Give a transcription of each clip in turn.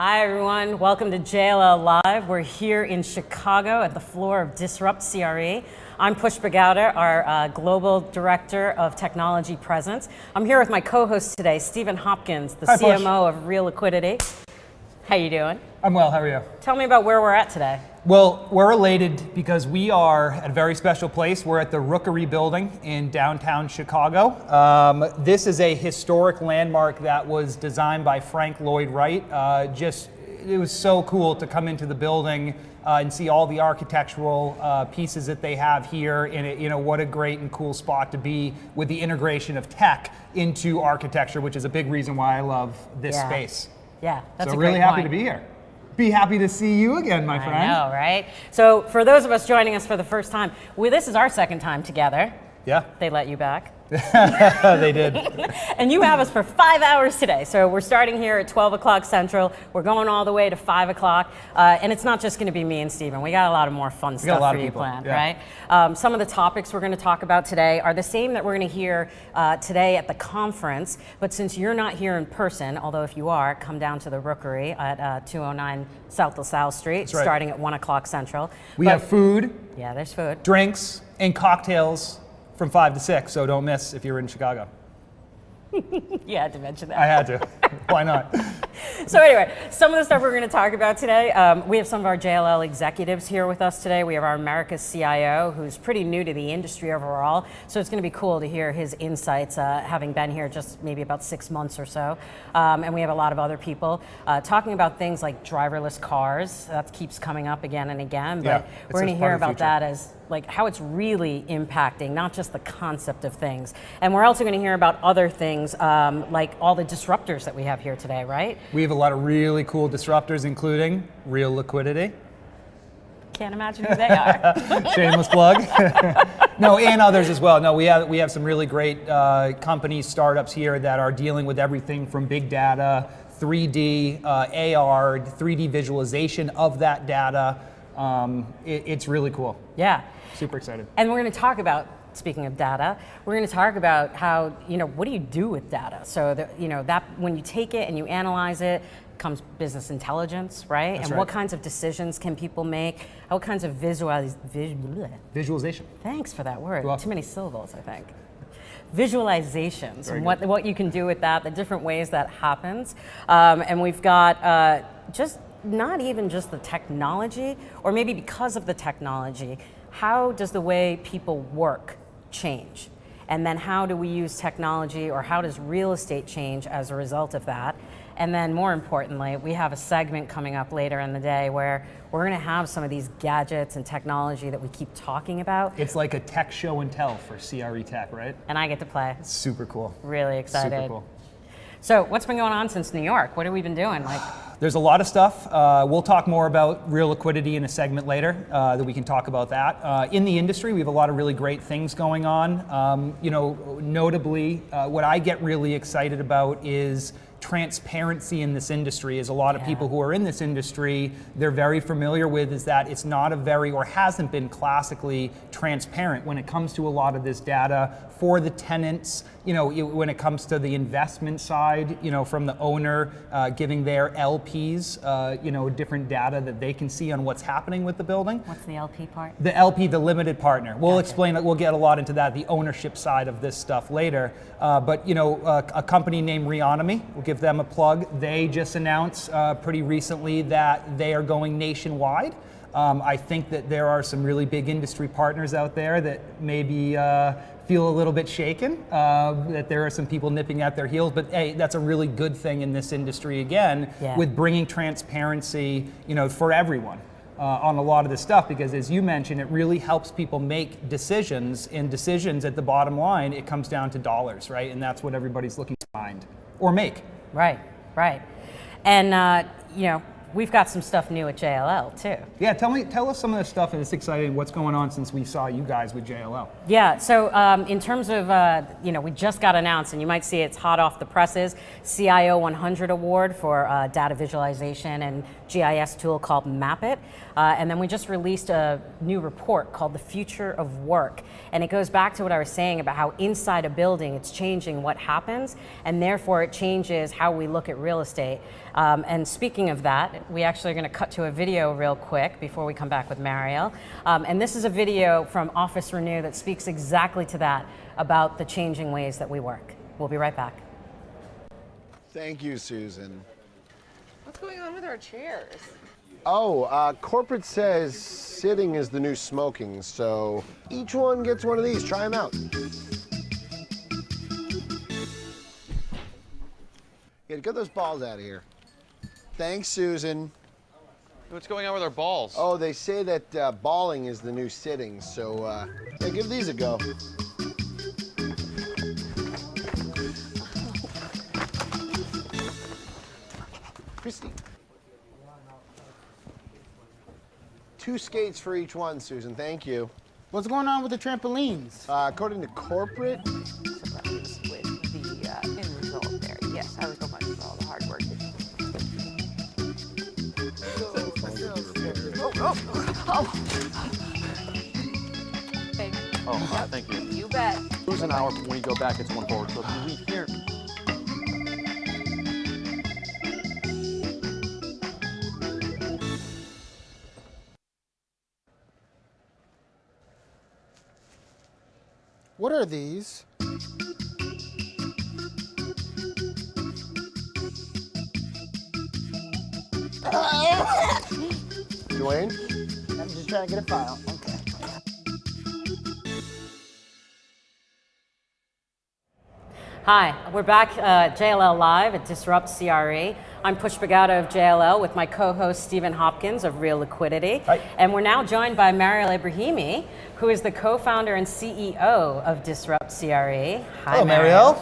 Hi everyone, welcome to JLL Live. We're here in Chicago at the floor of Disrupt CRE. I'm Pushpa Gowda, our Global Director of Technology Presence. I'm here with my co-host today, Stephen Hopkins, the CMO of Real Liquidity. How you doing? I'm well, how are you? Tell me about where we're at today. Well, we're elated because we are at a very special place. We're at the Rookery building in downtown Chicago. This is a historic landmark that was designed by Frank Lloyd Wright. It was so cool to come into the building and see all the architectural pieces that they have here. And what a great and cool spot to be with the integration of tech into architecture, which is a big reason why I love this space. Yeah, that's so a great really happy point. to be here. Be happy to see you again, my friend. I know, right? So for those of us joining us for the first time, this is our second time together. Yeah. They let you back. They did. And you have us for 5 hours today. So we're starting here at 12 o'clock Central. We're going all the way to 5 o'clock. And it's not just going to be me and Stephen. We got a lot of more fun stuff for you planned, right? Some of the topics we're going to talk about today are the same that we're going to hear today at the conference. But since you're not here in person, although if you are, come down to the Rookery at 209 South LaSalle Street, starting at 1 o'clock Central. We have food. Yeah, there's food. Drinks and cocktails from 5 to 6, so don't miss if you're in Chicago. You had to mention that. I had to. Why not? So anyway, some of the stuff we're going to talk about today, we have some of our JLL executives here with us today. We have our America's CIO, who's pretty new to the industry overall. So it's going to be cool to hear his insights, having been here just maybe about 6 months or so. And we have a lot of other people talking about things like driverless cars. That keeps coming up again and again. But we're going to hear about that as like how it's really impacting, not just the concept of things. And we're also going to hear about other things like all the disruptors that we have here today, right? We have a lot of really cool disruptors, including Real Liquidity. Can't imagine who they are. Shameless plug. No, and others as well. No, we have some really great companies, startups here that are dealing with everything from big data, 3D, AR, 3D visualization of that data. It's really cool. Yeah. Super excited. And we're going to talk about, speaking of data, we're going to talk about how, what do you do with data? So that when you take it and you analyze it, comes business intelligence, right? That's and what kinds of decisions can people make? What kinds of visualization. Thanks for that word. Too many syllables, I think. Visualizations, Very and good. what you can do with that, the different ways that happens. And we've got not even just the technology, or maybe because of the technology, how does the way people work change? And then how do we use technology, or how does real estate change as a result of that? And then more importantly, we have a segment coming up later in the day where we're going to have some of these gadgets and technology that we keep talking about. It's like a tech show and tell for CRE tech, right? And I get to play. It's super cool. Really excited. Super cool. So what's been going on since New York? What have we been doing? There's a lot of stuff. We'll talk more about Real Liquidity in a segment later that we can talk about that. In the industry, we have a lot of really great things going on. Notably, what I get really excited about is transparency in this industry. Is a lot of people who are in this industry, they're very familiar with is that it's not or hasn't been classically transparent when it comes to a lot of this data for the tenants, when it comes to the investment side, from the owner giving their LPs, different data that they can see on what's happening with the building. What's the LP part? The LP, the limited partner. We'll explain it. We'll get a lot into that, the ownership side of this stuff later. But a company named Reonomy, we'll give them a plug. They just announced pretty recently that they are going nationwide. I think that there are some really big industry partners out there that maybe feel a little bit shaken, that there are some people nipping at their heels, but hey, that's a really good thing in this industry again, with bringing transparency, for everyone. On a lot of this stuff, because as you mentioned, it really helps people make decisions, and decisions at the bottom line, it comes down to dollars, right? And that's what everybody's looking to find or make. Right. And we've got some stuff new at JLL too. Yeah, tell us some of the stuff that's exciting. What's going on since we saw you guys with JLL? Yeah, so in terms of, we just got announced, and you might see it's hot off the presses, CIO 100 award for data visualization and GIS tool called Mapit. And then we just released a new report called The Future of Work. And it goes back to what I was saying about how inside a building it's changing what happens, and therefore it changes how we look at real estate. And speaking of that, we actually are going to cut to a video real quick before we come back with Mariel. And this is a video from Office Renew that speaks exactly to that, about the changing ways that we work. We'll be right back. Thank you, Susan. What's going on with our chairs? Oh, corporate says sitting is the new smoking, so each one gets one of these. Try them out. Yeah, get those balls out of here. Thanks, Susan. What's going on with our balls? Oh, they say that balling is the new sitting, so yeah, give these a go. Christy. 2 skates for each one, Susan. Thank you. What's going on with the trampolines? According to corporate, Surprise with the end result there. Yes, I was so much for all the hard work. Thank you. Oh, thank you. You bet. Lose an hour when you go back, it's one forward. So if you leave here. What are these? Dwayne? I'm just trying to get a file. Okay. Hi, we're back JLL Live at Disrupt CRE. I'm Push Pagata of JLL with my co-host Stephen Hopkins of Real Liquidity. Hi. And we're now joined by Mariel Ibrahimi, who is the co-founder and CEO of Disrupt CRE. Hi, Hello, Mariel.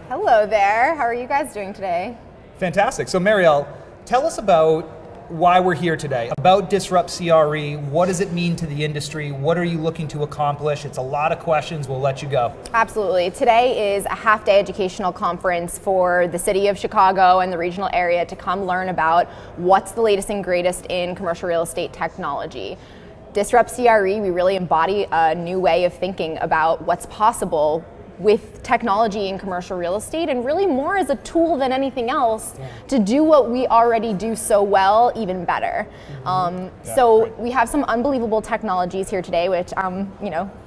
Hello there. How are you guys doing today? Fantastic. So Mariel, tell us about why we're here today, about Disrupt CRE. What does it mean to the industry? What are you looking to accomplish? It's a lot of questions. We'll let you go. Absolutely. Today is a half-day educational conference for the city of Chicago and the regional area to come learn about what's the latest and greatest in commercial real estate technology. Disrupt CRE, we really embody a new way of thinking about what's possible with technology in commercial real estate, and really more as a tool than anything else to do what we already do so well, even better. We have some unbelievable technologies here today, which I'm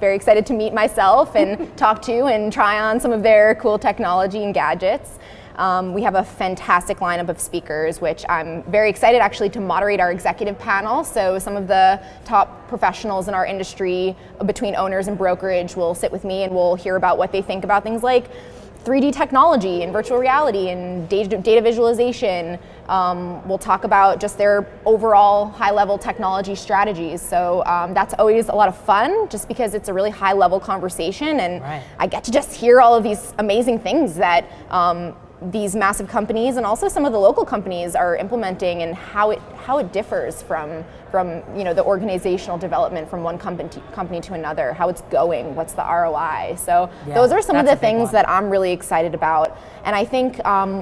very excited to meet myself and talk to and try on some of their cool technology and gadgets. We have a fantastic lineup of speakers, which I'm very excited actually to moderate our executive panel. So some of the top professionals in our industry between owners and brokerage will sit with me and we'll hear about what they think about things like 3D technology and virtual reality and data visualization. We'll talk about just their overall high-level technology strategies. So that's always a lot of fun, just because it's a really high-level conversation, and I get to just hear all of these amazing things that these massive companies and also some of the local companies are implementing, and how it differs from the organizational development from one company to another, how it's going, what's the ROI. So those are some of the things that I'm really excited about. And I think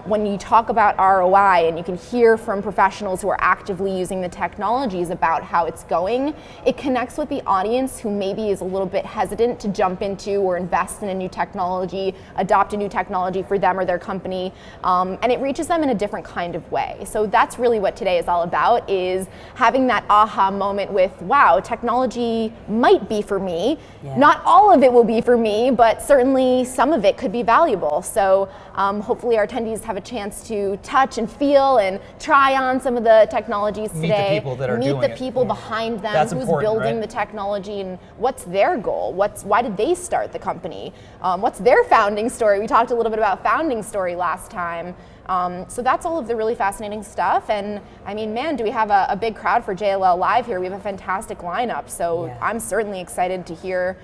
when you talk about ROI and you can hear from professionals who are actively using the technologies about how it's going, it connects with the audience who maybe is a little bit hesitant to jump into or invest in a new technology, adopt a new technology for them or their company, and it reaches them in a different kind of way. So that's really what today is all about, is having that aha moment with, wow, technology might be for me. Not all of it will be for me, but certainly some of it could be valuable. So hopefully our attendees have a chance to touch and feel and try on some of the technologies today. Meet the people that are doing it. Meet the people behind them, That's who's important, building the technology, and what's their goal? Why did they start the company? What's their founding story? We talked a little bit about founding story last time. So that's all of the really fascinating stuff. And I mean, man, do we have a big crowd for JLL Live here. We have a fantastic lineup. So I'm certainly excited to hear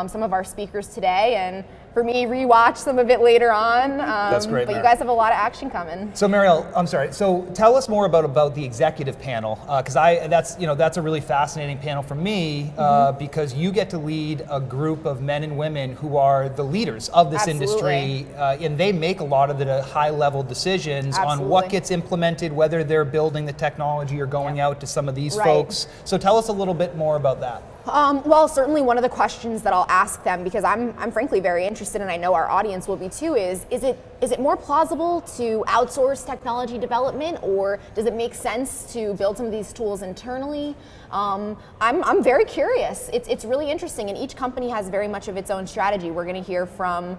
some of our speakers today. And for me rewatch some of it later on. That's great, But you Mary. guys have a lot of action coming. So Mariel, I'm sorry. So tell us more about the executive panel, because that's a really fascinating panel for me, because you get to lead a group of men and women who are the leaders of this industry, and they make a lot of the high-level decisions on what gets implemented, whether they're building the technology or going out to some of these folks. So tell us a little bit more about that. Well, certainly one of the questions that I'll ask them, because I'm frankly very interested, and I know our audience will be too, is it more plausible to outsource technology development, or does it make sense to build some of these tools internally? I'm very curious. It's really interesting, and each company has very much of its own strategy. We're going to hear from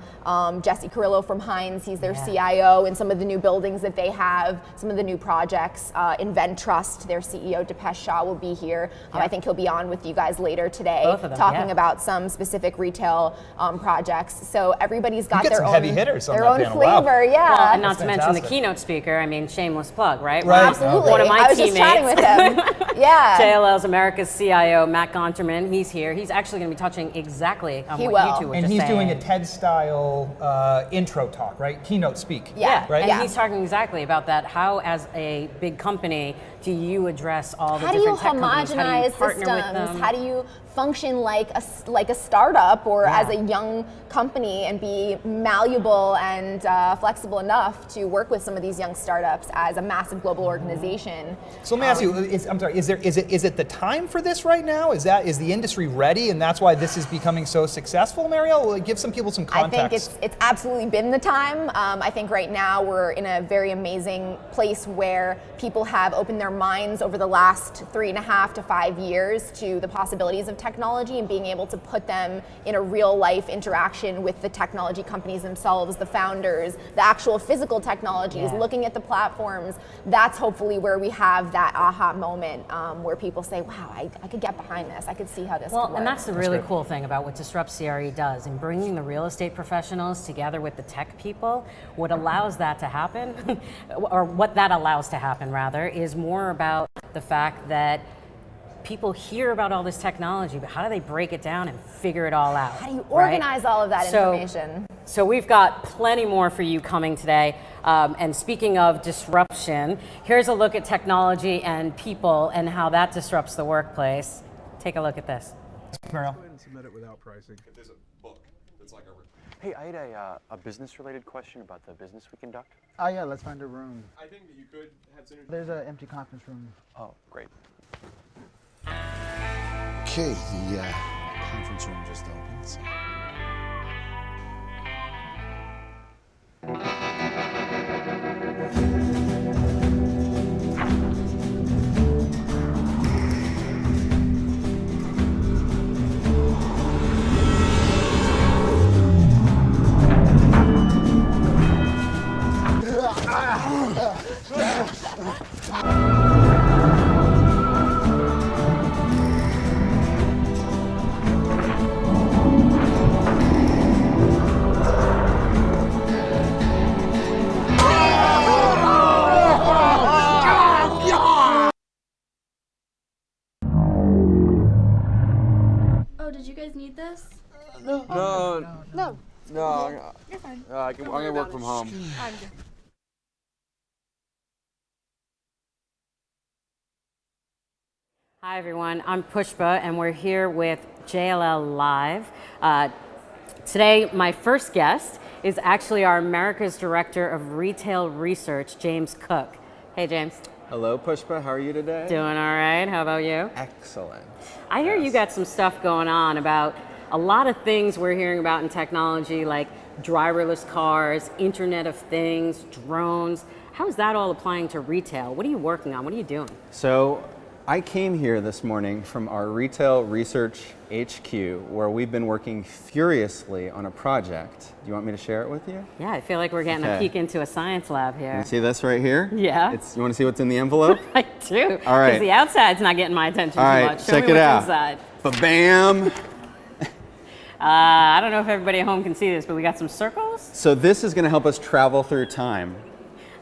Jesse Corrigo from Hines. He's their CIO, and some of the new buildings that they have, some of the new projects. InventTrust, their CEO Dipesh Shah will be here. I think he'll be on with you guys later today, Both of them, talking about some specific retail projects. So everybody's got their some own heavy hitters on their that own panel. Wow. flavor. Yeah. Well, and not to That's mention the fantastic. keynote speaker. I mean, shameless plug, right? Right. Absolutely. One of my I was teammates. just chatting with him. Yeah. JLL's America's CIO, Matt Gonterman, he's here. He's actually going to be touching exactly on He what will. you two were And just he's saying. doing a TED-style intro talk, right? Keynote speak. Yeah. Right? And Yeah. he's talking exactly about that. How, as a big company, do you address all the How do you different tech companies? How do you homogenize partner with systems? them? How do you function like a startup or as a young company and be malleable and flexible enough to work with some of these young startups as a massive global organization? So let me ask you, is it the time for this right now? Is the industry ready, and that's why this is becoming so successful, Mariel? Well, give some people some I context. think it's absolutely been the time. I think right now we're in a very amazing place where people have opened their minds over the last 3.5 to 5 years to the possibilities of technology and being able to put them in a real life interaction with the technology companies themselves, the founders, the actual physical technologies, looking at the platforms. That's hopefully where we have that aha moment where people say, wow, I could get behind this. I could see how this could work. And that's the really cool thing about what Disrupt CRE does in bringing the real estate professionals together with the tech people. What allows that to happen, or what that allows to happen rather, is more about the fact that people hear about all this technology, but how do they break it down and figure it all out? How do you organize all of that information? So we've got plenty more for you coming today. And speaking of disruption, here's a look at technology and people and how that disrupts the workplace. Take a look at this. Mariel. Submit it without pricing. If there's a book that's like a... Hey, I had a business-related question about the business we conduct. Oh yeah, let's find a room. I think that you could have synergy. There's an empty conference room. Oh, great. Okay, the conference room just opened. So. Oh, did you guys need this? No. No. No. You're fine. I'm gonna work from home. I'm good. Hi everyone, I'm Pushpa and we're here with JLL Live. Today my first guest is actually our America's Director of Retail Research, James Cook. Hey James. Hello Pushpa, how are you today? Doing all right, how about you? Excellent. I hear you got some stuff going on about a lot of things we're hearing about in technology like driverless cars, Internet of Things, drones. How is that all applying to retail? What are you working on? What are you doing? So I came here this morning from our Retail Research HQ where we've been working furiously on a project. Do you want me to share it with you? Yeah, I feel like we're getting a Okay. peek into a science lab here. You see this right here? Yeah. You want to see what's in the envelope? I do. All right. Because the outside's not getting my attention All too right, much. Show check me it what's out. inside. Ba-bam! I don't know if everybody at home can see this, but we got some circles? So this is going to help us travel through time.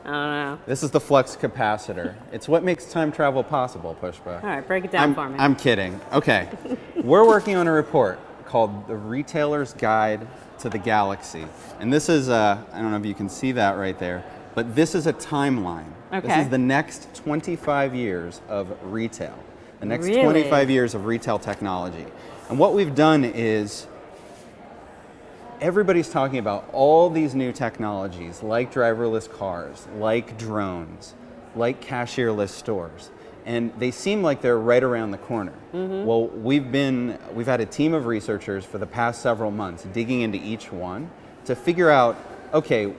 I don't know. This is the flux capacitor. It's what makes time travel possible, Pushpa. All right, break it down for me. I'm kidding. Okay. We're working on a report called The Retailer's Guide to the galaxy. And this is, I don't know if you can see that right there, but this is a timeline. Okay. This is the next 25 years of retail. The next Really? 25 years of retail technology. And what we've done is, everybody's talking about all these new technologies like driverless cars, like drones, like cashierless stores. And they seem like they're right around the corner. Well, we've had a team of researchers for the past several months digging into each one to figure out, okay,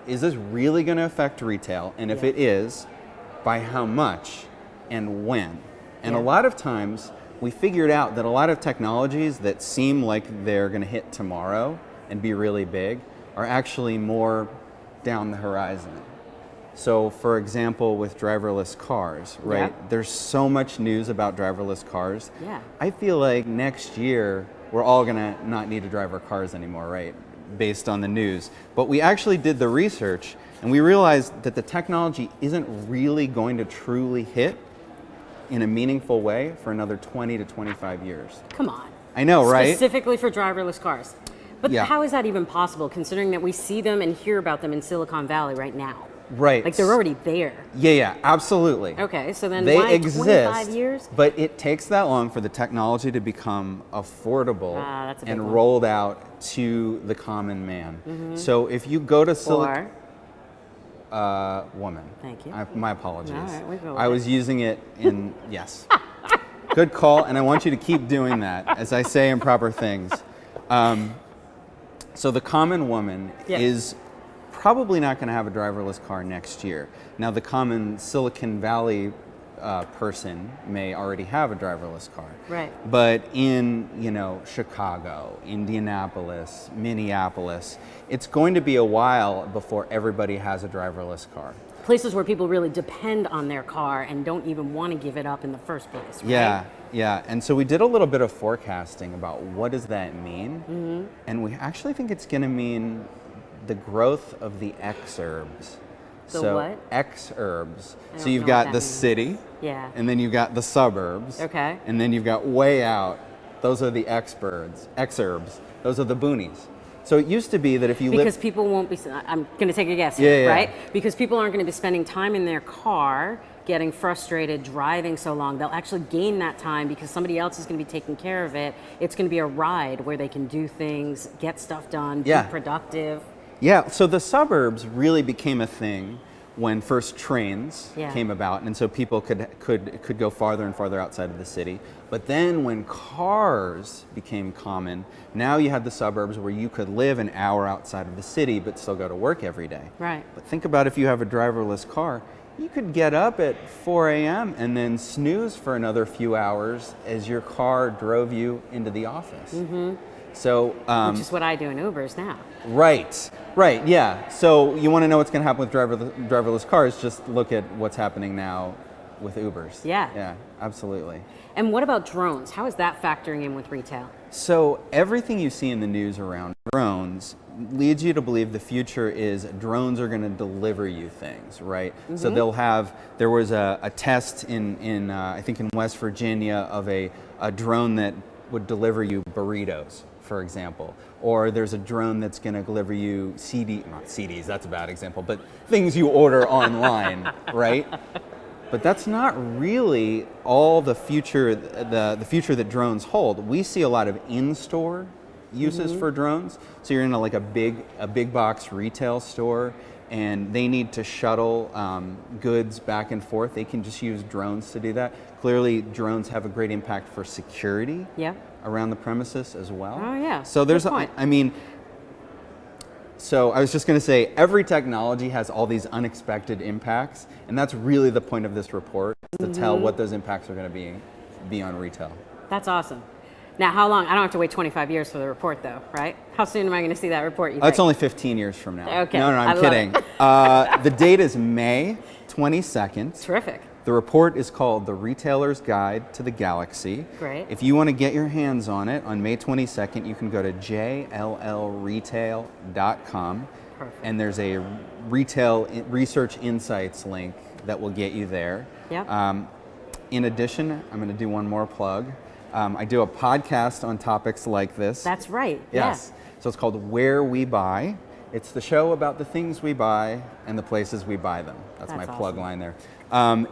is this really going to affect retail? And if it is, by how much and when? And a lot of times we figured out that a lot of technologies that seem like they're going to hit tomorrow and be really big are actually more down the horizon. So for example, with driverless cars, right? Yeah. There's so much news about driverless cars. Yeah. I feel like next year, we're all gonna not need to drive our cars anymore, right? Based on the news. But we actually did the research and we realized that the technology isn't really going to truly hit in a meaningful way for another 20 to 25 years. Come on. I know, right? Specifically for driverless cars. But Yeah. how is that even possible, considering that we see them and hear about them in Silicon Valley right now? Right. Like they're already there. Yeah, absolutely. Okay, so then They why exist, 25 years? but it takes that long for the technology to become affordable That's a big and one. rolled out to the common man. So if you go to Silicon... woman. Thank you. My apologies. All right, we go with I it. was using it in... Yes. Good call, and I want you to keep doing that as I say improper things. So the common woman is probably not going to have a driverless car next year. Now the common Silicon Valley person may already have a driverless car. Right. But in, Chicago, Indianapolis, Minneapolis, it's going to be a while before everybody has a driverless car. Places where people really depend on their car and don't even want to give it up in the first place, right? Yeah. And so we did a little bit of forecasting about what does that mean. And we actually think it's going to mean the growth of the exurbs. The what? Exurbs. I So don't you've know got what that the means. city, Yeah. and then you've got the suburbs, Okay. and then you've got way out. Those are the exurbs. Those are the boonies. So it used to be that if you Because live... people won't be, I'm going to take a guess Yeah, here, yeah. right? Because people aren't going to be spending time in their car, getting frustrated, driving so long. They'll actually gain that time because somebody else is going to be taking care of it. It's going to be a ride where they can do things, get stuff done, Yeah. be productive. Yeah, so the suburbs really became a thing when first trains Yeah. came about, and so people could go farther and farther outside of the city. But then when cars became common, now you had the suburbs where you could live an hour outside of the city but still go to work every day. Right. But think about if you have a driverless car, you could get up at 4 a.m. and then snooze for another few hours as your car drove you into the office. So, Which is what I do in Ubers now. Right, yeah. So you want to know what's going to happen with driverless cars, just look at what's happening now with Ubers. Yeah, absolutely. And what about drones? How is that factoring in with retail? So everything you see in the news around drones leads you to believe the future is drones are going to deliver you things, right? So there was a test in I think in West Virginia of a drone that would deliver you burritos, for example. Or there's a drone that's going to deliver you not CDs, that's a bad example, but things you order online, right? But that's not really all the future, the future that drones hold. We see a lot of in-store uses for drones. So you're in a big box retail store and they need to shuttle goods back and forth. They can just use drones to do that. Clearly, drones have a great impact for security around the premises as well. Oh yeah. So there's, Good point. So I was just going to say, every technology has all these unexpected impacts, and that's really the point of this report, to tell what those impacts are going to be on retail. That's awesome. Now, how long? I don't have to wait 25 years for the report, though, right? How soon am I going to see that report? It's only 15 years from now. Okay. No, I'm kidding. The date is May 22nd. Terrific. The report is called The Retailer's Guide to the Galaxy. Great. If you want to get your hands on it on May 22nd, you can go to jllretail.com. Perfect. And there's a retail research insights link that will get you there. Yep. In addition, I'm going to do one more plug. I do a podcast on topics like this. That's right. Yes. So it's called Where We Buy. It's the show about the things we buy and the places we buy them. That's my plug line there.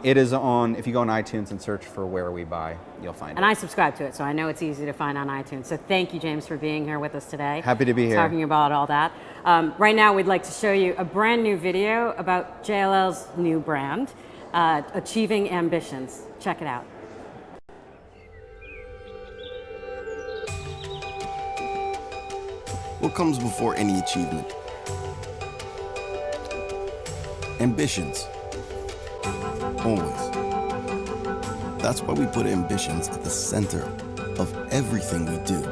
It is on, if you go on iTunes and search for Where We Buy, you'll find it. And I subscribe to it, so I know it's easy to find on iTunes. So thank you, James, for being here with us today. Happy to be here. Talking about all that. Right now, we'd like to show you a brand new video about JLL's new brand, Achieving Ambitions. Check it out. What comes before any achievement? Ambitions. Always. That's why we put ambitions at the center of everything we do.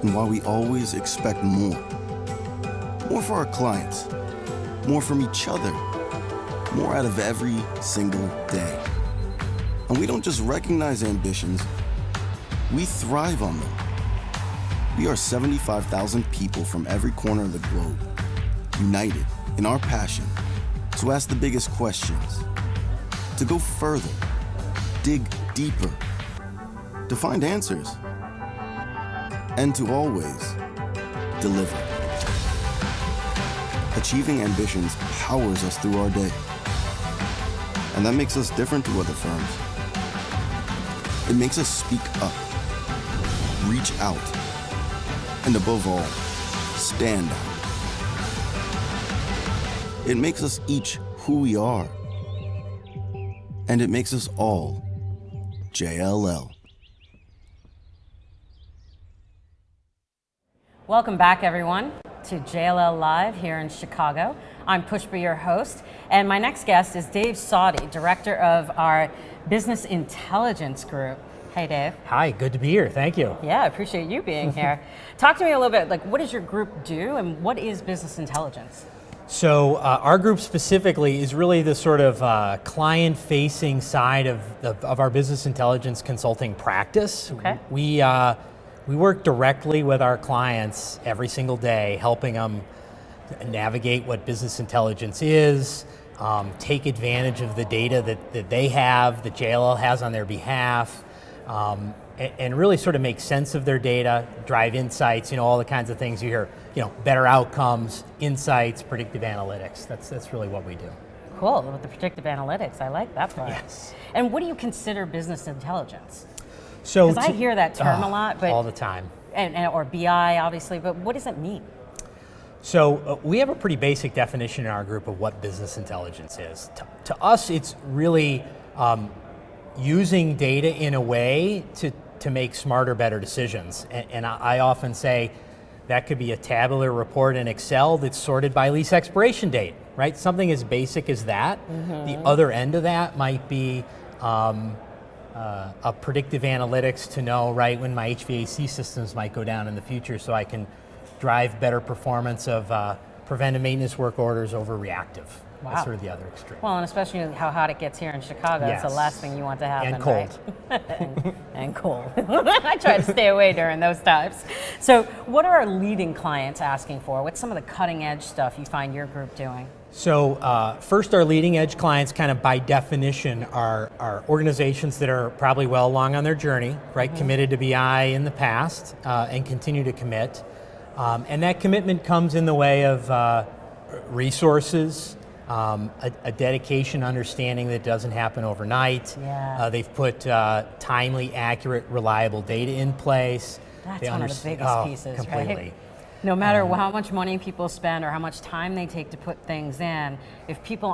And why we always expect more. More for our clients. More from each other. More out of every single day. And we don't just recognize ambitions, we thrive on them. We are 75,000 people from every corner of the globe, united in our passion to ask the biggest questions, to go further, dig deeper, to find answers, and to always deliver. Achieving ambitions powers us through our day, and that makes us different to other firms. It makes us speak up, reach out, and above all, stand out. It makes us each who we are. And it makes us all JLL. Welcome back, everyone, to JLL Live here in Chicago. I'm Pushpa, your host, and my next guest is Dave Sauty, director of our Business Intelligence Group. Hey, Dave. Hi, good to be here. Thank you. Yeah, I appreciate you being here. Talk to me a little bit, like, what does your group do and what is business intelligence? So our group specifically is really the sort of client-facing side of our business intelligence consulting practice. Okay. We work directly with our clients every single day, helping them navigate what business intelligence is, take advantage of the data that they have, that JLL has on their behalf, and really sort of make sense of their data, drive insights, all the kinds of things you hear, better outcomes, insights, predictive analytics. That's really what we do. Cool, with the predictive analytics, I like that part. Yes. And what do you consider business intelligence? So Because I hear that term a lot, but all the time. Or BI, obviously, but what does it mean? So we have a pretty basic definition in our group of what business intelligence is. To us, it's really using data in a way to make smarter, better decisions. And I often say that could be a tabular report in Excel that's sorted by lease expiration date, right? Something as basic as that. Mm-hmm. The other end of that might be a predictive analytics to know, right, when my HVAC systems might go down in the future so I can drive better performance of preventive maintenance work orders over reactive. Wow. That's sort of the other extreme. Well, and especially how hot it gets here in Chicago, Yes. it's the last thing you want to happen, And cold. right? and cold. I try to stay away during those times. So what are our leading clients asking for? What's some of the cutting edge stuff you find your group doing? So first, our leading edge clients kind of by definition are organizations that are probably well along on their journey, right? Mm-hmm. Committed to BI in the past and continue to commit. And that commitment comes in the way of resources, a dedication, understanding that it doesn't happen overnight. Yeah. They've put timely, accurate, reliable data in place. That's one of the biggest pieces, completely. right? No matter how much money people spend or how much time they take to put things in, if people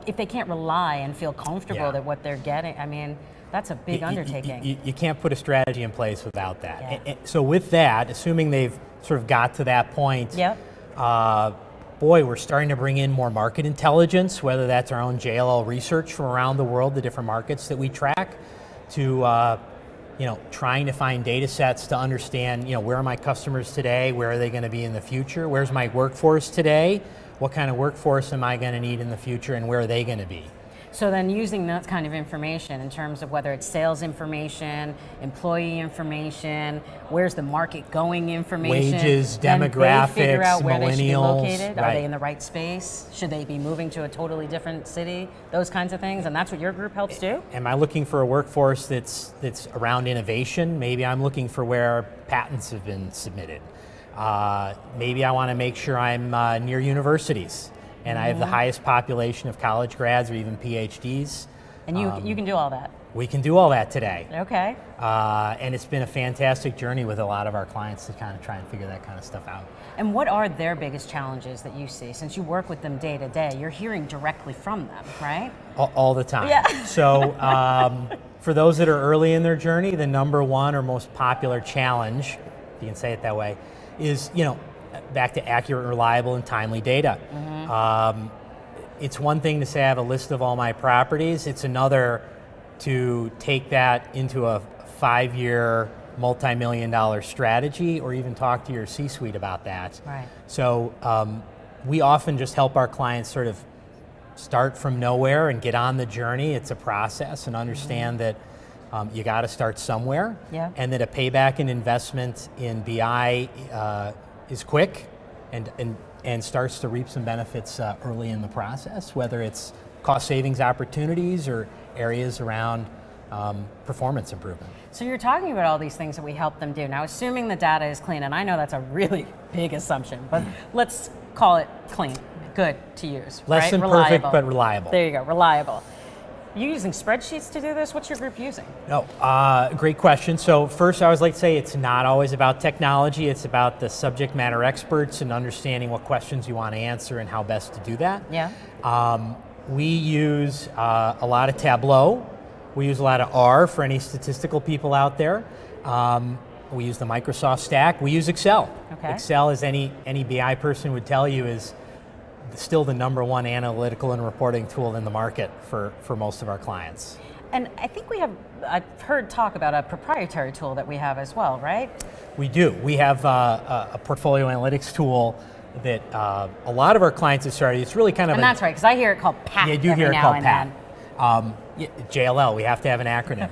if they can't rely and feel comfortable that what they're getting, I mean, that's a big undertaking. You can't put a strategy in place without that. Yeah. So with that, assuming they've sort of got to that point, Yep. Boy, we're starting to bring in more market intelligence, whether that's our own JLL research from around the world, the different markets that we track, to trying to find data sets to understand, where are my customers today, where are they going to be in the future, where's my workforce today, what kind of workforce am I going to need in the future, and where are they going to be? So then using that kind of information in terms of whether it's sales information, employee information, where's the market going information. Wages, then demographics, they figure out where they should be millennials, located. Are right. they in the right space? Should they be moving to a totally different city? Those kinds of things, and that's what your group helps do? Am I looking for a workforce that's around innovation? Maybe I'm looking for where patents have been submitted. Maybe I want to make sure I'm near universities and I have the highest population of college grads or even PhDs. And you can do all that? We can do all that today. Okay. And it's been a fantastic journey with a lot of our clients to kind of try and figure that kind of stuff out. And what are their biggest challenges that you see? Since you work with them day to day, you're hearing directly from them, right? All the time. Yeah. So for those that are early in their journey, the number one or most popular challenge, if you can say it that way, is, back to accurate, reliable, and timely data. It's one thing to say I have a list of all my properties. It's another to take that into a 5-year, multi-million-dollar strategy, or even talk to your C-suite about that. Right. So we often just help our clients sort of start from nowhere and get on the journey. It's a process, and understand that you got to start somewhere, and that a payback and investment in BI is quick and starts to reap some benefits early in the process, whether it's cost savings opportunities or areas around performance improvement. So you're talking about all these things that we help them do. Now, assuming the data is clean, and I know that's a really big assumption, but let's call it clean, good to use, Less right? than Reliable. perfect, but reliable. There you go, reliable. You using spreadsheets to do this? What's your group using? No, great question. So first, I always like to say it's not always about technology. It's about the subject matter experts and understanding what questions you want to answer and how best to do that. Yeah. We use a lot of Tableau. We use a lot of R for any statistical people out there. We use the Microsoft stack. We use Excel. Okay. Excel, as any BI person would tell you, is still the number one analytical and reporting tool in the market for most of our clients. And I think I've heard talk about a proprietary tool that we have as well, right? We do. We have a portfolio analytics tool that a lot of our clients have started. It's really kind of and that's right, because I hear it called PAT. Yeah, you do hear it now called and PAT. then. JLL, we have to have an acronym.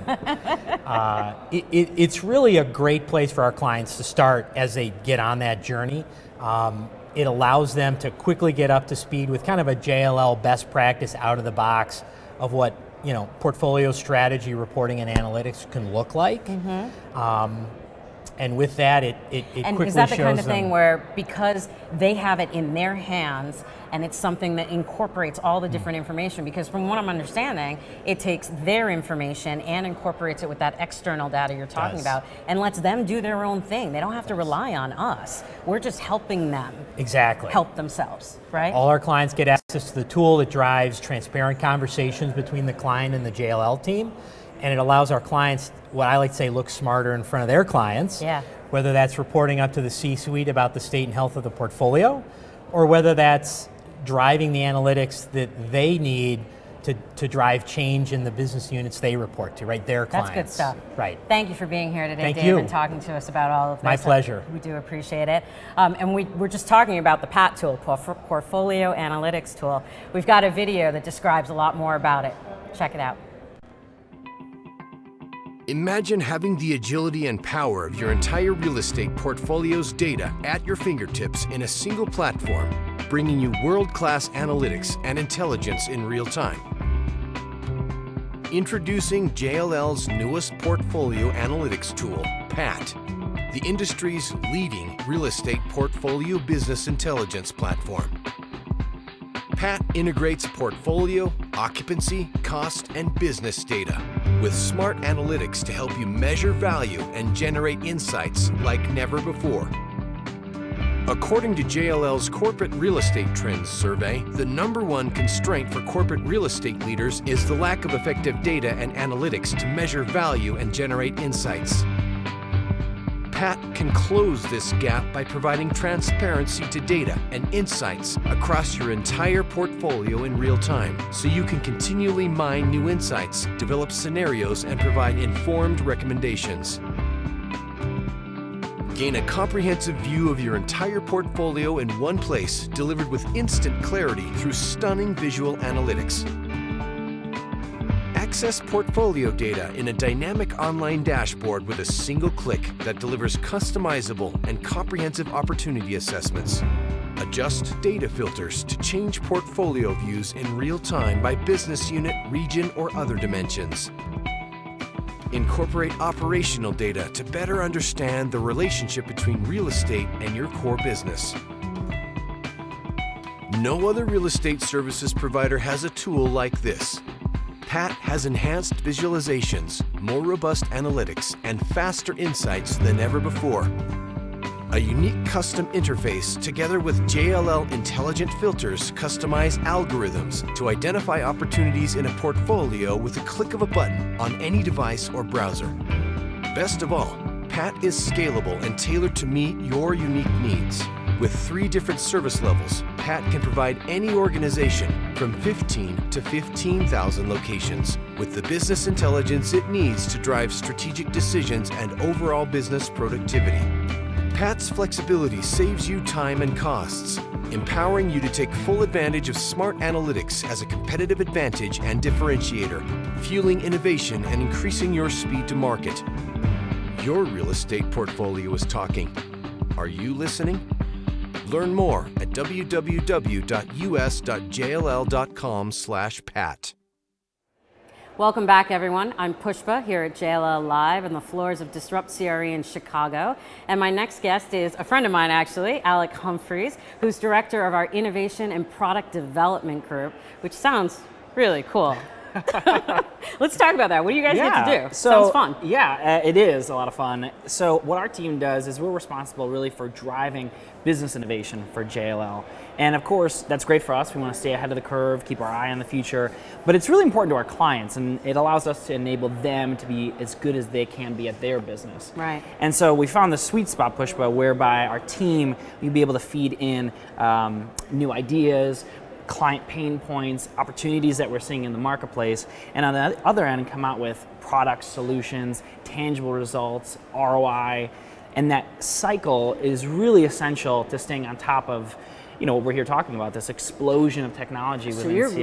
It's really a great place for our clients to start as they get on that journey. It allows them to quickly get up to speed with kind of a JLL best practice out of the box of what portfolio strategy reporting and analytics can look like. And with that, it quickly shows them. And is that the kind of thing where, because they have it in their hands and it's something that incorporates all the different information, because from what I'm understanding, it takes their information and incorporates it with that external data you're talking about and lets them do their own thing. They don't have to rely on us. We're just helping them help themselves, right? All our clients get access to the tool that drives transparent conversations between the client and the JLL team. And it allows our clients, what I like to say, look smarter in front of their clients. Yeah. Whether that's reporting up to the C-suite about the state and health of the portfolio, or whether that's driving the analytics that they need to drive change in the business units they report to, right? Their clients. That's good stuff. Right. Thank you for being here today, Thank Dave, you. and talking to us about all of this. My pleasure. We do appreciate it. And we're just talking about the PAT tool, Portfolio Analytics Tool. We've got a video that describes a lot more about it. Check it out. Imagine having the agility and power of your entire real estate portfolio's data at your fingertips in a single platform, bringing you world-class analytics and intelligence in real time. Introducing JLL's newest portfolio analytics tool, PAT, the industry's leading real estate portfolio business intelligence platform. PAT integrates portfolio, occupancy, cost, and business data with smart analytics to help you measure value and generate insights like never before. According to JLL's Corporate Real Estate Trends survey, the #1 constraint for corporate real estate leaders is the lack of effective data and analytics to measure value and generate insights. PAT can close this gap by providing transparency to data and insights across your entire portfolio in real time, so you can continually mine new insights, develop scenarios, and provide informed recommendations. Gain a comprehensive view of your entire portfolio in one place, delivered with instant clarity through stunning visual analytics. Access portfolio data in a dynamic online dashboard with a single click that delivers customizable and comprehensive opportunity assessments. Adjust data filters to change portfolio views in real time by business unit, region, or other dimensions. Incorporate operational data to better understand the relationship between real estate and your core business. No other real estate services provider has a tool like this. Pat has enhanced visualizations, more robust analytics, and faster insights than ever before. A unique custom interface together with JLL intelligent filters customize algorithms to identify opportunities in a portfolio with a click of a button on any device or browser. Best of all, Pat is scalable and tailored to meet your unique needs. With 3 different service levels, Pat can provide any organization from 15 to 15,000 locations with the business intelligence it needs to drive strategic decisions and overall business productivity. Pat's flexibility saves you time and costs, empowering you to take full advantage of smart analytics as a competitive advantage and differentiator, fueling innovation and increasing your speed to market. Your real estate portfolio is talking. Are you listening? Learn more at www.us.jll.com/pat. Welcome back, everyone. I'm Pushpa here at JLL Live on the floors of Disrupt CRE in Chicago. And my next guest is a friend of mine, actually, Alec Humphreys, who's director of our Innovation and Product Development Group, which sounds really cool. Let's talk about that. What do you guys get to do? Sounds fun. Yeah, it is a lot of fun. So what our team does is we're responsible really for driving business innovation for JLL. And of course, that's great for us. We want to stay ahead of the curve, keep our eye on the future. But it's really important to our clients, and it allows us to enable them to be as good as they can be at their business. Right. And so we found the sweet spot, Pushpa, whereby our team, we'd be able to feed in new ideas, client pain points, opportunities that we're seeing in the marketplace, and on the other end come out with products, solutions, tangible results, ROI, and that cycle is really essential to staying on top of, you know, what we're here talking about, this explosion of technology within CRE. So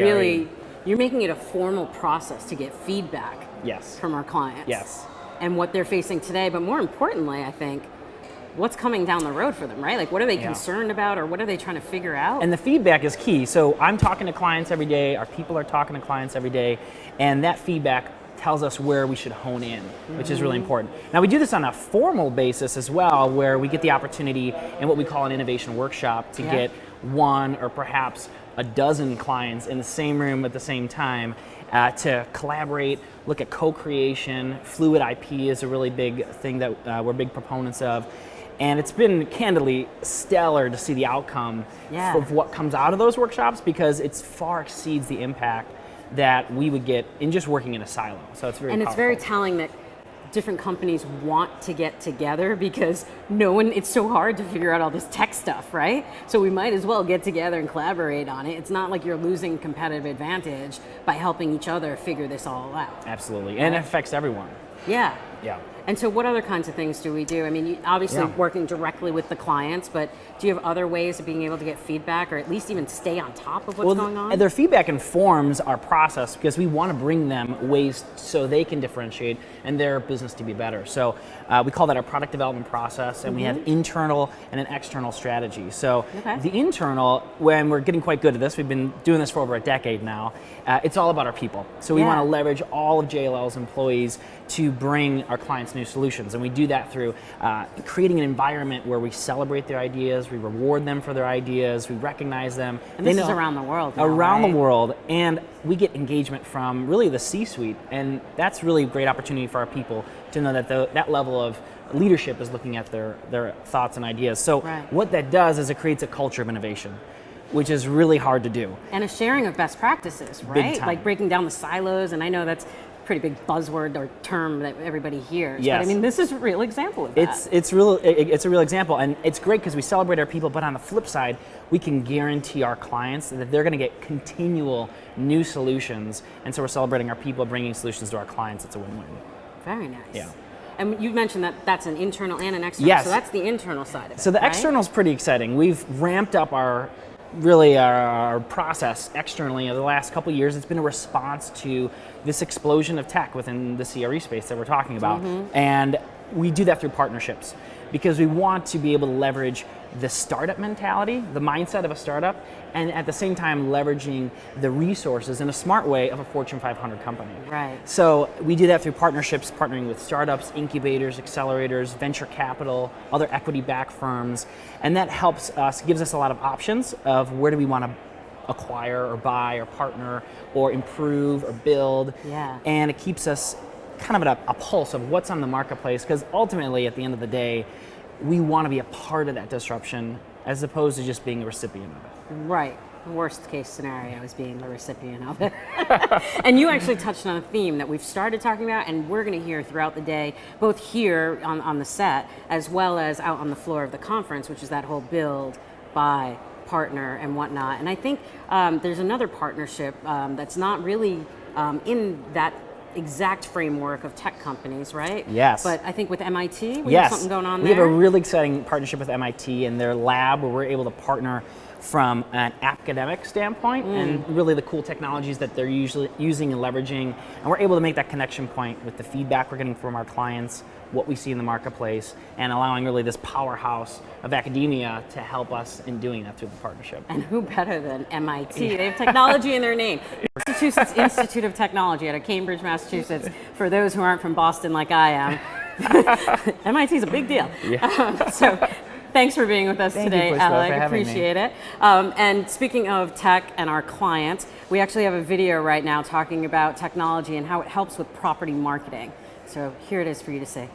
you're making it a formal process to get feedback from our clients. Yes. And what they're facing today, but more importantly, I think, what's coming down the road for them, right? Like, what are they concerned about, or what are they trying to figure out? And the feedback is key. So I'm talking to clients every day, our people are talking to clients every day, and that feedback tells us where we should hone in, which is really important. Now, we do this on a formal basis as well, where we get the opportunity in what we call an innovation workshop to get 1 or perhaps a dozen clients in the same room at the same time to collaborate, look at co-creation. Fluid IP is a really big thing that we're big proponents of. And it's been candidly stellar to see the outcome of what comes out of those workshops, because it far exceeds the impact that we would get in just working in a silo. So it's very powerful. It's very telling that different companies want to get together, because it's so hard to figure out all this tech stuff, right? So we might as well get together and collaborate on it. It's not like you're losing competitive advantage by helping each other figure this all out. Absolutely, and it affects everyone. Yeah. Yeah. And so what other kinds of things do we do? I mean, you obviously working directly with the clients, but do you have other ways of being able to get feedback, or at least even stay on top of what's going on? Their feedback informs our process, because we want to bring them ways so they can differentiate and their business to be better. So we call that our product development process, and we have internal and an external strategy. So the internal, when we're getting quite good at this, we've been doing this for over a decade now, it's all about our people. So we want to leverage all of JLL's employees to bring our clients new solutions. And we do that through creating an environment where we celebrate their ideas, we reward them for their ideas, we recognize them. And this is around the world now, around the world. And we get engagement from really the C-suite. And that's really a great opportunity for our people to know that that level of leadership is looking at their thoughts and ideas. So what that does is it creates a culture of innovation, which is really hard to do. And a sharing of best practices, right? Big time. Like breaking down the silos, and I know that's pretty big buzzword or term that everybody hears. Yes. But I mean, this is a real example of that. It's a real example, and it's great because we celebrate our people, but on the flip side, we can guarantee our clients that they're going to get continual new solutions, and so we're celebrating our people, bringing solutions to our clients. It's a win-win. Very nice. Yeah. And you mentioned that that's an internal and an external. Yes. So that's the internal side of it. So the right? external is pretty exciting. We've ramped up our really our process externally over the last couple of years, it's been a response to this explosion of tech within the CRE space that we're talking about. And we do that through partnerships because we want to be able to leverage the startup mentality, the mindset of a startup, and at the same time leveraging the resources in a smart way of a Fortune 500 company. Right. So we do that through partnerships, partnering with startups, incubators, accelerators, venture capital, other equity-backed firms, and that helps us, gives us a lot of options of where do we want to acquire or buy or partner or improve or build. Yeah. And it keeps us kind of at a pulse of what's on the marketplace, because ultimately at the end of the day, we want to be a part of that disruption as opposed to just being a recipient of it. Right. Worst case scenario is being the recipient of it. And you actually touched on a theme that we've started talking about and we're going to hear throughout the day, both here on the set as well as out on the floor of the conference, which is that whole build, buy, partner and whatnot. And I think there's another partnership that's not really in that exact framework of tech companies, right? Yes. But I think with MIT, we have something going on we there. have a really exciting partnership with MIT and their lab where we're able to partner from an academic standpoint and really the cool technologies that they're usually using and leveraging. And we're able to make that connection point with the feedback we're getting from our clients, what we see in the marketplace, and allowing really this powerhouse of academia to help us in doing that through the partnership. And who better than MIT? They have technology in their name. Massachusetts Institute of Technology out of Cambridge, Massachusetts. For those who aren't from Boston like I am, MIT is a big deal. Yeah. So thanks for being with us today, you, Alec. Appreciate it. And speaking of tech and our clients, we actually have a video right now talking about technology and how it helps with property marketing. So here it is for you to see.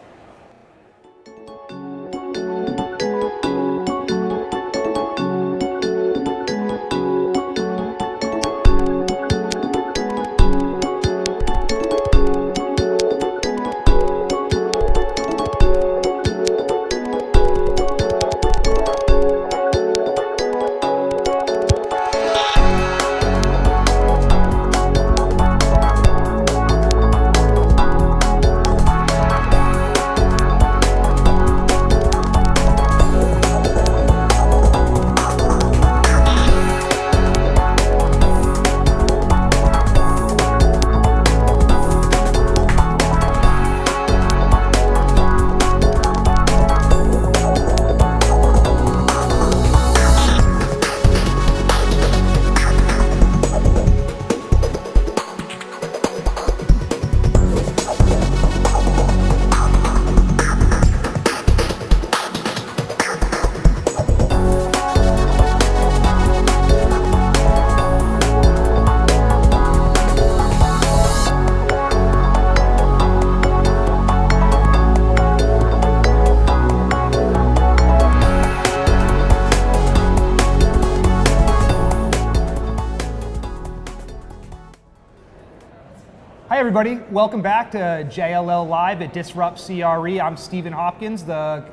Hi everybody, welcome back to JLL Live at Disrupt CRE. I'm Stephen Hopkins, the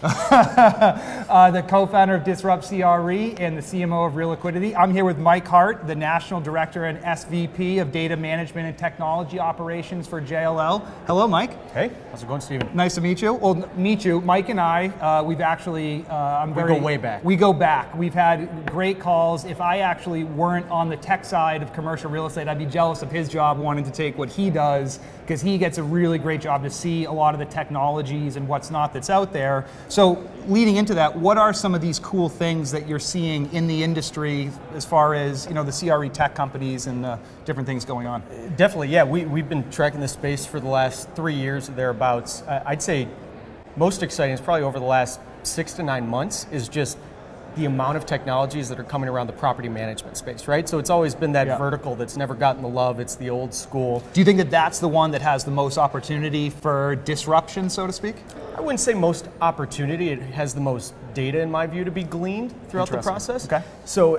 the co-founder of Disrupt CRE and the CMO of Real Liquidity. I'm here with Mike Hart, the National Director and SVP of Data Management and Technology Operations for JLL. Hello, Mike. Hey, how's it going, Stephen? Nice to meet you. Well, meet you. Mike and I, we've actually, we go way back. We go back. We've had great calls. If I actually weren't on the tech side of commercial real estate, I'd be jealous of his job wanting to take what he does, because he gets a really great job to see a lot of the technologies and what's not that's out there. So leading into that, what are some of these cool things that you're seeing in the industry as far as, you know, the CRE tech companies and the different things going on? Definitely, yeah. We've been tracking this space for the last 3 years or thereabouts. I'd say most exciting is probably over the last 6 to 9 months is just the amount of technologies that are coming around the property management space, right? So it's always been that vertical that's never gotten the love. It's the old school. Do you think that that's the one that has the most opportunity for disruption, so to speak? I wouldn't say most opportunity. It has the most data, in my view, to be gleaned throughout the process. Okay. So,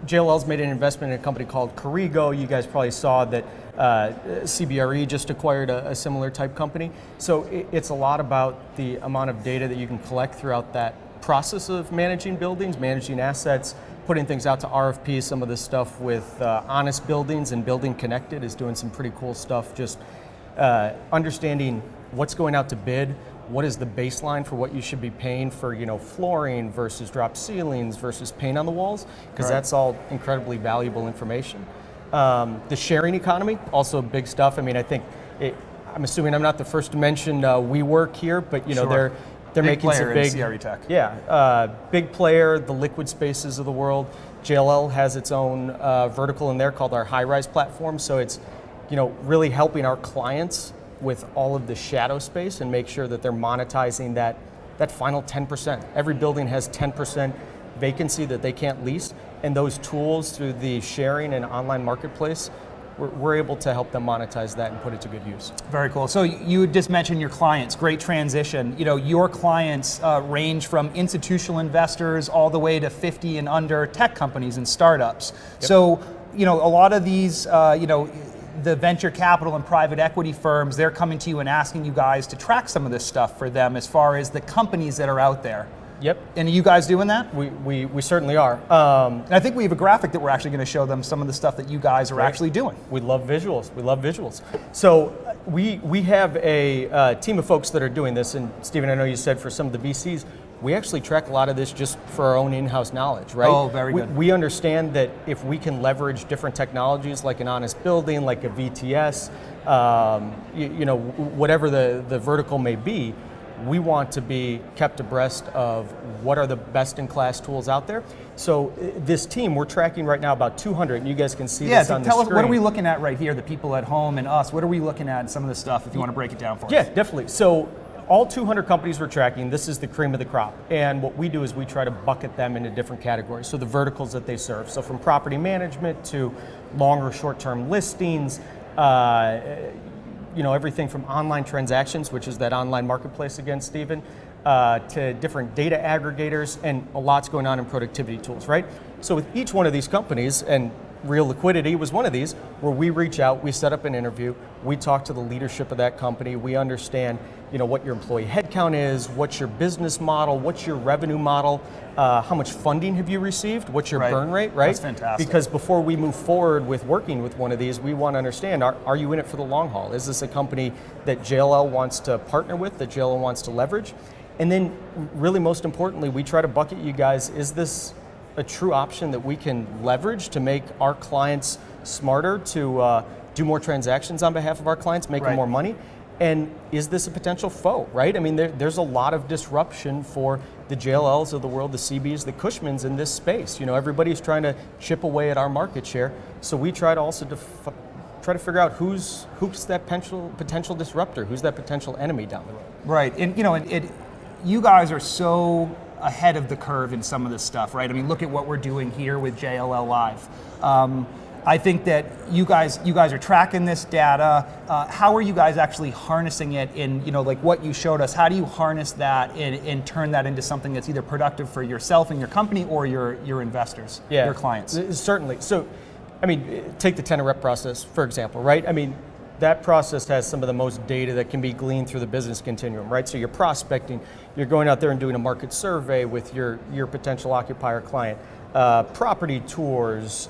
JLL's made an investment in a company called Corrigo. You guys probably saw that CBRE just acquired a similar type company. So it's a lot about the amount of data that you can collect throughout that process of managing buildings, managing assets, putting things out to RFP. Some of this stuff with Honest Buildings and Building Connected is doing some pretty cool stuff, just understanding what's going out to bid, what is the baseline for what you should be paying for, flooring versus drop ceilings versus paint on the walls, because that's all incredibly valuable information. The sharing economy, also big stuff. I mean, I think, I'm assuming I'm not the first to mention WeWork here, but they're making some big CRE tech. Yeah, big player, the liquid spaces of the world. JLL has its own vertical in there called our high-rise platform, so it's really helping our clients with all of the shadow space and make sure that they're monetizing that final 10%. Every building has 10% vacancy that they can't lease, and those tools through the sharing and online marketplace, we're able to help them monetize that and put it to good use. Very cool. So you just mentioned your clients, great transition. Your clients range from institutional investors all the way to 50 and under tech companies and startups. Yep. So, a lot of these, the venture capital and private equity firms, they're coming to you and asking you guys to track some of this stuff for them as far as the companies that are out there. Yep. And are you guys doing that? We certainly are. And I think we have a graphic that we're actually going to show them some of the stuff that you guys are actually doing. We love visuals. So we have a team of folks that are doing this, and Stephen, I know you said for some of the VCs, we actually track a lot of this just for our own in-house knowledge, right? Oh, very good. We understand that if we can leverage different technologies like an honest building, like a VTS, whatever the vertical may be, we want to be kept abreast of what are the best-in-class tools out there. So this team, we're tracking right now about 200, and you guys can see this on the screen. Tell us, what are we looking at right here, the people at home and us? What are we looking at in some of this stuff, if you want to break it down for us? Yeah, definitely. So all 200 companies we're tracking, this is the cream of the crop. And what we do is we try to bucket them into different categories. So the verticals that they serve. So from property management to longer short-term listings, everything from online transactions, which is that online marketplace again, Stephen, to different data aggregators, and a lot's going on in productivity tools, right? So with each one of these companies, and Real Liquidity was one of these, where we reach out, we set up an interview, we talk to the leadership of that company, we understand what your employee headcount is, what's your business model, what's your revenue model, how much funding have you received, what's your burn rate, right? That's fantastic. Because before we move forward with working with one of these, we want to understand, are you in it for the long haul? Is this a company that JLL wants to partner with, that JLL wants to leverage? And then really most importantly, we try to bucket you guys, is this a true option that we can leverage to make our clients smarter, to do more transactions on behalf of our clients, make them more money? And is this a potential foe, right? I mean, there's a lot of disruption for the JLLs of the world, the CBs, the Cushmans in this space. Everybody's trying to chip away at our market share. So we try to also try to figure out who's that potential disruptor, who's that potential enemy down the road. Right, and you guys are so ahead of the curve in some of this stuff, right? I mean, look at what we're doing here with JLL Live. I think that you guys are tracking this data. How are you guys actually harnessing it in, like what you showed us? How do you harness that and turn that into something that's either productive for yourself and your company or your investors, your clients? Certainly. So, I mean, take the tenant rep process, for example, right? I mean, that process has some of the most data that can be gleaned through the business continuum, right? So you're prospecting, you're going out there and doing a market survey with your potential occupier client, property tours,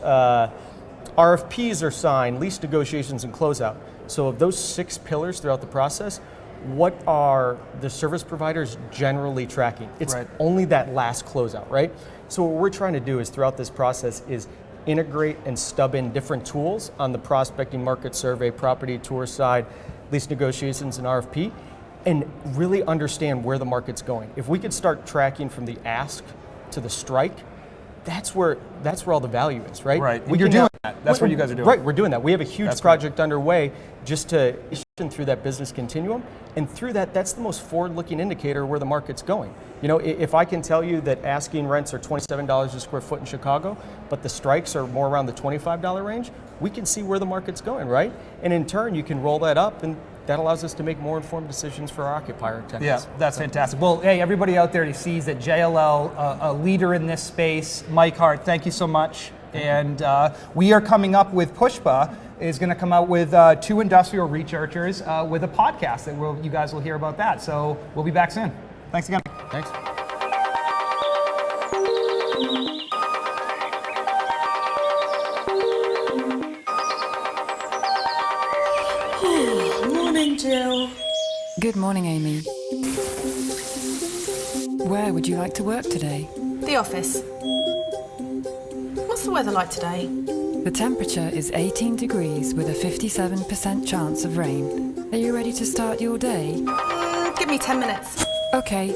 RFPs are signed, lease negotiations, and closeout. So of those 6 pillars throughout the process, what are the service providers generally tracking? It's only that last closeout, right? So what we're trying to do is throughout this process is integrate and stub in different tools on the prospecting, market survey, property tour side, lease negotiations, and RFP, and really understand where the market's going. If we could start tracking from the ask to the strike, that's where all the value is, right? Right. You're doing that. That's what you guys are doing. Right, we're doing that. We have a huge project underway just to through that business continuum, and through that, that's the most forward-looking indicator where the market's going. If I can tell you that asking rents are $27 a square foot in Chicago, but the strikes are more around the $25 range, we can see where the market's going, right? And in turn, you can roll that up, and that allows us to make more informed decisions for our occupier tenants. Yeah, that's fantastic. Well, hey, everybody out there sees that JLL, a leader in this space. Mike Hart, thank you so much. And we are coming up with Pushpa is going to come out with 2 industrial researchers with a podcast that you guys will hear about that. So we'll be back soon. Thanks again. Thanks. Morning, Jill. Good morning, Amy. Where would you like to work today? The office. What's the weather like today? The temperature is 18 degrees with a 57% chance of rain. Are you ready to start your day? Give me 10 minutes. Okay.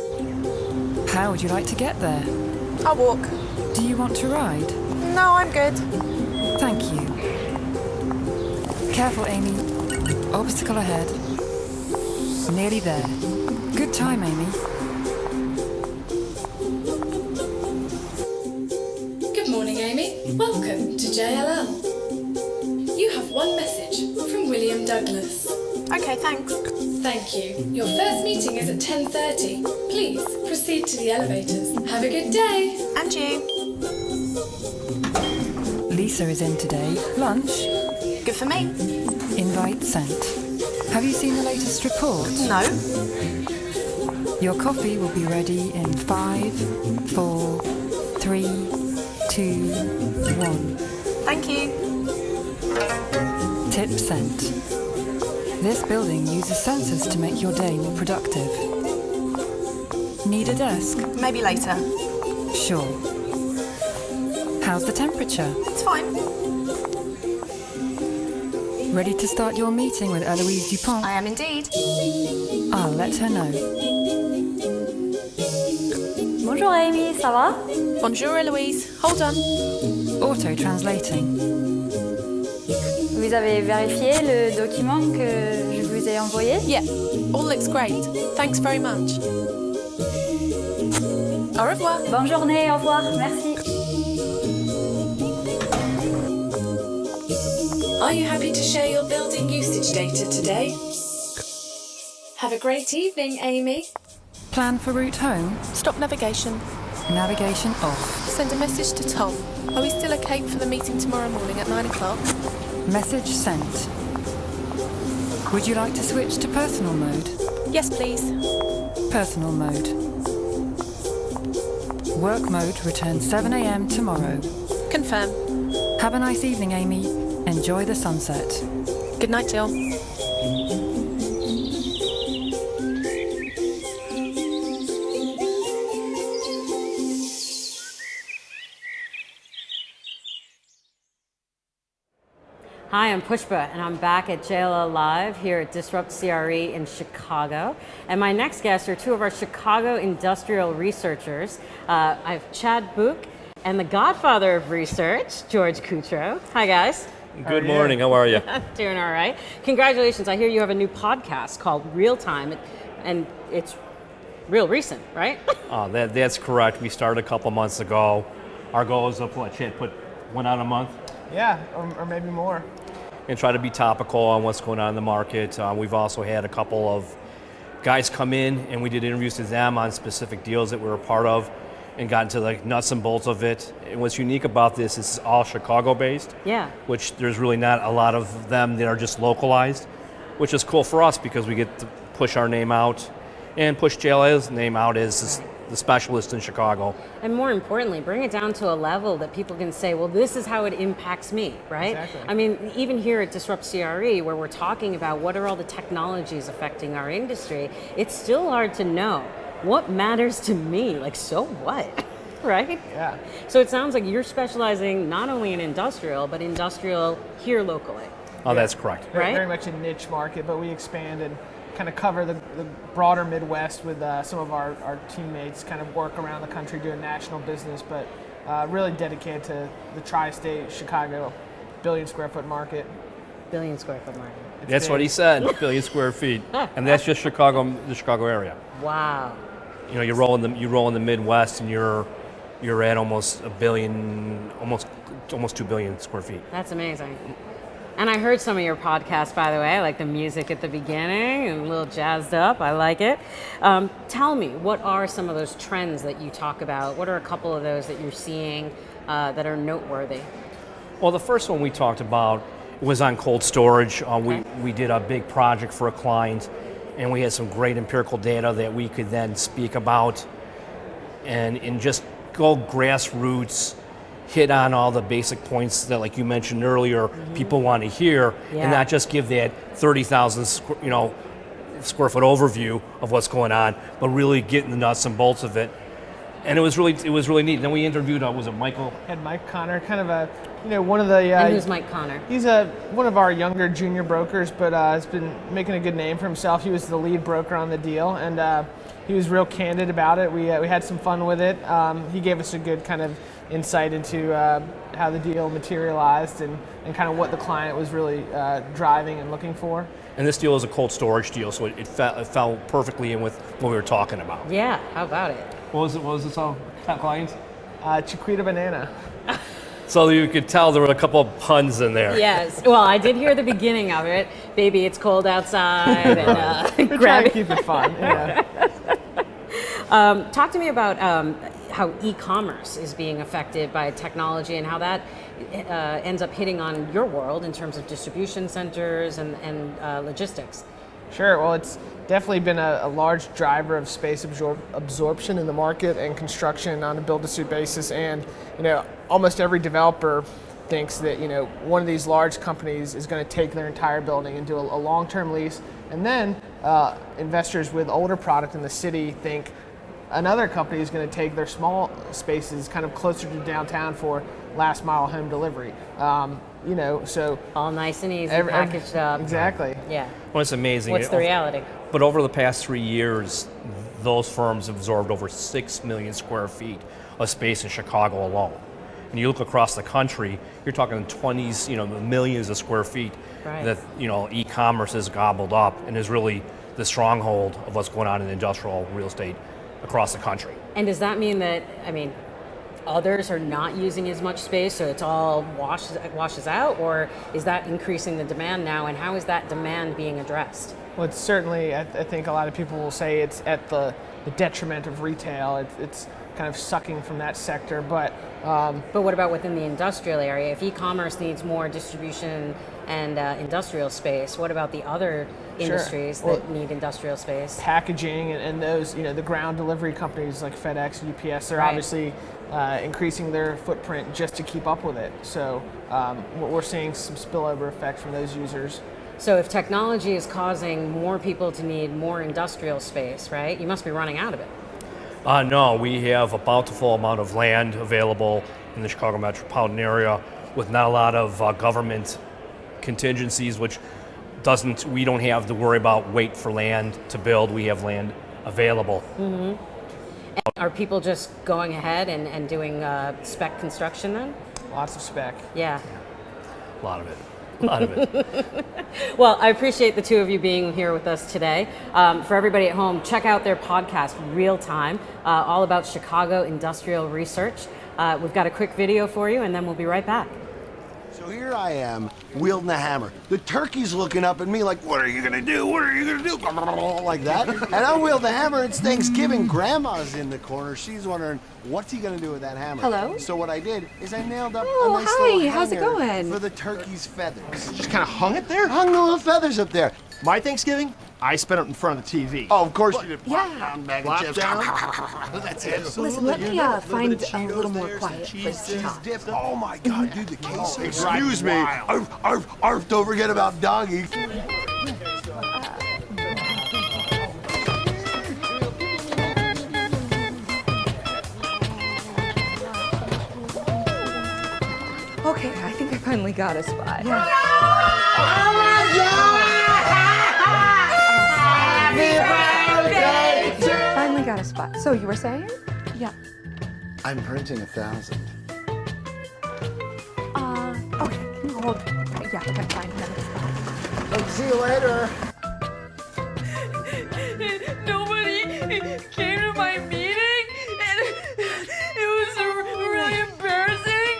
How would you like to get there? I'll walk. Do you want to ride? No, I'm good. Thank you. Careful, Amy. Obstacle ahead. Nearly there. Good time, Amy. Good morning, Amy. Welcome to JLL. You have one message from William Douglas. Okay, thanks. Thank you. Your first meeting is at 10:30. Please proceed to the elevators. Have a good day. And you. Lisa is in today. Lunch? Good for me. Invite sent. Have you seen the latest report? No. Your coffee will be ready in 5, 4, 3, 2, 1. Thank you. Tip sent. This building uses sensors to make your day more productive. Need a desk? Maybe later. Sure. How's the temperature? It's fine. Ready to start your meeting with Eloise Dupont? I am indeed. I'll let her know. Bonjour Amy, ça va? Bonjour Eloise. Hold on. Auto-translating. Vous avez vérifié le document que je vous ai envoyé? Yeah, all looks great. Thanks very much. Au revoir. Bonne journée, au revoir, merci. Are you happy to share your building usage data today? Have a great evening, Amy. Plan for route home? Stop navigation. Navigation off. Send a message to Tom. Are we still okay for the meeting tomorrow morning at 9 o'clock? Message sent. Would you like to switch to personal mode? Yes, please. Personal mode. Work mode returns 7 a.m. tomorrow. Confirm. Have a nice evening, Amy. Enjoy the sunset. Good night, Jill. Hi, I'm Pushpa, and I'm back at JLL Live here at Disrupt CRE in Chicago. And my next guests are two of our Chicago industrial researchers. I have Chad Book and the godfather of research, George Kutro. Hi, guys. Good morning. How are you? Doing all right. Congratulations. I hear you have a new podcast called Real Time, and it's real recent, right? That's correct. We started a couple months ago. Our goal is to put one out a month. Yeah, or maybe more. And try to be topical on what's going on in the market. We've also had a couple of guys come in, and we did interviews with them on specific deals that we were a part of, and got into the nuts and bolts of it. And what's unique about this is it's all Chicago-based. Yeah. Which there's really not a lot of them that are just localized, which is cool for us because we get to push our name out and push JLL's name out as the specialist in Chicago. And more importantly, bring it down to a level that people can say, well, this is how it impacts me, right? Exactly. I mean, even here at Disrupt CRE, where we're talking about what are all the technologies affecting our industry, it's still hard to know what matters to me, like, so what, right? Yeah. So it sounds like you're specializing not only in industrial, but industrial here locally. Oh, that's correct. Right? Very much a niche market, but we expand and kind of cover the broader Midwest with some of our teammates, kind of work around the country doing national business, but really dedicated to the tri-state Chicago billion square foot market. Billion square foot market. That's what he said, billion square feet. And that's just Chicago, the Chicago area. Wow. You know, you roll in the Midwest and you're at almost a billion, almost 2 billion square feet. That's amazing. And I heard some of your podcasts, by the way. I like the music at the beginning and a little jazzed up. I like it. Tell me, what are some of those trends that you talk about? What are a couple of those that you're seeing that are noteworthy? Well, the first one we talked about was on cold storage. We did a big project for a client, and we had some great empirical data that we could then speak about and just go grassroots, hit on all the basic points that, like you mentioned earlier, people want to hear, and not just give that 30,000 square foot overview of what's going on, but really get in the nuts and bolts of it. And it was really neat. Then we interviewed, was it Michael? Had Mike Connor, kind of a, one of the. And who's Mike Connor? He's one of our younger junior brokers, but has been making a good name for himself. He was the lead broker on the deal, and he was real candid about it. We had some fun with it. He gave us a good kind of insight into how the deal materialized and kind of what the client was really driving and looking for. And this deal is a cold storage deal, so it fell perfectly in with what we were talking about. Yeah, how about it? What was it called, clients? Chiquita Banana. So you could tell there were a couple of puns in there. Yes. Well, I did hear the beginning of it. Baby, it's cold outside. And We're trying to keep it fun. Yeah. Talk to me about how e-commerce is being affected by technology and how that ends up hitting on your world in terms of distribution centers and logistics. Sure. Well, it's definitely been a large driver of space absorption in the market and construction on a build-to-suit basis. And almost every developer thinks that one of these large companies is going to take their entire building and do a long-term lease. And then investors with older product in the city think another company is going to take their small spaces kind of closer to downtown for last mile home delivery. So all nice and easy, packaged up. Exactly. Yeah. Well, it's amazing. What's the reality? But over the past 3 years, those firms have absorbed over 6 million square feet of space in Chicago alone. And you look across the country, you're talking 20s, millions of square feet that e-commerce has gobbled up and is really the stronghold of what's going on in industrial real estate across the country. And does that mean that, others are not using as much space, so it's all washes out, or is that increasing the demand now, and how is that demand being addressed? Well, it's certainly, I think a lot of people will say it's at the detriment of retail. It's kind of sucking from that sector, but what about within the industrial area? If e-commerce needs more distribution and industrial space, what about the other industries that need industrial space? Packaging and those, the ground delivery companies like FedEx, UPS, they're obviously increasing their footprint just to keep up with it. So we're seeing some spillover effect from those users. So if technology is causing more people to need more industrial space, right? You must be running out of it. No, we have a bountiful amount of land available in the Chicago metropolitan area with not a lot of government contingencies, which we don't have to worry about wait for land to build. We have land available. Mm-hmm. And are people just going ahead and doing spec construction then? Lots of spec. Yeah. A lot of it. Well, I appreciate the two of you being here with us today. For everybody at home, check out their podcast, Real Time, all about Chicago industrial research. We've got a quick video for you, and then we'll be right back. So here I am, wielding a hammer. The turkey's looking up at me like, what are you gonna do? What are you gonna do? Like that. And I wield the hammer, it's Thanksgiving. Grandma's in the corner. She's wondering, what's he gonna do with that hammer? Hello? So what I did is I nailed up a nice little how's it hanger going? for the turkey's feathers. Just kind of hung it there? Hung the little feathers up there. My Thanksgiving, I spent it in front of the TV. Oh, of course you did. Yeah. Flop down. That's it. Listen, let me find a little more quiet place to talk. Oh my God, dude, the case. Excuse me. Arf, don't forget about doggy. Okay, I think I finally got a spot. Oh my God! Happy birthday! Finally got a spot. So you were saying? Yeah. I'm printing 1,000. Okay. Can you hold? Yeah, okay, fine. Another spot. I'll see you later. Nobody came to my meeting, and it was really embarrassing.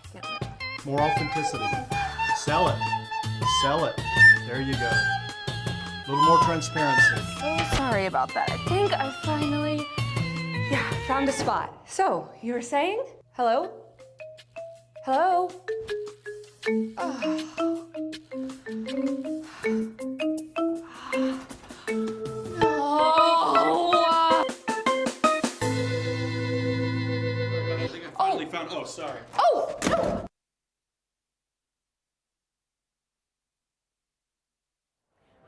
More authenticity. Sell it. Sell it. There you go. A little more transparency. So sorry about that. I think I finally, found a spot. So, you were saying? Hello? Hello? Oh. I think I finally found. Oh, sorry. Oh, no.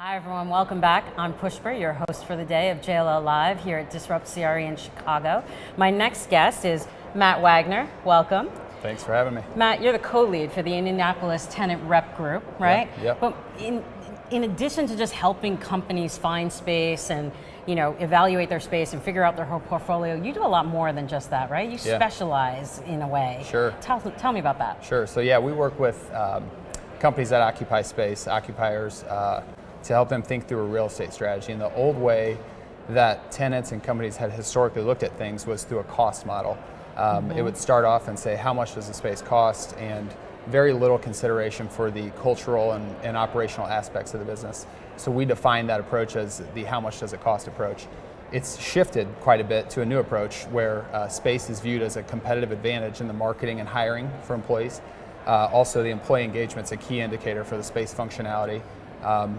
Hi everyone, welcome back. I'm Pushper, your host for the day of JLL Live here at Disrupt CRE in Chicago. My next guest is Matt Wagner. Welcome. Thanks for having me. Matt, you're the co-lead for the Indianapolis Tenant Rep Group, right? Yep. But in addition to just helping companies find space and evaluate their space and figure out their whole portfolio, you do a lot more than just that, right? You specialize in a way. Sure. Tell me about that. Sure. So yeah, we work with companies that occupy space, occupiers, to help them think through a real estate strategy. And the old way that tenants and companies had historically looked at things was through a cost model. It would start off and say, how much does the space cost? And very little consideration for the cultural and operational aspects of the business. So we define that approach as the how much does it cost approach. It's shifted quite a bit to a new approach where space is viewed as a competitive advantage in the marketing and hiring for employees. Also, the employee engagement's a key indicator for the space functionality.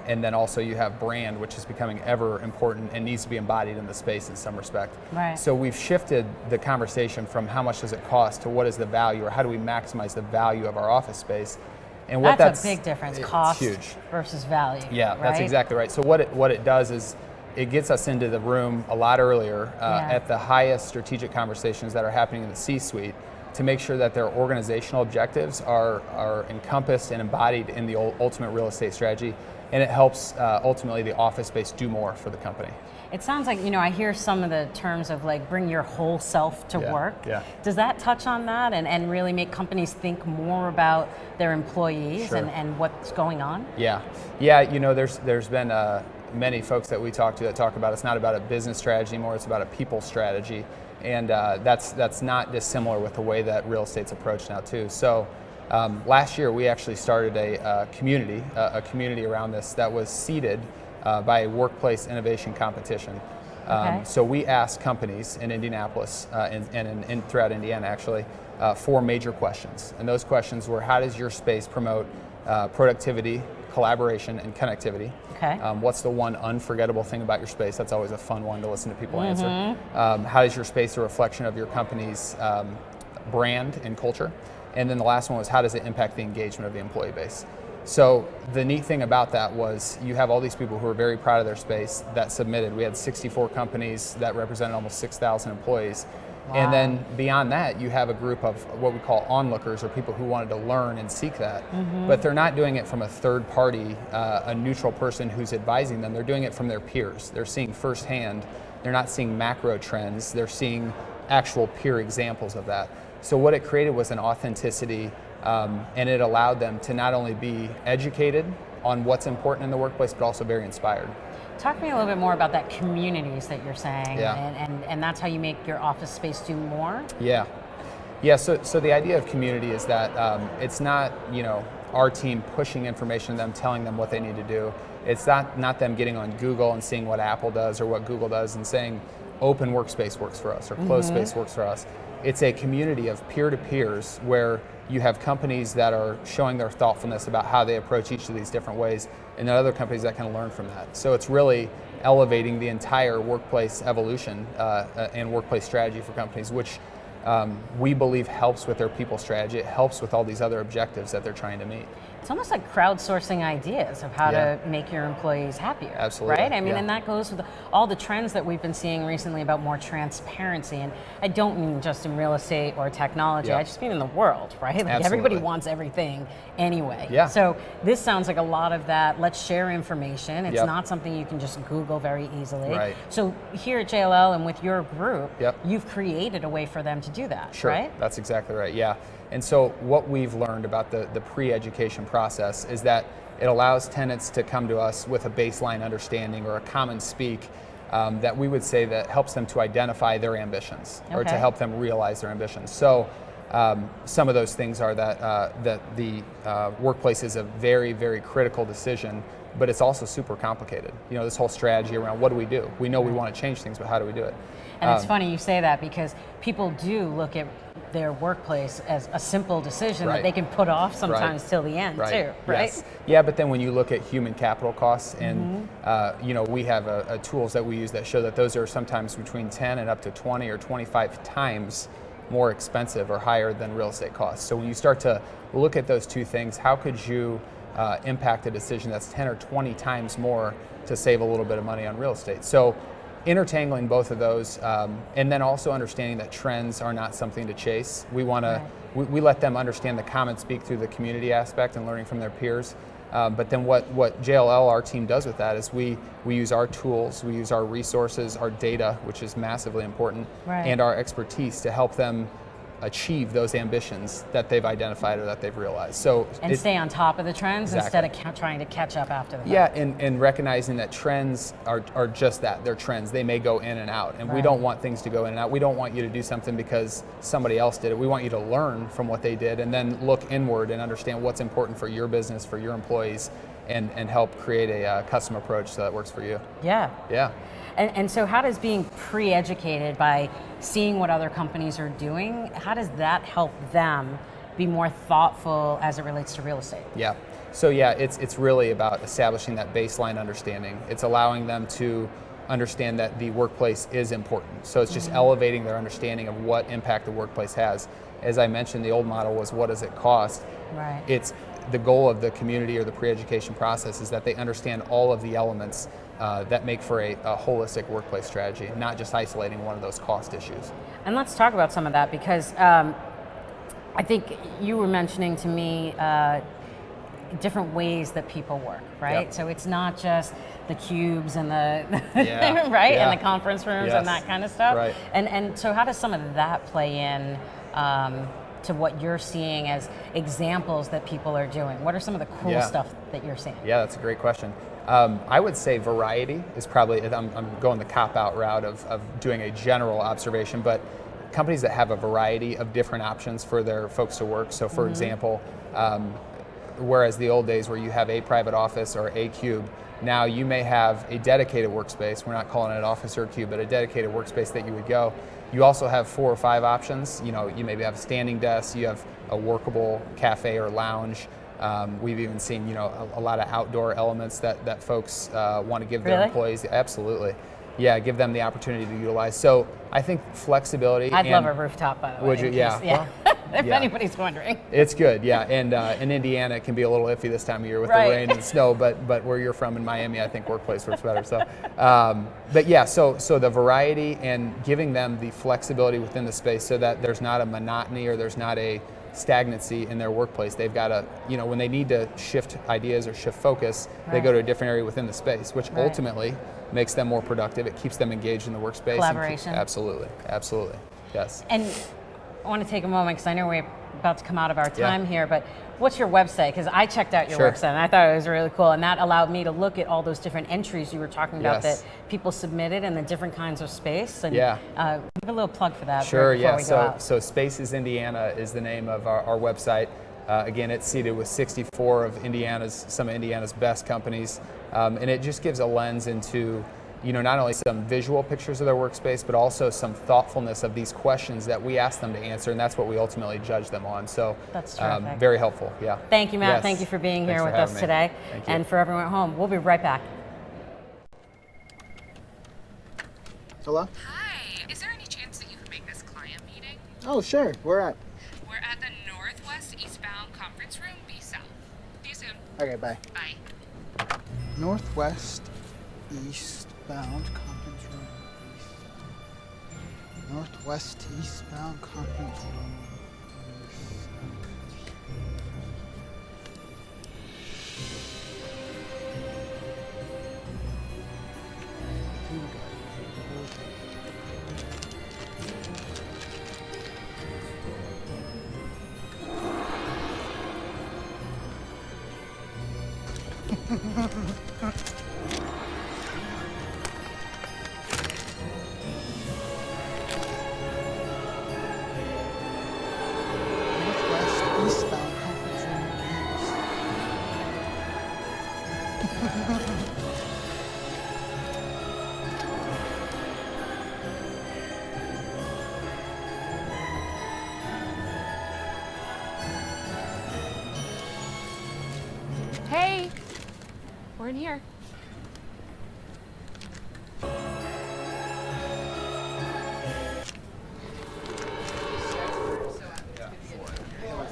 And then also you have brand, which is becoming ever important and needs to be embodied in the space in some respect. Right. So we've shifted the conversation from how much does it cost to what is the value, or how do we maximize the value of our office space. And what that's a big difference, cost huge. Versus value. Yeah, right? That's exactly right. So what it does is it gets us into the room a lot earlier at the highest strategic conversations that are happening in the C-suite, to make sure that their organizational objectives are encompassed and embodied in the ultimate real estate strategy, and it helps ultimately the office space do more for the company. It sounds like, I hear some of the terms of like bring your whole self to work. Yeah. Does that touch on that and really make companies think more about their employees Sure. and what's going on? Yeah, there's been many folks that we talk to that talk about it's not about a business strategy anymore, it's about a people strategy. And that's not dissimilar with the way that real estate's approached now too. So last year we actually started a community around this that was seeded by a workplace innovation competition. So we asked companies in Indianapolis and throughout Indiana actually 4 major questions. And those questions were, how does your space promote productivity, collaboration, and connectivity? Okay. What's the one unforgettable thing about your space? That's always a fun one to listen to people answer. How is your space a reflection of your company's brand and culture? And then the last one was, how does it impact the engagement of the employee base? So the neat thing about that was you have all these people who are very proud of their space that submitted. We had 64 companies that represented almost 6,000 employees. Wow. And then beyond that, you have a group of what we call onlookers, or people who wanted to learn and seek that. But they're not doing it from a third party, a neutral person who's advising them. They're doing it from their peers. They're seeing firsthand. They're not seeing macro trends. They're seeing actual peer examples of that. So what it created was an authenticity, and it allowed them to not only be educated on what's important in the workplace, but also very inspired. Talk to me a little bit more about that communities that you're saying, and that's how you make your office space do more? Yeah. So the idea of community is that it's not, our team pushing information to them, telling them what they need to do. It's not them getting on Google and seeing what Apple does or what Google does and saying open workspace works for us or closed space works for us. It's a community of peer-to-peers where you have companies that are showing their thoughtfulness about how they approach each of these different ways, and then other companies that can learn from that. So it's really elevating the entire workplace evolution and workplace strategy for companies, which we believe helps with their people strategy. It helps with all these other objectives that they're trying to meet. It's almost like crowdsourcing ideas of how to make your employees happier. Absolutely. Right? I mean, and that goes with all the trends that we've been seeing recently about more transparency. And I don't mean just in real estate or technology, I just mean in the world, right? Like everybody wants everything anyway. Yeah. So this sounds like a lot of that. Let's share information. It's not something you can just Google very easily. Right. So here at JLL and with your group, Yep. you've created a way for them to do that, Sure. right? That's exactly right, yeah. And so what we've learned about the pre-education process is that it allows tenants to come to us with a baseline understanding or a common speak that we would say that helps them to identify their ambitions or to help them realize their ambitions. So some of those things are that the workplace is a very, very critical decision, but it's also super complicated. This whole strategy around what do? We know we want to change things, but how do we do it? And it's funny you say that because people do look at their workplace as a simple decision that they can put off sometimes till the end too, right? Yes. Yeah, but then when you look at human capital costs and we have tools that we use that show that those are sometimes between 10 and up to 20 or 25 times more expensive or higher than real estate costs. So when you start to look at those two things, how could you impact a decision that's 10 or 20 times more to save a little bit of money on real estate. So intertangling both of those, and then also understanding that trends are not something to chase. We want to, we let them understand the common speak through the community aspect and learning from their peers. But then what JLL, our team, does with that is we use our tools, we use our resources, our data, which is massively important, and our expertise to help them achieve those ambitions that they've identified or that they've realized. So and stay on top of the trends instead of trying to catch up after the fact. Yeah, and recognizing that trends are just that, they're trends. They may go in and out, and we don't want things to go in and out. We don't want you to do something because somebody else did it. We want you to learn from what they did and then look inward and understand what's important for your business, for your employees, and help create a custom approach so that works for you. Yeah. Yeah. And so how does being pre-educated by seeing what other companies are doing, how does that help them be more thoughtful as it relates to real estate? Yeah. So yeah, it's really about establishing that baseline understanding. It's allowing them to understand that the workplace is important. So it's just elevating their understanding of what impact the workplace has. As I mentioned, the old model was what does it cost? Right. It's the goal of the community or the pre-education process is that they understand all of the elements that make for a holistic workplace strategy, not just isolating one of those cost issues. And let's talk about some of that because I think you were mentioning to me different ways that people work, right? Yep. So it's not just the cubes and the Yeah. and the conference rooms and that kind of stuff. Right. And so how does some of that play in to what you're seeing as examples that people are doing? What are some of the cool stuff that you're seeing? Yeah, that's a great question. I would say variety is probably, I'm going the cop-out route of doing a general observation, but companies that have a variety of different options for their folks to work. So for example, whereas the old days where you have a private office or a cube, now you may have a dedicated workspace. We're not calling it an office or a cube, but a dedicated workspace that you would go. You also have 4 or 5 options. You know, you maybe have a standing desk, you have a workable cafe or lounge. We've even seen, you know, a lot of outdoor elements that folks want to give their employees. Absolutely. Yeah, give them the opportunity to utilize. So I think flexibility. I'd love a rooftop, by the way. Would you? Yeah. Yeah. Well, if anybody's wondering. It's good, yeah. And in Indiana, it can be a little iffy this time of year with the rain and snow, but where you're from in Miami, I think workplace works better. So, but yeah, so the variety and giving them the flexibility within the space so that there's not a monotony or there's not a stagnancy in their workplace. They've got to, you know, when they need to shift ideas or shift focus, they go to a different area within the space, which ultimately makes them more productive. It keeps them engaged in the workspace. Collaboration. Absolutely, absolutely, yes. And I want to take a moment because I know we're about to come out of our time here, but what's your website? Because I checked out your website and I thought it was really cool, and that allowed me to look at all those different entries you were talking about that people submitted and the different kinds of space. And give a little plug for that. Sure, before we go out. So Spaces Indiana is the name of our website. Again, it's seated with 64 of some of Indiana's best companies, and it just gives a lens into, you know, not only some visual pictures of their workspace, but also some thoughtfulness of these questions that we ask them to answer, and that's what we ultimately judge them on. So that's terrific. Very helpful, yeah. Thank you, Matt. Thank you for being here with us today. Thank you. And for everyone at home, we'll be right back. Hello? Hi, is there any chance that you could make this client meeting? Oh, sure. Where at? We're at the Northwest Eastbound Conference Room, B South. See you soon. Okay, bye. Bye. Northwest Eastbound Conference Room. Northwest Eastbound Conference Room. Hey, we're in here.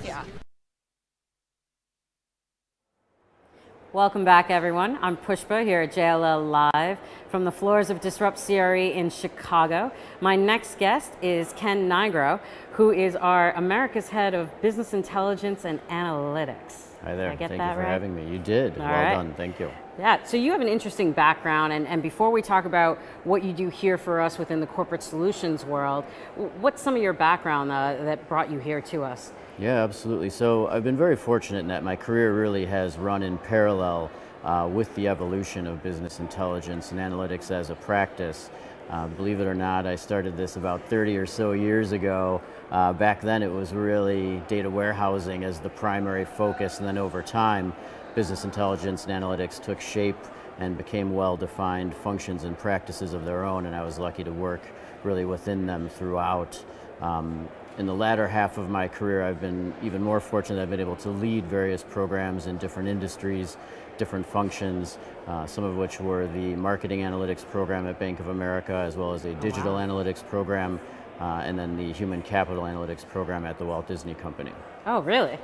Yeah. Welcome back, everyone. I'm Pushpa here at JLL Live from the floors of Disrupt CRE in Chicago. My next guest is Ken Nigro, who is our America's Head of Business Intelligence and Analytics. Hi there. Did I get Thank that you for right? having me. You did. All Well right. done. Thank you. Yeah, so you have an interesting background, and before we talk about what you do here for us within the corporate solutions world, what's some of your background that brought you here to us? Yeah, absolutely. So I've been very fortunate in that my career really has run in parallel with the evolution of business intelligence and analytics as a practice. Believe it or not, I started this about 30 or so years ago. Back then it was really data warehousing as the primary focus, and then over time, business intelligence and analytics took shape and became well-defined functions and practices of their own, and I was lucky to work really within them throughout. In the latter half of my career, I've been even more fortunate. I've been able to lead various programs in different industries, different functions, some of which were the marketing analytics program at Bank of America, as well as a digital analytics program, and then the human capital analytics program at the Walt Disney Company. Oh, really?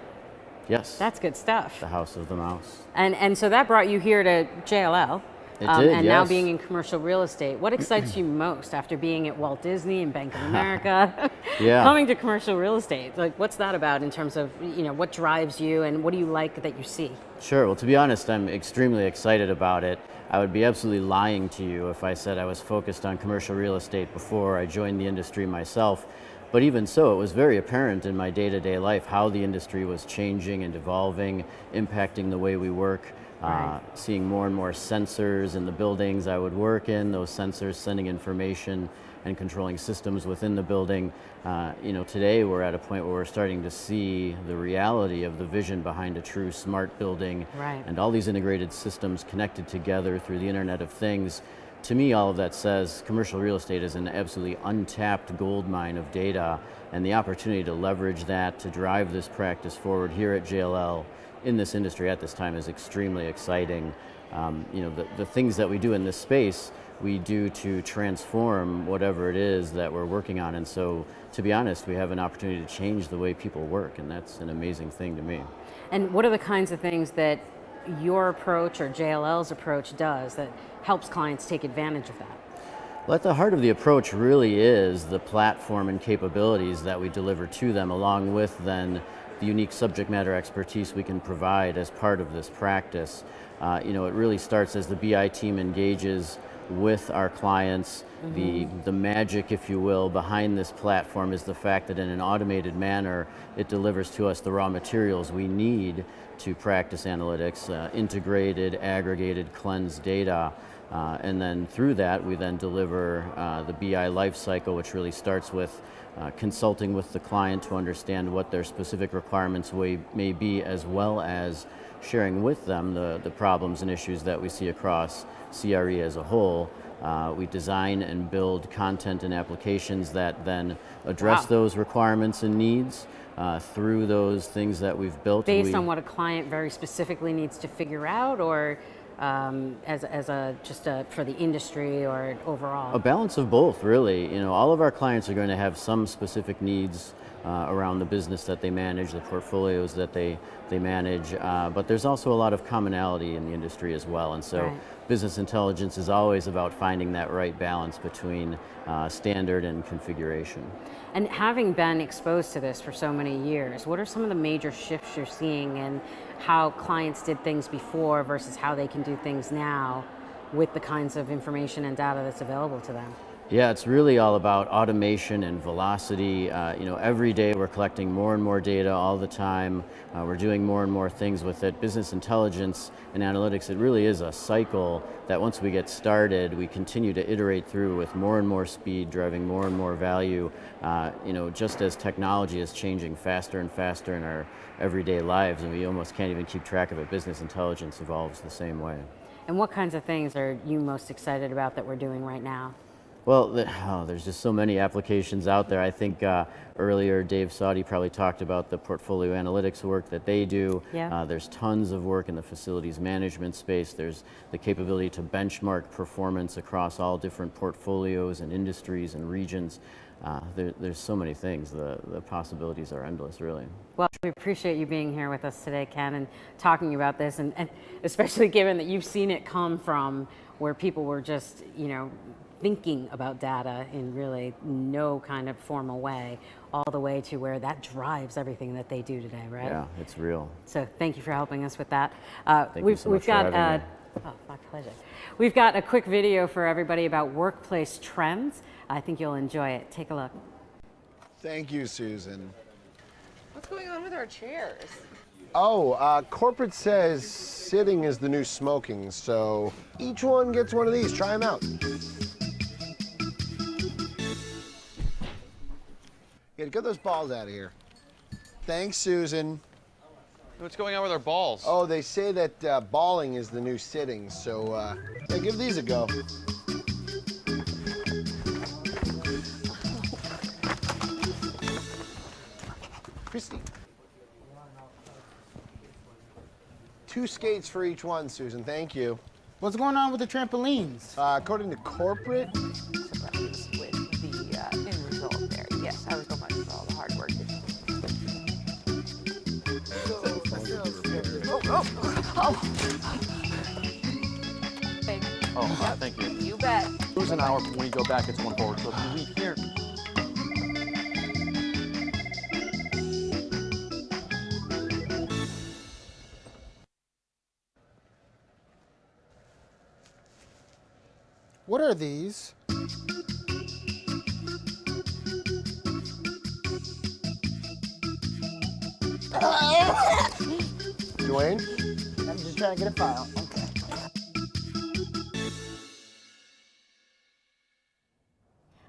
Yes. That's good stuff. The House of the Mouse. And so that brought you here to JLL. It did, and now yes. being in commercial real estate. What excites you most after being at Walt Disney and Bank of America? Yeah. Coming to commercial real estate, like what's that about in terms of, what drives you and what do you like that you see? Sure. Well, to be honest, I'm extremely excited about it. I would be absolutely lying to you if I said I was focused on commercial real estate before I joined the industry myself. But even so, it was very apparent in my day-to-day life how the industry was changing and evolving, impacting the way we work. Seeing more and more sensors in the buildings I would work in, those sensors sending information and controlling systems within the building. Today we're at a point where we're starting to see the reality of the vision behind a true smart building, and all these integrated systems connected together through the Internet of Things. To me, all of that says commercial real estate is an absolutely untapped gold mine of data, and the opportunity to leverage that to drive this practice forward here at JLL in this industry at this time is extremely exciting. The things that we do in this space, we do to transform whatever it is that we're working on. And so, to be honest, we have an opportunity to change the way people work, and that's an amazing thing to me. And what are the kinds of things that your approach or JLL's approach does that helps clients take advantage of that? Well, at the heart of the approach really is the platform and capabilities that we deliver to them, along with then the unique subject matter expertise we can provide as part of this practice. It really starts as the BI team engages with our clients. The magic, if you will, behind this platform is the fact that in an automated manner, it delivers to us the raw materials we need to practice analytics, integrated, aggregated, cleansed data. And then through that, we then deliver the BI lifecycle, which really starts with consulting with the client to understand what their specific requirements may be, as well as sharing with them the problems and issues that we see across CRE as a whole. We design and build content and applications that then address those requirements and needs through those things that we've built. Based on what a client very specifically needs to figure out, or for the industry or overall? A balance of both, really. All of our clients are going to have some specific needs around the business that they manage, the portfolios that they manage, but there's also a lot of commonality in the industry as well. And so business intelligence is always about finding that right balance between standard and configuration. And having been exposed to this for so many years, what are some of the major shifts you're seeing in how clients did things before versus how they can do things now with the kinds of information and data that's available to them? Yeah, it's really all about automation and velocity. Every day we're collecting more and more data all the time. We're doing more and more things with it. Business intelligence and analytics, it really is a cycle that once we get started, we continue to iterate through with more and more speed, driving more and more value. Just as technology is changing faster and faster in our everyday lives, and we almost can't even keep track of it, business intelligence evolves the same way. And what kinds of things are you most excited about that we're doing right now? Well, there's just so many applications out there. I think earlier Dave Sauty probably talked about the portfolio analytics work that they do. Yeah. There's tons of work in the facilities management space. There's the capability to benchmark performance across all different portfolios and industries and regions. There's so many things. The possibilities are endless, really. Well, we appreciate you being here with us today, Ken, and talking about this, and especially given that you've seen it come from where people were just, thinking about data in really no kind of formal way, all the way to where that drives everything that they do today, right? Yeah, it's real. So thank you for helping us with that. Thank you so much for having me. Oh, my pleasure. We've got a quick video for everybody about workplace trends. I think you'll enjoy it. Take a look. Thank you, Susan. What's going on with our chairs? Oh, corporate says sitting is the new smoking, so each one gets one of these. Try them out. Yeah, get those balls out of here. Thanks, Susan. What's going on with our balls? Oh, they say that balling is the new sitting, so yeah, give these a go. Christy. 2 skates for each one, Susan. Thank you. What's going on with the trampolines? According to corporate. With the end result there. Yes, I was so much for all the hard work. Thank you. You bet. Lose an hour when you go back, it's 1 forward. So if you leave here. What are these? Dwayne? I'm just trying to get a file. Okay.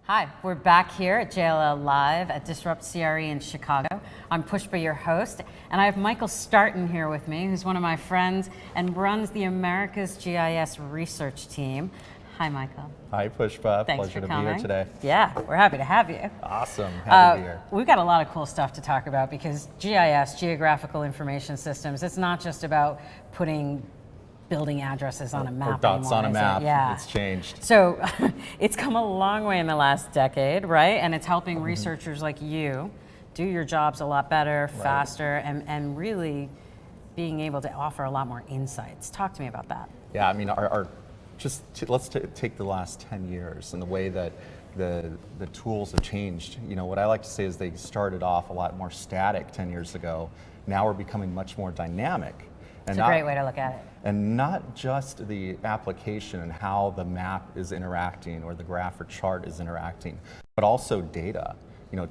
Hi, we're back here at JLL Live at Disrupt CRE in Chicago. I'm Pushpa, your host, and I have Michael Starton here with me, who's one of my friends and runs the Americas GIS research team. Hi, Michael. Hi, Pushpa. Thanks Pleasure for to coming. be here today. Yeah, we're happy to have you. Awesome. Happy to be here. We've got a lot of cool stuff to talk about because GIS, Geographical Information Systems, it's not just about putting building addresses on a map or dots anymore, on a map. Yeah. It's changed. So it's come a long way in the last decade, right? And it's helping researchers like you do your jobs a lot better, faster, and really being able to offer a lot more insights. Talk to me about that. Yeah, I mean, let's take the last 10 years and the way that the tools have changed. What I like to say is they started off a lot more static 10 years ago. Now we're becoming much more dynamic. It's a great way to look at it. And not just the application and how the map is interacting or the graph or chart is interacting, but also data.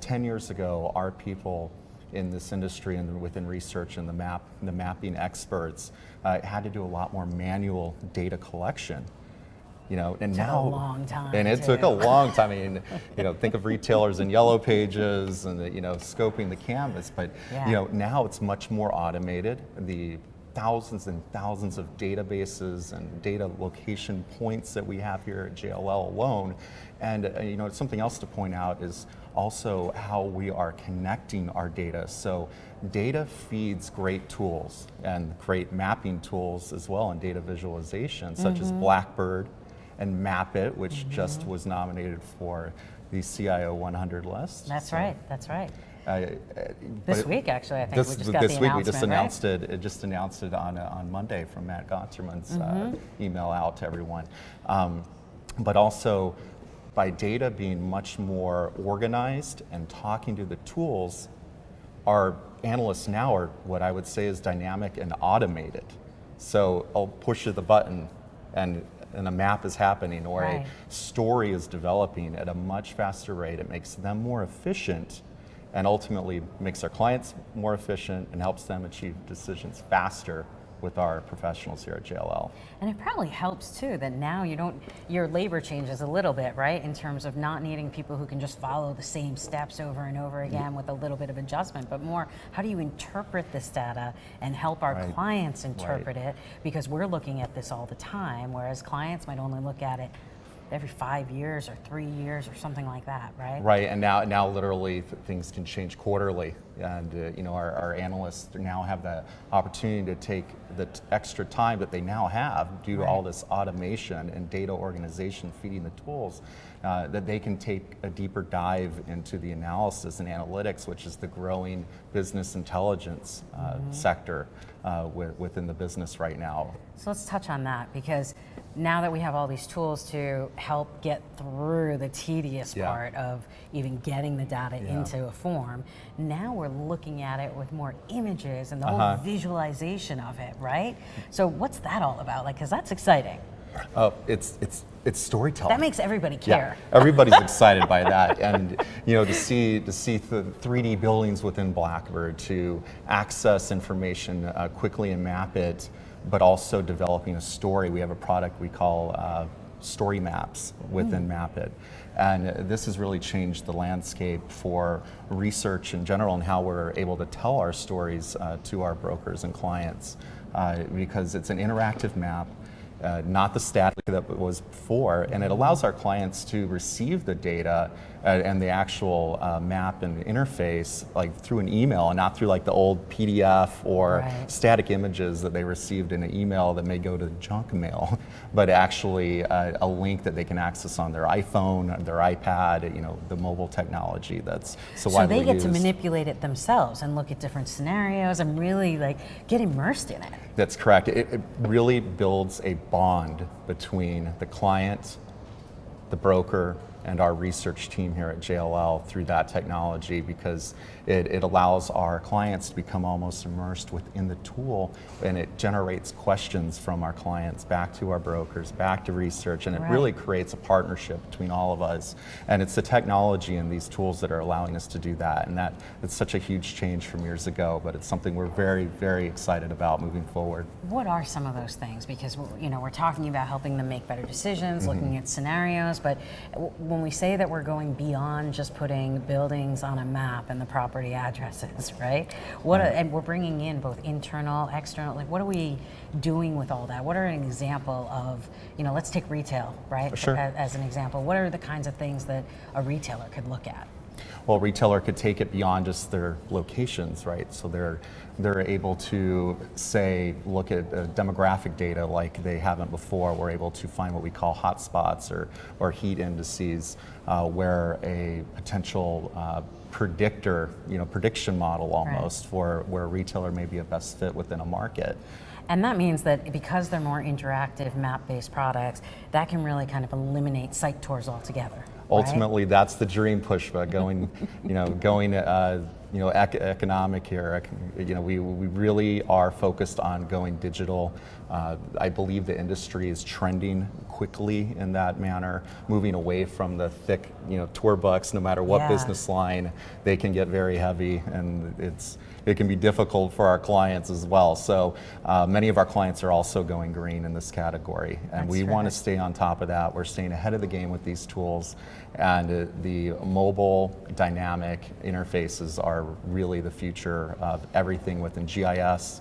10 years ago, our people in this industry and within research and the mapping experts had to do a lot more manual data collection. And it took a long time. And it took a long time. I mean, think of retailers and yellow pages and scoping the canvas. But now it's much more automated. The thousands and thousands of databases and data location points that we have here at JLL alone. And something else to point out is also how we are connecting our data. So data feeds great tools and great mapping tools as well, and data visualization, such as Blackbird and Map It, which just was nominated for the CIO 100 list. That's right. This week, actually, I think we just got the announcement, we just announced right? it. Just announced it on Monday from Matt Gotterman's email out to everyone. But also, by data being much more organized and talking to the tools, our analysts now are what I would say is dynamic and automated. So I'll push the button and a map is happening, or a story is developing at a much faster rate. It makes them more efficient and ultimately makes our clients more efficient and helps them achieve decisions faster with our professionals here at JLL. And it probably helps too that now your labor changes a little bit, right? In terms of not needing people who can just follow the same steps over and over again with a little bit of adjustment, but more, how do you interpret this data and help our clients interpret it? Because we're looking at this all the time, whereas clients might only look at it every 5 years or 3 years or something like that, right? Right, and now literally things can change quarterly, and our analysts now have the opportunity to take the extra time that they now have due to all this automation and data organization feeding the tools, that they can take a deeper dive into the analysis and analytics, which is the growing business intelligence sector within the business right now. So let's touch on that, because now that we have all these tools to help get through the tedious part of even getting the data into a form, now we're looking at it with more images and the whole visualization of it, right? So what's that all about? Like, because that's exciting. It's storytelling. That makes everybody care. Yeah, everybody's excited by that, and to see the 3D buildings within Blackbird, to access information quickly and map it, but also developing a story. We have a product we call story maps within Map It, and this has really changed the landscape for research in general and how we're able to tell our stories to our brokers and clients, because it's an interactive map. Not the static that it was before, and it allows our clients to receive the data and the actual map and interface like through an email, and not through like the old PDF or static images that they received in an email that may go to junk mail, but actually a link that they can access on their iPhone, their iPad, the mobile technology that's so widely used. So they get to manipulate it themselves and look at different scenarios and really like get immersed in it. That's correct. It really builds a bond between the client, the broker, and our research team here at JLL through that technology, because it allows our clients to become almost immersed within the tool, and it generates questions from our clients back to our brokers, back to research, and it really creates a partnership between all of us. And it's the technology and these tools that are allowing us to do that, and that it's such a huge change from years ago, but it's something we're very, very excited about moving forward. What are some of those things? Because we're talking about helping them make better decisions, looking at scenarios, but when we say that we're going beyond just putting buildings on a map and the property addresses, right? And we're bringing in both internal, external, like what are we doing with all that? What are an example of, let's take retail, right? Sure. As an example. What are the kinds of things that a retailer could look at? Well, a retailer could take it beyond just their locations, right? So they're able to look at demographic data like they haven't before. We're able to find what we call hotspots or heat indices, where a potential prediction model almost for where a retailer may be a best fit within a market. And that means that because they're more interactive map-based products, that can really kind of eliminate site tours altogether. Ultimately, that's the dream, Pushpa, going economic here. We really are focused on going digital. I believe the industry is trending quickly in that manner, moving away from the thick, tour books. No matter what business line, they can get very heavy, and it can be difficult for our clients as well. So many of our clients are also going green in this category, and we want to stay on top of that. We're staying ahead of the game with these tools, and the mobile dynamic interfaces are really the future of everything within GIS,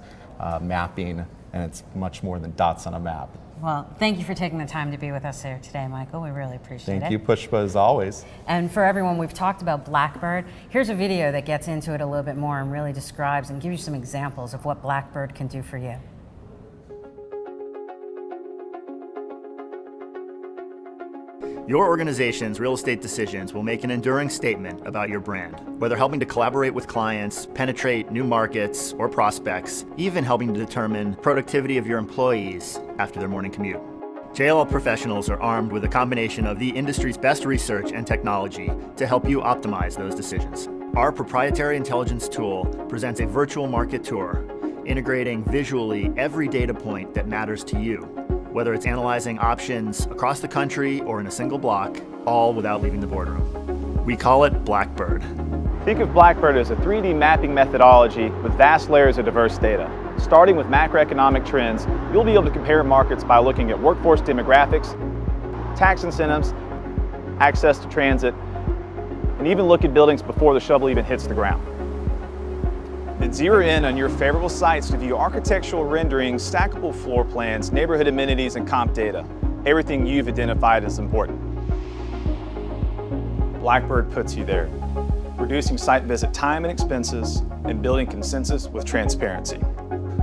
mapping, and it's much more than dots on a map. Well, thank you for taking the time to be with us here today, Michael. We really appreciate it. Thank you, Pushpa, as always. And for everyone, we've talked about Blackbird. Here's a video that gets into it a little bit more and really describes and gives you some examples of what Blackbird can do for you. Your organization's real estate decisions will make an enduring statement about your brand, whether helping to collaborate with clients, penetrate new markets or prospects, even helping to determine productivity of your employees after their morning commute. JLL professionals are armed with a combination of the industry's best research and technology to help you optimize those decisions. Our proprietary intelligence tool presents a virtual market tour, integrating visually every data point that matters to you, whether it's analyzing options across the country or in a single block, all without leaving the boardroom. We call it Blackbird. Think of Blackbird as a 3D mapping methodology with vast layers of diverse data. Starting with macroeconomic trends, you'll be able to compare markets by looking at workforce demographics, tax incentives, access to transit, and even look at buildings before the shovel even hits the ground. Then zero in on your favorable sites to view architectural renderings, stackable floor plans, neighborhood amenities, and comp data. everything you've identified as important. Blackbird puts you there, reducing site visit time and expenses and building consensus with transparency.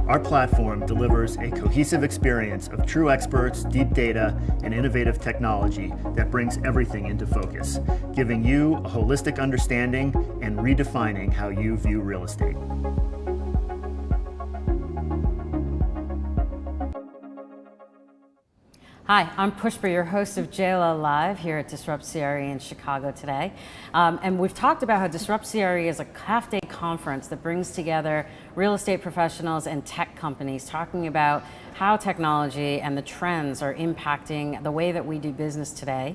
Our platform delivers a cohesive experience of true experts, deep data, and innovative technology that brings everything into focus, giving you a holistic understanding and redefining how you view real estate. Hi, I'm Pushpa, your host of JLL Live here at Disrupt CRE in Chicago today. And we've talked about how Disrupt CRE is a half-day conference that brings together real estate professionals and tech companies talking about how technology and the trends are impacting the way that we do business today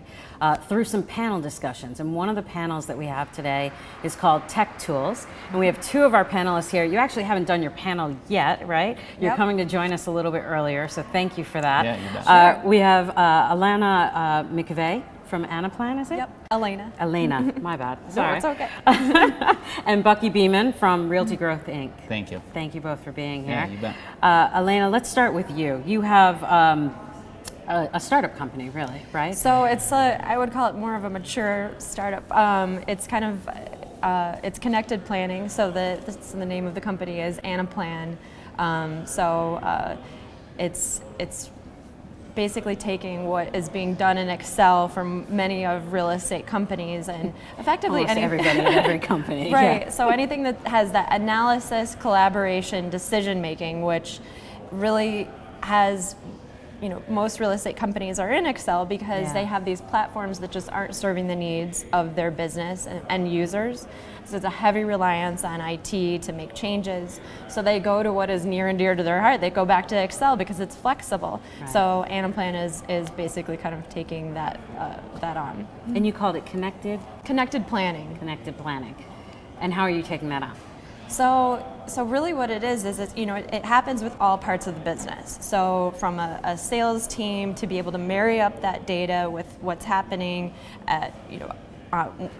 through some panel discussions. And one of the panels that we have today is called Tech Tools. And we have two of our panelists here. You actually haven't done your panel yet, right? You're Yep. coming to join us a little bit earlier, so thank you for that. Yeah, you bet. We have Alana McVeigh from Anaplan, is it? Yep, Elena. Elena, my bad. No, Sorry. it's okay. And Bucky Beeman from Realty Growth Inc. Thank you. Thank you both for being here. Yeah, you bet. Elena, let's start with you. You have a startup company, really, right? So it's I would call it more of a mature startup. It's kind of it's connected planning. So the name of the company is Anaplan. It's basically taking what is being done in Excel from many of real estate companies and effectively Almost everybody in every company. Right. Yeah. So anything that has that analysis, collaboration, decision making, which really has, most real estate companies are in Excel because they have these platforms that just aren't serving the needs of their business and users. So it's a heavy reliance on IT to make changes. So they go to what is near and dear to their heart. They go back to Excel because it's flexible. Right. So Anaplan is basically kind of taking that on. And you called it Connected? Connected planning. Connected planning. And how are you taking that on? So really what it is it happens with all parts of the business. So from a sales team to be able to marry up that data with what's happening at,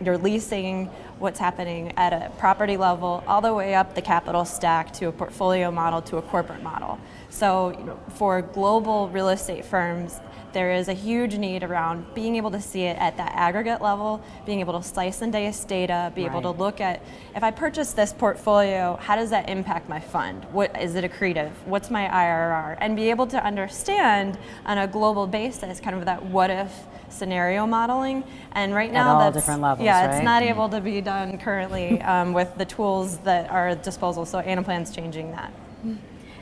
your leasing, what's happening at a property level, all the way up the capital stack to a portfolio model to a corporate model. So for global real estate firms, there is a huge need around being able to see it at that aggregate level, being able to slice and dice data, be able to look at, if I purchase this portfolio, how does that impact my fund? What is it accretive? What's my IRR? And be able to understand on a global basis kind of that what if scenario modeling. And right now all different levels, it's right? not able to be done currently with the tools that are at disposal. So Anaplan's changing that.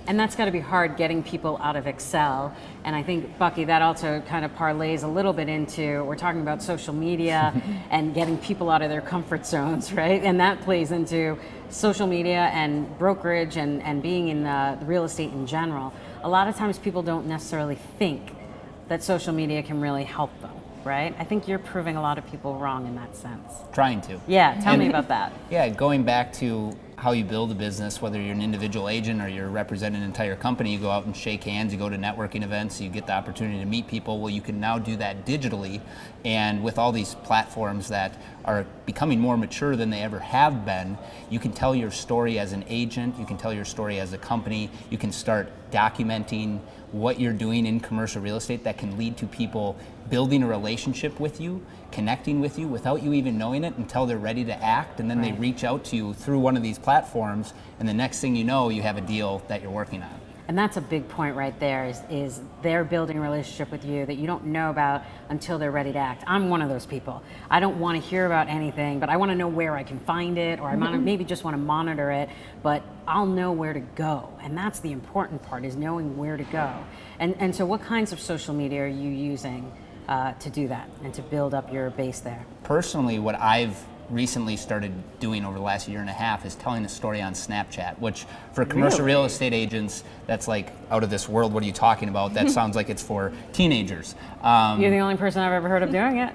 And that's got to be hard getting people out of Excel. And I think, Bucky, that also kind of parlays a little bit into, we're talking about social media and getting people out of their comfort zones, right? And that plays into social media and brokerage and being in the real estate in general. A lot of times people don't necessarily think that social media can really help them, right? I think you're proving a lot of people wrong in that sense. Trying to. Yeah, tell me about that. Yeah, going back to how you build a business, whether you're an individual agent or you're representing an entire company, you go out and shake hands, you go to networking events, you get the opportunity to meet people. Well, you can now do that digitally, and with all these platforms that are becoming more mature than they ever have been, you can tell your story as an agent, you can tell your story as a company, you can start documenting what you're doing in commercial real estate that can lead to people building a relationship with you, connecting with you without you even knowing it until they're ready to act, and then they reach out to you through one of these platforms, and the next thing you know, you have a deal that you're working on. And that's a big point right there, is they're building a relationship with you that you don't know about until they're ready to act. I'm one of those people. I don't want to hear about anything, but I want to know where I can find it, or I maybe just want to monitor it, but I'll know where to go. And that's the important part, is knowing where to go. And so what kinds of social media are you using to do that and to build up your base there? Personally, what I've recently started doing over the last year and a half is telling a story on Snapchat, which for commercial real estate agents, that's like out of this world. What are you talking about? That sounds like it's for teenagers. You're the only person I've ever heard of doing it.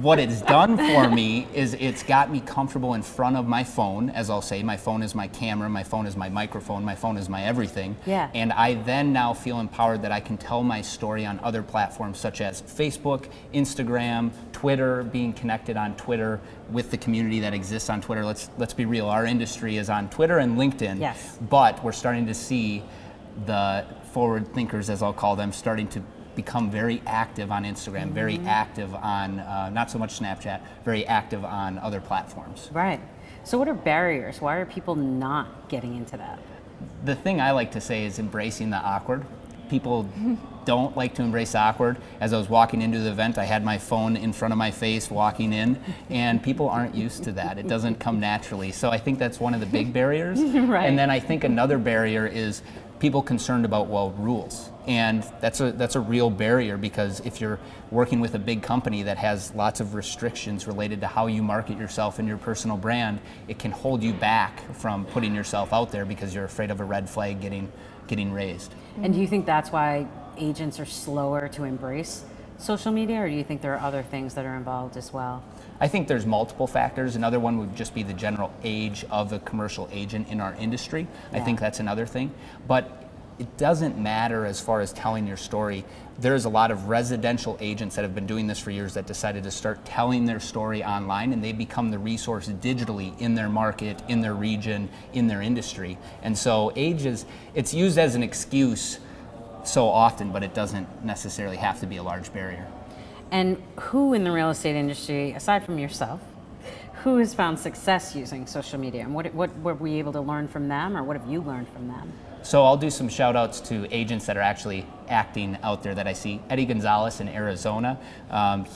What it's done for me is it's got me comfortable in front of my phone, as I'll say. My phone is my camera, my phone is my microphone, my phone is my everything. Yeah. And I then now feel empowered that I can tell my story on other platforms such as Facebook, Instagram, Twitter, being connected on Twitter with the community that exists on Twitter. Let's be real, our industry is on Twitter and LinkedIn. Yes. But we're starting to see the forward thinkers, as I'll call them, starting to become very active on Instagram, very active on, not so much Snapchat, very active on other platforms. Right. So what are barriers? Why are people not getting into that? The thing I like to say is embracing the awkward. People don't like to embrace awkward. As I was walking into the event, I had my phone in front of my face walking in, and people aren't used to that. It doesn't come naturally. So I think that's one of the big barriers. Right. And then I think another barrier is people concerned about, well, rules. And that's a real barrier, because if you're working with a big company that has lots of restrictions related to how you market yourself and your personal brand, it can hold you back from putting yourself out there because you're afraid of a red flag getting raised. And do you think that's why agents are slower to embrace social media, or do you think there are other things that are involved as well? I think there's multiple factors. Another one would just be the general age of a commercial agent in our industry. I think that's another thing. But it doesn't matter as far as telling your story. There's a lot of residential agents that have been doing this for years that decided to start telling their story online, and they become the resource digitally in their market, in their region, in their industry. And so it's used as an excuse so often, but it doesn't necessarily have to be a large barrier. And who in the real estate industry, aside from yourself, who has found success using social media? And what were we able to learn from them, or what have you learned from them? So I'll do some shout outs to agents that are actually acting out there that I see. Eddie Gonzalez in Arizona,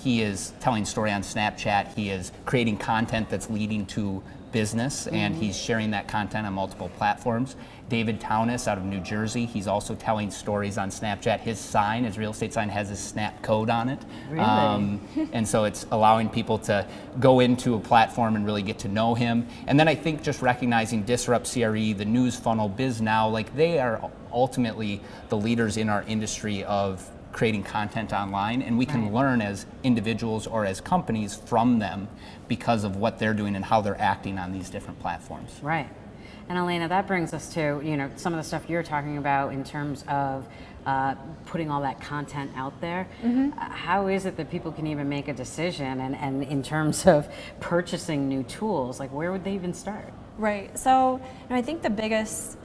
he is telling story on Snapchat. He is creating content that's leading to business, and he's sharing that content on multiple platforms. David Townis out of New Jersey, he's also telling stories on Snapchat. His sign, his real estate sign, has his Snap code on it. Really? And so it's allowing people to go into a platform and really get to know him. And then I think just recognizing Disrupt CRE, the News Funnel, BizNow, like they are ultimately the leaders in our industry of creating content online, and we can learn as individuals or as companies from them because of what they're doing and how they're acting on these different platforms. Right. And Elena, that brings us to some of the stuff you're talking about in terms of putting all that content out there. How is it that people can even make a decision, and in terms of purchasing new tools, like where would they even start? Right. So I think the biggest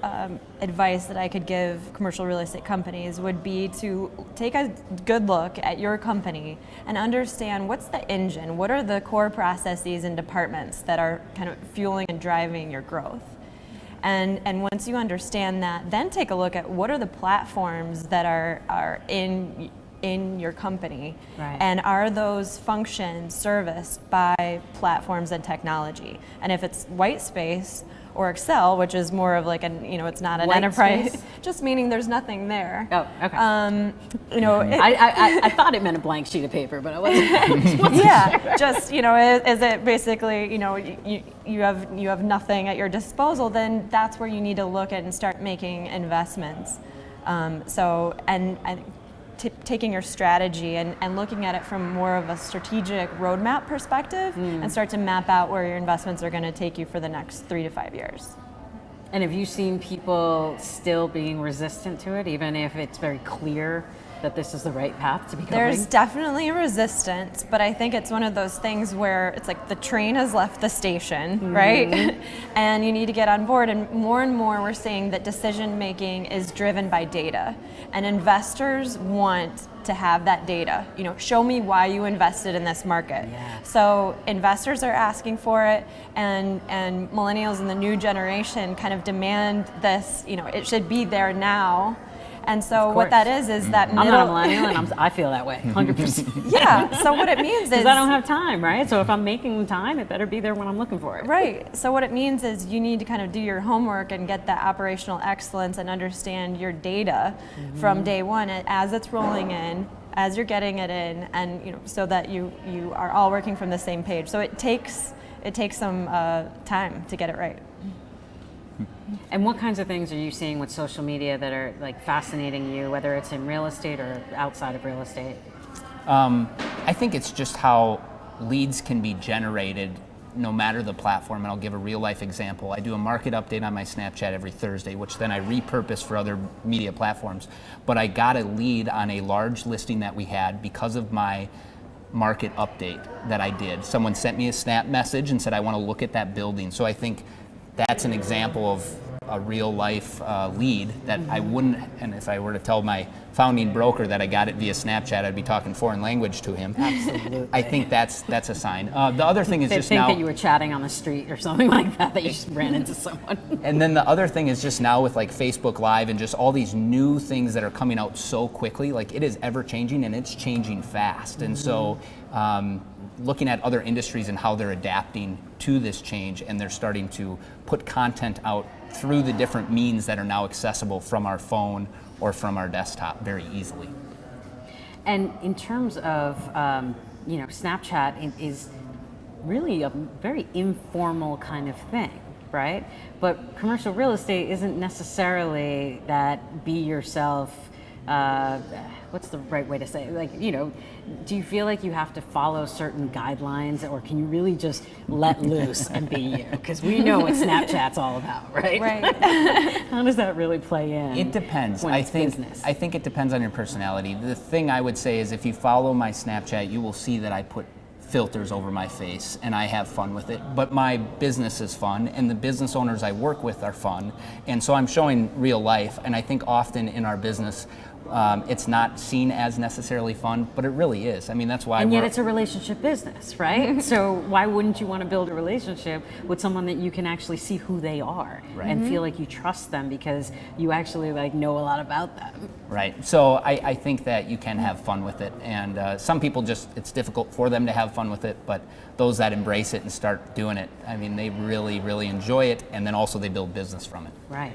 advice that I could give commercial real estate companies would be to take a good look at your company and understand what's the engine, what are the core processes and departments that are kind of fueling and driving your growth. And once you understand that, then take a look at what are the platforms that are in your company, and are those functions serviced by platforms and technology? And if it's white space or Excel, which is more of like it's not an White enterprise, space? just meaning there's nothing there. Oh, okay. I thought it meant a blank sheet of paper, but I wasn't. Yeah, sure. Just is it basically you have nothing at your disposal? Then that's where you need to look at and start making investments. Taking your strategy and looking at it from more of a strategic roadmap perspective, and start to map out where your investments are going to take you for the next 3 to 5 years. And have you seen people still being resistant to it, even if it's very clear that this is the right path to be going? There's definitely resistance, but I think it's one of those things where it's like the train has left the station, right? And you need to get on board. And more we're seeing that decision making is driven by data, and investors want to have that data. Show me why you invested in this market. So investors are asking for it, and millennials and the new generation kind of demand this. It should be there now. And so what that is that middle... I'm not a millennial, and I feel that way, 100%. Yeah, so what it means is... Because I don't have time, right? So if I'm making time, it better be there when I'm looking for it. Right. So what it means is you need to kind of do your homework and get that operational excellence and understand your data from day one as it's rolling in, as you're getting it in, and so that you are all working from the same page. So it takes some time to get it right. And what kinds of things are you seeing with social media that are like fascinating you, whether it's in real estate or outside of real estate? I think it's just how leads can be generated no matter the platform. And I'll give a real life example. I do a market update on my Snapchat every Thursday, which then I repurpose for other media platforms. But I got a lead on a large listing that we had because of my market update that I did. Someone sent me a Snap message and said, I want to look at that building. So I think that's an example of a real life lead that I wouldn't, and if I were to tell my founding broker that I got it via Snapchat, I'd be talking foreign language to him. Absolutely. I think that's a sign. The other thing is They just think now that you were chatting on the street or something like that you just ran into someone. And then the other thing is just now with like Facebook Live and just all these new things that are coming out so quickly, like it is ever changing and it's changing fast. And so looking at other industries and how they're adapting to this change, and they're starting to put content out through the different means that are now accessible from our phone or from our desktop very easily. And in terms of, Snapchat is really a very informal kind of thing, right? But commercial real estate isn't necessarily that be yourself, what's the right way to say it? Do you feel like you have to follow certain guidelines, or can you really just let loose and be you? Because we know what Snapchat's all about, right? Right. How does that really play in? It depends. When it's business? I think it depends on your personality. The thing I would say is if you follow my Snapchat, you will see that I put filters over my face and I have fun with it, but my business is fun and the business owners I work with are fun, and so I'm showing real life. And I think often in our business it's not seen as necessarily fun, but it really is. I mean, that's why. And yet it's a relationship business, right? So why wouldn't you want to build a relationship with someone that you can actually see who they are and feel like you trust them because you actually know a lot about them? Right. So I think that you can have fun with it, and some people it's difficult for them to have fun with it, but those that embrace it and start doing it, I mean, they really, really enjoy it, and then also they build business from it. Right.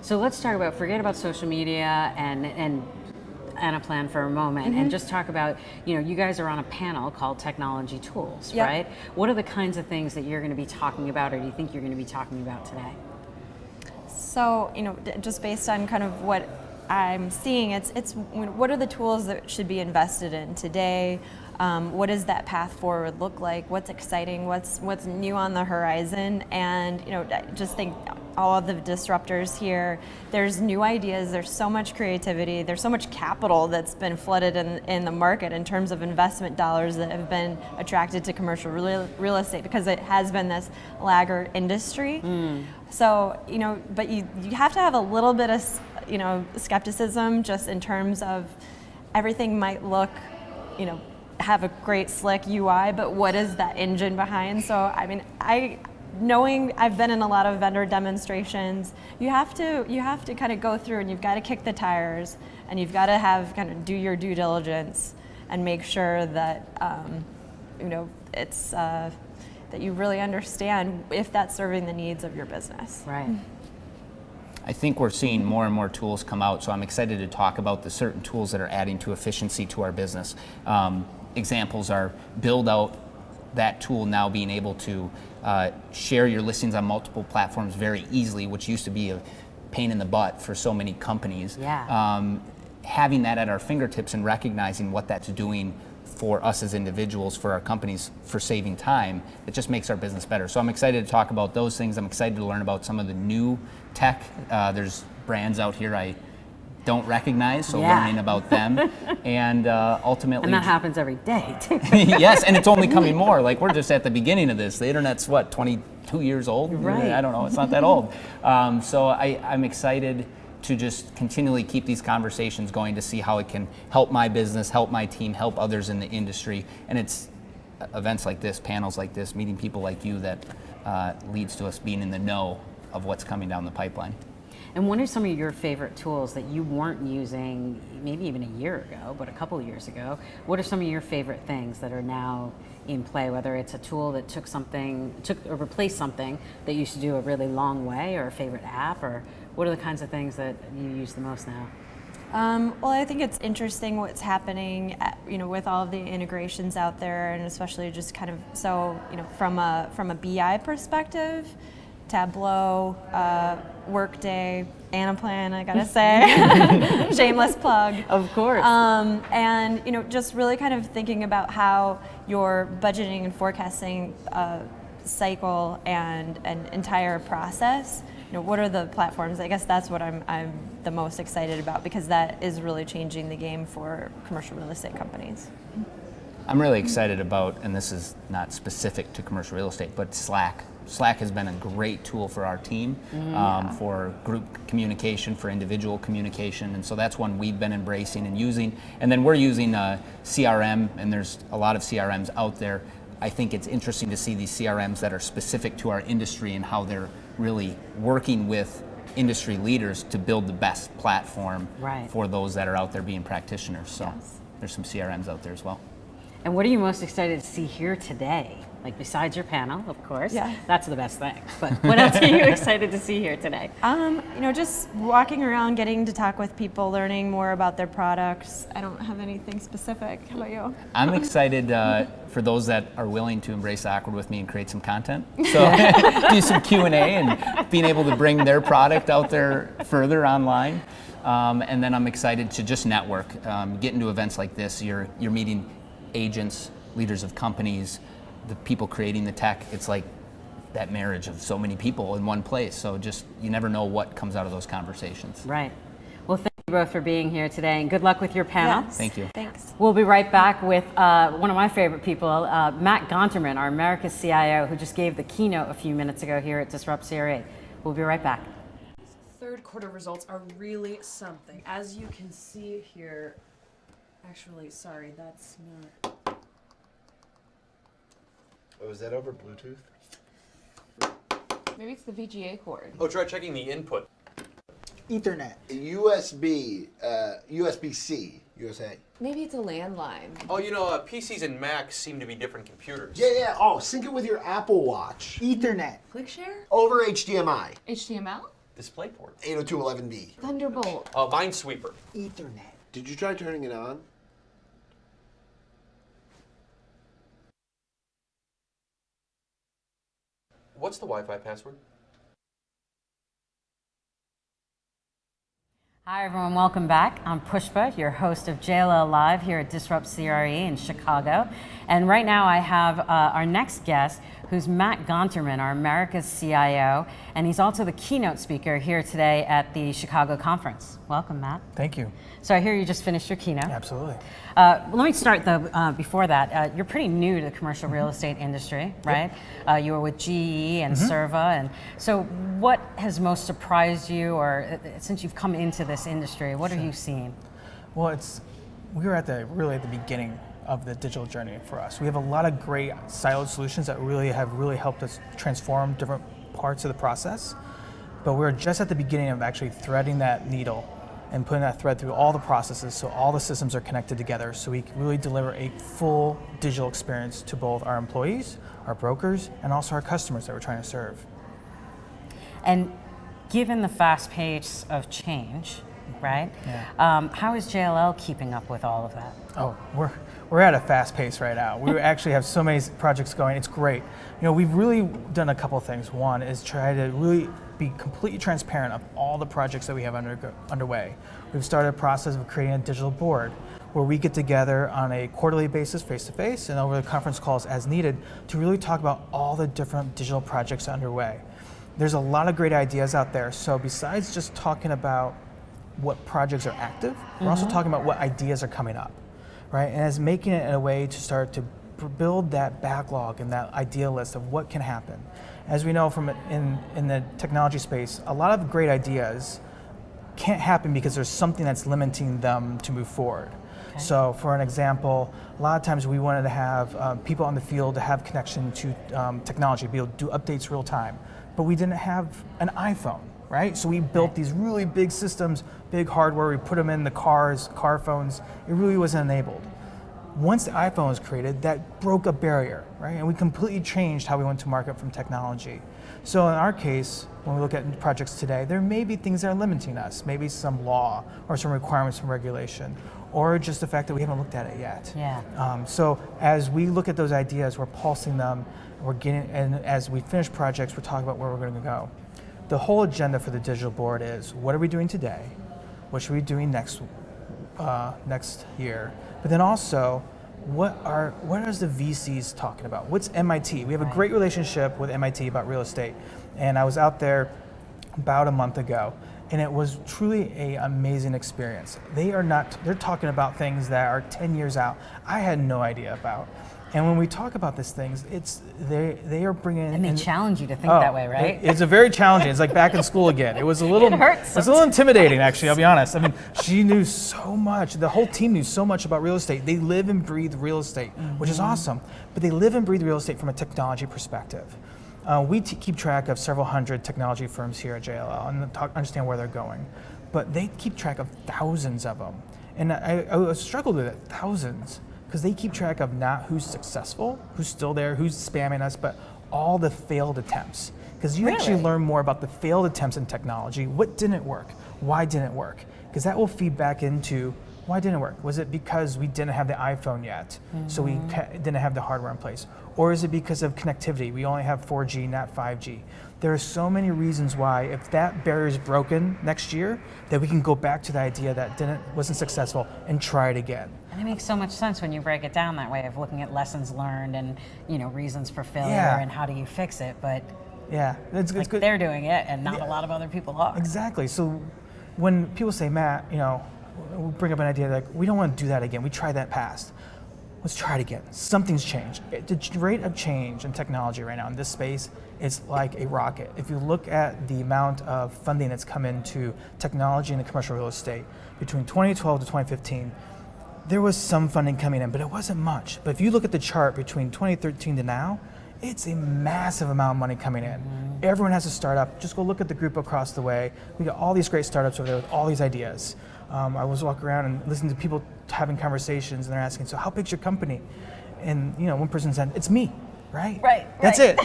So let's talk about, forget about social media and Anaplan for a moment, and just talk about, you guys are on a panel called Technology Tools, right? What are the kinds of things that you're going to be talking about, or do you think you're going to be talking about today? So, just based on kind of what I'm seeing, it's what are the tools that should be invested in today? What does that path forward look like? What's exciting? What's new on the horizon? And just think all of the disruptors here. There's new ideas. There's so much creativity. There's so much capital that's been flooded in the market in terms of investment dollars that have been attracted to commercial real estate because it has been this laggard industry. So but you have to have a little bit of skepticism just in terms of everything might look have a great slick UI, but what is that engine behind? So I mean, knowing I've been in a lot of vendor demonstrations, you have to kind of go through and you've got to kick the tires and you've got to have kind of do your due diligence and make sure that it's that you really understand if that's serving the needs of your business. Right. I think we're seeing more and more tools come out, so I'm excited to talk about the certain tools that are adding to efficiency to our business. Examples are Buildout, that tool now being able to share your listings on multiple platforms very easily, which used to be a pain in the butt for so many companies. Yeah. Having that at our fingertips and recognizing what that's doing for us as individuals, for our companies, for saving time, it just makes our business better. So I'm excited to talk about those things. I'm excited to learn about some of the new tech. There's brands out here I don't recognize, so learning about them, and ultimately. And that happens every day, too. Yes, and it's only coming more. Like, we're just at the beginning of this. The internet's 22 years old? Right. I don't know, it's not that old. So I'm excited to just continually keep these conversations going to see how it can help my business, help my team, help others in the industry. And it's events like this, panels like this, meeting people like you that leads to us being in the know of what's coming down the pipeline. And what are some of your favorite tools that you weren't using maybe even a year ago, but a couple of years ago? What are some of your favorite things that are now in play, whether it's a tool that took or replaced something that used to do a really long way, or a favorite app, or what are the kinds of things that you use the most now? Well, I think it's interesting what's happening, with all of the integrations out there, and especially just kind of from a BI perspective, Tableau, Workday, Anaplan, I gotta say, shameless plug. Of course. And just really kind of thinking about how your budgeting and forecasting cycle and an entire process. What are the platforms? I guess that's what I'm the most excited about, because that is really changing the game for commercial real estate companies. I'm really excited about, and this is not specific to commercial real estate, but Slack. Slack has been a great tool for our team, for group communication, for individual communication, and so that's one we've been embracing and using. And then we're using CRM, and there's a lot of CRMs out there. I think it's interesting to see these CRMs that are specific to our industry and how they're really working with industry leaders to build the best platform for those that are out there being practitioners. So there's some CRMs out there as well. And what are you most excited to see here today? Like besides your panel, of course. Yeah. That's the best thing. But what else are you excited to see here today? You know, just walking around, getting to talk with people, learning more about their products. I don't have anything specific. How about you? I'm excited for those that are willing to embrace awkward with me and create some content. So do some Q&A and being able to bring their product out there further online. And then I'm excited to just network. Get into events like this. You're meeting agents, leaders of companies, the people creating the tech. It's like that marriage of so many people in one place. So just, you never know what comes out of those conversations. Right. Well, thank you both for being here today, and good luck with your panel. Yes. Thank you. Thanks. We'll be right back with one of my favorite people, Matt Gonterman, our America's CIO, who just gave the keynote a few minutes ago here at Disrupt CRE. We'll be right back. Third quarter results are really something. As you can see here, actually, sorry, that's not. Oh, is that over Bluetooth? Maybe it's the VGA cord. Oh, try checking the input. Ethernet. USB, USB-C, USA. Maybe it's a landline. Oh, you know, PCs and Macs seem to be different computers. Yeah. Oh, sync it with your Apple Watch. Ethernet. ClickShare? Over HDMI. HTML? DisplayPort. 802.11b. Thunderbolt. Minesweeper. Ethernet. Did you try turning it on? What's the Wi-Fi password? Hi everyone, welcome back. I'm Pushpa, your host of JLL Live here at Disrupt CRE in Chicago. And right now I have our next guest, who's Matt Gonterman, our America's CIO, and he's also the keynote speaker here today at the Chicago conference. Welcome, Matt. Thank you. So I hear you just finished your keynote. Absolutely. Let me start though, before that, you're pretty new to the commercial real estate industry, right? You were with GE and Serva, and so what has most surprised you, or since you've come into this industry, what are you seeing? Well, we were really at the beginning of the digital journey for us. We have a lot of great siloed solutions that have helped us transform different parts of the process, but we're just at the beginning of actually threading that needle and putting that thread through all the processes so all the systems are connected together so we can really deliver a full digital experience to both our employees, our brokers, and also our customers that we're trying to serve. And given the fast pace of change, right? Yeah. How is JLL keeping up with all of that? Oh, we're at a fast pace right now. We actually have so many projects going. It's great. You know, we've really done a couple of things. One is try to really be completely transparent of all the projects that we have underway. We've started a process of creating a digital board where we get together on a quarterly basis, face-to-face, and over the conference calls as needed to really talk about all the different digital projects underway. There's a lot of great ideas out there. So besides just talking about what projects are active, we're also talking about what ideas are coming up, right? And as making it in a way to start to build that backlog and that idea list of what can happen. As we know from in the technology space, a lot of great ideas can't happen because there's something that's limiting them to move forward. Okay. So for an example, a lot of times we wanted to have people on the field to have connection to technology, be able to do updates real time, but we didn't have an iPhone, right? So we built these really big systems, big hardware, we put them in the cars, car phones, it really wasn't enabled. Once the iPhone was created, that broke a barrier, right? And we completely changed how we went to market from technology. So in our case, when we look at projects today, there may be things that are limiting us, maybe some law or some requirements from regulation, or just the fact that we haven't looked at it yet. Yeah. So as we look at those ideas, we're pulsing them, and as we finish projects, we're talking about where we're going to go. The whole agenda for the digital board is, what are we doing today? What should we be doing next year? But then also, what is the VCs talking about? What's MIT? We have a great relationship with MIT about real estate. And I was out there about a month ago, And it was truly an amazing experience. They're talking about things that are 10 years out I had no idea about. And when we talk about these things, they are bringing And they challenge you to think that way, right? It's a very challenging. It's like back in school again. It was a little, It hurts it was a little intimidating, actually. I'll be honest. I mean, she knew so much. The whole team knew so much about real estate. They live and breathe real estate, which is awesome. But they live and breathe real estate from a technology perspective. We keep track of several hundred technology firms here at JLL and understand where they're going. But they keep track of thousands of them. And I struggled with it, thousands. Because they keep track of not who's successful, who's still there, who's spamming us, but all the failed attempts. Because you actually learn more about the failed attempts in technology. What didn't work? Why didn't it work? Because that will feed back into why didn't it work? Was it because we didn't have the iPhone yet, so we didn't have the hardware in place? Or is it because of connectivity? We only have 4G, not 5G. There are so many reasons why, if that barrier is broken next year, that we can go back to the idea that wasn't successful and try it again. And it makes so much sense when you break it down that way of looking at lessons learned and reasons for failure and how do you fix it. But it's good. They're doing it and not a lot of other people are. Exactly. So when people say, Matt, we bring up an idea like, we don't want to do that again. We tried that past. Let's try it again. Something's changed. The rate of change in technology right now in this space is like a rocket. If you look at the amount of funding that's come into technology and commercial real estate between 2012 to 2015, there was some funding coming in, but it wasn't much. But if you look at the chart between 2013 to now, it's a massive amount of money coming in. Everyone has a startup. Just go look at the group across the way. We got all these great startups over there with all these ideas. I was walking around and listening to people having conversations, and they're asking, so how big's your company? And one person said, it's me, right? That's it.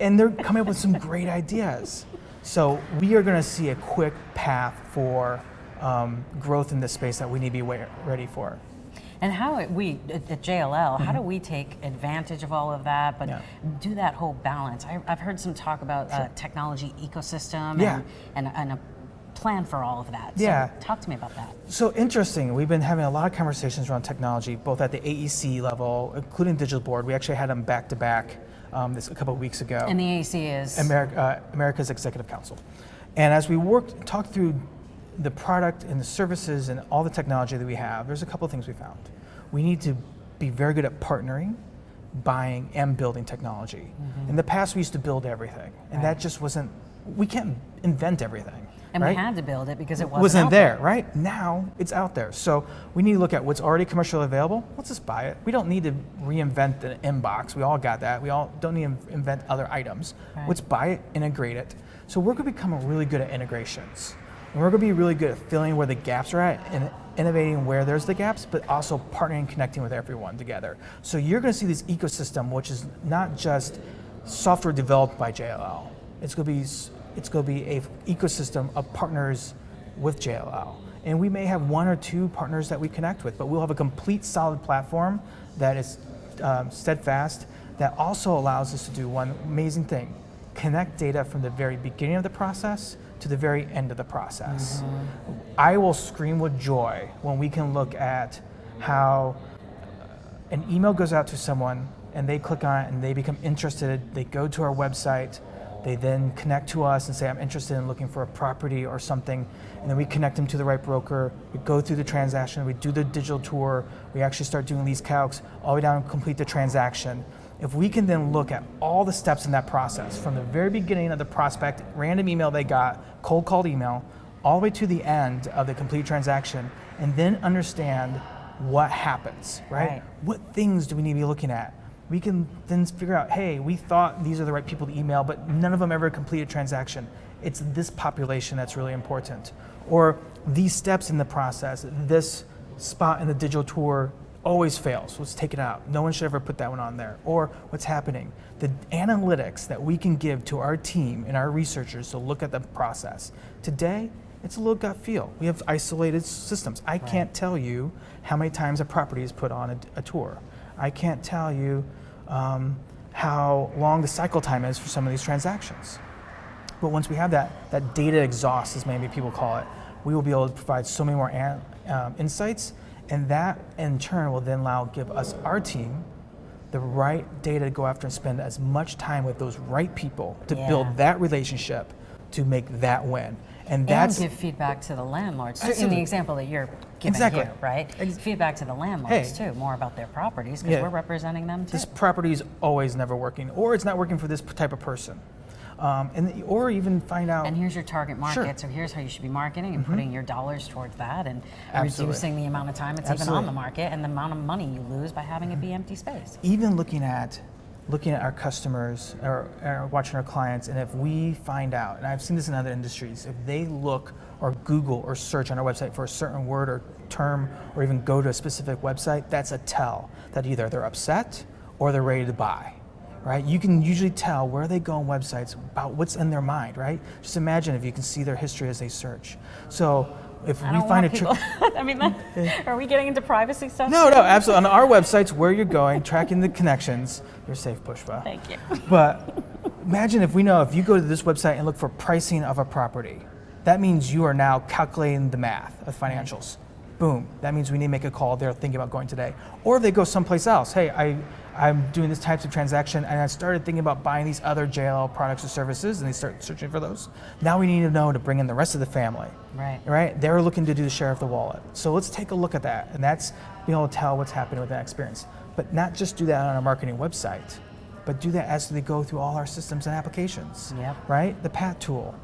And they're coming up with some great ideas. So we are going to see a quick path for growth in this space that we need to be ready for. And how we at JLL, how do we take advantage of all of that, but do that whole balance? I've heard some talk about technology ecosystem and a plan for all of that. So talk to me about that. So interesting. We've been having a lot of conversations around technology, both at the AEC level, including Digital Board. We actually had them back to back a couple of weeks ago. And the AEC is? America's Executive Council. And as we talked through the product and the services and all the technology that we have, there's a couple of things we found. We need to be very good at partnering, buying, and building technology. In the past, we used to build everything, and that just wasn't, we can't invent everything. And right? we had to build it because it wasn't there, right? Now it's out there. So we need to look at what's already commercially available. Let's just buy it. We don't need to reinvent the inbox. We all got that. We all don't need to invent other items. Let's buy it, integrate it. So we're going to become really good at integrations. And we're going to be really good at filling where the gaps are at and innovating where there's the gaps, but also partnering and connecting with everyone together. So you're going to see this ecosystem, which is not just software developed by JLL. It's going to be an ecosystem of partners with JLL. And we may have one or two partners that we connect with, but we'll have a complete solid platform that is steadfast, that also allows us to do one amazing thing: connect data from the very beginning of the process to the very end of the process. I will scream with joy when we can look at how an email goes out to someone and they click on it and they become interested, they go to our website, they then connect to us and say, I'm interested in looking for a property or something, and then we connect them to the right broker, we go through the transaction, we do the digital tour, we actually start doing lease calcs, all the way down and complete the transaction. If we can then look at all the steps in that process, from the very beginning of the prospect, random email they got, cold called email, all the way to the end of the complete transaction, and then understand what happens, right? What things do we need to be looking at? We can then figure out, hey, we thought these are the right people to email, but none of them ever completed a transaction. It's this population that's really important. Or these steps in the process, this spot in the digital tour always fails. Let's take it out. No one should ever put that one on there. Or what's happening? The analytics that we can give to our team and our researchers to look at the process. Today, it's a little gut feel. We have isolated systems. I can't tell you how many times a property is put on a tour. I can't tell you how long the cycle time is for some of these transactions. But once we have that data exhaust, as maybe people call it, we will be able to provide so many more insights, and that in turn will then give us, our team, the right data to go after and spend as much time with those right people to build that relationship, to make that win. And that's give feedback to the landlords too, in Absolutely. the example that you're giving Exactly. here, right? Feedback to the landlords Hey. too, more about their properties because we're representing them too. This property is always never working, or it's not working for this type of person. Or even find out. And here's your target market, Sure. so here's how you should be marketing and putting your dollars towards that and Absolutely. reducing the amount of time it's even Absolutely. on the market and the amount of money you lose by having it be empty space. Even looking at our customers or watching our clients, and if we find out, and I've seen this in other industries, if they look or Google or search on our website for a certain word or term or even go to a specific website, that's a tell that either they're upset or they're ready to buy. Right? You can usually tell where they go on websites about what's in their mind, right? Just imagine if you can see their history as they search. So if I we don't find want a people. I mean, are we getting into privacy stuff? No, absolutely. On our websites, where you're going, tracking the connections, you're safe, Pushpa. Thank you. But imagine if we know if you go to this website and look for pricing of a property, that means you are now calculating the math of financials. Boom. That means we need to make a call. They're thinking about going today. Or if they go someplace else. Hey, I'm doing this types of transaction and I started thinking about buying these other JLL products or services and they start searching for those. Now we need to know to bring in the rest of the family. Right? They're looking to do the share of the wallet. So let's take a look at that. And that's being able to tell what's happening with that experience. But not just do that on our marketing website, but do that as they go through all our systems and applications. Right? The PAT tool,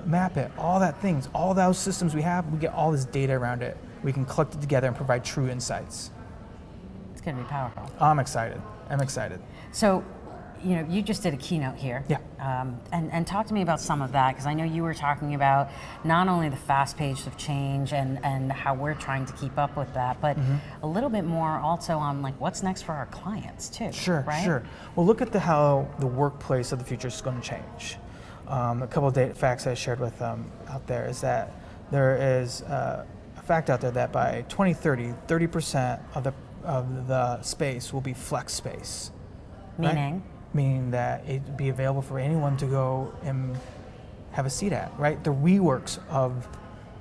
Map It, all that things, all those systems we have, we get all this data around it. We can collect it together and provide true insights. It's going to be powerful. I'm excited. So, you just did a keynote here. Yeah. And talk to me about some of that, because I know you were talking about not only the fast pace of change and how we're trying to keep up with that, but a little bit more also on like what's next for our clients too. Sure. Right? Well, look at how the workplace of the future is going to change. A couple of facts I shared with out there is that there is a fact out there that by 2030, 30% of the space will be flex space. Meaning? Right? Meaning that it'd be available for anyone to go and have a seat at, right? The reworks of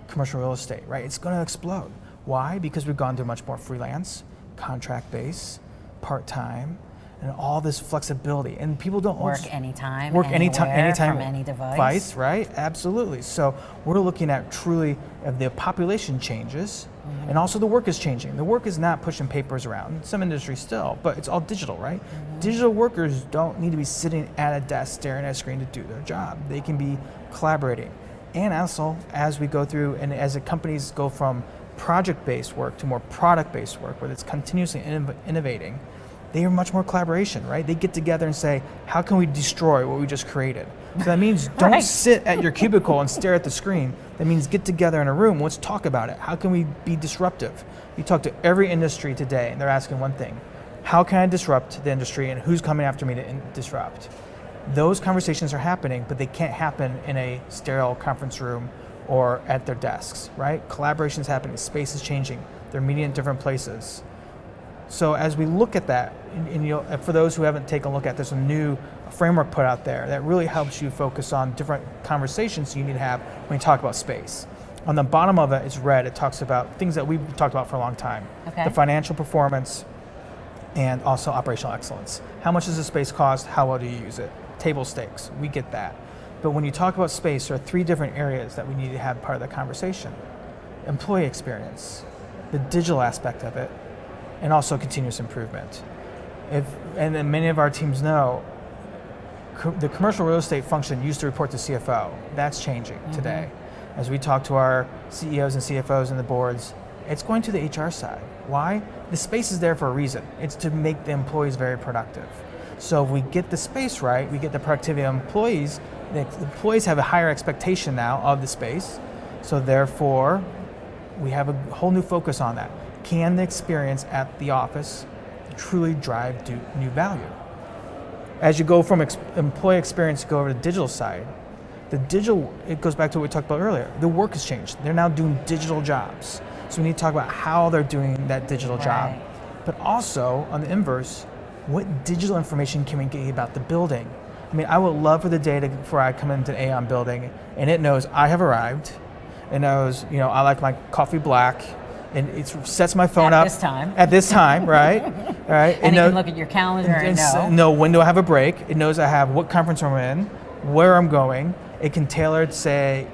commercial real estate, right? It's going to explode. Why? Because we've gone to much more freelance, contract base, part-time, and all this flexibility. And people don't Work anytime, anytime from any device. Right? Absolutely. So we're looking at truly if the population changes, and also the work is changing. The work is not pushing papers around. Some industries still, but it's all digital, right? Digital workers don't need to be sitting at a desk staring at a screen to do their job. They can be collaborating. And also, as we go through and as the companies go from project-based work to more product-based work, where it's continuously innovating, they are much more collaboration, right? They get together and say, how can we destroy what we just created? So that means don't sit at your cubicle and stare at the screen. That means get together in a room, let's talk about it. How can we be disruptive? You talk to every industry today and they're asking one thing, how can I disrupt the industry and who's coming after me to disrupt? Those conversations are happening, but they can't happen in a sterile conference room or at their desks, right? Collaboration is happening, space is changing, they're meeting in different places. So as we look at that, and for those who haven't taken a look at, there's a new framework put out there that really helps you focus on different conversations you need to have when you talk about space. On the bottom of it is red. It talks about things that we've talked about for a long time. Okay. The financial performance and also operational excellence. How much does the space cost? How well do you use it? Table stakes, we get that. But when you talk about space, there are three different areas that we need to have part of the conversation. Employee experience, the digital aspect of it, and also continuous improvement. And then many of our teams know, the commercial real estate function used to report to CFO. That's changing today. As we talk to our CEOs and CFOs and the boards, it's going to the HR side. Why? The space is there for a reason. It's to make the employees very productive. So if we get the space right, we get the productivity of employees, the employees have a higher expectation now of the space, so therefore we have a whole new focus on that. Can the experience at the office truly drive new value? As you go from employee experience to go over to the digital side, it goes back to what we talked about earlier. The work has changed. They're now doing digital jobs. So we need to talk about how they're doing that digital job. But also, on the inverse, what digital information can we get about the building? I mean, I would love for the day before I come into an Aon building and it knows I have arrived. It knows, I like my coffee black. And it sets my phone up at this time, right? Right. And it can look at your calendar and know. Know when do I have a break. It knows I have what conference room I'm in, where I'm going, It can tailor to say,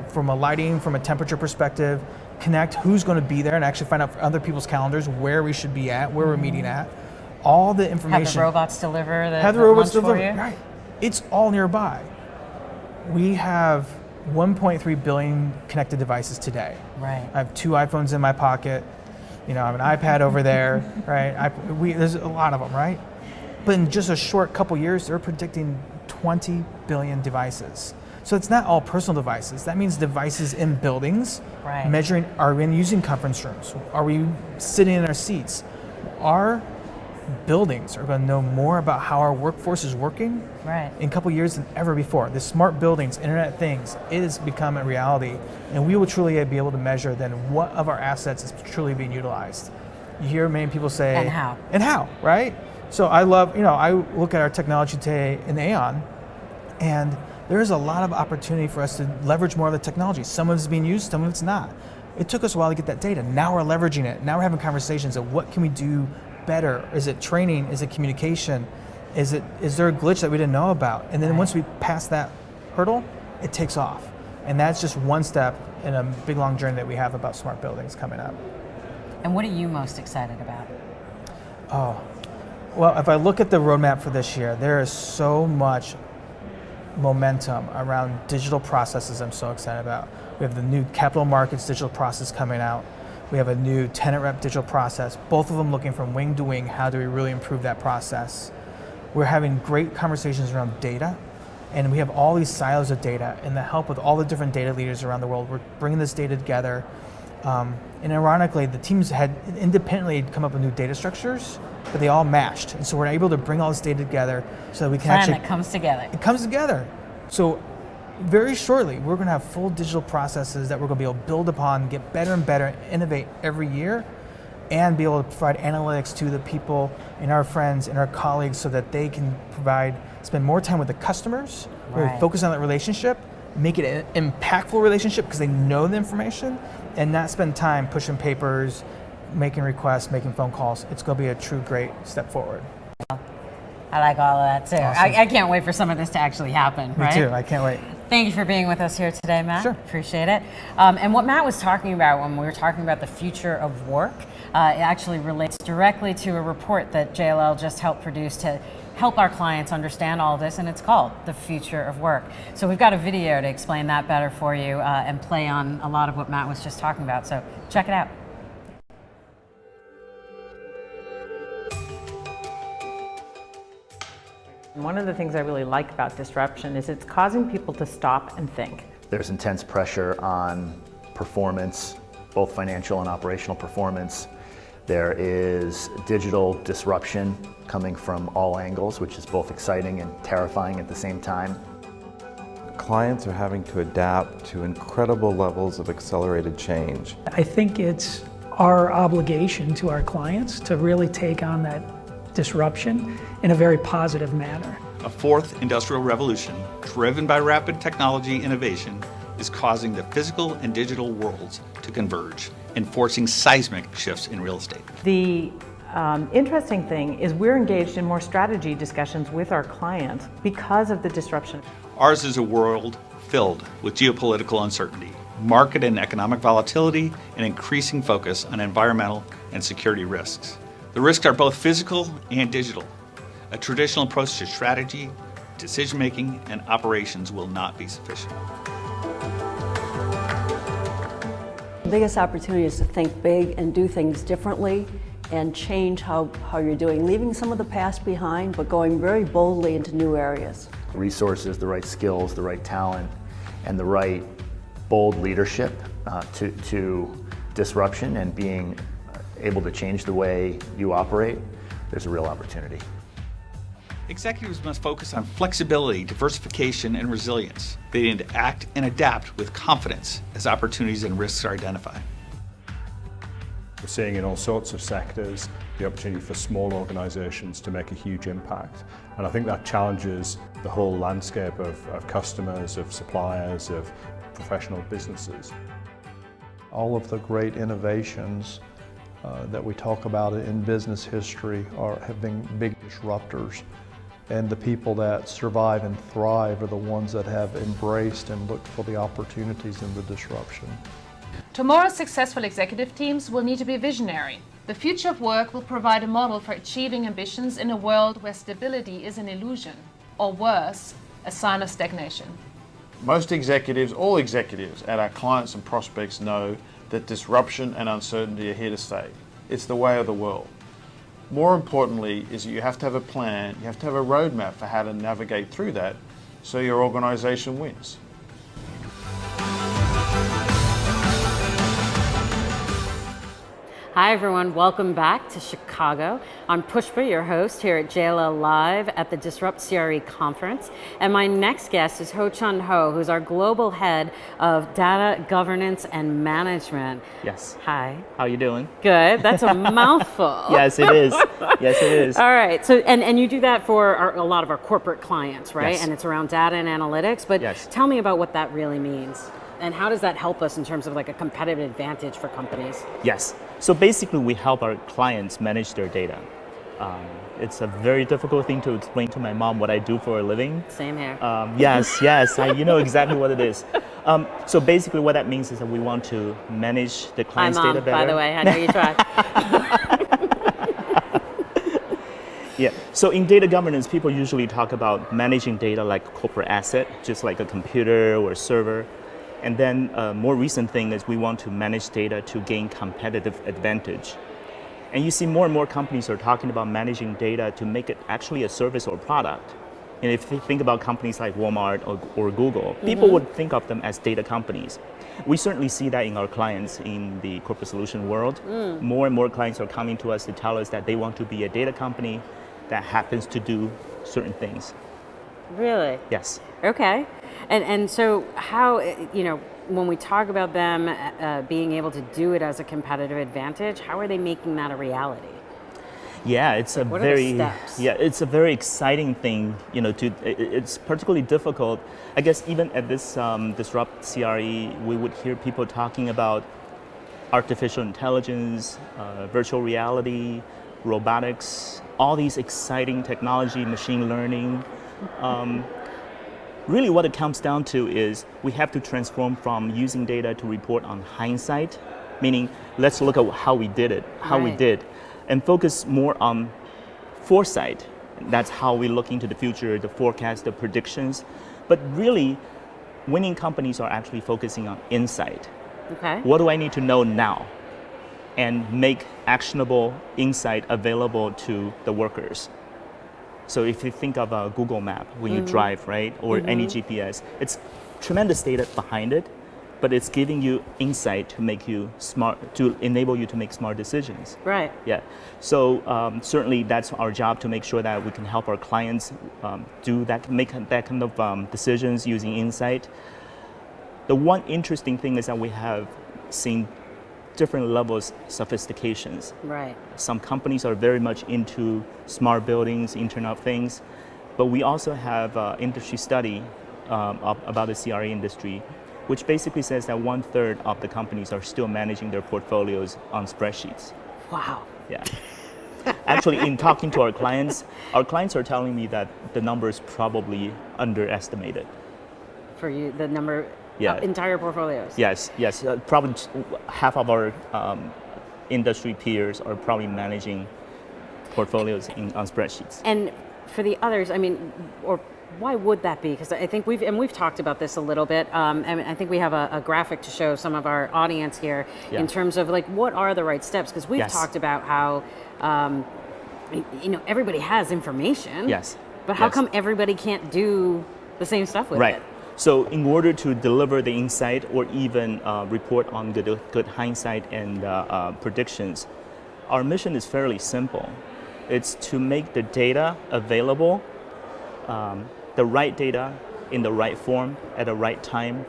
from a lighting, from a temperature perspective, connect who's going to be there and actually find out for other people's calendars where we should be at, where we're meeting at. All the information. Have the robots deliver the Have the robots lunch deliver. for you? Right. It's all nearby. We have 1.3 billion connected devices today. Right. I have 2 iPhones in my pocket. I have an iPad over there. Right. There's a lot of them. Right. But in just a short couple years, they're predicting 20 billion devices. So it's not all personal devices. That means devices in buildings, right. Measuring, are we using conference rooms? Are we sitting in our seats? Our buildings are going to know more about how our workforce is working in a couple years than ever before. The smart buildings, Internet of Things, it has become a reality, and we will truly be able to measure then what of our assets is truly being utilized. You hear many people say, and how, right? So I love, I look at our technology today in Aon, and there's a lot of opportunity for us to leverage more of the technology. Some of it's being used, some of it's not. It took us a while to get that data. Now we're leveraging it. Now we're having conversations of what can we do better? Is it training? Is it communication? Is there a glitch that we didn't know about? And then once we pass that hurdle, it takes off. And that's just one step in a big long journey that we have about smart buildings coming up. And what are you most excited about? Oh, well, if I look at the roadmap for this year, there is so much momentum around digital processes I'm so excited about. We have the new capital markets digital process coming out. We have a new tenant rep digital process, both of them looking from wing to wing, how do we really improve that process? We're having great conversations around data, and we have all these silos of data, and the help with all the different data leaders around the world, we're bringing this data together. And ironically, the teams had independently come up with new data structures, but they all matched. And so we're able to bring all this data together so that we can actually... It comes together. It comes together. So very shortly, we're going to have full digital processes that we're going to be able to build upon, get better and better, innovate every year, and be able to provide analytics to the people and our friends and our colleagues so that they can spend more time with the customers, really focus on that relationship, make it an impactful relationship because they know the information, and not spend time pushing papers, making requests, making phone calls. It's going to be a true great step forward. I like all of that too. Awesome. I can't wait for some of this to actually happen, right? Me too, I can't wait. Thank you for being with us here today, Matt. Sure. Appreciate it. And what Matt was talking about when we were talking about the future of work, it actually relates directly to a report that JLL just helped produce to help our clients understand all of this, and it's called The Future of Work. So we've got a video to explain that better for you and play on a lot of what Matt was just talking about. So check it out. One of the things I really like about disruption is it's causing people to stop and think. There's intense pressure on performance, both financial and operational performance. There is digital disruption coming from all angles, which is both exciting and terrifying at the same time. Clients are having to adapt to incredible levels of accelerated change. I think it's our obligation to our clients to really take on that disruption in a very positive manner. A fourth industrial revolution, driven by rapid technology innovation, is causing the physical and digital worlds to converge and forcing seismic shifts in real estate. The interesting thing is we're engaged in more strategy discussions with our clients because of the disruption. Ours is a world filled with geopolitical uncertainty, market and economic volatility, and increasing focus on environmental and security risks. The risks are both physical and digital. A traditional approach to strategy, decision-making, and operations will not be sufficient. The biggest opportunity is to think big and do things differently and change how you're doing, leaving some of the past behind, but going very boldly into new areas. Resources, the right skills, the right talent, and the right bold leadership to disruption and being able to change the way you operate, there's a real opportunity. Executives must focus on flexibility, diversification, and resilience. They need to act and adapt with confidence as opportunities and risks are identified. We're seeing in all sorts of sectors the opportunity for small organizations to make a huge impact. And I think that challenges the whole landscape of customers, of suppliers, of professional businesses. All of the great innovations that we talk about in business history have been big disruptors. And the people that survive and thrive are the ones that have embraced and looked for the opportunities in the disruption. Tomorrow's successful executive teams will need to be visionary. The future of work will provide a model for achieving ambitions in a world where stability is an illusion, or worse, a sign of stagnation. Most executives, all executives at our clients and prospects know that disruption and uncertainty are here to stay. It's the way of the world. More importantly is that you have to have a plan, you have to have a roadmap for how to navigate through that so your organization wins. Hi everyone, welcome back to Chicago. I'm Pushpa, your host here at JLL Live at the Disrupt CRE conference. And my next guest is Ho Chun Ho, who's our global head of data governance and management. Yes. Hi. How you doing? Good. That's a mouthful. Yes, it is. Yes, it is. All right. So, and you do that for a lot of our corporate clients, right? Yes. And it's around data and analytics. But yes. Tell me about what that really means. And how does that help us in terms of like a competitive advantage for companies? Yes. So basically, we help our clients manage their data. It's a very difficult thing to explain to my mom what I do for a living. Same here. Yes, you know exactly what it is. So basically, what that means is that we want to manage the client's Hi, Mom, data better. by the way, I know you tried. Yeah. So in data governance, people usually talk about managing data like a corporate asset, just like a computer or a server. And then a more recent thing is we want to manage data to gain competitive advantage. And you see more and more companies are talking about managing data to make it actually a service or product. And if you think about companies like Walmart or Google, people would think of them as data companies. We certainly see that in our clients in the corporate solution world. More and more clients are coming to us to tell us that they want to be a data company that happens to do certain things. Really? Yes. Okay. And so how, when we talk about them being able to do it as a competitive advantage, how are they making that a reality? Yeah, it's what are the steps? It's a very exciting thing, it's particularly difficult. I guess even at this Disrupt CRE, we would hear people talking about artificial intelligence, virtual reality, robotics, all these exciting technology, machine learning. Really what it comes down to is we have to transform from using data to report on hindsight, meaning let's look at how we did it, we did, and focus more on foresight. That's how we look into the future, the forecast, the predictions. But really, winning companies are actually focusing on insight. Okay. What do I need to know now? And make actionable insight available to the workers. So if you think of a Google map when you drive, right, or any GPS, it's tremendous data behind it, but it's giving you insight to make you smart, to enable you to make smart decisions. Right. Yeah. So certainly that's our job to make sure that we can help our clients do that, make that kind of decisions using insight. The one interesting thing is that we have seen different levels of sophistications. Right. Some companies are very much into smart buildings, Internet of Things, but we also have an industry study about the CRE industry, which basically says that 1/3 of the companies are still managing their portfolios on spreadsheets. Wow. Yeah. Actually, in talking to our clients are telling me that the number is probably underestimated. For you, the number, Yeah. entire portfolios? Yes. Probably half of our industry peers are probably managing portfolios on spreadsheets. And for the others, or why would that be? Because I think we've talked about this a little bit, and I think we have a graphic to show some of our audience here in terms of like what are the right steps? Because we've talked about how everybody has information. Yes. But how come everybody can't do the same stuff with it? So in order to deliver the insight or even report on good hindsight and predictions, our mission is fairly simple. It's to make the data available, the right data in the right form at the right time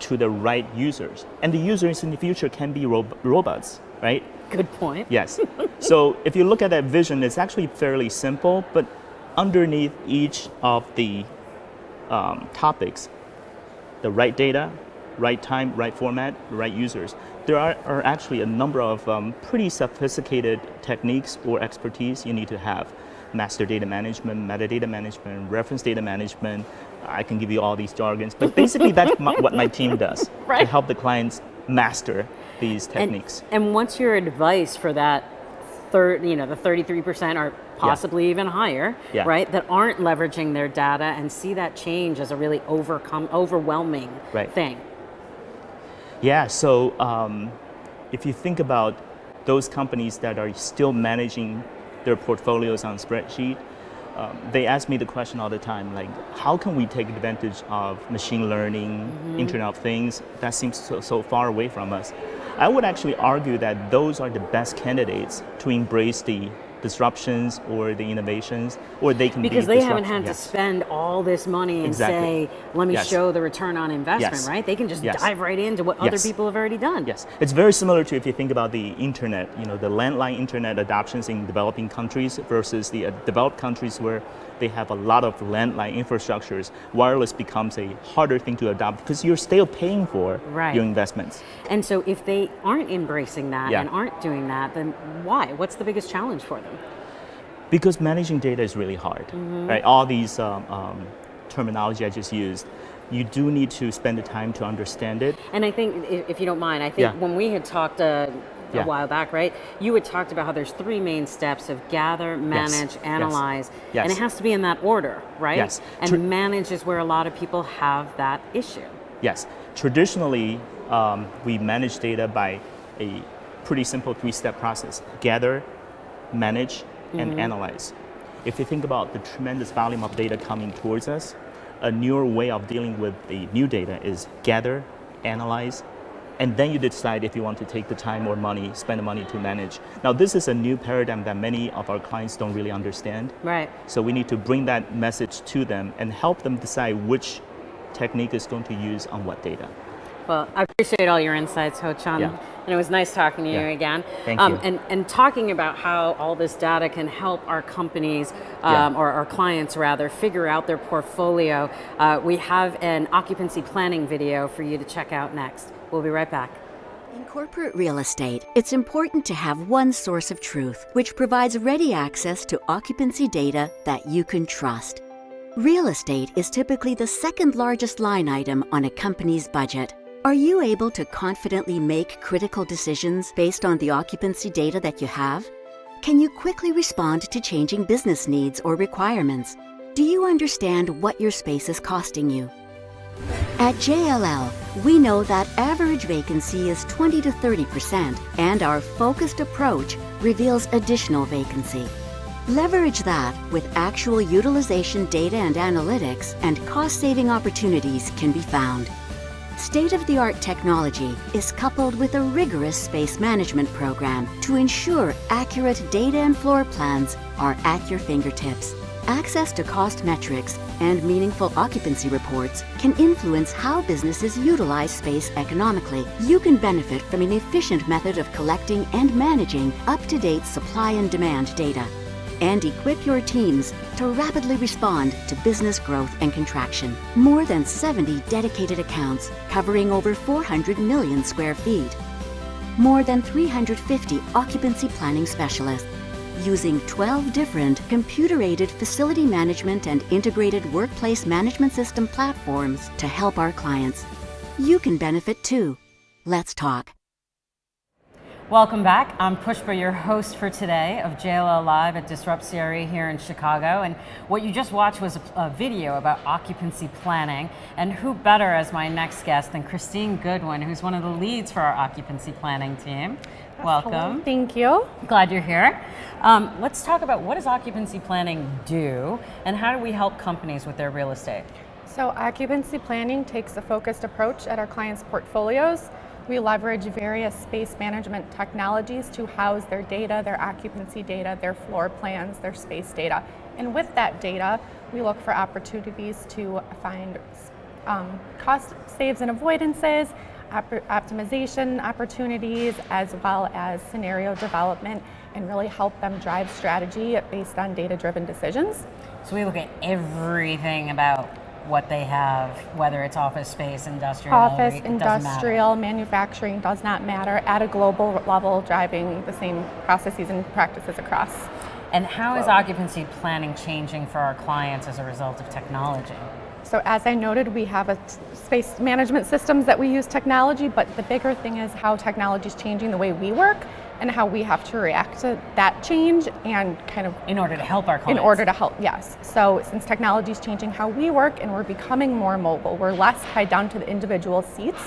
to the right users. And the users in the future can be robots, right? Good point. Yes. So if you look at that vision, it's actually fairly simple, but underneath each of the topics, the right data, right time, right format, right users. There are actually a number of pretty sophisticated techniques or expertise you need to have master data management, metadata management, reference data management. I can give you all these jargons, but basically that's what my team does to help the clients master these techniques. And what's your advice for that the 33% or possibly even higher, right, that aren't leveraging their data and see that change as a really overwhelming thing? Yeah, so if you think about those companies that are still managing their portfolios on spreadsheet, they ask me the question all the time, like, how can we take advantage of machine learning, Internet of Things? That seems so far away from us. I would actually argue that those are the best candidates to embrace the disruptions or the innovations, or they can because be they haven't had to spend all this money and say, let me show the return on investment, right? They can just dive right into what other people have already done. Yes, it's very similar to if you think about the internet, the landline internet adoptions in developing countries versus the developed countries where they have a lot of landline infrastructures. Wireless becomes a harder thing to adopt because you're still paying for your investments. And so if they aren't embracing that and aren't doing that, then why? What's the biggest challenge for them? Because managing data is really hard, right? All these terminology I just used, you do need to spend the time to understand it. And I think, if you don't mind, I think when we had talked a while back, right, you had talked about how there's 3 main steps of gather, manage, analyze, and it has to be in that order, right? Yes. And manage is where a lot of people have that issue. Yes. Traditionally, we manage data by a pretty simple 3-step process: gather, manage, and analyze. If you think about the tremendous volume of data coming towards us, a newer way of dealing with the new data is gather, analyze, and then you decide if you want to take the time or money, spend the money to manage. Now, this is a new paradigm that many of our clients don't really understand. Right. So we need to bring that message to them and help them decide which technique is going to use on what data. Well, I appreciate all your insights, Ho-chan. And it was nice talking to you again. Thank you. And talking about how all this data can help our companies, or our clients rather, figure out their portfolio. We have an occupancy planning video for you to check out next. We'll be right back. In corporate real estate, it's important to have one source of truth, which provides ready access to occupancy data that you can trust. Real estate is typically the second largest line item on a company's budget. Are you able to confidently make critical decisions based on the occupancy data that you have? Can you quickly respond to changing business needs or requirements? Do you understand what your space is costing you? At JLL, we know that average vacancy is 20 to 30%, and our focused approach reveals additional vacancy. Leverage that with actual utilization data and analytics, and cost-saving opportunities can be found. State-of-the-art technology is coupled with a rigorous space management program to ensure accurate data and floor plans are at your fingertips. Access to cost metrics and meaningful occupancy reports can influence how businesses utilize space economically. You can benefit from an efficient method of collecting and managing up-to-date supply and demand data, and equip your teams to rapidly respond to business growth and contraction. More than 70 dedicated accounts covering over 400 million square feet. More than 350 occupancy planning specialists using 12 different computer-aided facility management and integrated workplace management system platforms to help our clients. You can benefit too. Let's talk. Welcome back. I'm Pushpa, your host for today of JLL Live at Disrupt CRE here in Chicago. And what you just watched was a video about occupancy planning. And who better as my next guest than Christine Goodwin, who's one of the leads for our occupancy planning team. Welcome. Hello. Thank you. Glad you're here. Let's talk about, what does occupancy planning do and how do we help companies with their real estate? So occupancy planning takes a focused approach at our clients' portfolios. We leverage various space management technologies to house their data, their occupancy data, their floor plans, their space data. And with that data, we look for opportunities to find cost saves and avoidances, optimization opportunities, as well as scenario development, and really help them drive strategy based on data-driven decisions. So we look at everything about what they have, whether it's office space, industrial. Office, industrial, manufacturing, does not matter, at a global level, driving the same processes and practices across. And how is occupancy planning changing for our clients as a result of technology? So as I noted, we have space management systems that we use technology, but the bigger thing is how technology is changing the way we work and how we have to react to that change and kind of... In order to help our clients. In order to help, yes. So since technology is changing how we work and we're becoming more mobile, we're less tied down to the individual seats,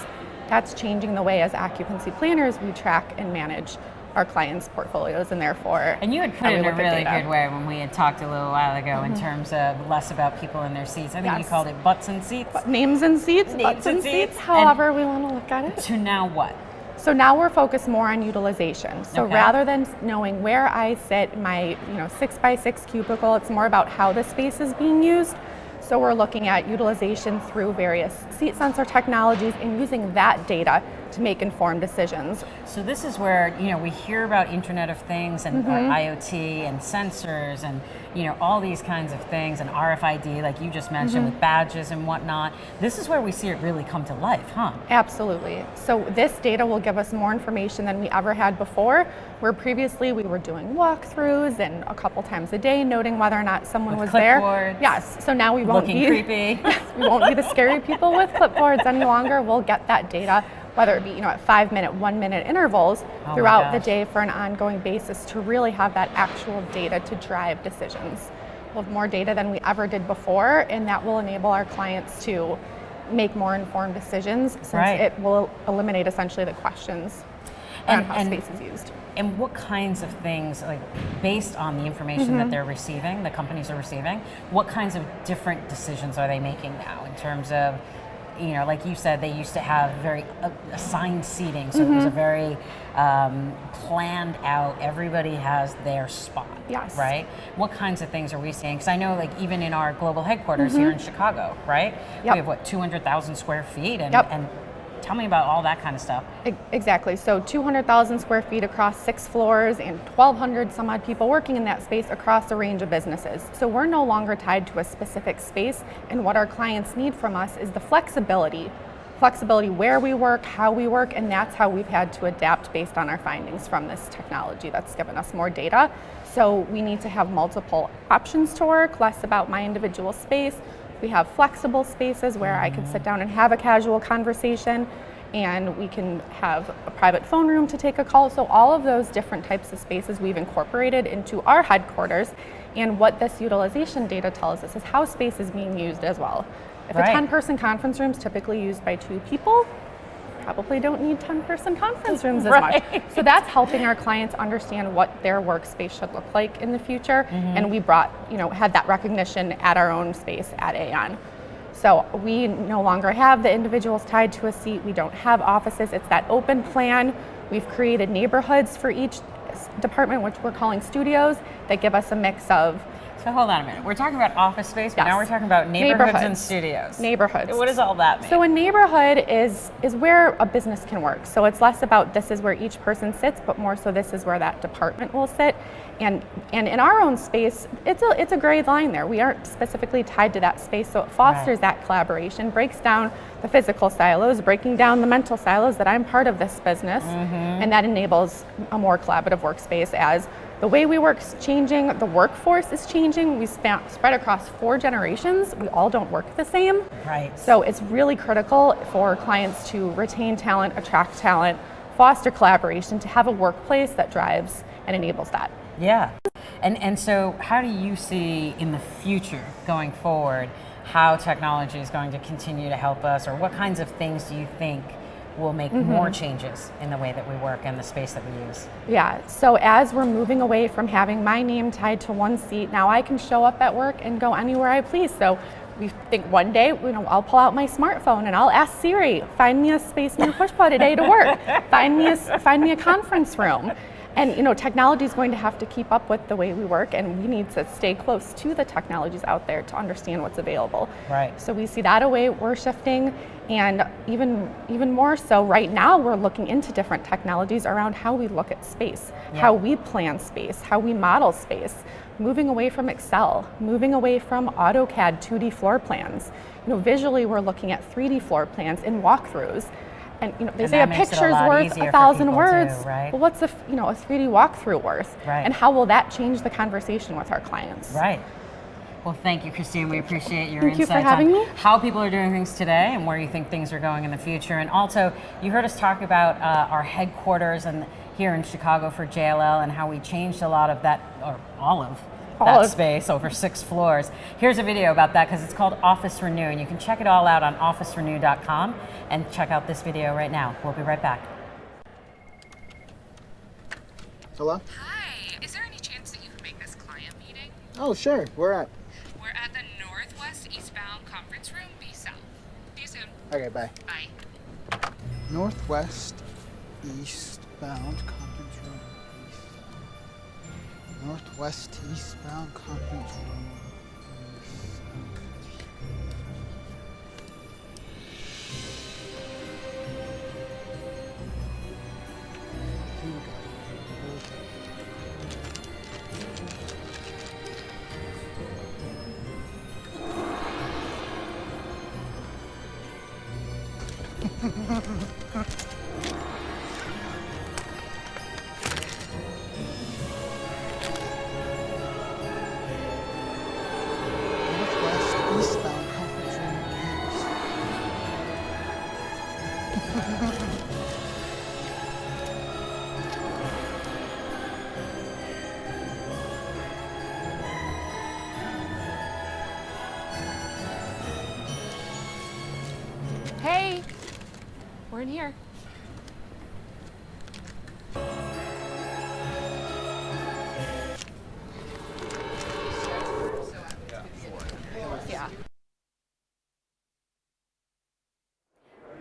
that's changing the way as occupancy planners we track and manage our clients' portfolios and therefore... And you had put it in a really good way when we had talked a little while ago in terms of less about people in their seats. I think you called it butts and seats. Names and seats, butts and seats, however we want to look at it. So now what? So now we're focused more on utilization. So rather than knowing where I sit in my 6x6 cubicle, it's more about how the space is being used. So we're looking at utilization through various seat sensor technologies and using that data to make informed decisions. So this is where we hear about Internet of Things and IoT and sensors and all these kinds of things and RFID, like you just mentioned, with badges and whatnot. This is where we see it really come to life, huh? Absolutely. So this data will give us more information than we ever had before, where previously we were doing walkthroughs and a couple times a day noting whether or not someone was there. Yes. So now we won't Looking creepy. We won't be the scary people with clipboards any longer. We'll get that data, whether it be at 5-minute, 1-minute intervals throughout the day for an ongoing basis to really have that actual data to drive decisions. We'll have more data than we ever did before, and that will enable our clients to make more informed decisions since it will eliminate essentially the questions on how space is used. And what kinds of things, like based on the information that they're receiving, the companies are receiving, what kinds of different decisions are they making now in terms of, like you said, they used to have very assigned seating, so it was a very planned out, everybody has their spot, right? What kinds of things are we seeing? Because I know like even in our global headquarters here in Chicago, right? We have 200,000 square feet and tell me about all that kind of stuff. Exactly. So 200,000 square feet across 6 floors and 1,200 some odd people working in that space across a range of businesses. So we're no longer tied to a specific space, and what our clients need from us is the flexibility. Flexibility where we work, how we work, and that's how we've had to adapt based on our findings from this technology that's given us more data. So we need to have multiple options to work, less about my individual space. We have flexible spaces where I can sit down and have a casual conversation, and we can have a private phone room to take a call. So all of those different types of spaces we've incorporated into our headquarters, and what this utilization data tells us is how space is being used as well. If a 10-person conference room is typically used by 2 people, probably don't need 10-person conference rooms as much. So that's helping our clients understand what their workspace should look like in the future. And we brought, had that recognition at our own space at Aon. So we no longer have the individuals tied to a seat. We don't have offices. It's that open plan. We've created neighborhoods for each department, which we're calling studios, that give us a mix of... So hold on a minute. We're talking about office space, but now we're talking about neighborhoods and studios. Neighborhoods. What does all that mean? So a neighborhood is where a business can work. So it's less about this is where each person sits, but more so this is where that department will sit. And in our own space, it's a gray line there. We aren't specifically tied to that space, so it fosters that collaboration, breaks down the physical silos, breaking down the mental silos that I'm part of this business, and that enables a more collaborative workspace as the way we work is changing, the workforce is changing. We spread across 4 generations. We all don't work the same. Right. So it's really critical for clients to retain talent, attract talent, foster collaboration, to have a workplace that drives and enables that. Yeah. And so how do you see in the future going forward how technology is going to continue to help us, or what kinds of things do you think will make more changes in the way that we work and the space that we use? Yeah, so as we're moving away from having my name tied to one seat, now I can show up at work and go anywhere I please. So we think one day, I'll pull out my smartphone and I'll ask Siri, find me a space near Pushpa today to work. Find me a conference room. And technology is going to have to keep up with the way we work, and we need to stay close to the technologies out there to understand what's available. Right. So we see that a way we're shifting, and even more so right now we're looking into different technologies around how we look at space, how we plan space, how we model space, moving away from Excel, moving away from AutoCAD 2D floor plans. Visually we're looking at 3D floor plans in walkthroughs. And they And say that a makes it a picture's lot worth easier for 1,000 people words. too, right? Well, what's a 3D walkthrough worth? Right. And how will that change the conversation with our clients? Right. Well, thank you, Christine. We appreciate your Thank you insights for having on me. how people are doing things today and where you think things are going in the future. And also, you heard us talk about our headquarters and here in Chicago for JLL and how we changed a lot of that, or all of that space over 6 floors. Here's a video about that because it's called Office Renew, and you can check it all out on officerenew.com and check out this video right now. We'll be right back. Hello? Hi, is there any chance that you could make this client meeting? Oh, sure. Where at? We're at the Northwest Eastbound Conference Room, B South. See you soon. Okay, bye. Bye. Northwest eastbound conference room. Northwest eastbound conference room. Northwest eastbound conference room. Hey, we're in here. Yeah.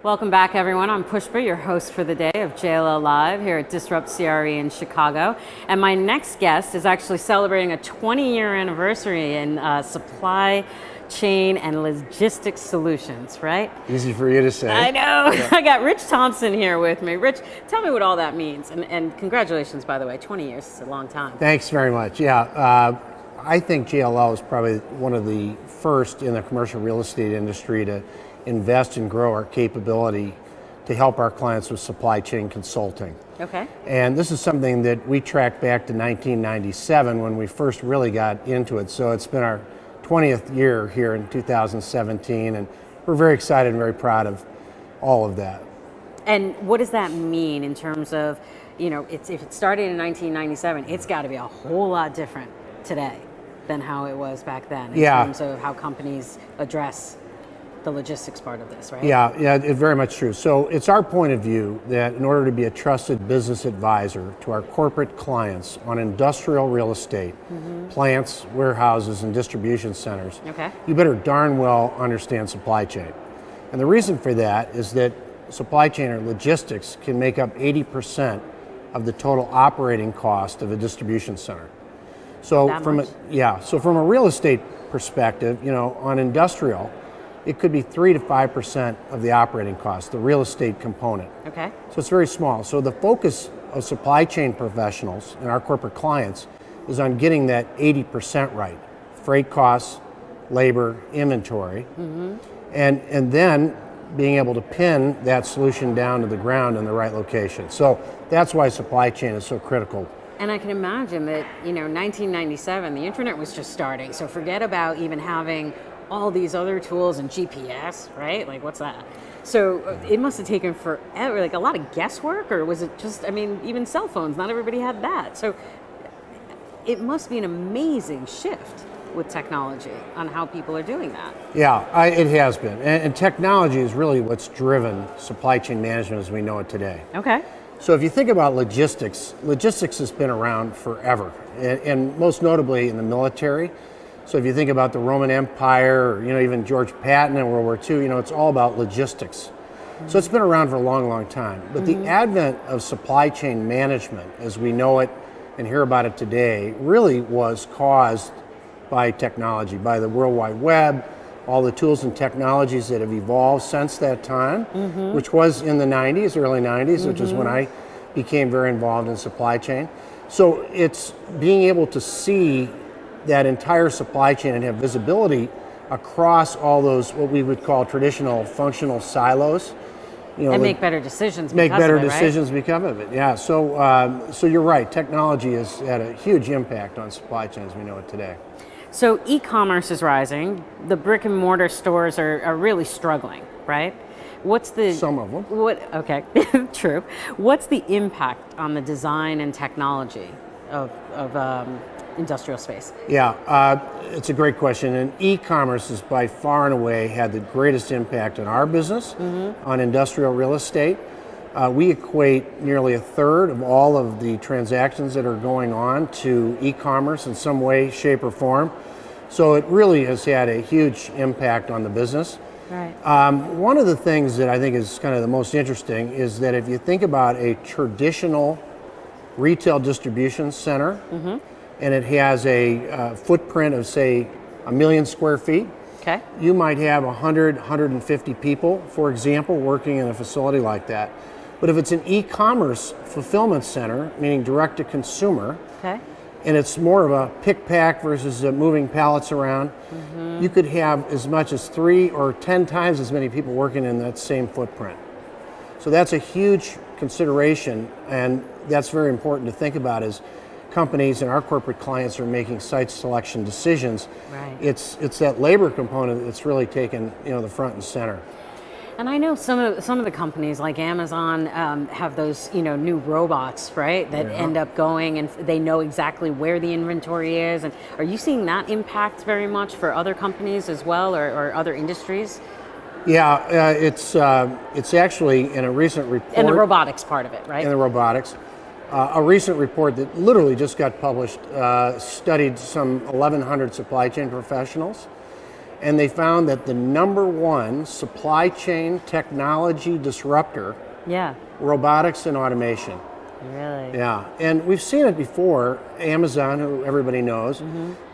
Welcome back, everyone. I'm Pushpa, your host for the day of JLL Live here at Disrupt CRE in Chicago. And my next guest is actually celebrating a 20-year anniversary in supply chain and logistics solutions, right? Easy for you to say. I know. Yeah. I got Rich Thompson here with me. Rich, tell me what all that means. And congratulations, by the way. 20 years is a long time. Thanks very much. Yeah, I think JLL is probably one of the first in the commercial real estate industry to invest and grow our capability to help our clients with supply chain consulting. Okay. And this is something that we tracked back to 1997 when we first really got into it. So it's been our 20th year here in 2017, and we're very excited and very proud of all of that. And what does that mean in terms of, if it started in 1997, it's got to be a whole lot different today than how it was back then in terms of how companies address the logistics part of this, right? Yeah, it's very much true. So it's our point of view that in order to be a trusted business advisor to our corporate clients on industrial real estate, plants, warehouses, and distribution centers, you better darn well understand supply chain. And the reason for that is that supply chain or logistics can make up 80% of the total operating cost of a distribution center. So from a real estate perspective, on industrial, it could be 3 to 5% of the operating cost, the real estate component. Okay. So it's very small. So the focus of supply chain professionals and our corporate clients is on getting that 80% right. Freight costs, labor, inventory, and then being able to pin that solution down to the ground in the right location. So that's why supply chain is so critical. And I can imagine that, 1997, the internet was just starting. So forget about even having all these other tools and GPS, right? Like, what's that? So it must have taken forever, like a lot of guesswork, or was it just, even cell phones, not everybody had that. So it must be an amazing shift with technology on how people are doing that. Yeah, it has been. And technology is really what's driven supply chain management as we know it today. Okay. So if you think about logistics has been around forever, and most notably in the military. So if you think about the Roman Empire, or even George Patton in World War II, it's all about logistics. So it's been around for a long, long time. But the advent of supply chain management, as we know it and hear about it today, really was caused by technology, by the World Wide Web, all the tools and technologies that have evolved since that time, which was in the 90s, early 90s, which is when I became very involved in supply chain. So it's being able to see that entire supply chain and have visibility across all those, what we would call traditional functional silos, And make better decisions. Make because better of it, decisions right? because of it. Yeah. So you're right. Technology has had a huge impact on supply chain as we know it today. So e-commerce is rising. The brick and mortar stores are really struggling, right? What's the some of them? Okay, true. What's the impact on the design and technology of industrial space? Yeah, it's a great question. And e-commerce has by far and away had the greatest impact on our business, on industrial real estate. We equate nearly a third of all of the transactions that are going on to e-commerce in some way, shape, or form. So it really has had a huge impact on the business. Right. One of the things that I think is kind of the most interesting is that if you think about a traditional retail distribution center, and it has a footprint of, say, 1 million square feet, okay, you might have 100, 150 people, for example, working in a facility like that. But if it's an e-commerce fulfillment center, meaning direct to consumer, okay, and it's more of a pick-pack versus moving pallets around, you could have as much as 3 or 10 times as many people working in that same footprint. So that's a huge consideration, and that's very important to think about as companies and our corporate clients are making site selection decisions. Right. It's that labor component that's really taken the front and center. And I know some of the companies like Amazon have those new robots, right? That end up going and they know exactly where the inventory is. And are you seeing that impact very much for other companies as well, or other industries? Yeah, it's actually in a recent report. And the robotics part of it, right? In the robotics. A recent report that literally just got published studied some 1,100 supply chain professionals, and they found that the #1 supply chain technology disruptor, robotics and automation. Really? Yeah, and we've seen it before. Amazon, who everybody knows,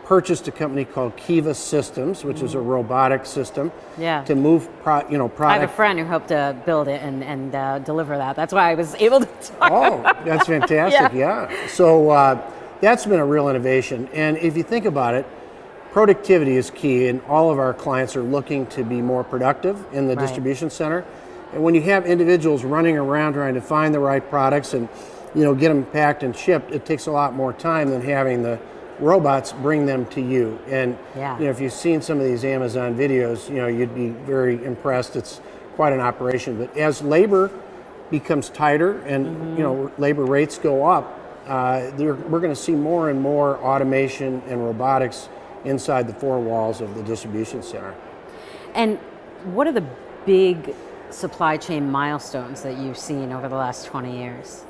purchased a company called Kiva Systems, which is a robotic system to move product. I have a friend who helped to build it and deliver that. That's why I was able to talk. Oh, that's fantastic, yeah. So that's been a real innovation. And if you think about it, productivity is key, and all of our clients are looking to be more productive in the distribution center. And when you have individuals running around trying to find the right products and get them packed and shipped, it takes a lot more time than having the robots bring them to you. And if you've seen some of these Amazon videos, you'd be very impressed. It's quite an operation. But as labor becomes tighter and labor rates go up, we're going to see more and more automation and robotics inside the four walls of the distribution center. And what are the big supply chain milestones that you've seen over the last 20 years?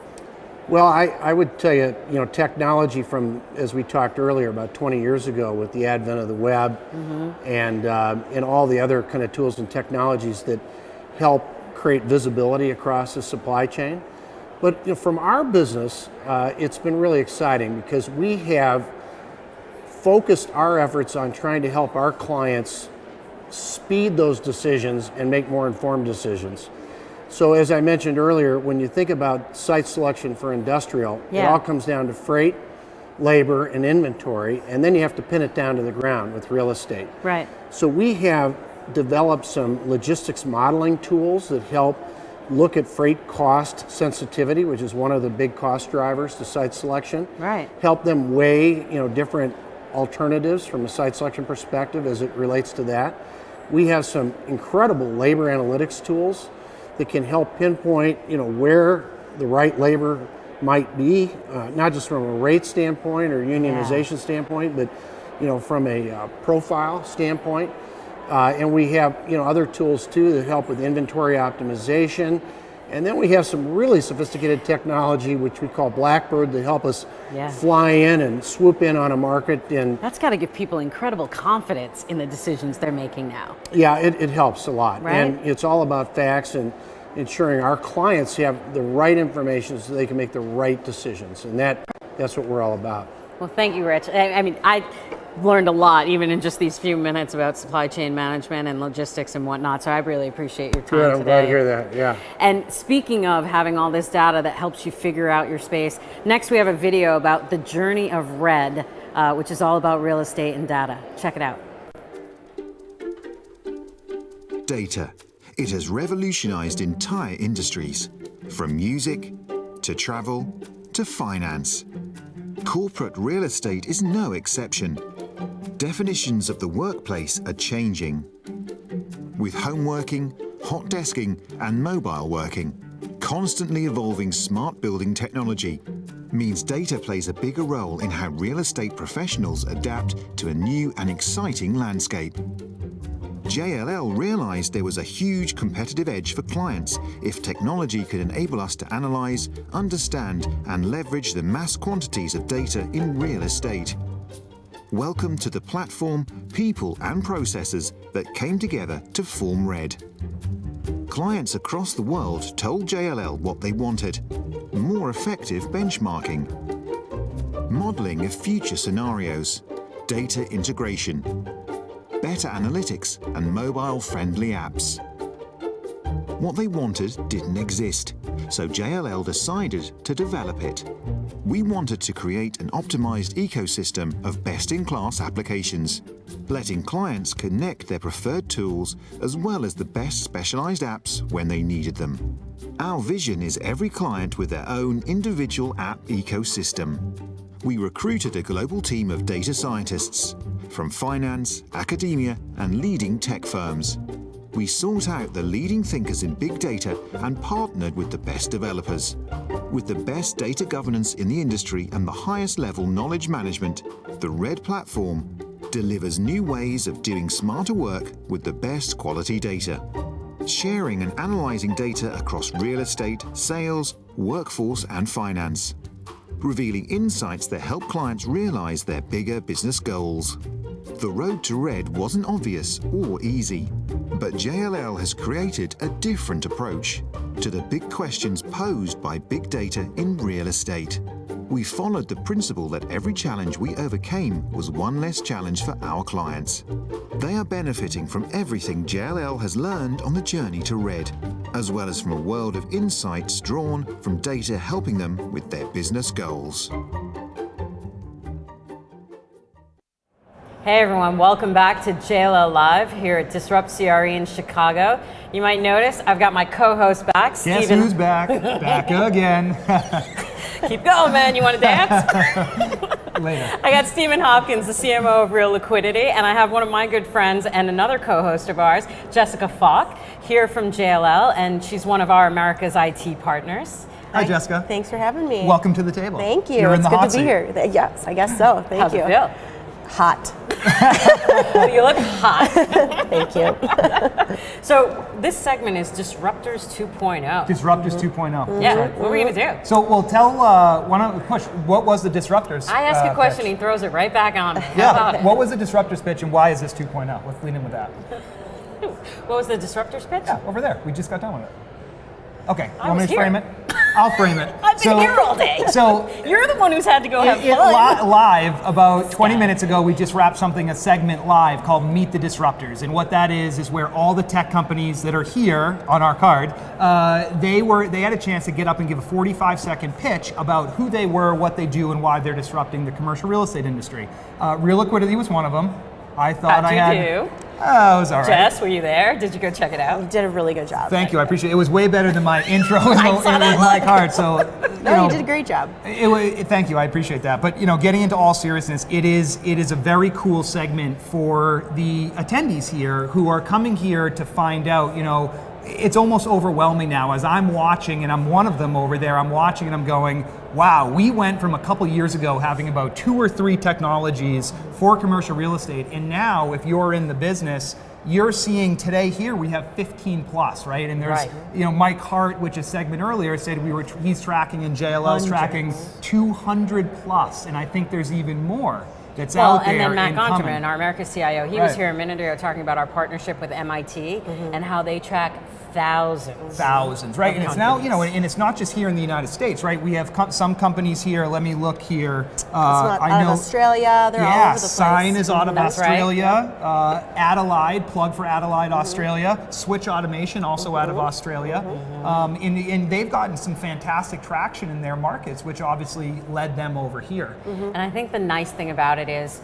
Well, I would tell you, technology from, as we talked earlier, about 20 years ago with the advent of the web and all the other kind of tools and technologies that help create visibility across the supply chain. But from our business, it's been really exciting because we have focused our efforts on trying to help our clients speed those decisions and make more informed decisions. So as I mentioned earlier, when you think about site selection for industrial, it all comes down to freight, labor, and inventory, and then you have to pin it down to the ground with real estate. Right. So we have developed some logistics modeling tools that help look at freight cost sensitivity, which is one of the big cost drivers to site selection. Right. Help them weigh, different alternatives from a site selection perspective as it relates to that. We have some incredible labor analytics tools that can help pinpoint, where the right labor might be, not just from a rate standpoint or unionization standpoint, but from a profile standpoint. And we have other tools too that help with inventory optimization. And then we have some really sophisticated technology, which we call Blackbird, that help us fly in and swoop in on a market. And that's got to give people incredible confidence in the decisions they're making now. Yeah, it helps a lot. Right? And it's all about facts and ensuring our clients have the right information so they can make the right decisions. And that's what we're all about. Well, thank you, Rich. I learned a lot, even in just these few minutes, about supply chain management and logistics and whatnot. So I really appreciate your time today. I'm glad to hear that, yeah. And speaking of having all this data that helps you figure out your space, next we have a video about the journey of Red, which is all about real estate and data. Check it out. Data. It has revolutionized entire industries, from music to travel to finance. Corporate real estate is no exception. Definitions of the workplace are changing. With home working, hot desking, and mobile working, constantly evolving smart building technology means data plays a bigger role in how real estate professionals adapt to a new and exciting landscape. JLL realized there was a huge competitive edge for clients if technology could enable us to analyze, understand, and leverage the mass quantities of data in real estate. Welcome to the platform, people, and processes that came together to form RED. Clients across the world told JLL what they wanted: more effective benchmarking, modeling of future scenarios, data integration, better analytics, and mobile-friendly apps. What they wanted didn't exist, so JLL decided to develop it. We wanted to create an optimized ecosystem of best-in-class applications, letting clients connect their preferred tools as well as the best specialized apps when they needed them. Our vision is every client with their own individual app ecosystem. We recruited a global team of data scientists from finance, academia, and leading tech firms. We sought out the leading thinkers in big data and partnered with the best developers. With the best data governance in the industry and the highest level knowledge management, the RED platform delivers new ways of doing smarter work with the best quality data. Sharing and analyzing data across real estate, sales, workforce, and finance. Revealing insights that help clients realize their bigger business goals. The road to RED wasn't obvious or easy, but JLL has created a different approach to the big questions posed by big data in real estate. We followed the principle that every challenge we overcame was one less challenge for our clients. They are benefiting from everything JLL has learned on the journey to RED, as well as from a world of insights drawn from data helping them with their business goals. Hey everyone, welcome back to JLL Live here at Disrupt CRE in Chicago. You might notice I've got my co-host back, Guess Stephen. who's back? Back again. Keep going, man. You want to dance? Later. I got Stephen Hopkins, the CMO of Real Liquidity, and I have one of my good friends and another co-host of ours, Jessica Falk, here from JLL, and she's one of our America's IT partners. Hi, Jessica. Thanks for having me. Welcome to the table. Thank you. You're in it's the good hot to be seat. here. Yes, I guess so. Thank How's you. it feel? Hot. You look hot. Thank you. So this segment is Disruptors 2.0. Disruptors 2.0. Yeah, That's right. what are we going to do? So we'll tell, why don't we push, what was the Disruptors I ask a question, pitch? he throws it right back on me. How Yeah, about it? what was the Disruptors pitch and why is this 2.0? Let's lean in with that. What was the Disruptors pitch? Yeah, over there. We just got done with it. Okay, I want me was to frame here. it? I'll frame it. I've been here all day. So you're the one who's had to go have fun. Live, about 20 minutes ago, we just wrapped a segment live called Meet the Disruptors. And what that is where all the tech companies that are here on our card, they had a chance to get up and give a 45-second pitch about who they were, what they do, and why they're disrupting the commercial real estate industry. Real Liquidity was one of them. I thought How'd you do? Oh, it was all right. Jess, were you there? Did you go check it out? You did a really good job. Thank you, I appreciate it. It was way better than my intro in my card. So, No, you did a great job. Thank you, I appreciate that. But getting into all seriousness, it is a very cool segment for the attendees here who are coming here to find out. It's almost overwhelming now as I'm watching, and I'm one of them over there. I'm watching and I'm going, wow, we went from a couple years ago having about 2 or 3 technologies for commercial real estate, and now if you're in the business, you're seeing today here we have 15 plus, right? And there's, Mike Hart, which is segment earlier, said he's tracking and JLL's tracking 200 plus, and I think there's even more that's out there. And then Matt incoming. Gonterman, our America's CIO, he was here a minute ago talking about our partnership with MIT and how they track thousands. Right? And it's now, and it's not just here in the United States, right? We have some companies here. Let me look here. Out of Australia. They're all over the place. Sign is out of That's Australia. right. Adelaide, plug for Adelaide, Australia. Switch Automation, also out of Australia. And they've gotten some fantastic traction in their markets, which obviously led them over here. And I think the nice thing about it is,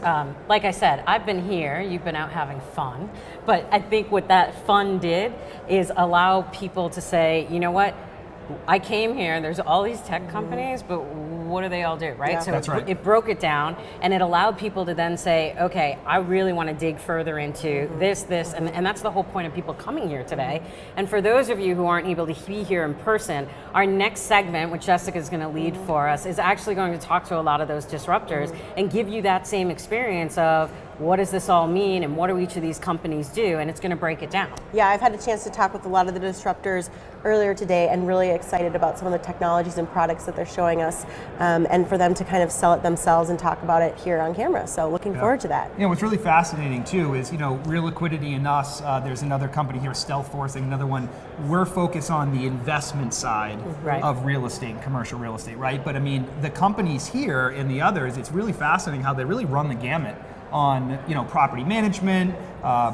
like I said, I've been here, you've been out having fun, but I think what that fun did is allow people to say, you know what, I came here, there's all these tech companies, but what do they all do, right? Yeah. So That's right. it broke it down, and it allowed people to then say, okay, I really want to dig further into this, and that's the whole point of people coming here today. And for those of you who aren't able to be here in person, our next segment, which Jessica is going to lead for us, is actually going to talk to a lot of those disruptors and give you that same experience of what does this all mean and what do each of these companies do, and it's going to break it down. Yeah, I've had a chance to talk with a lot of the disruptors earlier today and really excited about some of the technologies and products that they're showing us, and for them to kind of sell it themselves and talk about it here on camera. So looking forward to that. What's really fascinating too is, Real Liquidity and us, there's another company here, Stealth Forcing, another one, we're focused on the investment side of real estate and commercial real estate, right? But I mean, the companies here and the others, it's really fascinating how they really run the gamut on property management,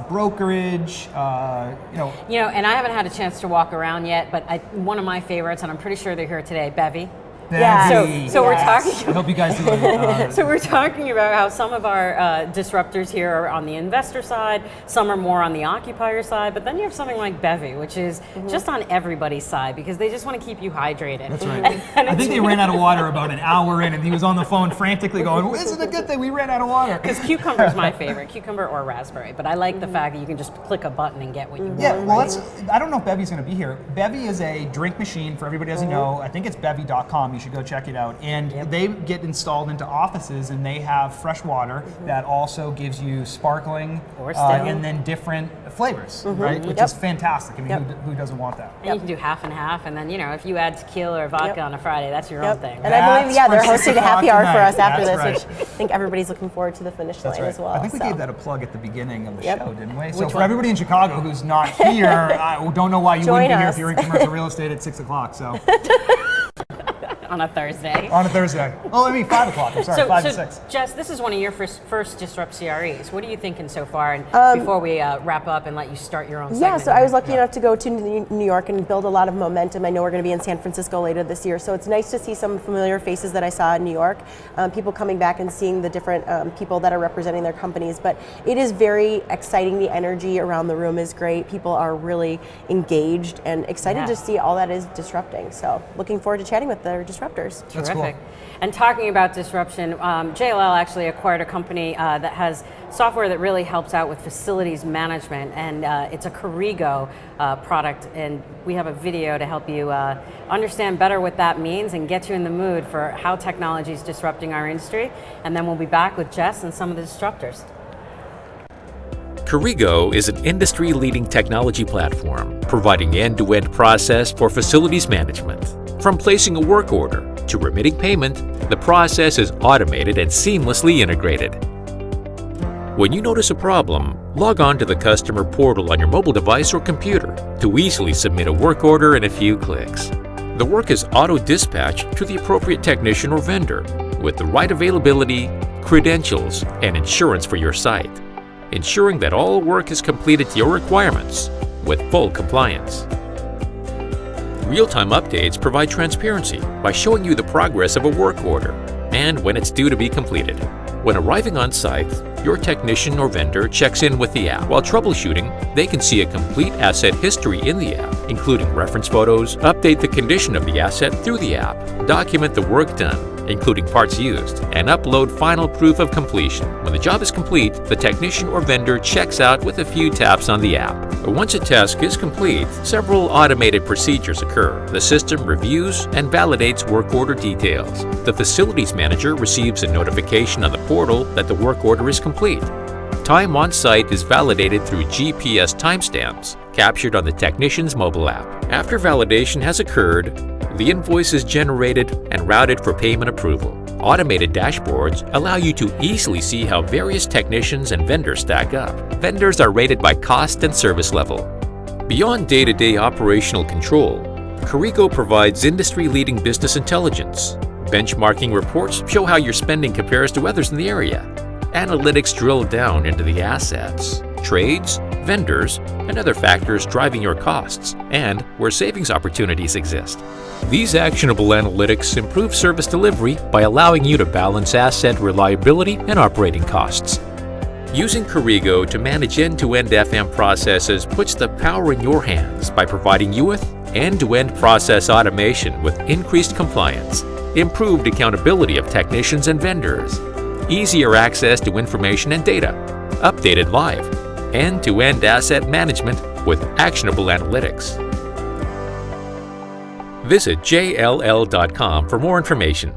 brokerage, and I haven't had a chance to walk around yet, but one of my favorites, and I'm pretty sure they're here today, Bevy. Yeah. So we're talking. I hope you guys do it. So we're talking about how some of our disruptors here are on the investor side, some are more on the occupier side, but then you have something like Bevy, which is just on everybody's side because they just want to keep you hydrated. That's right. I think they ran out of water about an hour in, and he was on the phone frantically going, well, isn't it a good thing we ran out of water? Because cucumber is my favorite, cucumber or raspberry, but I like the fact that you can just click a button and get what you want. Yeah, well, I don't know if Bevy's going to be here. Bevy is a drink machine, for everybody who doesn't know. I think it's bevy.com. You should go check it out. And they get installed into offices, and they have fresh water that also gives you sparkling and then different flavors, right? Which is fantastic. I mean, who doesn't want that? And you can do half and half, and then if you add tequila or vodka on a Friday, that's your own thing. And I believe, they're hosting a happy hour for us after this, right. which I think everybody's looking forward to the finish line as well. I think we gave that a plug at the beginning of the show, didn't we? So for everybody in Chicago who's not here, I don't know why you wouldn't be here if you're in commercial real estate at 6 o'clock. So. On a Thursday. On a Thursday. Oh, I mean 5 o'clock. I'm sorry, 5 to 6. Jess, this is one of your first Disrupt CREs. What are you thinking so far? And before we wrap up and let you start your own segment. Yeah, so I was lucky enough to go to New York and build a lot of momentum. I know we're going to be in San Francisco later this year, so it's nice to see some familiar faces that I saw in New York. People coming back and seeing the different people that are representing their companies. But it is very exciting. The energy around the room is great. People are really engaged and excited to see all that is disrupting. So looking forward to chatting with their disruptors. That's Terrific. Cool. And talking about disruption, JLL actually acquired a company that has software that really helps out with facilities management, and it's a Corrigo product, and we have a video to help you understand better what that means and get you in the mood for how technology is disrupting our industry, and then we'll be back with Jess and some of the disruptors. Corrigo is an industry-leading technology platform providing end-to-end process for facilities management. From placing a work order to remitting payment, the process is automated and seamlessly integrated. When you notice a problem, log on to the customer portal on your mobile device or computer to easily submit a work order in a few clicks. The work is auto-dispatched to the appropriate technician or vendor with the right availability, credentials, and insurance for your site, ensuring that all work is completed to your requirements with full compliance. Real-time updates provide transparency by showing you the progress of a work order and when it's due to be completed. When arriving on site, your technician or vendor checks in with the app. While troubleshooting, they can see a complete asset history in the app, including reference photos, update the condition of the asset through the app, document the work done, including parts used, and upload final proof of completion. When the job is complete, the technician or vendor checks out with a few taps on the app. Once a task is complete, several automated procedures occur. The system reviews and validates work order details. The facilities manager receives a notification on the portal that the work order is complete. Time on site is validated through GPS timestamps captured on the technician's mobile app. After validation has occurred, the invoice is generated and routed for payment approval. Automated dashboards allow you to easily see how various technicians and vendors stack up. Vendors are rated by cost and service level. Beyond day-to-day operational control, Corrigo provides industry-leading business intelligence. Benchmarking reports show how your spending compares to others in the area. Analytics drill down into the assets, trades, vendors, and other factors driving your costs, and where savings opportunities exist. These actionable analytics improve service delivery by allowing you to balance asset reliability and operating costs. Using Corrigo to manage end-to-end FM processes puts the power in your hands by providing you with end-to-end process automation with increased compliance, improved accountability of technicians and vendors, easier access to information and data, updated live, end-to-end asset management with actionable analytics. Visit jll.com for more information.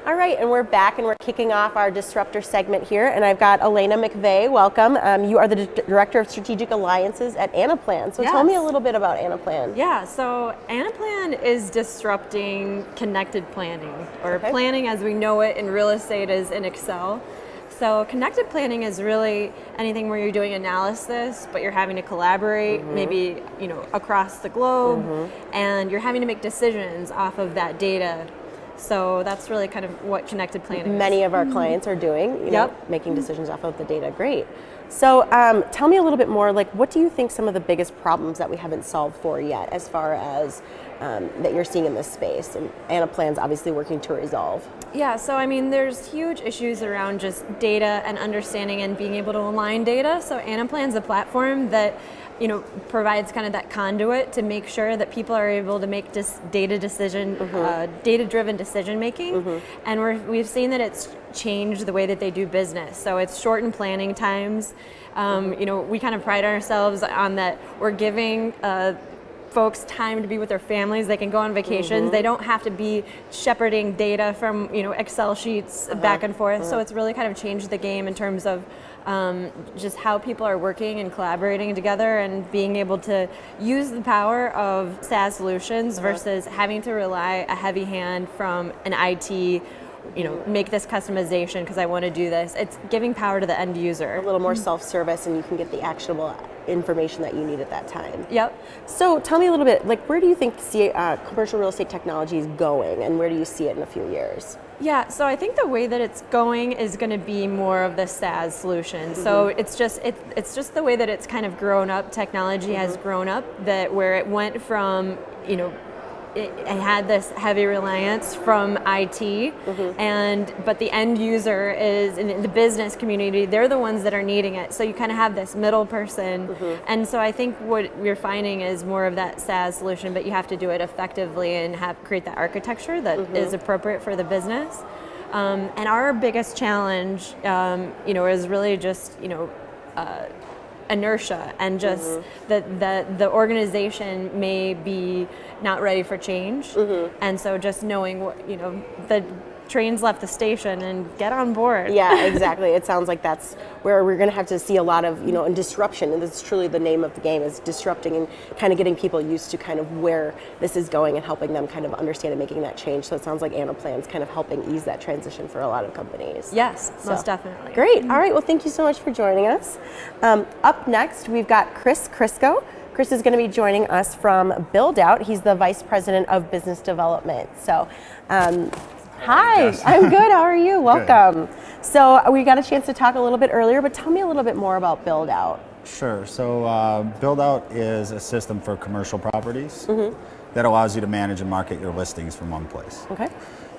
All right, and we're back and we're kicking off our Disruptor segment here, and I've got Elena McVeigh. Welcome. You are the Director of Strategic Alliances at Anaplan. So tell me a little bit about Anaplan. Yeah, so Anaplan is disrupting connected planning, or planning as we know it in real estate is in Excel. So connected planning is really anything where you're doing analysis, but you're having to collaborate, maybe across the globe, and you're having to make decisions off of that data. So that's really kind of what connected planning is. Many of our clients are doing, you know, making decisions off of the data. Great. So tell me a little bit more, like what do you think some of the biggest problems that we haven't solved for yet as far as that you're seeing in this space, and Anaplan's obviously working to resolve? Yeah, so I mean, there's huge issues around just data and understanding and being able to align data. So Anaplan's a platform that provides kind of that conduit to make sure that people are able to make data-driven decision making, and we've seen that it's changed the way that they do business. So it's shortened planning times. We kind of pride ourselves on that. We're giving folks time to be with their families. They can go on vacations. They don't have to be shepherding data from Excel sheets back and forth. So it's really kind of changed the game in terms of just how people are working and collaborating together and being able to use the power of SaaS solutions versus having to rely a heavy hand from an IT, make this customization because I want to do this. It's giving power to the end user. A little more self-service, and you can get the actionable information that you need at that time. Yep. So tell me a little bit, like where do you think commercial real estate technology is going, and where do you see it in a few years? Yeah, so I think the way that it's going is going to be more of the SaaS solution. So it's just the way that it's kind of grown up. Technology has grown up, that where it went from it had this heavy reliance from IT, but the end user is in the business community. They're the ones that are needing it. So you kind of have this middle person, and so I think what we're finding is more of that SaaS solution, but you have to do it effectively and create that architecture that is appropriate for the business. And our biggest challenge, is really just inertia, and just that the organization may be not ready for change, and so just knowing what the train's left the station and get on board. Yeah, exactly. It sounds like that's where we're going to have to see a lot of and disruption, and that's truly the name of the game, is disrupting and kind of getting people used to kind of where this is going and helping them kind of understand and making that change. So it sounds like Anaplan's kind of helping ease that transition for a lot of companies. Yes, most definitely. Great. All right, well, thank you so much for joining us. Up next, we've got Chris Crisco. Chris is going to be joining us from Buildout. He's the Vice President of Business Development. So, hi, I'm good. How are you? Welcome. Good. So we got a chance to talk a little bit earlier, but tell me a little bit more about Buildout. Sure. So Buildout is a system for commercial properties that allows you to manage and market your listings from one place. Okay.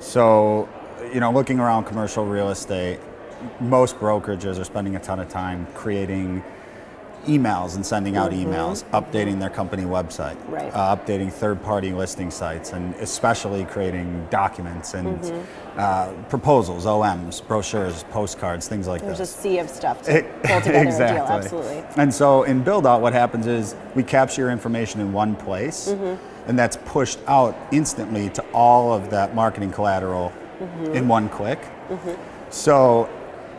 So, looking around commercial real estate, most brokerages are spending a ton of time creating emails and sending out emails, updating their company website, updating third-party listing sites, and especially creating documents and proposals, OMs, brochures, postcards, things like There's this. There's a sea of stuff to pull together a deal, absolutely. And so in Buildout, what happens is we capture your information in one place, and that's pushed out instantly to all of that marketing collateral in one click. So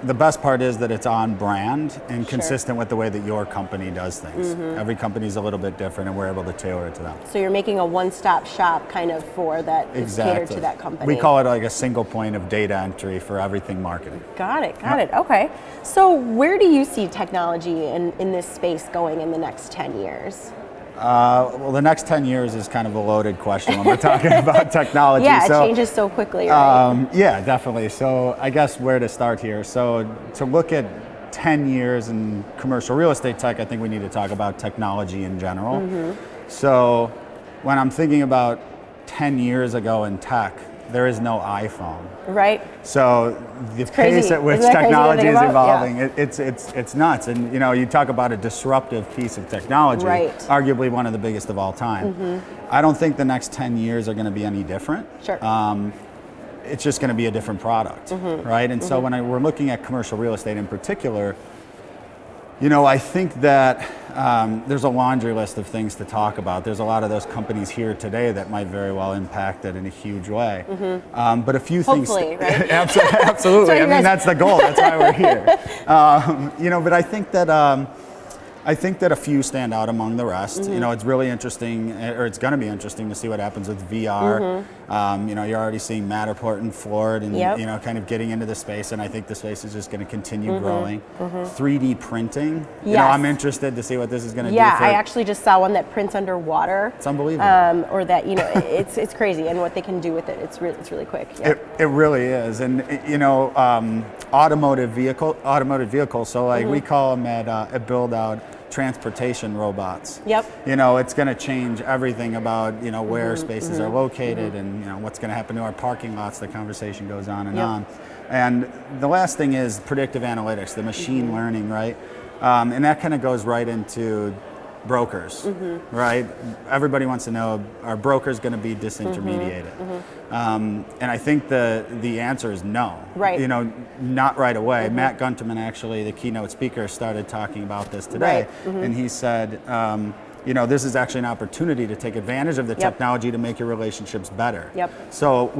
the best part is that it's on brand and Sure. consistent with the way that your company does things. Every company's a little bit different, and we're able to tailor it to them. So you're making a one-stop shop kind of for that, it's catered to that company. We call it like a single point of data entry for everything marketing. Got it. Okay. So where do you see technology in this space going in the next 10 years? Well, the next 10 years is kind of a loaded question when we're talking about technology. Yeah, it changes so quickly, right? Yeah, definitely. So I guess where to start here. So to look at 10 years in commercial real estate tech, I think we need to talk about technology in general. So when I'm thinking about 10 years ago in tech, there is no iPhone. Right. So the pace at which technology is evolving, it's nuts. And you talk about a disruptive piece of technology, right. Arguably one of the biggest of all time. I don't think the next 10 years are going to be any different. Sure. It's just going to be a different product, right? And so when we're looking at commercial real estate in particular, I think that there's a laundry list of things to talk about. There's a lot of those companies here today that might very well impact it in a huge way. But a few things. Hopefully, right? Absolutely. I mean, that's the goal. That's why we're here. But I think that a few stand out among the rest. It's really interesting, or it's going to be interesting to see what happens with VR. You're already seeing Matterport and Florida, and kind of getting into the space, and I think the space is just going to continue growing. 3D printing. I'm interested to see what this is going to do. Yeah, I actually just saw one that prints underwater. It's unbelievable. Or that it's crazy, and what they can do with it. It's really quick. Yeah. It really is, and automotive vehicles. So like we call them at Buildout transportation robots. Yep. It's going to change everything about where spaces are located and what's going to happen to our parking lots. The conversation goes on and on. And the last thing is predictive analytics, the machine learning, right? And that kind of goes right into brokers, right? Everybody wants to know, are brokers going to be disintermediated? And I think the answer is no. Right. Not right away. Matt Gunterman, actually, the keynote speaker, started talking about this today, and he said, this is actually an opportunity to take advantage of the technology to make your relationships better. So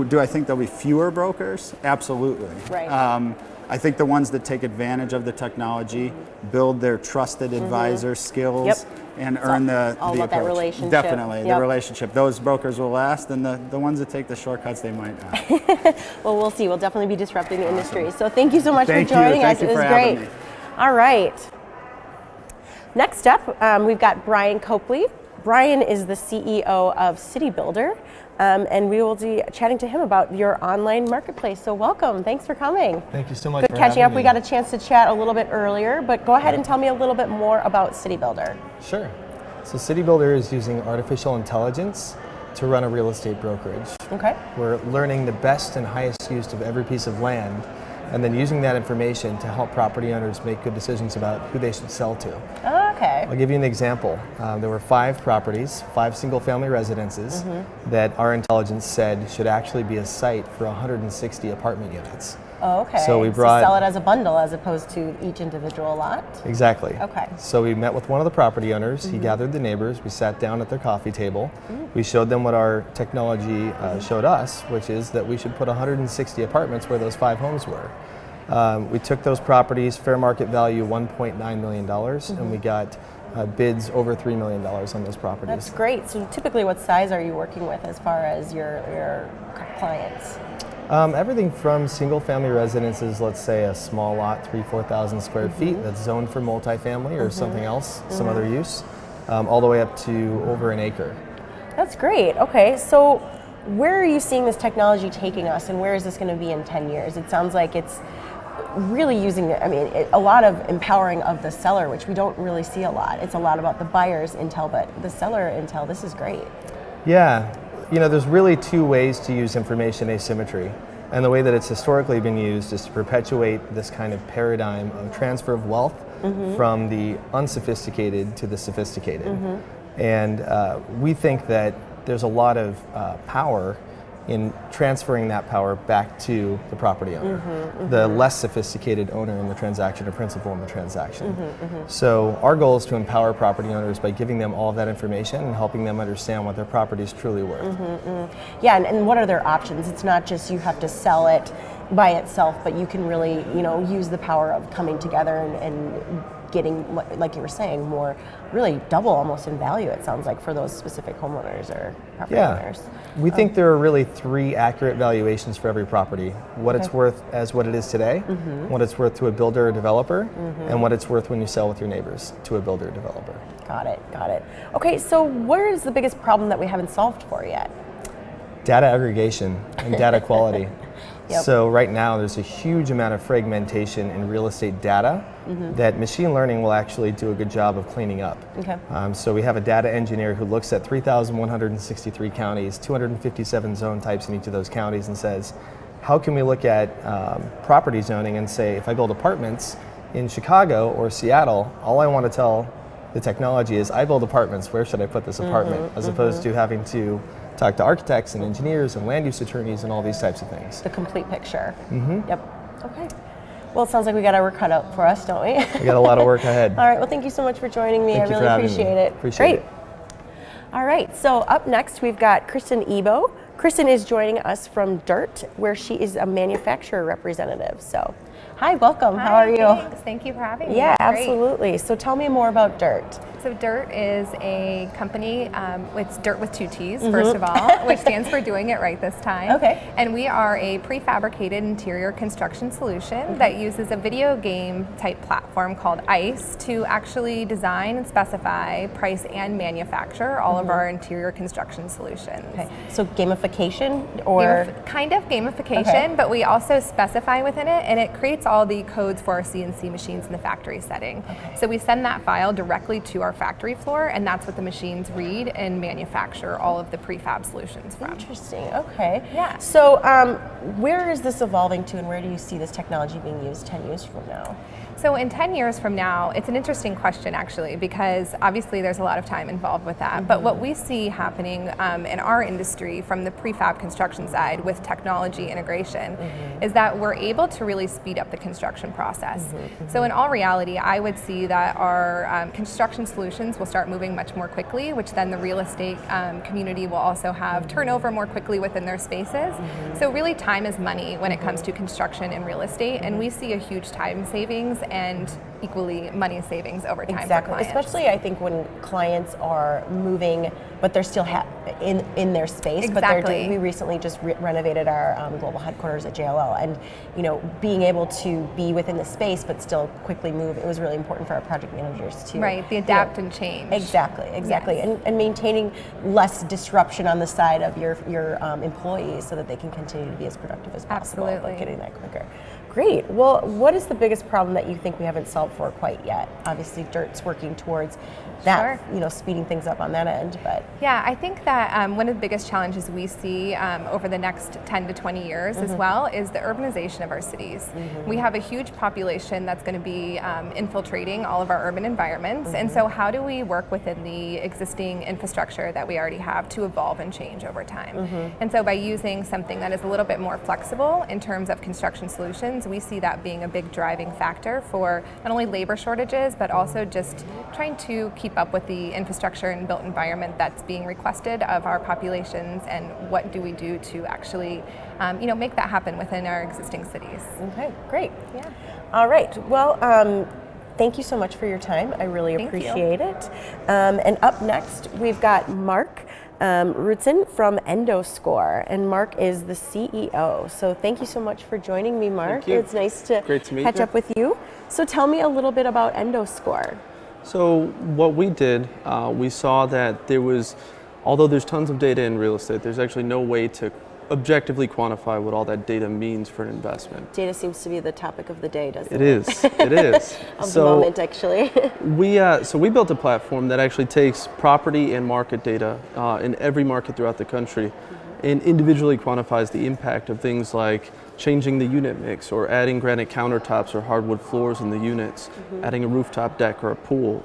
do I think there'll be fewer brokers? Absolutely. Right. I think the ones that take advantage of the technology, build their trusted advisor skills, and earn the all about approach. That relationship. Definitely, the relationship. Those brokers will last, and the ones that take the shortcuts, they might not. Well, we'll see. We'll definitely be disrupting the industry. So thank you so much for joining us. It was great. All right. Next up, we've got Brian Copley. Brian is the CEO of City Builder. And we will be chatting to him about your online marketplace. So welcome, thanks for coming. Thank you so much Good for catching having up. We got a chance to chat a little bit earlier, but go ahead and tell me a little bit more about City Builder. Sure. So City Builder is using artificial intelligence to run a real estate brokerage. Okay. We're learning the best and highest use of every piece of land, and then using that information to help property owners make good decisions about who they should sell to. Okay. I'll give you an example. There were 5 properties, 5 single-family residences that our intelligence said should actually be a site for 160 apartment units. Oh, okay. So we brought sell it as a bundle as opposed to each individual lot? Exactly. Okay. So we met with one of the property owners. He gathered the neighbors. We sat down at their coffee table. We showed them what our technology showed us, which is that we should put 160 apartments where those 5 homes were. We took those properties, fair market value $1.9 million, and we got bids over $3 million on those properties. That's great. So typically what size are you working with as far as your clients? Everything from single family residences, let's say a small lot, 4,000 square feet, that's zoned for multifamily or something else, some other use, all the way up to over an acre. That's great. Okay, so where are you seeing this technology taking us, and where is this going to be in 10 years? It sounds like it's really using, a lot of empowering of the seller, which we don't really see a lot. It's a lot about the buyer's intel, but the seller intel, this is great. Yeah, there's really 2 ways to use information asymmetry. And the way that it's historically been used is to perpetuate this kind of paradigm of transfer of wealth from the unsophisticated to the sophisticated. And we think that there's a lot of power in transferring that power back to the property owner, the less sophisticated owner in the transaction or principal in the transaction. So our goal is to empower property owners by giving them all of that information and helping them understand what their property is truly worth. Yeah, and what are their options? It's not just you have to sell it by itself, but you can really, use the power of coming together and getting, like you were saying, more, really double almost in value, it sounds like, for those specific homeowners or property owners. We think there are really 3 accurate valuations for every property. What it's worth as what it is today, what it's worth to a builder or developer, and what it's worth when you sell with your neighbors to a builder or developer. Got it. Okay, so where is the biggest problem that we haven't solved for yet? Data aggregation and data quality. Yep. So right now there's a huge amount of fragmentation in real estate data that machine learning will actually do a good job of cleaning up. Okay. So we have a data engineer who looks at 3,163 counties, 257 zone types in each of those counties, and says, how can we look at property zoning and say, if I build apartments in Chicago or Seattle, all I want to tell the technology is, I build apartments, where should I put this apartment? As opposed to having to talk to architects and engineers and land use attorneys and all these types of things. The complete picture. Yep. Okay. Well, it sounds like we got our work cut out for us, don't we? We got a lot of work ahead. All right. Well, thank you so much for joining me. Thank you I for really having appreciate me. it. Appreciate Great. it. All right. So up next, we've got Kristen Ebo. Kristen is joining us from DIRT, where she is a manufacturer representative. So, hi, welcome. Hi, how are you? Thanks. Thank you for having me. Yeah, Great. absolutely. So tell me more about DIRT. So DIRT is a company, it's DIRT with 2 T's, first of all, which stands for doing it right this time. Okay. And we are a prefabricated interior construction solution that uses a video game type platform called ICE to actually design and specify, price and manufacture all of our interior construction solutions. Okay. So gamification or? Kind of gamification, Okay. but we also specify within it, and it creates all the codes for our CNC machines in the factory setting. So we send that file directly to our factory floor, and that's what the machines read and manufacture all of the prefab solutions from. Interesting. Okay. Yeah. So where is this evolving to, and where do you see this technology being used 10 years from now? So in 10 years from now, it's an interesting question actually, because obviously there's a lot of time involved with that. But what we see happening in our industry from the prefab construction side with technology integration is that we're able to really speed up the construction process. So in all reality, I would see that our construction solutions will start moving much more quickly, which then the real estate community will also have turnover more quickly within their spaces. So really time is money when it comes to construction and real estate, and we see a huge time savings and equally money savings over time for clients. Especially I think when clients are moving, but they're still in their space. Exactly. But we recently just renovated our global headquarters at JLL, and being able to be within the space but still quickly move, it was really important for our project managers to the adapt and change. Exactly. Yes. And maintaining less disruption on the side of your employees so that they can continue to be as productive as possible. Absolutely. But getting that quicker. Great. Well, what is the biggest problem that you think we haven't solved for quite yet? Obviously, DIRT's working towards that, speeding things up on that end. But yeah, I think that one of the biggest challenges we see over the next 10 to 20 years as well is the urbanization of our cities. We have a huge population that's going to be infiltrating all of our urban environments, and so how do we work within the existing infrastructure that we already have to evolve and change over time? And so by using something that is a little bit more flexible in terms of construction solutions, we see that being a big driving factor for not only labor shortages, but also just trying to keep up with the infrastructure and built environment that's being requested of our populations, and what do we do to actually make that happen within our existing cities. Okay, great. Yeah. All right. Well, thank you so much for your time. I really appreciate it. And up next, we've got Mark Rutsin from EndoScore, and Mark is the CEO. So thank you so much for joining me, Mark. Thank you. It's nice to meet catch you. up with you. So tell me a little bit about EndoScore. So what we did, we saw that although there's tons of data in real estate, there's actually no way to objectively quantify what all that data means for an investment. Data seems to be the topic of the day, doesn't it? It is. It is. Of the moment, actually. we built a platform that actually takes property and market data in every market throughout the country and individually quantifies the impact of things like changing the unit mix, or adding granite countertops or hardwood floors in the units, adding a rooftop deck or a pool.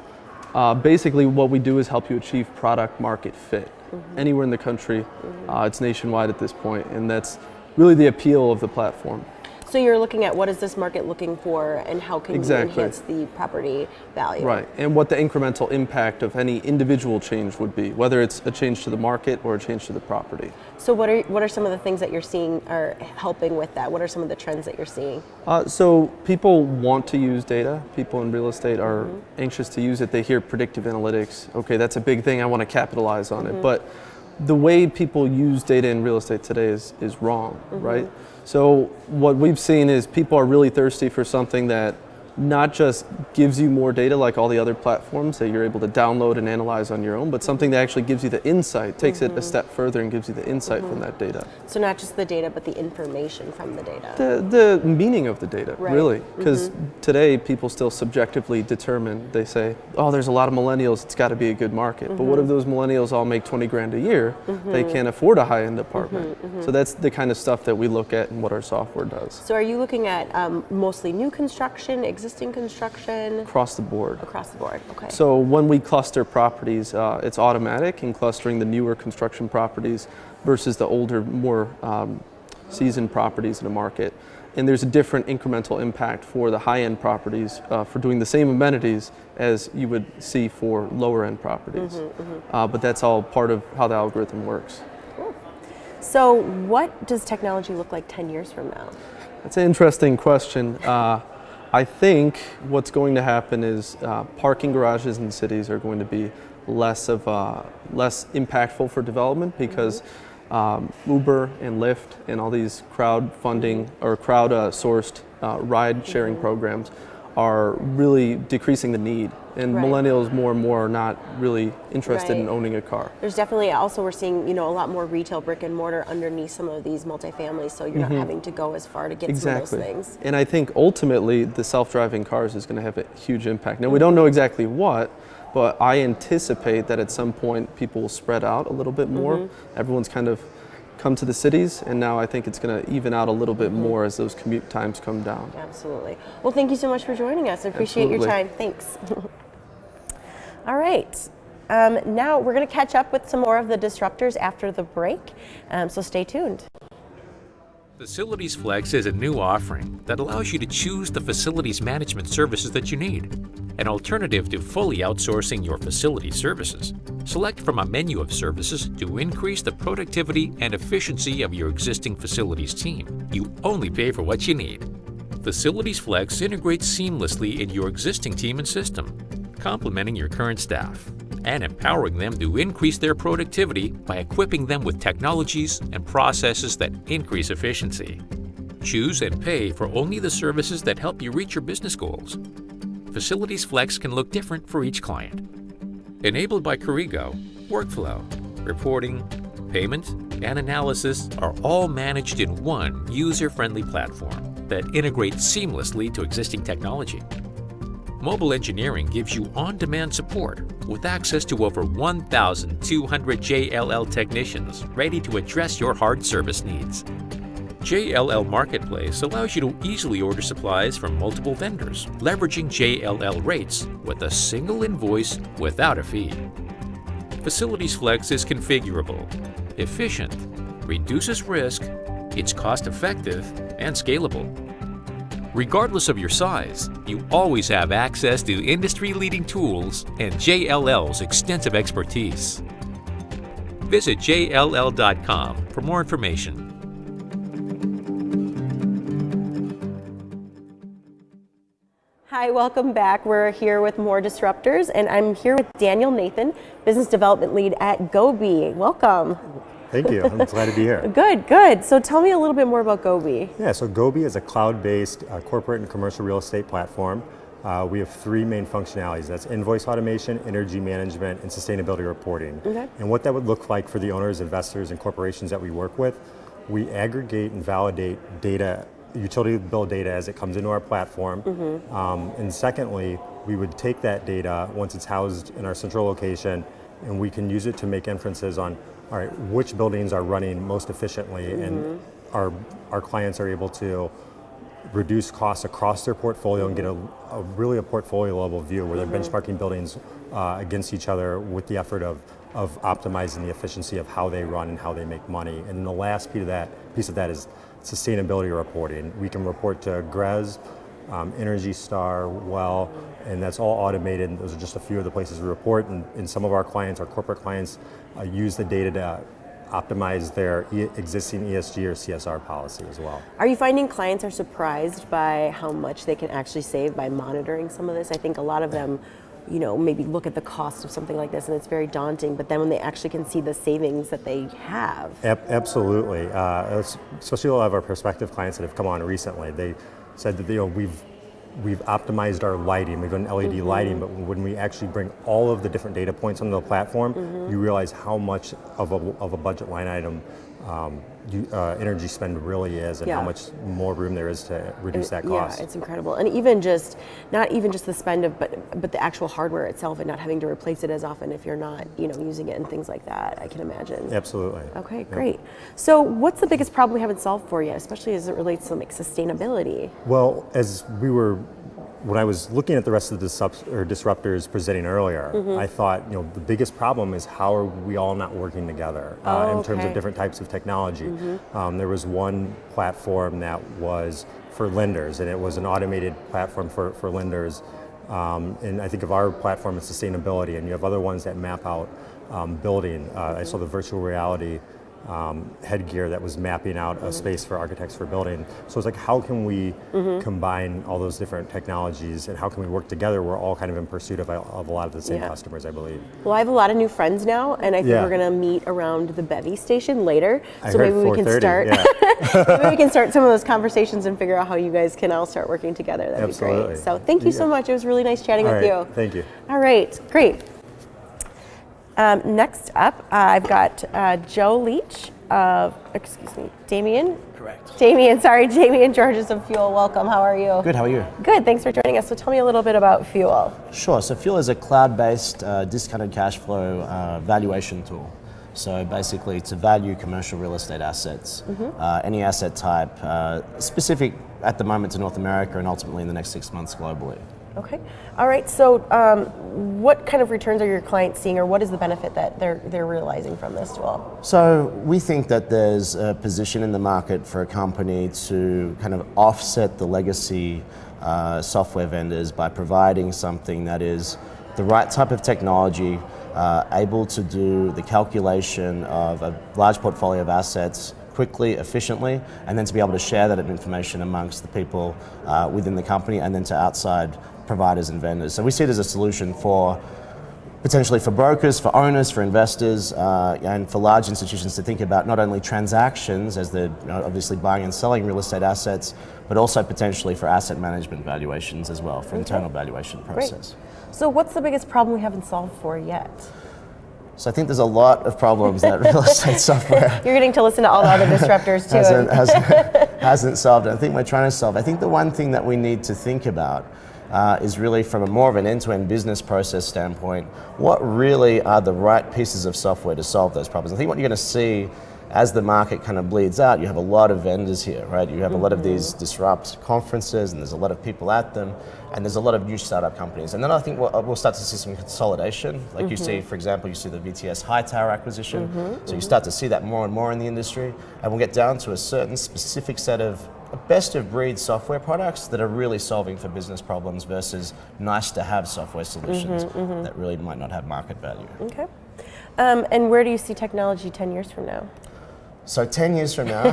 Basically, what we do is help you achieve product market fit anywhere in the country. It's nationwide at this point, and that's really the appeal of the platform. So you're looking at what is this market looking for and how can Exactly. you enhance the property value? Right, and what the incremental impact of any individual change would be, whether it's a change to the market or a change to the property. So what are some of the things that you're seeing are helping with that? What are some of the trends that you're seeing? So people want to use data. People in real estate are anxious to use it. They hear predictive analytics. Okay, that's a big thing. I want to capitalize on it. But the way people use data in real estate today is wrong, right? So what we've seen is people are really thirsty for something that not just gives you more data like all the other platforms that you're able to download and analyze on your own, but something that actually gives you the insight, takes it a step further and gives you the insight from that data. So not just the data, but the information from the data. The meaning of the data, Right. really. Because today people still subjectively determine, they say, oh, there's a lot of millennials, it's got to be a good market. But what if those millennials all make 20 grand a year? They can't afford a high-end apartment. So that's the kind of stuff that we look at and what our software does. So are you looking at mostly new construction, existing construction? Across the board. Across the board, okay. So when we cluster properties, it's automatic in clustering the newer construction properties versus the older, more seasoned properties in the market. And there's a different incremental impact for the high-end properties for doing the same amenities as you would see for lower-end properties. But that's all part of how the algorithm works. Cool. So what does technology look like 10 years from now? That's an interesting question. I think what's going to happen is parking garages in cities are going to be less impactful for development because Uber and Lyft and all these crowdfunding or crowd-sourced ride-sharing programs are really decreasing the need. And millennials more and more are not really interested in owning a car. There's definitely also, we're seeing, a lot more retail brick and mortar underneath some of these multifamilies, so you're not having to go as far to get some of those things. And I think ultimately the self-driving cars is going to have a huge impact. Now we don't know exactly what, but I anticipate that at some point people will spread out a little bit more. Everyone's kind of come to the cities, and now I think it's going to even out a little bit more as those commute times come down. Absolutely. Well, thank you so much for joining us. I appreciate your time. Thanks. All right. Now we're going to catch up with some more of the disruptors after the break, so stay tuned. Facilities Flex is a new offering that allows you to choose the facilities management services that you need, an alternative to fully outsourcing your facility services. Select from a menu of services to increase the productivity and efficiency of your existing facilities team. You only pay for what you need. Facilities Flex integrates seamlessly in your existing team and system, complementing your current staff and empowering them to increase their productivity by equipping them with technologies and processes that increase efficiency. Choose and pay for only the services that help you reach your business goals. Facilities Flex can look different for each client. Enabled by Corrigo, workflow, reporting, payment, and analysis are all managed in one user-friendly platform that integrates seamlessly to existing technology. Mobile engineering gives you on-demand support with access to over 1,200 JLL technicians ready to address your hard service needs. JLL Marketplace allows you to easily order supplies from multiple vendors, leveraging JLL rates with a single invoice without a fee. Facilities Flex is configurable, efficient, reduces risk, it's cost-effective, and scalable. Regardless of your size, you always have access to industry-leading tools and JLL's extensive expertise. Visit jll.com for more information. Hi, welcome back. We're here with more disruptors, and I'm here with Daniel Nathan, Business Development Lead at Gobi. Welcome. Thank you. I'm glad to be here. Good, good. So tell me a little bit more about Gobi. Yeah, so Gobi is a cloud-based corporate and commercial real estate platform. We have three main functionalities. That's invoice automation, energy management, and sustainability reporting. Okay. And what that would look like for the owners, investors, and corporations that we work with, we aggregate and validate data, utility bill data as it comes into our platform. And secondly, we would take that data once it's housed in our central location, and we can use it to make inferences on, all right, which buildings are running most efficiently, and our clients are able to reduce costs across their portfolio and get a really portfolio level view where they're benchmarking buildings against each other with the effort of optimizing the efficiency of how they run and how they make money. And the last piece of that is sustainability reporting. We can report to GRES, Energy Star, Well, and that's all automated. Those are just a few of the places we report, and some of our clients, our corporate clients, use the data to optimize their existing ESG or CSR policy as well. Are you finding clients are surprised by how much they can actually save by monitoring some of this? I think a lot of them, maybe look at the cost of something like this and it's very daunting, but then when they actually can see the savings that they have. Absolutely, especially a lot of our prospective clients that have come on recently, they said that we've optimized our lighting, we've done LED lighting, but when we actually bring all of the different data points onto the platform, you realize how much of a budget line item energy spend really is, and how much more room there is to reduce that cost. Yeah, it's incredible. And even just, not even just the spend of, but the actual hardware itself, and not having to replace it as often if you're not, using it and things like that, I can imagine. Absolutely. Okay, great. So what's the biggest problem we haven't solved for yet, especially as it relates to sustainability? Well, when I was looking at the rest of the disruptors presenting earlier, I thought, the biggest problem is how are we all not working together in terms of different types of technology. There was one platform that was for lenders, and it was an automated platform for lenders. And I think of our platform as sustainability, and you have other ones that map out building. I saw the virtual reality headgear that was mapping out a space for architects for building. So it's like, how can we combine all those different technologies, and how can we work together? We're all kind of in pursuit of a lot of the same customers, I believe. Well, I have a lot of new friends now, and I think we're going to meet around the Bevy station later. So maybe we can start. Maybe we can start some of those conversations and figure out how you guys can all start working together. That'd be great. So thank you so much. It was really nice chatting with you. Thank you. All right, great. Next up, I've got Joe Leach of, Damien? Correct. Damien Georges of Fuel. Welcome, how are you? Good, how are you? Good, thanks for joining us. So tell me a little bit about Fuel. Sure, so Fuel is a cloud-based discounted cash flow valuation tool. So basically to value commercial real estate assets, any asset type, specific at the moment to North America and ultimately in the next 6 months globally. Okay. All right. So, what kind of returns are your clients seeing, or what is the benefit that they're realizing from this tool? So, we think that there's a position in the market for a company to kind of offset the legacy software vendors by providing something that is the right type of technology, able to do the calculation of a large portfolio of assets quickly, efficiently, and then to be able to share that information amongst the people within the company, and then to outside providers and vendors. So we see it as a solution for potentially for brokers, for owners, for investors, and for large institutions to think about not only transactions as they're obviously buying and selling real estate assets, but also potentially for asset management valuations as well, for internal valuation process. Great. So what's the biggest problem we haven't solved for yet? So I think there's a lot of problems that real estate software You're getting to listen to all the other disruptors too. hasn't solved. I think we're trying to solve. I think the one thing that we need to think about is really from a more of an end-to-end business process standpoint, what really are the right pieces of software to solve those problems? I think what you're going to see as the market kind of bleeds out, you have a lot of vendors here, right? You have a lot of these disrupt conferences, and there's a lot of people at them, and there's a lot of new startup companies. And then I think we'll start to see some consolidation. Like you see, for example, you see the VTS Hightower acquisition. So you start to see that more and more in the industry, and we'll get down to a certain specific set of best of breed software products that are really solving for business problems versus nice to have software solutions that really might not have market value. Okay. And where do you see technology 10 years from now? So 10 years from now,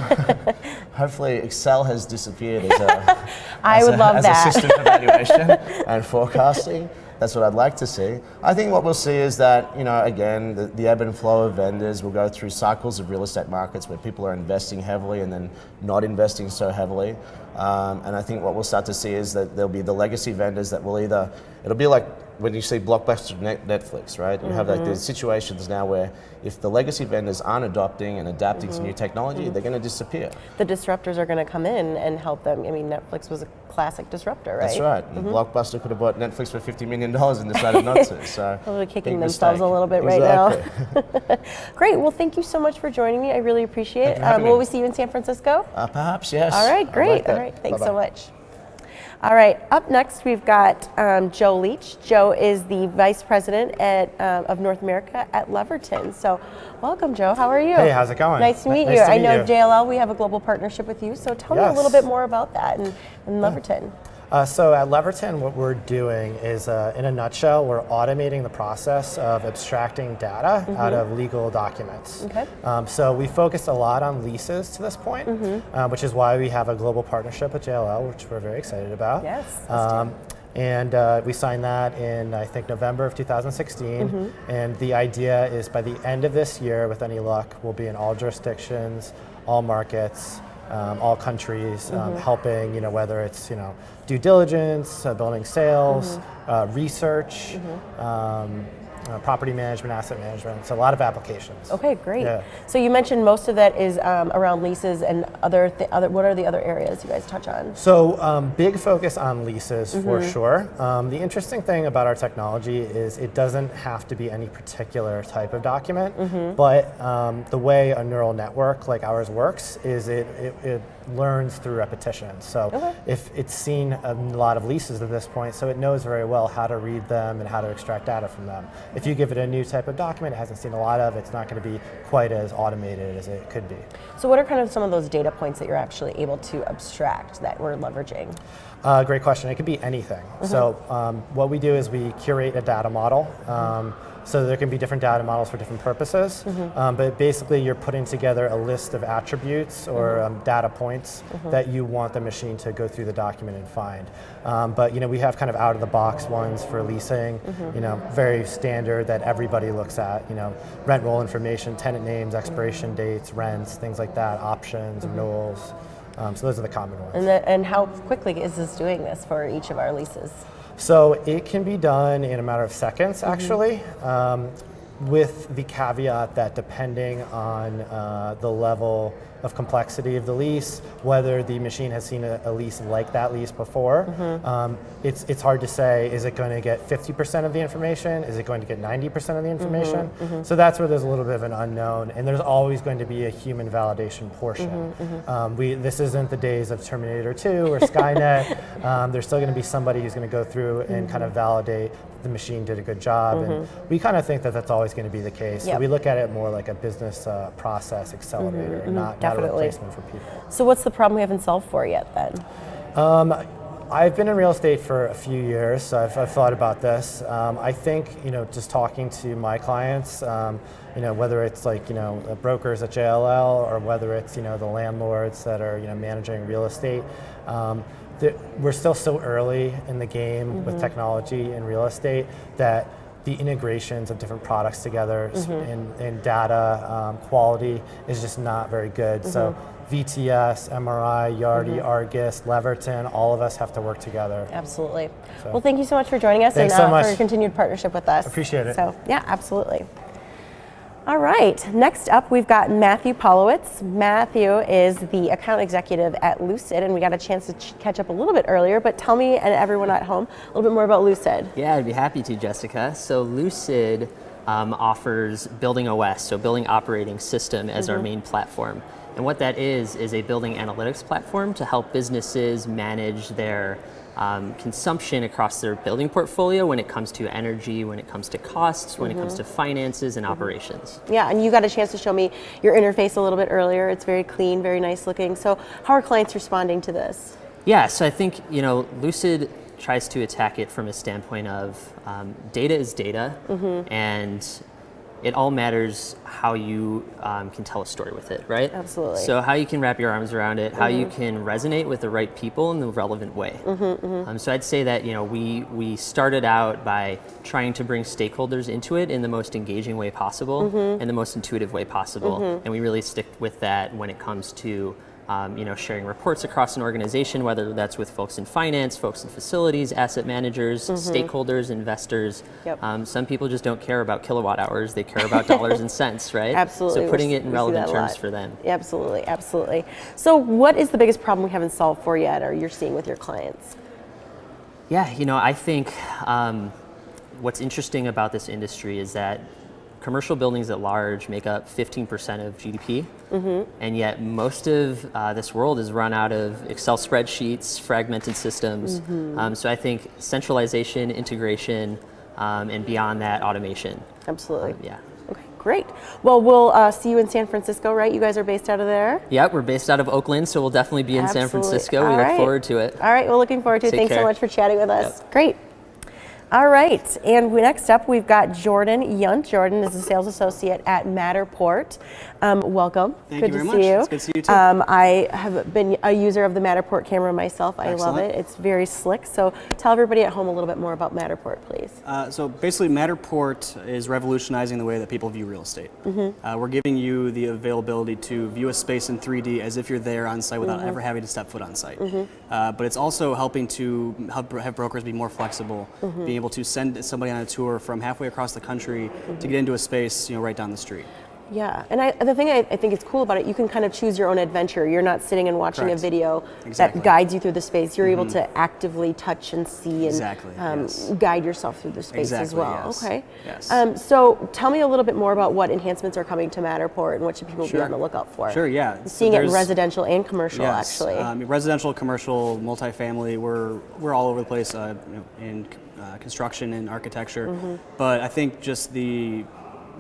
hopefully Excel has disappeared as a system for valuation and forecasting. That's what I'd like to see. I think what we'll see is that, again, the ebb and flow of vendors will go through cycles of real estate markets where people are investing heavily and then not investing so heavily. And I think what we'll start to see is that there'll be the legacy vendors that will it'll be like when you see Blockbuster Netflix, right? You have like these situations now where if the legacy vendors aren't adopting and adapting to new technology, they're going to disappear. The disruptors are going to come in and help them. I mean, Netflix was a classic disruptor, right? That's right. Blockbuster could have bought Netflix for $50 million and decided not to. So probably kicking themselves a little bit right now. Great. Well, thank you so much for joining me. I really appreciate it. Will we see you in San Francisco? Perhaps, yes. All right, great. Like all right, thanks so much. All right, up next we've got Joe Leach. Joe is the Vice President of North America at Leverton. So welcome, Joe. How are you? Hey, how's it going? Nice to meet you. I know JLL, we have a global partnership with you, so tell me a little bit more about that and Leverton. So at Leverton, what we're doing is, in a nutshell, we're automating the process of abstracting data out of legal documents. Okay. So we focused a lot on leases to this point, which is why we have a global partnership with JLL, which we're very excited about. Yes. And we signed that in, I think, November of 2016. And the idea is by the end of this year, with any luck, we'll be in all jurisdictions, all markets, all countries, helping, whether it's, due diligence, building sales, research, property management, asset management. So a lot of applications. Okay, great. Yeah. So you mentioned most of that is around leases and other. What are the other areas you guys touch on? So big focus on leases for sure. The interesting thing about our technology is it doesn't have to be any particular type of document, but the way a neural network like ours works is it learns through repetition. So if it's seen a lot of leases at this point, so it knows very well how to read them and how to extract data from them. If you give it a new type of document it hasn't seen a lot of, it's not going to be quite as automated as it could be. So what are kind of some of those data points that you're actually able to abstract that we're leveraging? Great question. It could be anything. So what we do is we curate a data model. So there can be different data models for different purposes, but basically you're putting together a list of attributes or data points that you want the machine to go through the document and find. But we have kind of out-of-the-box ones for leasing, very standard that everybody looks at. Rent roll information, tenant names, expiration dates, rents, things like that, options, renewals. So those are the common ones. And how quickly is this doing this for each of our leases? So it can be done in a matter of seconds, actually, with the caveat that depending on the level of complexity of the lease, whether the machine has seen a lease like that lease before, it's hard to say, is it going to get 50% of the information? Is it going to get 90% of the information? So that's where there's a little bit of an unknown, and there's always going to be a human validation portion. This isn't the days of Terminator 2 or Skynet. There's still going to be somebody who's going to go through and kind of validate the machine did a good job, and we kind of think that that's always going to be the case. So we look at it more like a business process accelerator, not a replacement for people. So what's the problem we haven't solved for yet then? I've been in real estate for a few years, so I've thought about this. I think, just talking to my clients, whether it's like, brokers at JLL or whether it's, the landlords that are, managing real estate, we're still so early in the game with technology and real estate that the integrations of different products together and data quality is just not very good. So VTS, MRI, Yardi, Argus, Leverton, all of us have to work together. Absolutely. So. Well, thank you so much for joining us and so for your continued partnership with us. Appreciate it. So, yeah, absolutely. All right, next up we've got Matthew Polowitz. Matthew is the account executive at Lucid, and we got a chance to catch up a little bit earlier, but tell me and everyone at home a little bit more about Lucid. Yeah, I'd be happy to, Jessica. So Lucid offers Building OS, so Building Operating System, as our main platform. And what that is a building analytics platform to help businesses manage their consumption across their building portfolio when it comes to energy, when it comes to costs, when it comes to finances and operations. Yeah, and you got a chance to show me your interface a little bit earlier. It's very clean, very nice looking. So how are clients responding to this? Yeah, so I think, Lucid tries to attack it from a standpoint of data is data, and it all matters how you can tell a story with it, right? Absolutely. So how you can wrap your arms around it, how you can resonate with the right people in the relevant way. So I'd say that we started out by trying to bring stakeholders into it in the most engaging way possible and the most intuitive way possible, and we really stick with that when it comes to sharing reports across an organization, whether that's with folks in finance, folks in facilities, asset managers, stakeholders, investors. Some people just don't care about kilowatt hours, they care about dollars and cents, right? Absolutely. So putting it in relevant terms for them. Absolutely, absolutely. So what is the biggest problem we haven't solved for yet, or you're seeing with your clients? Yeah, I think what's interesting about this industry is that commercial buildings at large make up 15% of GDP, and yet most of this world is run out of Excel spreadsheets, fragmented systems. So I think centralization, integration, and beyond that, automation. Absolutely. Yeah. Okay, great. Well, we'll see you in San Francisco, right? You guys are based out of there? Yeah, we're based out of Oakland, so we'll definitely be in San Francisco. We look forward to it. All right, well, looking forward to it. Take Thanks care. so much for chatting with us. Yep. Great. All right, and next up we've got Jordan Yunt. Jordan is a sales associate at Matterport. Welcome. Thank good you very to much. see you. It's good to see you too. I have been a user of the Matterport camera myself. I love Excellent. it. It's very slick. So tell everybody at home a little bit more about Matterport, please. So basically, Matterport is revolutionizing the way that people view real estate. We're giving you the availability to view a space in 3D as if you're there on site without ever having to step foot on site. But it's also helping to have brokers be more flexible, being able to send somebody on a tour from halfway across the country to get into a space, right down the street. Yeah, and the thing I think is cool about it, you can kind of choose your own adventure. You're not sitting and watching Correct. a video Exactly. that guides you through the space. You're able to actively touch and see and guide yourself through the space as well. Yes. Okay. Yes. So tell me a little bit more about what enhancements are coming to Matterport and what should people be on the lookout for. Sure, yeah. I'm seeing it in residential and commercial, Yes. actually. Residential, commercial, multifamily, we're all over the place in construction and architecture. But I think just the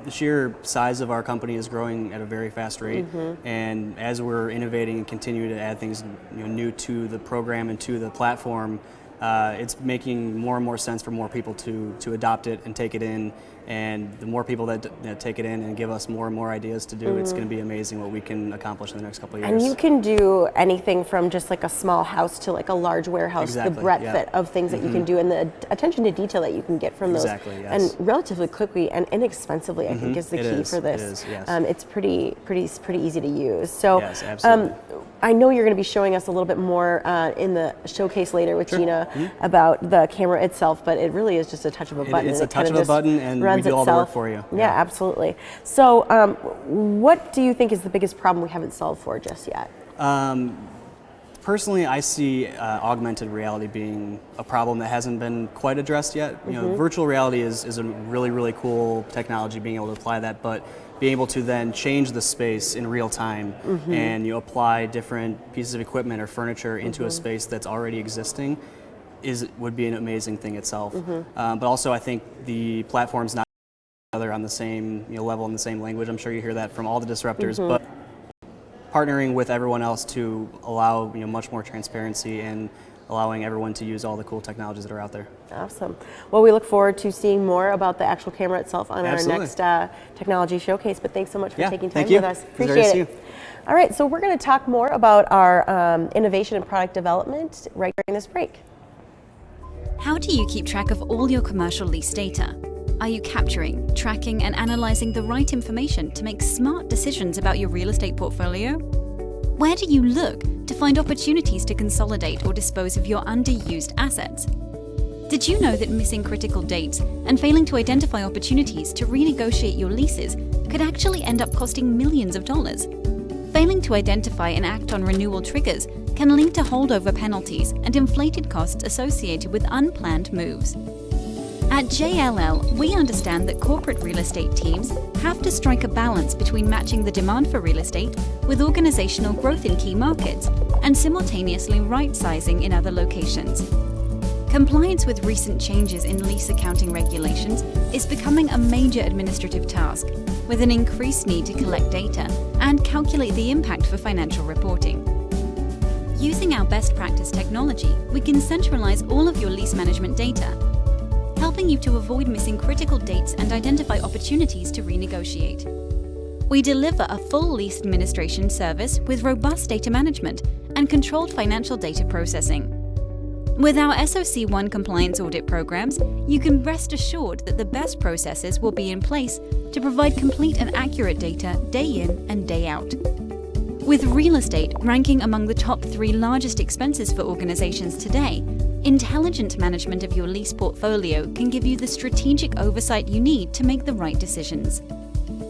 sheer size of our company is growing at a very fast rate, and as we're innovating and continue to add things new to the program and to the platform, it's making more and more sense for more people to adopt it and take it in. And the more people that take it in and give us more and more ideas to do, it's going to be amazing what we can accomplish in the next couple of years. And you can do anything from just like a small house to like a large warehouse, the breadth of things that you can do and the attention to detail that you can get from those. And relatively quickly and inexpensively, I think, is the key for this. It is, yes. It's pretty easy to use. So yes, absolutely. I know you're going to be showing us a little bit more in the showcase later with Gina about the camera itself, but it really is just a touch of a button. It's a touch of a button, and we do all the work for you. Yeah, absolutely. So what do you think is the biggest problem we haven't solved for just yet? Personally, I see augmented reality being a problem that hasn't been quite addressed yet. Virtual reality is a really, really cool technology, being able to apply that, but being able to then change the space in real time and you apply different pieces of equipment or furniture into a space that's already existing would be an amazing thing itself. But also, I think the platform's not together on the same level in the same language. I'm sure you hear that from all the disruptors, but partnering with everyone else to allow much more transparency and allowing everyone to use all the cool technologies that are out there. Awesome. Well, we look forward to seeing more about the actual camera itself on our next technology showcase. But thanks so much for taking time with us. Appreciate it. All right, so we're going to talk more about our innovation and product development right during this break. How do you keep track of all your commercial lease data? Are you capturing, tracking, and analyzing the right information to make smart decisions about your real estate portfolio? Where do you look to find opportunities to consolidate or dispose of your underused assets? Did you know that missing critical dates and failing to identify opportunities to renegotiate your leases could actually end up costing millions of dollars? Failing to identify and act on renewal triggers can lead to holdover penalties and inflated costs associated with unplanned moves. At JLL, we understand that corporate real estate teams have to strike a balance between matching the demand for real estate with organizational growth in key markets and simultaneously right-sizing in other locations. Compliance with recent changes in lease accounting regulations is becoming a major administrative task, with an increased need to collect data and calculate the impact for financial reporting. Using our best practice technology, we can centralize all of your lease management data, helping you to avoid missing critical dates and identify opportunities to renegotiate. We deliver a full lease administration service with robust data management and controlled financial data processing. With our SOC 1 compliance audit programs, you can rest assured that the best processes will be in place to provide complete and accurate data day in and day out. With real estate ranking among the top 3 largest expenses for organizations today, intelligent management of your lease portfolio can give you the strategic oversight you need to make the right decisions.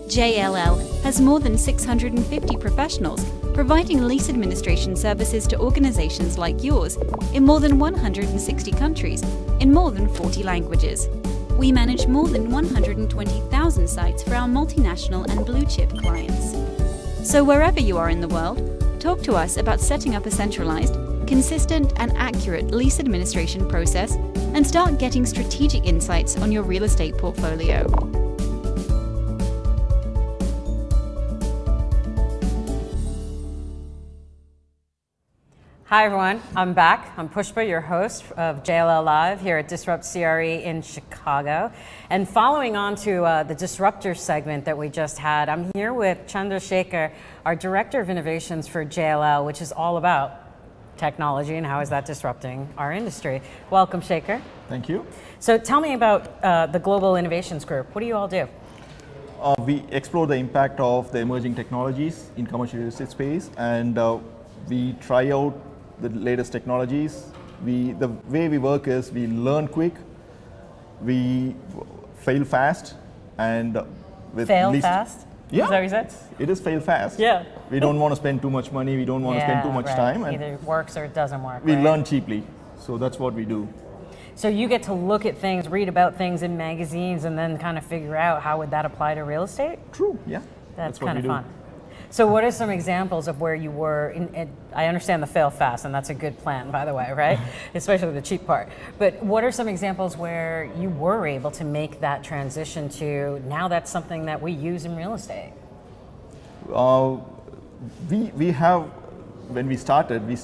JLL has more than 650 professionals providing lease administration services to organizations like yours in more than 160 countries, in more than 40 languages. We manage more than 120,000 sites for our multinational and blue chip clients. So wherever you are in the world, talk to us about setting up a centralized, consistent and accurate lease administration process and start getting strategic insights on your real estate portfolio. Hi everyone, I'm back. I'm Pushpa, your host of JLL Live here at Disrupt CRE in Chicago. And following on to the Disruptor segment that we just had, I'm here with Chandrasekhar, our Director of Innovations for JLL, which is all about technology and how is that disrupting our industry. Welcome, Shekhar. Thank you. So tell me about the Global Innovations Group. What do you all do? We explore the impact of the emerging technologies in commercial real estate space, and we try out the latest technologies. The way we work is we learn quick, we fail fast, and with fail least, fast? Yeah, is that what you said? It is fail fast. Yeah. We don't want to spend too much money, we don't want to spend too much time. And either it works or it doesn't work. We right? learn cheaply, so that's what we do. So you get to look at things, read about things in magazines, and then kind of figure out how would that apply to real estate? True, yeah. That's what kind we of do. fun. So what are some examples of where you were, I understand the fail fast, and that's a good plan, by the way, right? Especially the cheap part. But what are some examples where you were able to make that transition to, now that's something that we use in real estate? We have, when we started with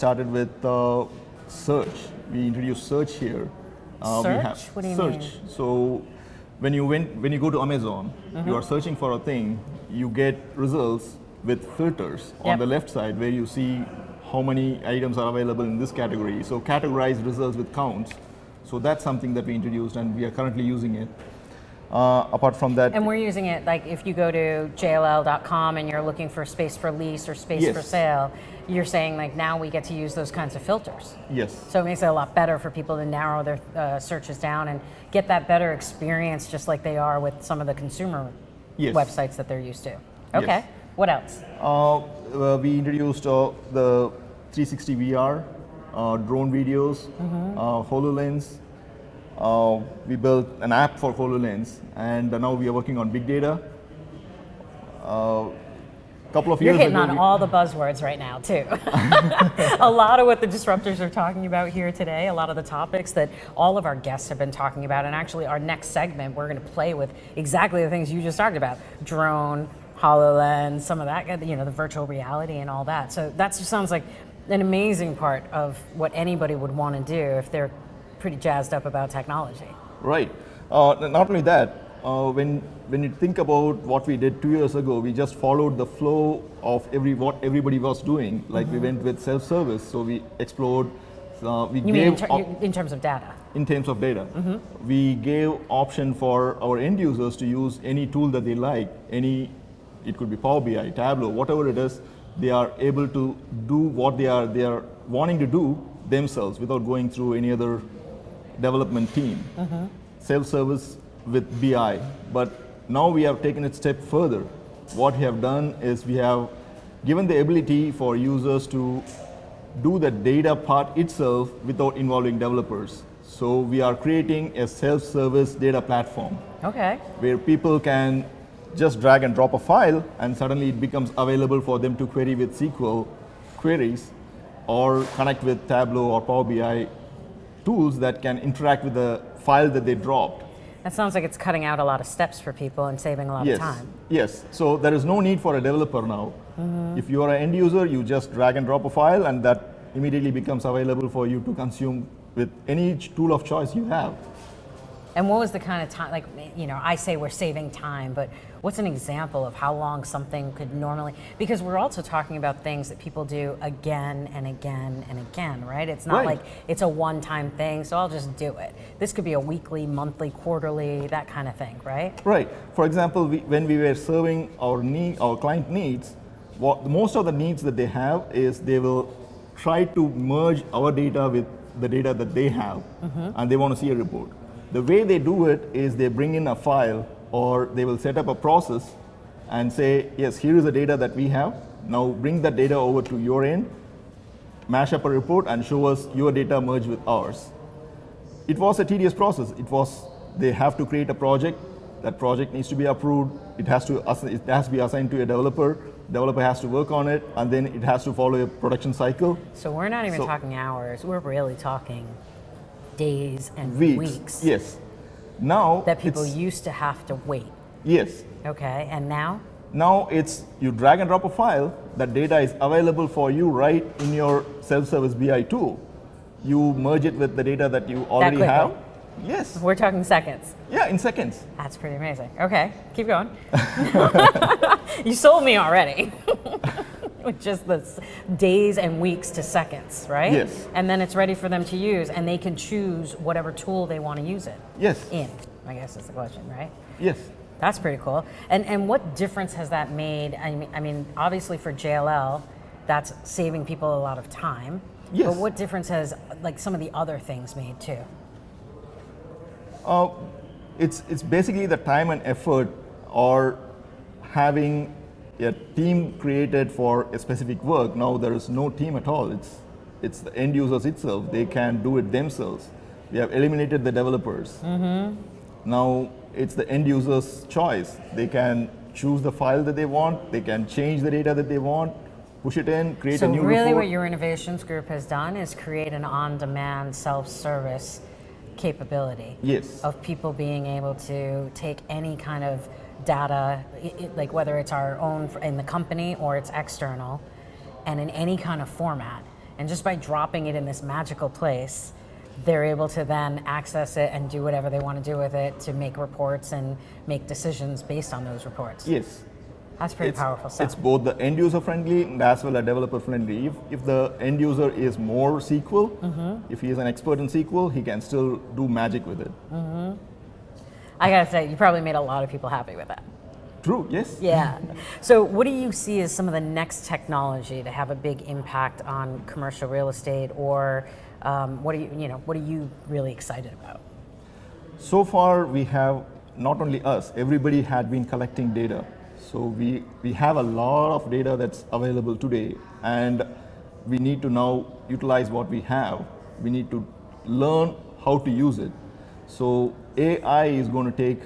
search. We introduced search here. Search? What do you mean? Search. So when you go to Amazon, you are searching for a thing, you get results with filters on the left side where you see how many items are available in this category. So categorized results with counts. So that's something that we introduced and we are currently using it. Apart from that. And we're using it, like if you go to jll.com and you're looking for space for lease or space for sale, you're saying like now we get to use those kinds of filters. Yes. So it makes it a lot better for people to narrow their searches down and get that better experience just like they are with some of the consumer websites that they're used to. Okay. Yes. What else? We introduced the 360 VR, drone videos, HoloLens. We built an app for HoloLens, and now we are working on big data. Couple of years You're hitting ago, on all the buzzwords right now, too. A lot of what the disruptors are talking about here today, a lot of the topics that all of our guests have been talking about, and actually our next segment, we're going to play with exactly the things you just talked about. Drone, HoloLens, some of that, the virtual reality and all that. So that just sounds like an amazing part of what anybody would want to do if they're pretty jazzed up about technology. Right. Not only that, when you think about what we did 2 years ago, we just followed the flow of what everybody was doing. Like we went with self-service, so we explored. In terms of data? In terms of data. We gave option for our end users to use any tool that they like. It could be Power BI, Tableau, whatever it is. They are able to do what they are wanting to do themselves without going through any other development team. Self-service with BI, but now we have taken it a step further. What we have done is we have given the ability for users to do the data part itself without involving developers. So we are creating a self-service data platform. Okay. Where people can just drag and drop a file and suddenly it becomes available for them to query with SQL queries or connect with Tableau or Power BI tools that can interact with the file that they dropped. That sounds like it's cutting out a lot of steps for people and saving a lot of time. Yes, so there is no need for a developer now. If you are an end user, you just drag and drop a file and that immediately becomes available for you to consume with any tool of choice you have. And what was the kind of time, like, I say we're saving time, but what's an example of how long something could normally, because we're also talking about things that people do again and again and again, right? It's not like it's a one-time thing, so I'll just do it. This could be a weekly, monthly, quarterly, that kind of thing, right? Right. For example, when we were serving our client needs, most of the needs that they have is they will try to merge our data with the data that they have, and they want to see a report. The way they do it is they bring in a file or they will set up a process and say, yes, here is the data that we have. Now bring that data over to your end, mash up a report and show us your data merged with ours. It was a tedious process. It was they have to create a project. That project needs to be approved. It has to be assigned to a developer. Developer has to work on it, and then it has to follow a production cycle. So we're not even talking hours. We're really talking days and weeks. Yes. Now that people used to have to wait. Yes. Okay, and now? Now it's you drag and drop a file. That data is available for you right in your self-service BI tool. You merge it with the data that you already have. Yes. We're talking seconds. Yeah, in seconds. That's pretty amazing. Okay, keep going. You sold me already. With just the days and weeks to seconds, right? Yes. And then it's ready for them to use, and they can choose whatever tool they want to use it in, I guess is the question, right? Yes. That's pretty cool. And what difference has that made? I mean, obviously for JLL, that's saving people a lot of time. Yes. But what difference has like some of the other things made too? It's basically the time and effort, or having a team created for a specific work. Now there is no team at all. It's the end users itself. They can do it themselves. We have eliminated the developers. Now it's the end user's choice. They can choose the file that they want. They can change the data that they want, push it in, create a new report. So really what your innovations group has done is create an on-demand self-service capability of people being able to take any kind of data, like whether it's our own in the company or it's external, and in any kind of format. And just by dropping it in this magical place, they're able to then access it and do whatever they want to do with it to make reports and make decisions based on those reports. Yes. That's pretty powerful stuff. It's both the end user friendly and as well as developer friendly. If the end user is more SQL, if he is an expert in SQL, he can still do magic with it. I gotta say, you probably made a lot of people happy with that. True, yes. Yeah. So what do you see as some of the next technology to have a big impact on commercial real estate, or what are you really excited about? So far, we have, not only us, everybody had been collecting data. So we have a lot of data that's available today, and we need to now utilize what we have. We need to learn how to use it. So AI is going to take...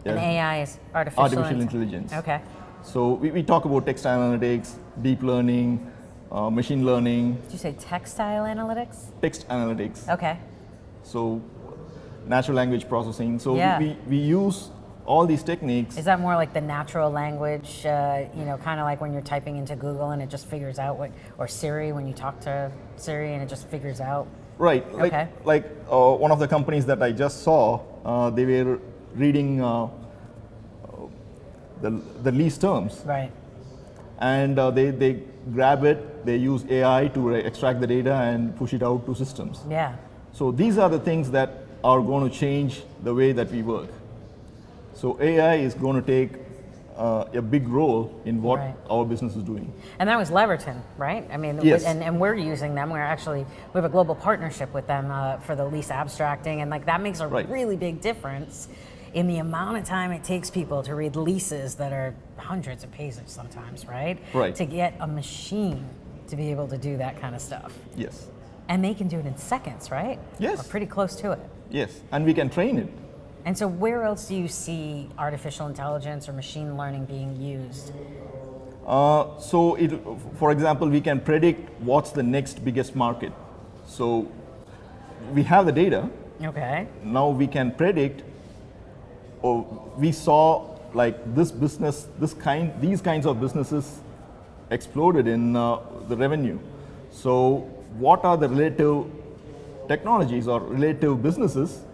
And AI is artificial intelligence. Okay. So we talk about text analytics, deep learning, machine learning. Did you say textile analytics? Text analytics. Okay. So natural language processing. So we use all these techniques. Is that more like the natural language, kind of like when you're typing into Google and it just figures out what, or Siri, when you talk to Siri and it just figures out? Right. Like one of the companies that I just saw, they were reading the lease terms. Right. And they grab it, they use AI to extract the data and push it out to systems. Yeah. So these are the things that are going to change the way that we work. So AI is going to take a big role in what our business is doing. And that was Leverton, right? I mean, yes. and we're using them. We have a global partnership with them for the lease abstracting, and like that makes a really big difference in the amount of time it takes people to read leases that are hundreds of pages sometimes, right? Right. To get a machine to be able to do that kind of stuff. Yes. And they can do it in seconds, right? Yes. Or pretty close to it. Yes, and we can train it. And so where else do you see artificial intelligence or machine learning being used? For example, we can predict what's the next biggest market. So we have the data. Okay. Now we can predict, we saw like this business, these kinds of businesses exploded in the revenue. So what are the relative technologies or relative businesses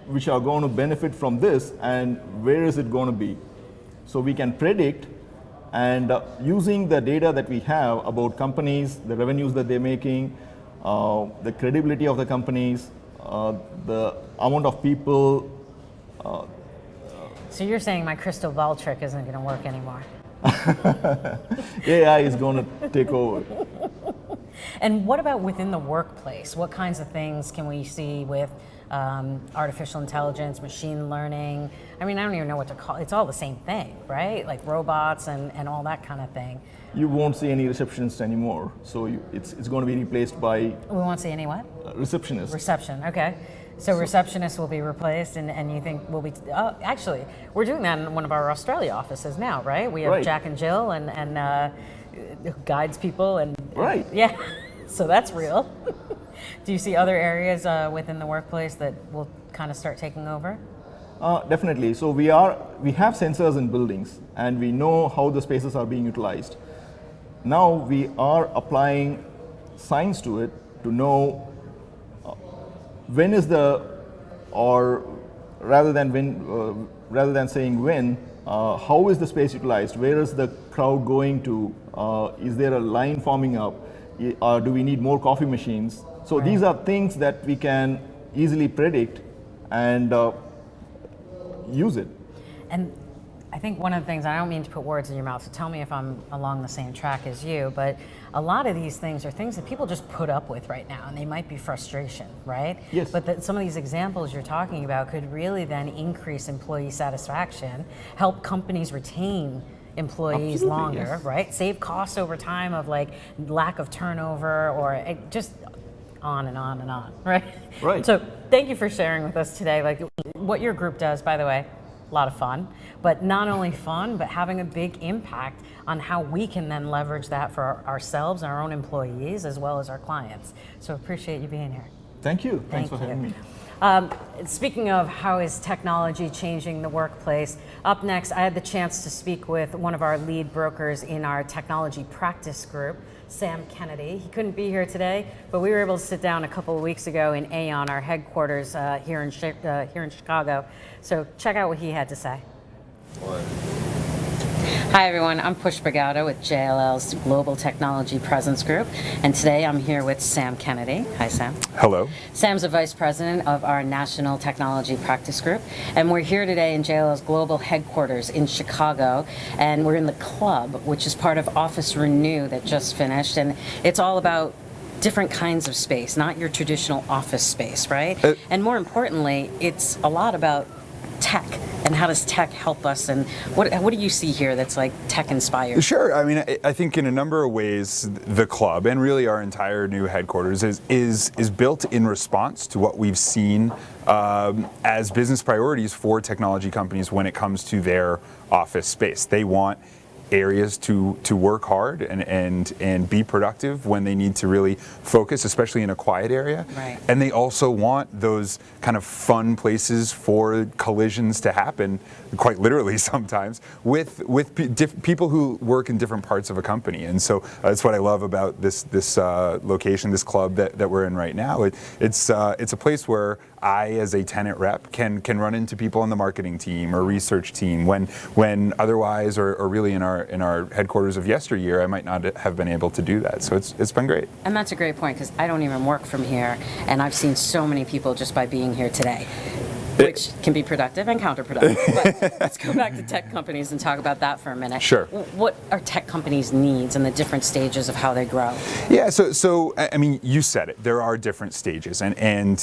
which are going to benefit from this, and where is it going to be? So we can predict, and using the data that we have about companies, the revenues that they're making, the credibility of the companies, the amount of people. So you're saying my crystal ball trick isn't going to work anymore? AI is going to take over. And what about within the workplace? What kinds of things can we see with artificial intelligence, machine learning? I mean, I don't even know what to call it. It's all the same thing, right? Like robots and all that kind of thing. You won't see any receptionists anymore. So it's going to be replaced by... We won't see any what? Receptionists. Reception, okay. So receptionists will be replaced, and you think we'll be, actually, we're doing that in one of our Australia offices now, right? We have Right. Jack and Jill and guides people and Right. Yeah, so that's real. Do you see other areas within the workplace that will kind of start taking over? Definitely. So we have sensors in buildings, and we know how the spaces are being utilized. Now we are applying science to it to know when is the, or rather than saying when, how is the space utilized? Where is the crowd going to? Is there a line forming up? Do we need more coffee machines? So these are things that we can easily predict and use it. And I think one of the things, I don't mean to put words in your mouth, so tell me if I'm along the same track as you, but a lot of these things are things that people just put up with right now, and they might be frustration, right? Yes. But some of these examples you're talking about could really then increase employee satisfaction, help companies retain employees Absolutely, longer, yes. right? Save costs over time of like lack of turnover or just on and on and on, right? Right. So thank you for sharing with us today. Like what your group does, by the way, a lot of fun, but not only fun, but having a big impact on how we can then leverage that for ourselves, our own employees, as well as our clients. So appreciate you being here. Thank you. Thanks for Thank having you. me. Speaking of how is technology changing the workplace, up next I had the chance to speak with one of our lead brokers in our technology practice group, Sam Kennedy. He couldn't be here today, but we were able to sit down a couple of weeks ago in Aon, our headquarters here in Chicago. So check out what he had to say. Hi everyone, I'm Push Brigado with JLL's Global Technology Presence Group, and today I'm here with Sam Kennedy. Hi Sam. Hello. Sam's the Vice President of our National Technology Practice Group, and we're here today in JLL's global headquarters in Chicago, and we're in the club, which is part of Office Renew that just finished, and it's all about different kinds of space, not your traditional office space, right? And more importantly, it's a lot about tech, and how does tech help us, and what do you see here that's like tech inspired? Sure. I mean, I think in a number of ways, the club and really our entire new headquarters is built in response to what we've seen as business priorities for technology companies when it comes to their office space. They want areas to work hard and be productive when they need to really focus, especially in a quiet area. Right. And they also want those kind of fun places for collisions to happen, quite literally sometimes, with people who work in different parts of a company. And so that's what I love about this location, this club that we're in right now. It's a place where I, as a tenant rep, can run into people on the marketing team or research team when otherwise, or really in our headquarters of yesteryear, I might not have been able to do that. So it's been great. And that's a great point, because I don't even work from here, and I've seen so many people just by being here today, which can be productive and counterproductive. But let's go back to tech companies and talk about that for a minute. Sure. What are tech companies' needs and the different stages of how they grow? Yeah, so I mean, you said it. There are different stages, and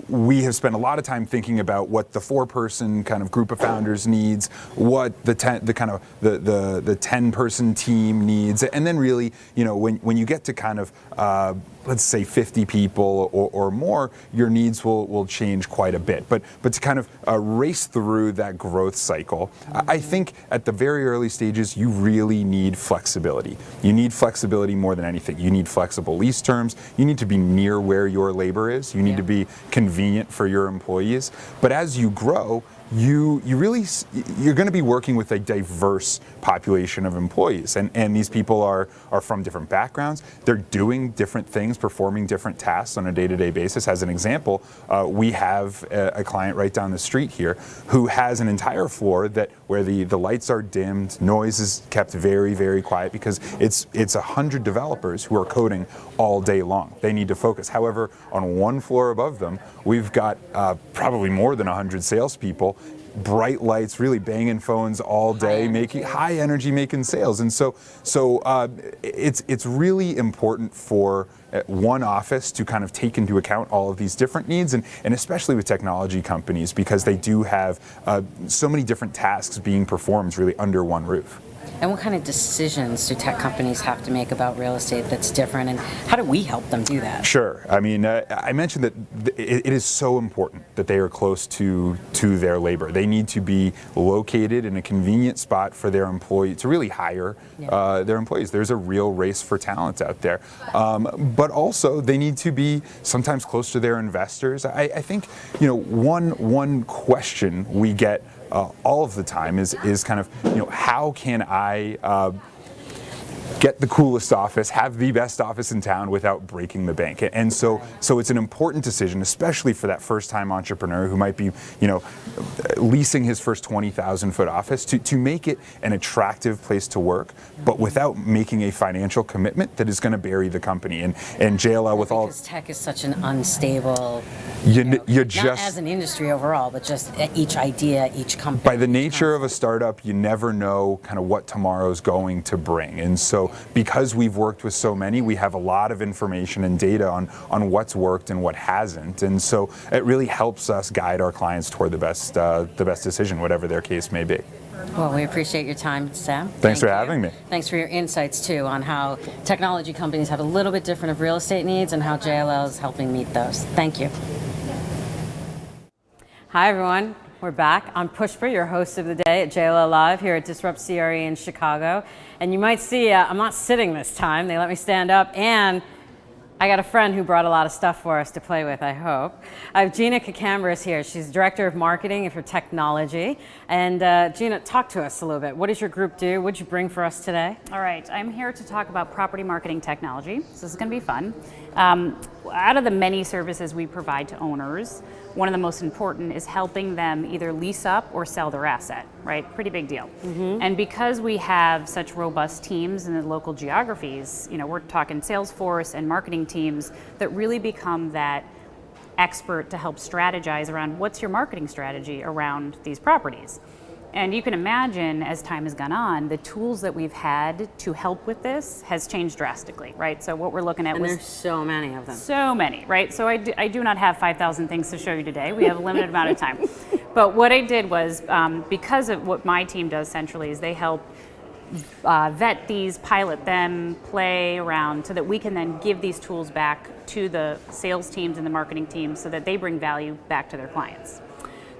we have spent a lot of time thinking about what the 4-person kind of group of founders needs, what the 10-person team needs, and then really, when you get to kind of let's say 50 people or more, your needs will change quite a bit. But to kind of race through that growth cycle, I think at the very early stages, you really need flexibility. You need flexibility more than anything. You need flexible lease terms. You need to be near where your labor is. You need to be convenient for your employees. But as you grow, you're going to be working with a diverse population of employees, and these people are from different backgrounds. They're doing different things, performing different tasks on a day-to-day basis. As an example, we have a client right down the street here who has an entire floor where the lights are dimmed, noise is kept very, very quiet, because it's 100 developers who are coding all day long. They need to focus. However, on one floor above them, we've got probably more than 100 salespeople, bright lights, really banging phones all day, making high energy, making sales. And so it's really important for one office to kind of take into account all of these different needs, and especially with technology companies, because they do have so many different tasks being performed really under one roof. And what kind of decisions do tech companies have to make about real estate that's different, and how do we help them do that? Sure. I mean, I mentioned that it is so important that they are close to their labor. They need to be located in a convenient spot for their employees to really hire their employees. There's a real race for talent out there. But also, they need to be sometimes close to their investors. I think, one question we get all of the time is kind of, how can I get the coolest office, have the best office in town without breaking the bank? And so it's an important decision, especially for that first-time entrepreneur who might be, leasing his first 20,000-foot office to make it an attractive place to work, but without making a financial commitment that is going to bury the company. And JLL with all... Because tech is such an unstable, you just... not as an industry overall, but just each idea, each company. By the nature of a startup, you never know kind of what tomorrow's going to bring. And so because we've worked with so many, we have a lot of information and data on what's worked and what hasn't. And so it really helps us guide our clients toward the best decision, whatever their case may be. Well, we appreciate your time, Sam. Thanks for having me. Thanks for your insights, too, on how technology companies have a little bit different of real estate needs and how JLL is helping meet those. Thank you. Hi, everyone. We're back. I'm Pushpa, your host of the day at JLL Live here at Disrupt CRE in Chicago. And you might see I'm not sitting this time. They let me stand up, and I got a friend who brought a lot of stuff for us to play with, I hope. I have Gina Kakambris here. She's Director of Marketing for Technology. And Gina, talk to us a little bit. What does your group do? What did you bring for us today? All right, I'm here to talk about property marketing technology. So this is going to be fun. Out of the many services we provide to owners, one of the most important is helping them either lease up or sell their asset, right? Pretty big deal. And because we have such robust teams in the local geographies, we're talking Salesforce and marketing teams that really become that expert to help strategize around what's your marketing strategy around these properties. And you can imagine, as time has gone on, the tools that we've had to help with this has changed drastically, right? So what we're looking at and there's so many of them. So many, right? So I do not have 5,000 things to show you today. We have a limited amount of time. But what I did was, because of what my team does centrally, is they help vet these, pilot them, play around, so that we can then give these tools back to the sales teams and the marketing teams so that they bring value back to their clients.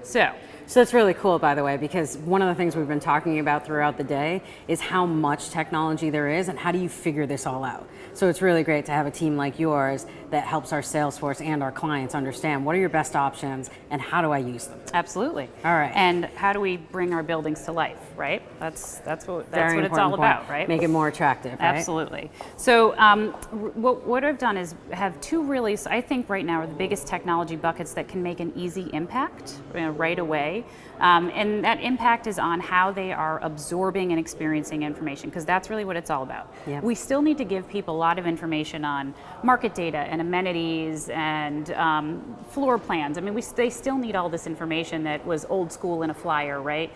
So that's really cool, by the way, because one of the things we've been talking about throughout the day is how much technology there is and how do you figure this all out. So it's really great to have a team like yours that helps our sales force and our clients understand what are your best options and how do I use them. Absolutely. All right. And how do we bring our buildings to life, right? That's what it's all point. about, right? Make it more attractive, right? Absolutely. So what I've done is have two really, I think right now are the biggest technology buckets that can make an easy impact right away. And that impact is on how they are absorbing and experiencing information, because that's really what it's all about. Yep. We still need to give people a lot of information on market data and amenities and floor plans. I mean, they still need all this information that was old school in a flyer, right?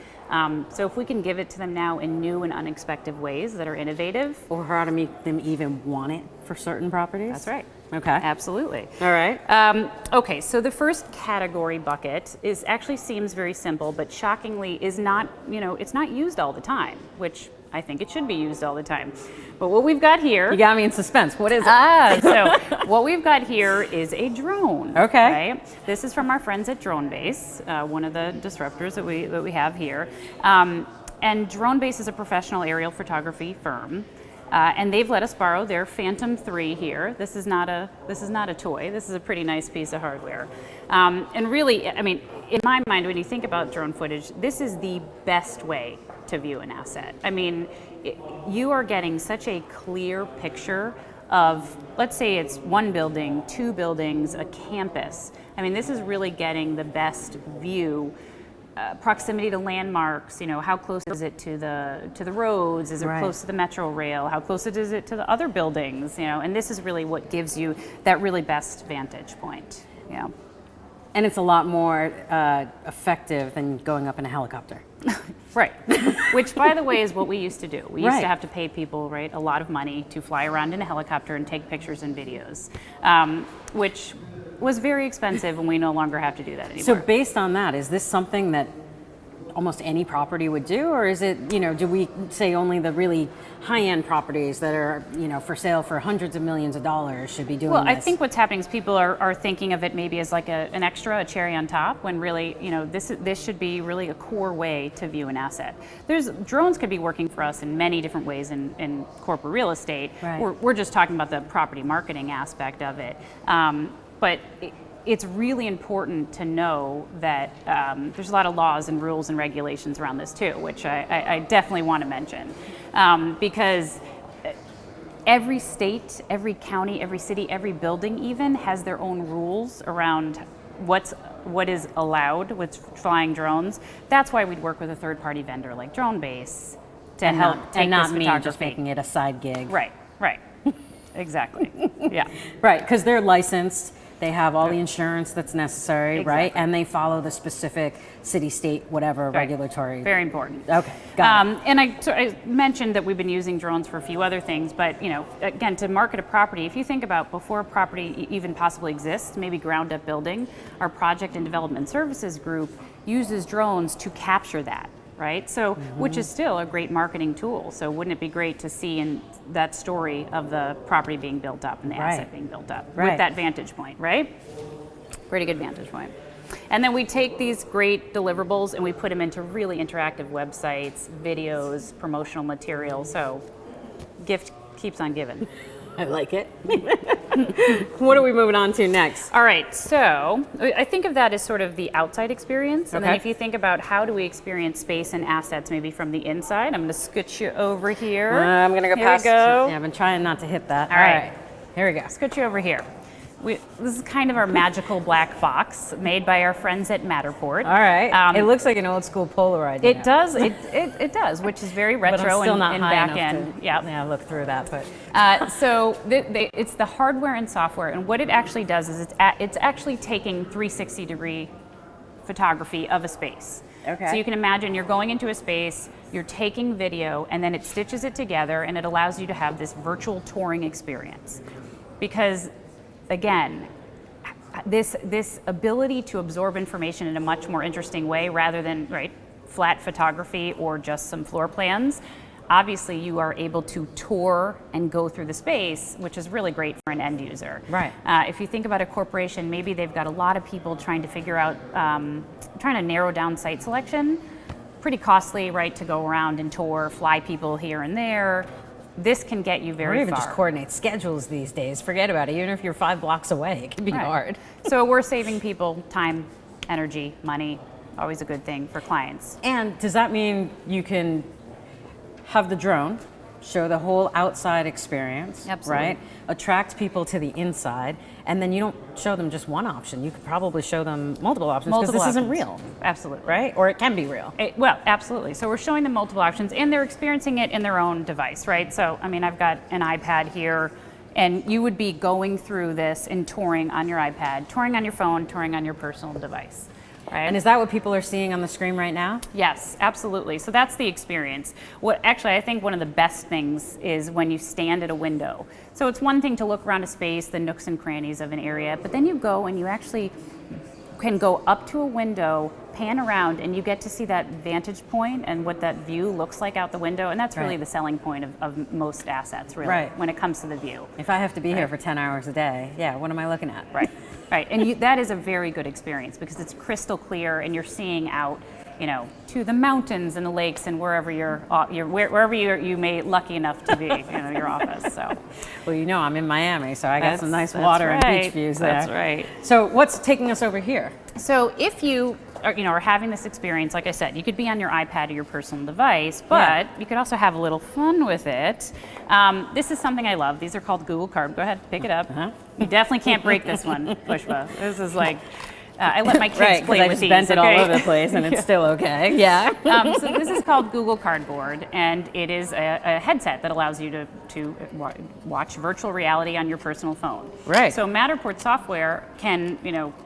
So if we can give it to them now in new and unexpected ways that are innovative. Or how to make them even want it for certain properties. That's right. Okay. Absolutely. All right. Okay, so the first category bucket actually seems very simple, but shockingly is not, it's not used all the time, which I think it should be used all the time. But what we've got here... You got me in suspense. What is it? So what we've got here is a drone. Okay. Right? This is from our friends at DroneBase, one of the disruptors that we have here. And DroneBase is a professional aerial photography firm. And they've let us borrow their Phantom 3 here. This is not a toy. This is a pretty nice piece of hardware. And really, I mean, in my mind, when you think about drone footage, this is the best way to view an asset. I mean, you are getting such a clear picture of, let's say it's one building, two buildings, a campus. I mean, this is really getting the best view. Proximity to landmarks, how close is it to the roads? Is it close to the metro rail? How close is it to the other buildings? And this is really what gives you that really best vantage point. Yeah. And it's a lot more effective than going up in a helicopter. Right. Which, by the way, is what we used to do. We used to have to pay people, a lot of money to fly around in a helicopter and take pictures and videos, which was very expensive, and we no longer have to do that anymore. So based on that, is this something that almost any property would do, or is it, do we say only the really high-end properties that are, for sale for hundreds of millions of dollars should be doing Well, this? I think what's happening is people are thinking of it maybe as like an extra, a cherry on top, when really, this should be really a core way to view an asset. Drones could be working for us in many different ways in corporate real estate. Right. We're just talking about the property marketing aspect of it. But it's really important to know that there's a lot of laws and rules and regulations around this too, which I definitely want to mention. Because every state, every county, every city, every building even has their own rules around what is allowed with flying drones. That's why we'd work with a third-party vendor like DroneBase to help take and not this me photography. just making it a side gig. Right. Exactly. Yeah. Right, because they're licensed. They have all the insurance that's necessary, right? Exactly. And they follow the specific city, state, whatever regulatory. Very important. Okay, got it. And I mentioned that we've been using drones for a few other things, but again, to market a property, if you think about before a property even possibly exists, maybe ground up building, our project and development services group uses drones to capture that. Right? So, which is still a great marketing tool. So wouldn't it be great to see in that story of the property being built up and the asset being built up with that vantage point, right? Pretty good vantage point. And then we take these great deliverables and we put them into really interactive websites, videos, promotional material. So gift keeps on giving. I like it. What are we moving on to next? All right, so I think of that as sort of the outside experience. And then if you think about how do we experience space and assets maybe from the inside, I'm going to scooch you over here. I'm going to go Here past. we go. Yeah, I've been trying not to hit that. All right. Here we go. Scooch you over here. This is kind of our magical black box made by our friends at Matterport. All right. It looks like an old school Polaroid. It does. It does, which is very retro but I'm still not and high back enough end. to, yeah, look through that. But so it's the hardware and software, and what it actually does is it's actually taking 360-degree photography of a space. Okay. So you can imagine you're going into a space, you're taking video, and then it stitches it together, and it allows you to have this virtual touring experience. Because again, this ability to absorb information in a much more interesting way rather than flat photography or just some floor plans, obviously you are able to tour and go through the space, which is really great for an end user. Right. If you think about a corporation, maybe they've got a lot of people trying to figure out, trying to narrow down site selection. Pretty costly, right, to go around and tour, fly people here and there. This can get you very or even far. just coordinate schedules these days. Forget about it. Even if you're 5 blocks away, it can be hard. So we're saving people time, energy, money. Always a good thing for clients. And does that mean you can have the drone show the whole outside experience, Absolutely. right? Attract people to the inside, and then you don't show them just one option. You could probably show them multiple options because this isn't real. Absolutely. Right? Or it can be real. Well, absolutely. So we're showing them multiple options, and they're experiencing it in their own device, right? So, I mean, I've got an iPad here, and you would be going through this and touring on your iPad, touring on your phone, touring on your personal device. Right. And is that what people are seeing on the screen right now? Yes, absolutely. So that's the experience. I think one of the best things is when you stand at a window. So it's one thing to look around a space, the nooks and crannies of an area, but then you go and you actually can go up to a window, pan around, and you get to see that vantage point and what that view looks like out the window. And that's really the selling point of most assets, really, when it comes to the view. If I have to be here for 10 hours a day, what am I looking at? Right. Right, and that is a very good experience because it's crystal clear, and you're seeing out, to the mountains and the lakes and wherever wherever you may lucky enough to be, your office. So, well, I'm in Miami, so I got some nice water and beach views there. That's right. So, what's taking us over here? So, if you are having this experience, like I said, you could be on your iPad or your personal device, but you could also have a little fun with it. This is something I love. These are called Google Card. Go ahead, pick it up. You definitely can't break this one, Pushpa. This is like, I let my kids play with these. I just bent it all over the place, and it's still okay. Yeah. So this is called Google Cardboard, and it is a headset that allows you to watch virtual reality on your personal phone. Right. So Matterport software can,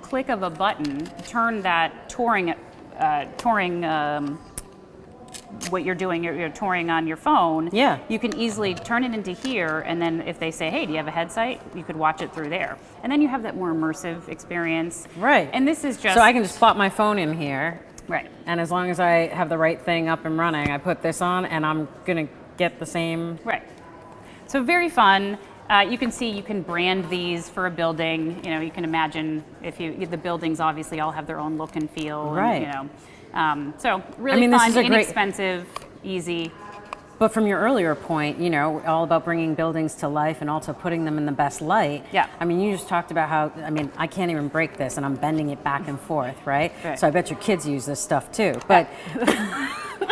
click of a button, turn that touring. What you're doing, you're touring on your phone. Yeah. You can easily turn it into here, and then if they say, hey, do you have a headset? You could watch it through there. And then you have that more immersive experience. Right. And this is just... So I can just plop my phone in here Right. And as long as I have the right thing up and running, I put this on and I'm going to get the same. Right. So very fun. You can see you can brand these for a building. You know, you can imagine if the buildings obviously all have their own look and feel. Right. And, you know, so really this fun, is a inexpensive, easy. But from your earlier point, you know, all about bringing buildings to life and also putting them in the best light. Yeah. I mean, you just talked about how, I mean, I can't even break this and I'm bending it back and forth, right? So I bet your kids use this stuff too. But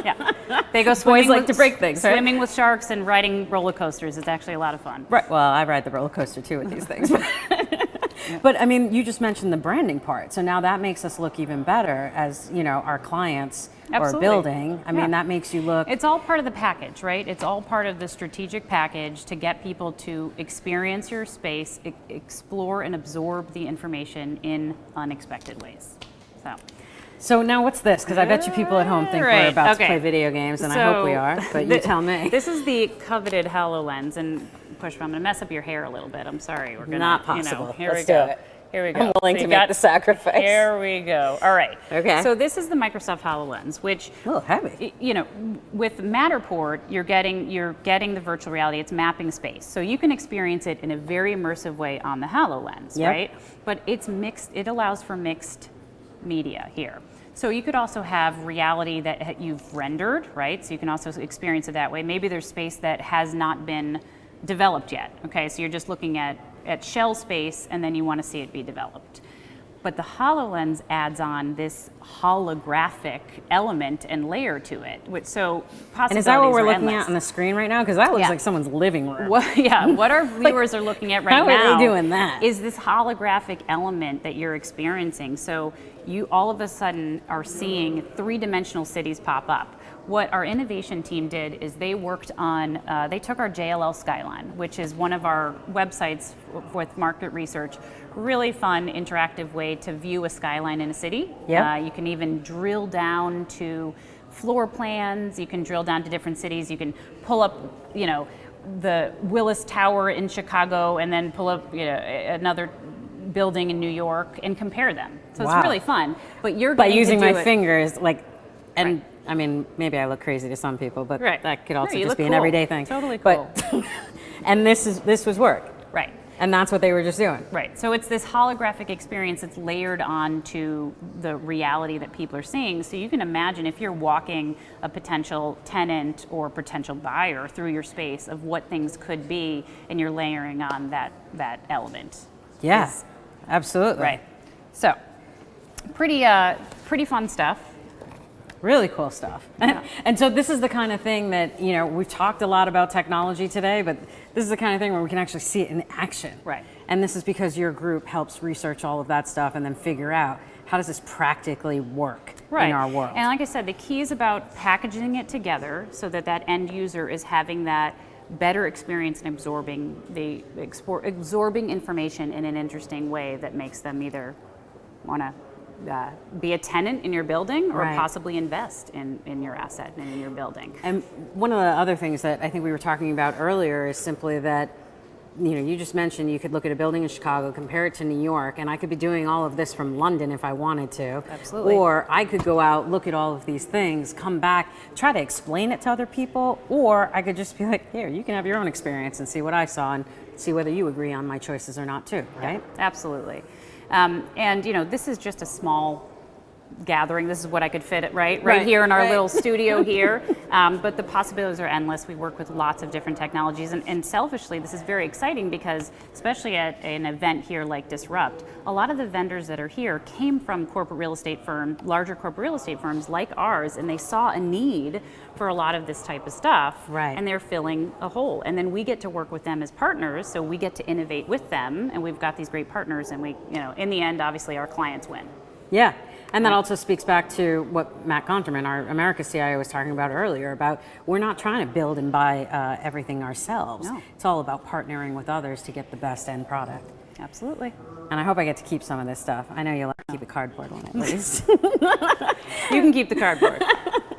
yeah, they go swimming. Boys like to break things, right? Swimming with sharks and riding roller coasters is actually a lot of fun. Right. Well, I ride the roller coaster too with these things. But I mean, you just mentioned the branding part. So now that makes us look even better as, you know, our clients or building. I mean, that makes you look. It's all part of the package, right? It's all part of the strategic package to get people to experience your space, explore and absorb the information in unexpected ways. So now what's this? Because I bet you people at home think we're about to play video games, and I hope we are, but you tell me. This is the coveted HoloLens, and Pushpa, I'm going to mess up your hair a little bit. I'm sorry. We're going to, Not possible. You know, here Let's we go. do it. Here we go. I'm willing to make the sacrifice. Here we go. All right. Okay. So this is the Microsoft HoloLens, which, heavy. You know, with Matterport, you're getting the virtual reality. It's mapping space, so you can experience it in a very immersive way on the HoloLens, right? But it's mixed. It allows for mixed media here. So you could also have reality that you've rendered, right? So you can also experience it that way. Maybe there's space that has not been developed yet. Okay, so you're just looking at shell space and then you want to see it be developed. But the HoloLens adds on this holographic element and layer to it. So possibilities And is that what we're looking endless. at on the screen right now? Because that looks like someone's living room. What our viewers are looking at right how now are they doing that? is this holographic element that you're experiencing. So you all of a sudden are seeing three-dimensional cities pop up. What our innovation team did is they worked on, they took our JLL Skyline, which is one of our websites with market research, really fun, interactive way to view a skyline in a city. You can even drill down to floor plans, you can drill down to different cities, you can pull up, you know, the Willis Tower in Chicago and then pull up, you know, another building in New York and compare them. So it's really fun. But you're by getting using to do my it. fingers, like, and I mean, maybe I look crazy to some people, but that could also you just look be an cool. everyday thing. Totally cool. But, and this was work. Right. And that's what they were just doing. Right. So it's this holographic experience that's layered onto the reality that people are seeing. So you can imagine if you're walking a potential tenant or potential buyer through your space of what things could be, and you're layering on that element. Yeah, absolutely. Right. So pretty fun stuff. Really cool stuff. Yeah. And so this is the kind of thing that, you know, we've talked a lot about technology today, but this is the kind of thing where we can actually see it in action. Right. And this is because your group helps research all of that stuff and then figure out how does this practically work in our world. And like I said, the key is about packaging it together so that that end user is having that better experience in absorbing information in an interesting way that makes them either want to be a tenant in your building or possibly invest in your asset and in your building. And one of the other things that I think we were talking about earlier is simply that, you know, you just mentioned you could look at a building in Chicago, compare it to New York, and I could be doing all of this from London if I wanted to. Absolutely. Or I could go out, look at all of these things, come back, try to explain it to other people, or I could just be like, here, you can have your own experience and see what I saw and see whether you agree on my choices or not too, right? Yeah, absolutely. And you know, this is just a small gathering. This is what I could fit it right here in our little studio here. But the possibilities are endless. We work with lots of different technologies, and selfishly, this is very exciting because, especially at an event here like Disrupt, a lot of the vendors that are here came from corporate real estate firms, larger corporate real estate firms like ours, and they saw a need for a lot of this type of stuff, and they're filling a hole. And then we get to work with them as partners, so we get to innovate with them, and we've got these great partners, and we, you know, in the end, obviously, our clients win. Yeah, and that also speaks back to what Matt Gonterman, our America CIO, was talking about earlier about we're not trying to build and buy everything ourselves. No. It's all about partnering with others to get the best end product. Absolutely. And I hope I get to keep some of this stuff. I know you like to keep the cardboard one at least. You can keep the cardboard.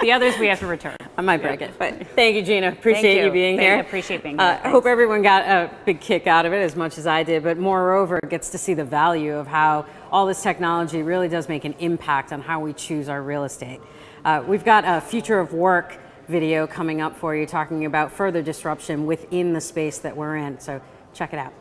The others we have to return. I might break it, but thank you, Gina. Appreciate you being here. Appreciate being here. I hope everyone got a big kick out of it as much as I did, but moreover, gets to see the value of how all this technology really does make an impact on how we choose our real estate. We've got a future of work video coming up for you talking about further disruption within the space that we're in, so check it out.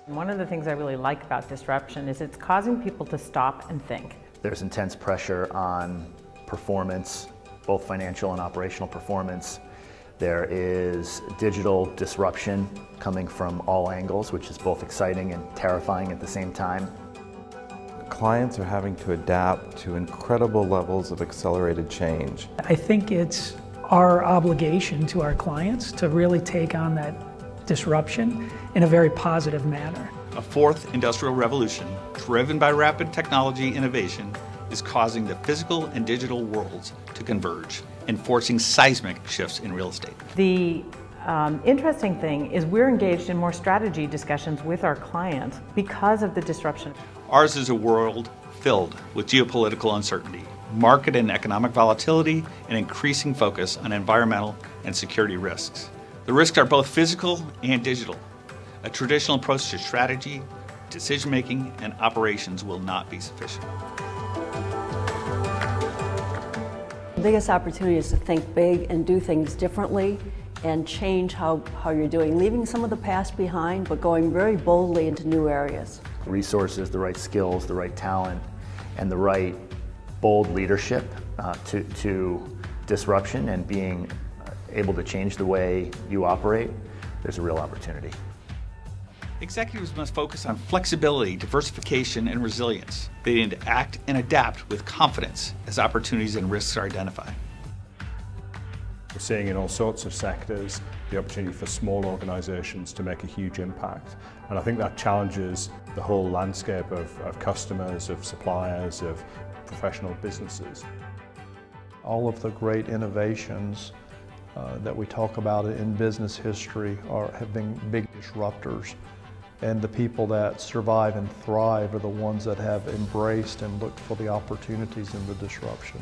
One of the things I really like about disruption is it's causing people to stop and think. There's intense pressure on performance, both financial and operational performance. There is digital disruption coming from all angles, which is both exciting and terrifying at the same time. Clients are having to adapt to incredible levels of accelerated change. I think it's our obligation to our clients to really take on that disruption in a very positive manner. A fourth industrial revolution, driven by rapid technology innovation, is causing the physical and digital worlds to converge and forcing seismic shifts in real estate. The interesting thing is we're engaged in more strategy discussions with our clients because of the disruption. Ours is a world filled with geopolitical uncertainty, market and economic volatility, and increasing focus on environmental and security risks. The risks are both physical and digital. A traditional approach to strategy, decision-making, and operations will not be sufficient. The biggest opportunity is to think big and do things differently and change how you're doing, leaving some of the past behind, but going very boldly into new areas. Resources, the right skills, the right talent, and the right bold leadership to disruption and being able to change the way you operate, there's a real opportunity. Executives must focus on flexibility, diversification, and resilience. They need to act and adapt with confidence as opportunities and risks are identified. We're seeing in all sorts of sectors the opportunity for small organizations to make a huge impact. And I think that challenges the whole landscape of customers, of suppliers, of professional businesses. All of the great innovations that we talk about in business history have been big disruptors. And the people that survive and thrive are the ones that have embraced and looked for the opportunities in the disruption.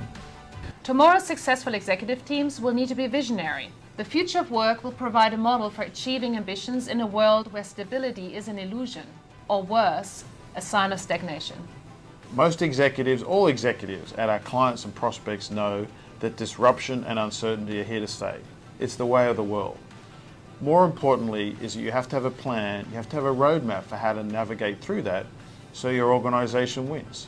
Tomorrow's successful executive teams will need to be visionary. The future of work will provide a model for achieving ambitions in a world where stability is an illusion, or worse, a sign of stagnation. Most executives, all executives at our clients and prospects know that disruption and uncertainty are here to stay. It's the way of the world. More importantly is that you have to have a plan, you have to have a roadmap for how to navigate through that so your organization wins.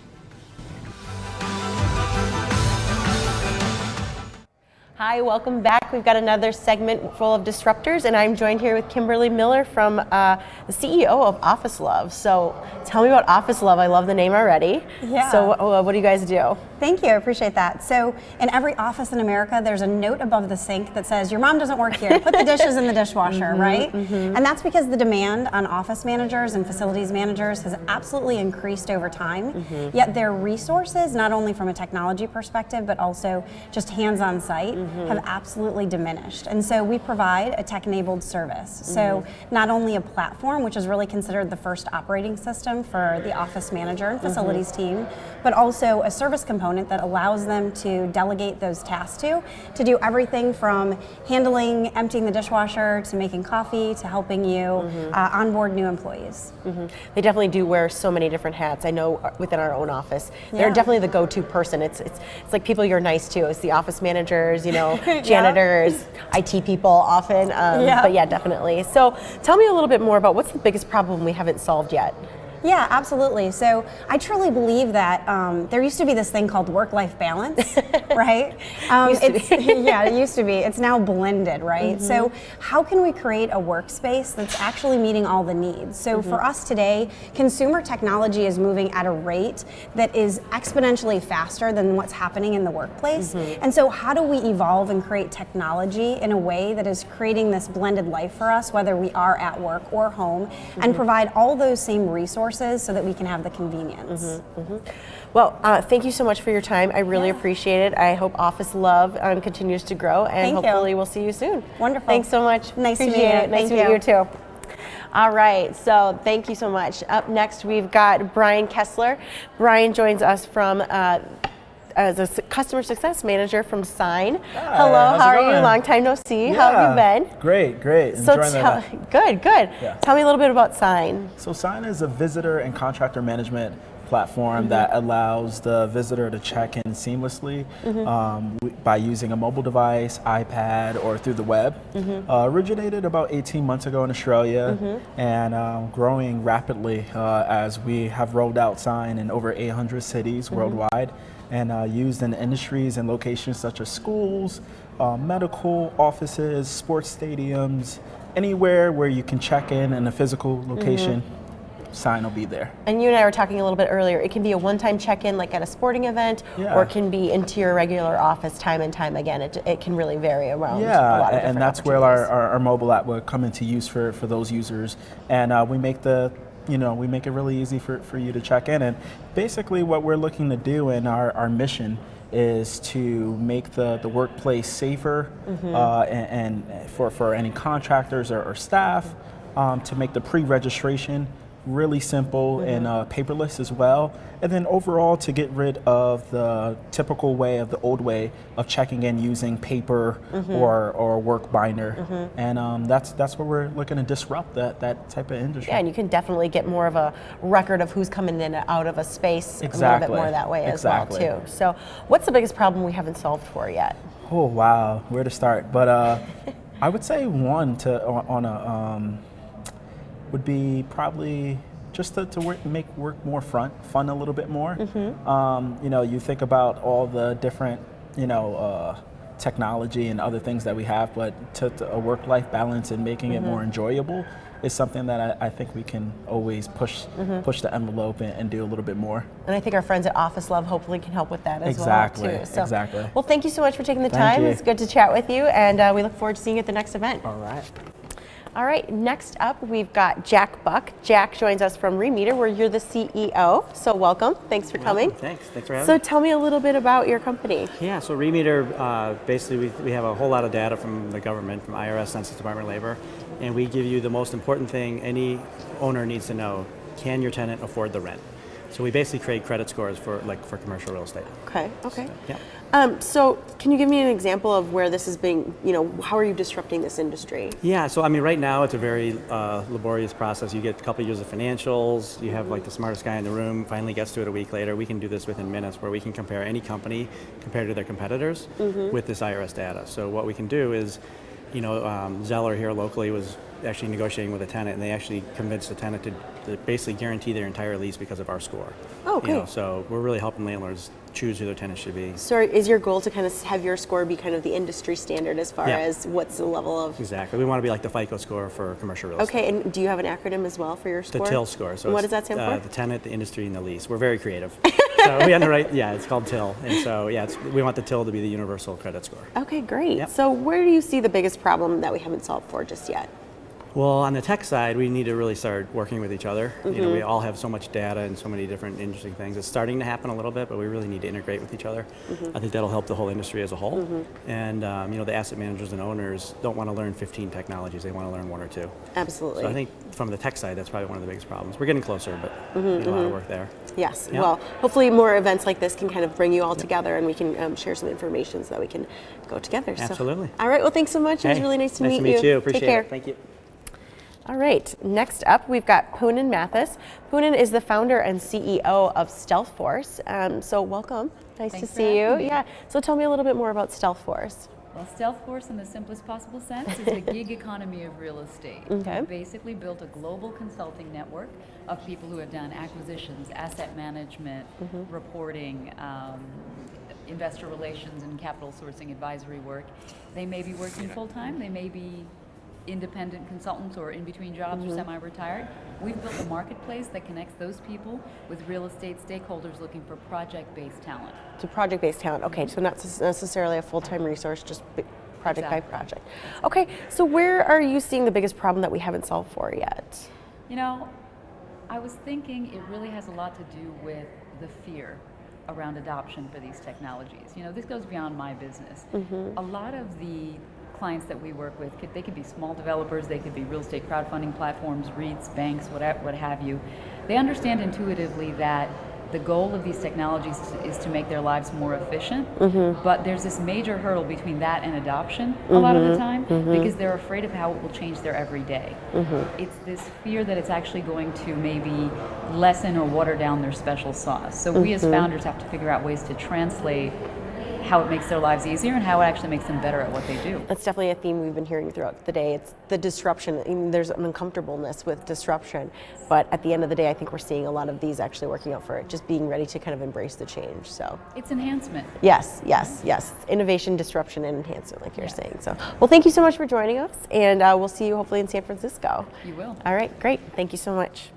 Hi, welcome back. We've got another segment full of disruptors, and I'm joined here with Kimberly Miller from the CEO of Office Love. So tell me about Office Love. I love the name already. Yeah. So what do you guys do? Thank you, I appreciate that. So in every office in America, there's a note above the sink that says, your mom doesn't work here, put the dishes in the dishwasher, right? And that's because the demand on office managers and facilities managers has absolutely increased over time, yet their resources, not only from a technology perspective, but also just hands-on site, have absolutely diminished. And so we provide a tech-enabled service. So not only a platform, which is really considered the first operating system for the office manager and facilities team, but also a service component that allows them to delegate those tasks to do everything from handling, emptying the dishwasher, to making coffee, to helping you onboard new employees. They definitely do wear so many different hats. I know within our own office, they're definitely the go-to person. It's like people you're nice to. It's the office managers, janitors, IT people often. But yeah, definitely. So tell me a little bit more about what's the biggest problem we haven't solved yet? Yeah, absolutely. So I truly believe that there used to be this thing called work-life balance, right? Yeah, it used to be. It's now blended, right? So how can we create a workspace that's actually meeting all the needs? So for us today, consumer technology is moving at a rate that is exponentially faster than what's happening in the workplace. And so how do we evolve and create technology in a way that is creating this blended life for us, whether we are at work or home, and provide all those same resources so that we can have the convenience. Well, thank you so much for your time. I really appreciate it. I hope Office Love continues to grow, and hopefully we'll see you soon. Wonderful. Thanks so much. Nice to meet you. Nice to meet you too. All right, so thank you so much. Up next, we've got Brian Kessler. Brian joins us from as a customer success manager from Sign. Hi, hello, how are you? going? Long time no see. How have you been? Great. So good. Yeah. Tell me a little bit about Sign. So Sign is a visitor and contractor management platform that allows the visitor to check in seamlessly by using a mobile device, iPad, or through the web. Originated about 18 months ago in Australia and growing rapidly as we have rolled out Sign in over 800 cities worldwide, and used in industries and locations such as schools, medical offices, sports stadiums, anywhere where you can check in a physical location. Sign will be there. And you and I were talking a little bit earlier, it can be a one-time check-in like at a sporting event, or it can be into your regular office time and time again. It can really vary around a lot of and that's where our mobile app will come into use for those users. And we make we make it really easy for you to check in. And basically what we're looking to do in our mission is to make the workplace safer and for any contractors or staff, to make the pre-registration really simple and paperless as well, and then overall to get rid of the typical way of the old way of checking in using paper or work binder, and that's what we're looking to disrupt, that type of industry. Yeah, and you can definitely get more of a record of who's coming in and out of a space a little bit more that way as well too. So what's the biggest problem we haven't solved for yet? Oh wow, where to start? But I would say one would be probably just to make work more fun a little bit more. You think about all the different, technology and other things that we have, but to a work-life balance and making it more enjoyable is something that I think we can always push the envelope and do a little bit more. And I think our friends at Office Love hopefully can help with that as well too. So, exactly. Well, thank you so much for taking the time. It's good to chat with you, and we look forward to seeing you at the next event. All right. All right, next up we've got Jack Buck. Jack joins us from Remeter, where you're the CEO. So welcome, thanks for coming. Thanks for having me. So tell me a little bit about your company. Yeah, so Remeter, basically we have a whole lot of data from the government, from IRS, Census, Department of Labor, and we give you the most important thing any owner needs to know: can your tenant afford the rent? So we basically create credit scores for commercial real estate. Okay. So, yeah. So can you give me an example of where this is being, how are you disrupting this industry? Yeah, so I mean, right now it's a very laborious process. You get a couple of years of financials, you have like the smartest guy in the room, finally gets to it a week later. We can do this within minutes, where we can compare any company compared to their competitors with this IRS data. So what we can do is, Zeller here locally was actually negotiating with a tenant, and they actually convinced the tenant to basically guarantee their entire lease because of our score. Oh, okay. So we're really helping landlords choose who their tenants should be. So is your goal to kind of have your score be kind of the industry standard as far as what's the level of? Exactly. We want to be like the FICO score for commercial real estate. Okay, and do you have an acronym as well for your score? The TIL score. So what does that stand for? The tenant, the industry, and the lease. We're very creative. So we underwrite, it's called TIL. And so, we want the TIL to be the universal credit score. Okay, great. Yep. So where do you see the biggest problem that we haven't solved for just yet? Well, on the tech side, we need to really start working with each other. Mm-hmm. We all have so much data and so many different interesting things. It's starting to happen a little bit, but we really need to integrate with each other. Mm-hmm. I think that'll help the whole industry as a whole. Mm-hmm. And the asset managers and owners don't want to learn 15 technologies; they want to learn 1 or 2. Absolutely. So I think from the tech side, that's probably one of the biggest problems. We're getting closer, but a lot of work there. Yes. Yeah. Well, hopefully more events like this can kind of bring you all together, and we can share some information so that we can go together. Absolutely. So, all right. Well, thanks so much. It was really nice to meet you. Nice to meet you. Appreciate Take care. it. Thank you. All right, next up we've got Poonen Mathis. Poonen is the founder and CEO of StealthForce. So welcome, nice Thanks to for see you. having me. Yeah, so tell me a little bit more about StealthForce. Well, StealthForce, in the simplest possible sense, is the gig economy of real estate. Okay. We've basically built a global consulting network of people who have done acquisitions, asset management, reporting, investor relations, and capital sourcing advisory work. They may be working full-time, they may be independent consultants or in between jobs or semi-retired. We've built a marketplace that connects those people with real estate stakeholders looking for project-based talent. So project-based talent, okay, so not necessarily a full-time resource, just project by project. Okay, so where are you seeing the biggest problem that we haven't solved for yet? I was thinking it really has a lot to do with the fear around adoption for these technologies. This goes beyond my business. A lot of the clients that we work with, they could be small developers, they could be real estate crowdfunding platforms, REITs, banks, what have you. They understand intuitively that the goal of these technologies is to make their lives more efficient, but there's this major hurdle between that and adoption a lot of the time because they're afraid of how it will change their everyday. It's this fear that it's actually going to maybe lessen or water down their special sauce. So we as founders have to figure out ways to translate how it makes their lives easier and how it actually makes them better at what they do. That's definitely a theme we've been hearing throughout the day. It's the disruption. There's an uncomfortableness with disruption, but at the end of the day, I think we're seeing a lot of these actually working out for it, just being ready to kind of embrace the change. So it's enhancement. Yes. Innovation, disruption, and enhancement, like you're saying. So, well, thank you so much for joining us, and we'll see you hopefully in San Francisco. You will. All right, great. Thank you so much.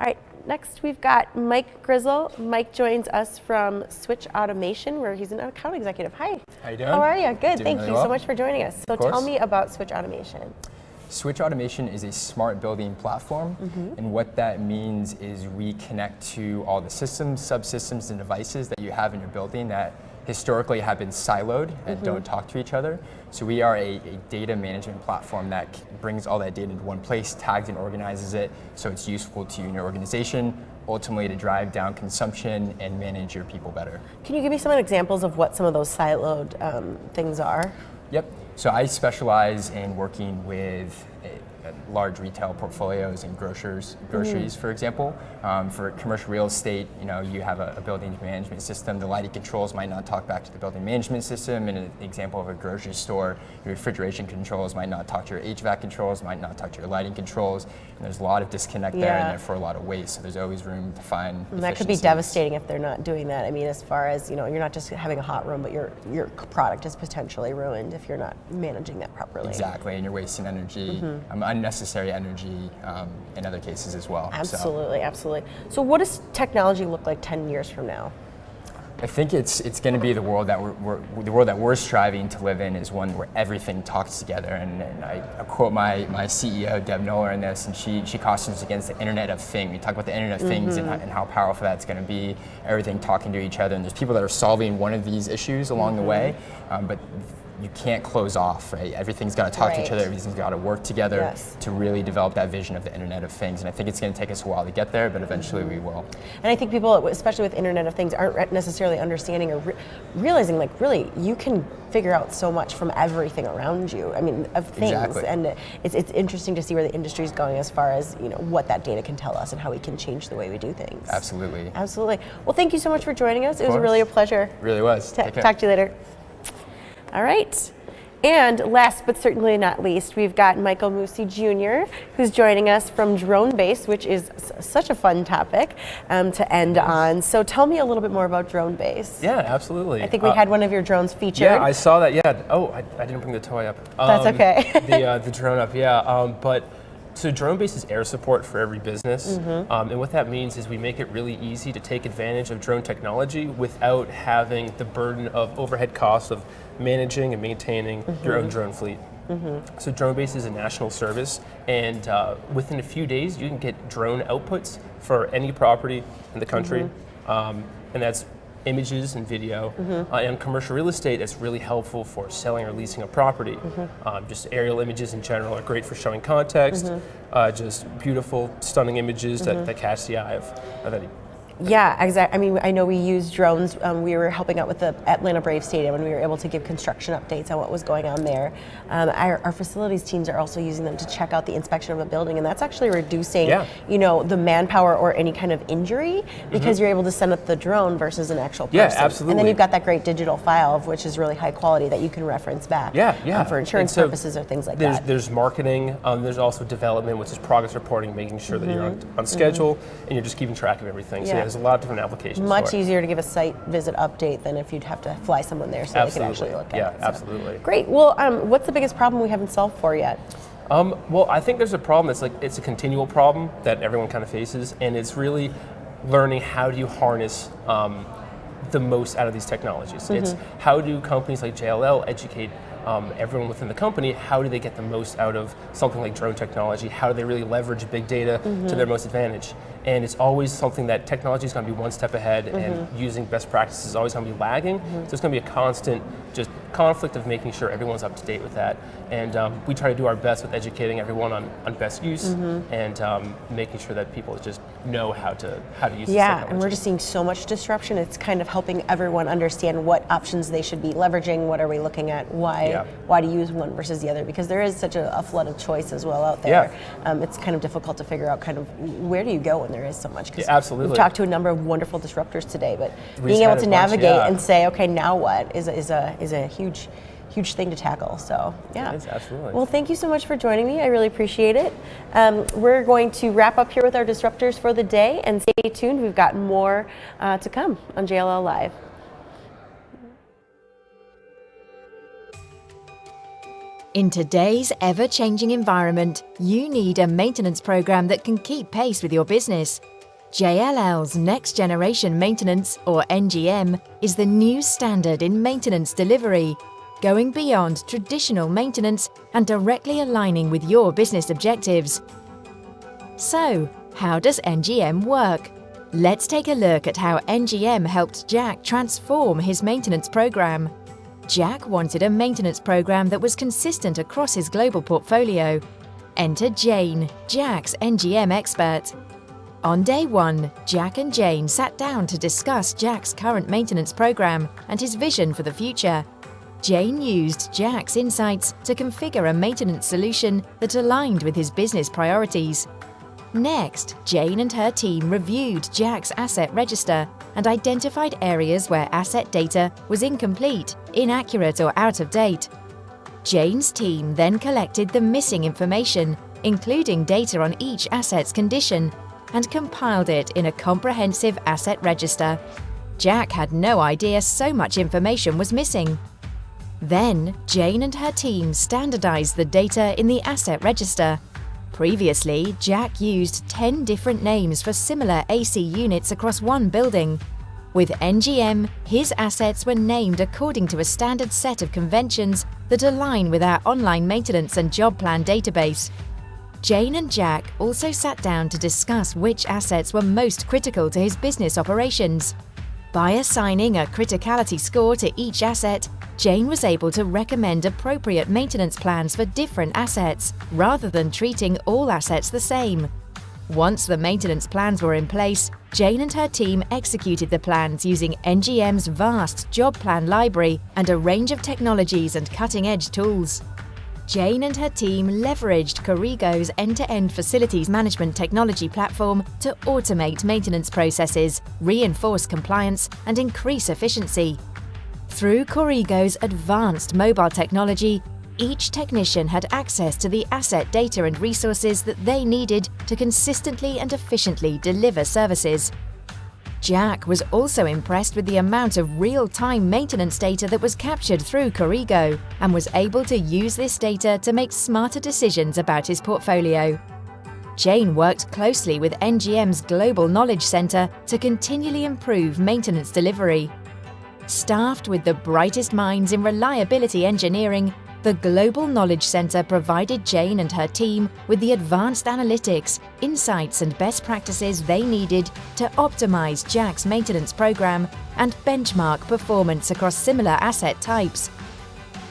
All right. Next, we've got Mike Grizzle. Mike joins us from Switch Automation, where he's an account executive. Hi. How you doing? How are you? Good. Doing Thank really you well. so much for joining us. So tell me about Switch Automation. Switch Automation is a smart building platform, and what that means is we connect to all the systems, subsystems, and devices that you have in your building that historically have been siloed and don't talk to each other. So we are a data management platform that brings all that data into one place, tags and organizes it so it's useful to you and your organization, ultimately to drive down consumption and manage your people better. Can you give me some examples of what some of those siloed things are? Yep. So I specialize in working with large retail portfolios and groceries, for example. For commercial real estate, you have a building management system. The lighting controls might not talk back to the building management system. In an example of a grocery store, your refrigeration controls might not talk to your HVAC controls, might not talk to your lighting controls. And there's a lot of disconnect there and therefore a lot of waste. So there's always room to find And that could be devastating if they're not doing that. I mean, as far as, you're not just having a hot room, but your product is potentially ruined if you're not managing that properly. Exactly, and you're wasting energy, unnecessary energy in other cases as well. Absolutely, absolutely. So what does technology look like 10 years from now? I think it's going to be the world that we're striving to live in is one where everything talks together. And I quote my CEO Deb Noller in this, and she cautions against the Internet of Things. We talk about the Internet of Things and how powerful that's going to be. Everything talking to each other, and there's people that are solving one of these issues along the way, but you can't close off, right? Everything's got to talk to each other, everything's got to work together to really develop that vision of the Internet of Things. And I think it's going to take us a while to get there, but eventually we will. And I think people, especially with Internet of Things, aren't necessarily understanding or realizing, like, really, you can figure out so much from everything around you. I mean, of things. Exactly. And it's interesting to see where the industry is going as far as, what that data can tell us and how we can change the way we do things. Absolutely. Absolutely. Well, thank you so much for joining us. It was really a pleasure. Really was. Talk to you later. All right. And last but certainly not least, we've got Michael Musi Jr., who's joining us from DroneBase, which is such a fun topic to end on. So tell me a little bit more about DroneBase. Yeah, absolutely. I think we had one of your drones featured. Yeah, I saw that. Yeah. Oh, I didn't bring the toy up. That's okay. the drone up. Yeah. So DroneBase is air support for every business, and what that means is we make it really easy to take advantage of drone technology without having the burden of overhead costs of managing and maintaining your own drone fleet. So DroneBase is a national service, and within a few days you can get drone outputs for any property in the country, and that's images and video. And commercial real estate, that's really helpful for selling or leasing a property. Just aerial images in general are great for showing context, just beautiful, stunning images that catch the eye of any. Yeah, exactly. I mean, I know we use drones. We were helping out with the Atlanta Braves Stadium, and we were able to give construction updates on what was going on there. Our facilities teams are also using them to check out the inspection of a building, and that's actually reducing, the manpower or any kind of injury because you're able to send up the drone versus an actual person. Yeah, absolutely. And then you've got that great digital file, which is really high quality that you can reference back. For insurance purposes or things like that. There's marketing. There's also development, which is progress reporting, making sure that you're on schedule and you're just keeping track of everything. So there's a lot of different applications. Much easier to give a site visit update than if you'd have to fly someone there so they could actually look at it. Yeah, absolutely. Great. Well, what's the biggest problem we haven't solved for yet? Well, I think there's a problem it's a continual problem that everyone kind of faces, and it's really learning how do you harness the most out of these technologies. It's how do companies like JLL educate everyone within the company, how do they get the most out of something like drone technology? How do they really leverage big data to their most advantage? And it's always something that technology is going to be one step ahead, and using best practices is always going to be lagging. So it's going to be a constant just conflict of making sure everyone's up to date with that. And we try to do our best with educating everyone on best use and making sure that people just know how to use this technology. And we're just seeing so much disruption. It's kind of helping everyone understand what options they should be leveraging, what are we looking at, why to use one versus the other, because there is such a flood of choice as well out there. It's kind of difficult to figure out kind of where do you go when there is so much. Absolutely. We've talked to a number of wonderful disruptors today, but being able to navigate and say, okay, now what is a huge thing to tackle. So It is, absolutely. Well, thank you so much for joining me. I really appreciate it. We're going to wrap up here with our disruptors for the day, and stay tuned. We've got more to come on JLL Live. In today's ever-changing environment, you need a maintenance program that can keep pace with your business. JLL's Next Generation Maintenance, or NGM, is the new standard in maintenance delivery, going beyond traditional maintenance and directly aligning with your business objectives. So, how does NGM work? Let's take a look at how NGM helped Jack transform his maintenance program. Jack wanted a maintenance program that was consistent across his global portfolio. Enter Jane, Jack's NGM expert. On day one, Jack and Jane sat down to discuss Jack's current maintenance program and his vision for the future. Jane used Jack's insights to configure a maintenance solution that aligned with his business priorities. Next, Jane and her team reviewed Jack's asset register and identified areas where asset data was incomplete, inaccurate, or out of date. Jane's team then collected the missing information, including data on each asset's condition, and compiled it in a comprehensive asset register. Jack had no idea so much information was missing. Then, Jane and her team standardized the data in the asset register. Previously, Jack used 10 different names for similar AC units across one building. With NGM, his assets were named according to a standard set of conventions that align with our online maintenance and job plan database. Jane and Jack also sat down to discuss which assets were most critical to his business operations. By assigning a criticality score to each asset, Jane was able to recommend appropriate maintenance plans for different assets, rather than treating all assets the same. Once the maintenance plans were in place, Jane and her team executed the plans using NGM's vast job plan library and a range of technologies and cutting-edge tools. Jane and her team leveraged Corrigo's end-to-end facilities management technology platform to automate maintenance processes, reinforce compliance, and increase efficiency. Through Corrigo's advanced mobile technology, each technician had access to the asset data and resources that they needed to consistently and efficiently deliver services. Jack was also impressed with the amount of real-time maintenance data that was captured through Corrigo and was able to use this data to make smarter decisions about his portfolio. Jane worked closely with NGM's Global Knowledge Center to continually improve maintenance delivery. Staffed with the brightest minds in reliability engineering, the Global Knowledge Center provided Jane and her team with the advanced analytics, insights and best practices they needed to optimize Jack's maintenance program and benchmark performance across similar asset types.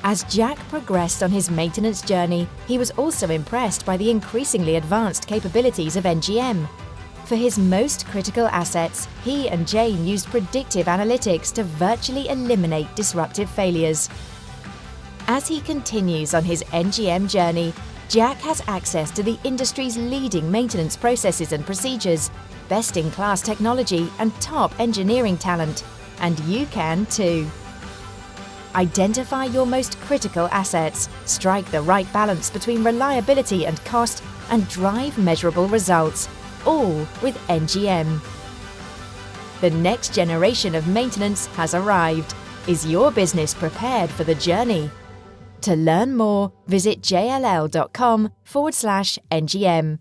As Jack progressed on his maintenance journey, he was also impressed by the increasingly advanced capabilities of NGM. For his most critical assets, he and Jane used predictive analytics to virtually eliminate disruptive failures. As he continues on his NGM journey, Jack has access to the industry's leading maintenance processes and procedures, best-in-class technology and top engineering talent, and you can too. Identify your most critical assets, strike the right balance between reliability and cost, and drive measurable results, all with NGM. The next generation of maintenance has arrived. Is your business prepared for the journey? To learn more, visit jll.com/NGM.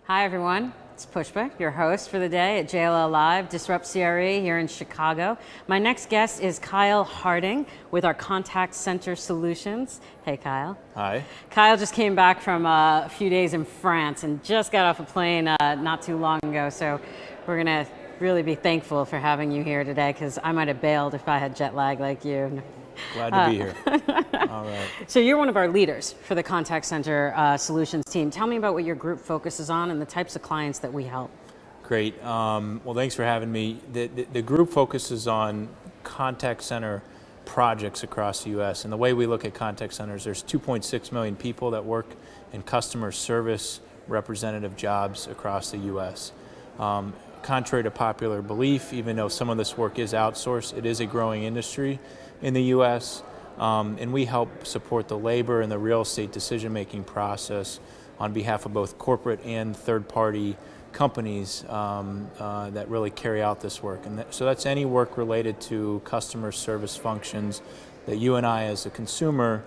Hi, everyone. It's Pushpa, your host for the day at JLL Live, Disrupt CRE here in Chicago. My next guest is Kyle Harding with our Contact Center Solutions. Hey, Kyle. Hi. Kyle just came back from a few days in France and just got off a plane not too long ago, so we're going to really be thankful for having you here today because I might have bailed if I had jet lag like you. Glad to be here. All right. So you're one of our leaders for the Contact Center Solutions team. Tell me about what your group focuses on and the types of clients that we help. Great. Well, thanks for having me. The group focuses on contact center projects across the U.S. And the way we look at contact centers, there's 2.6 million people that work in customer service representative jobs across the U.S. Contrary to popular belief, even though some of this work is outsourced, it is a growing industry in the U.S. And we help support the labor and the real estate decision-making process on behalf of both corporate and third-party companies that really carry out this work. And so that's any work related to customer service functions that you and I as a consumer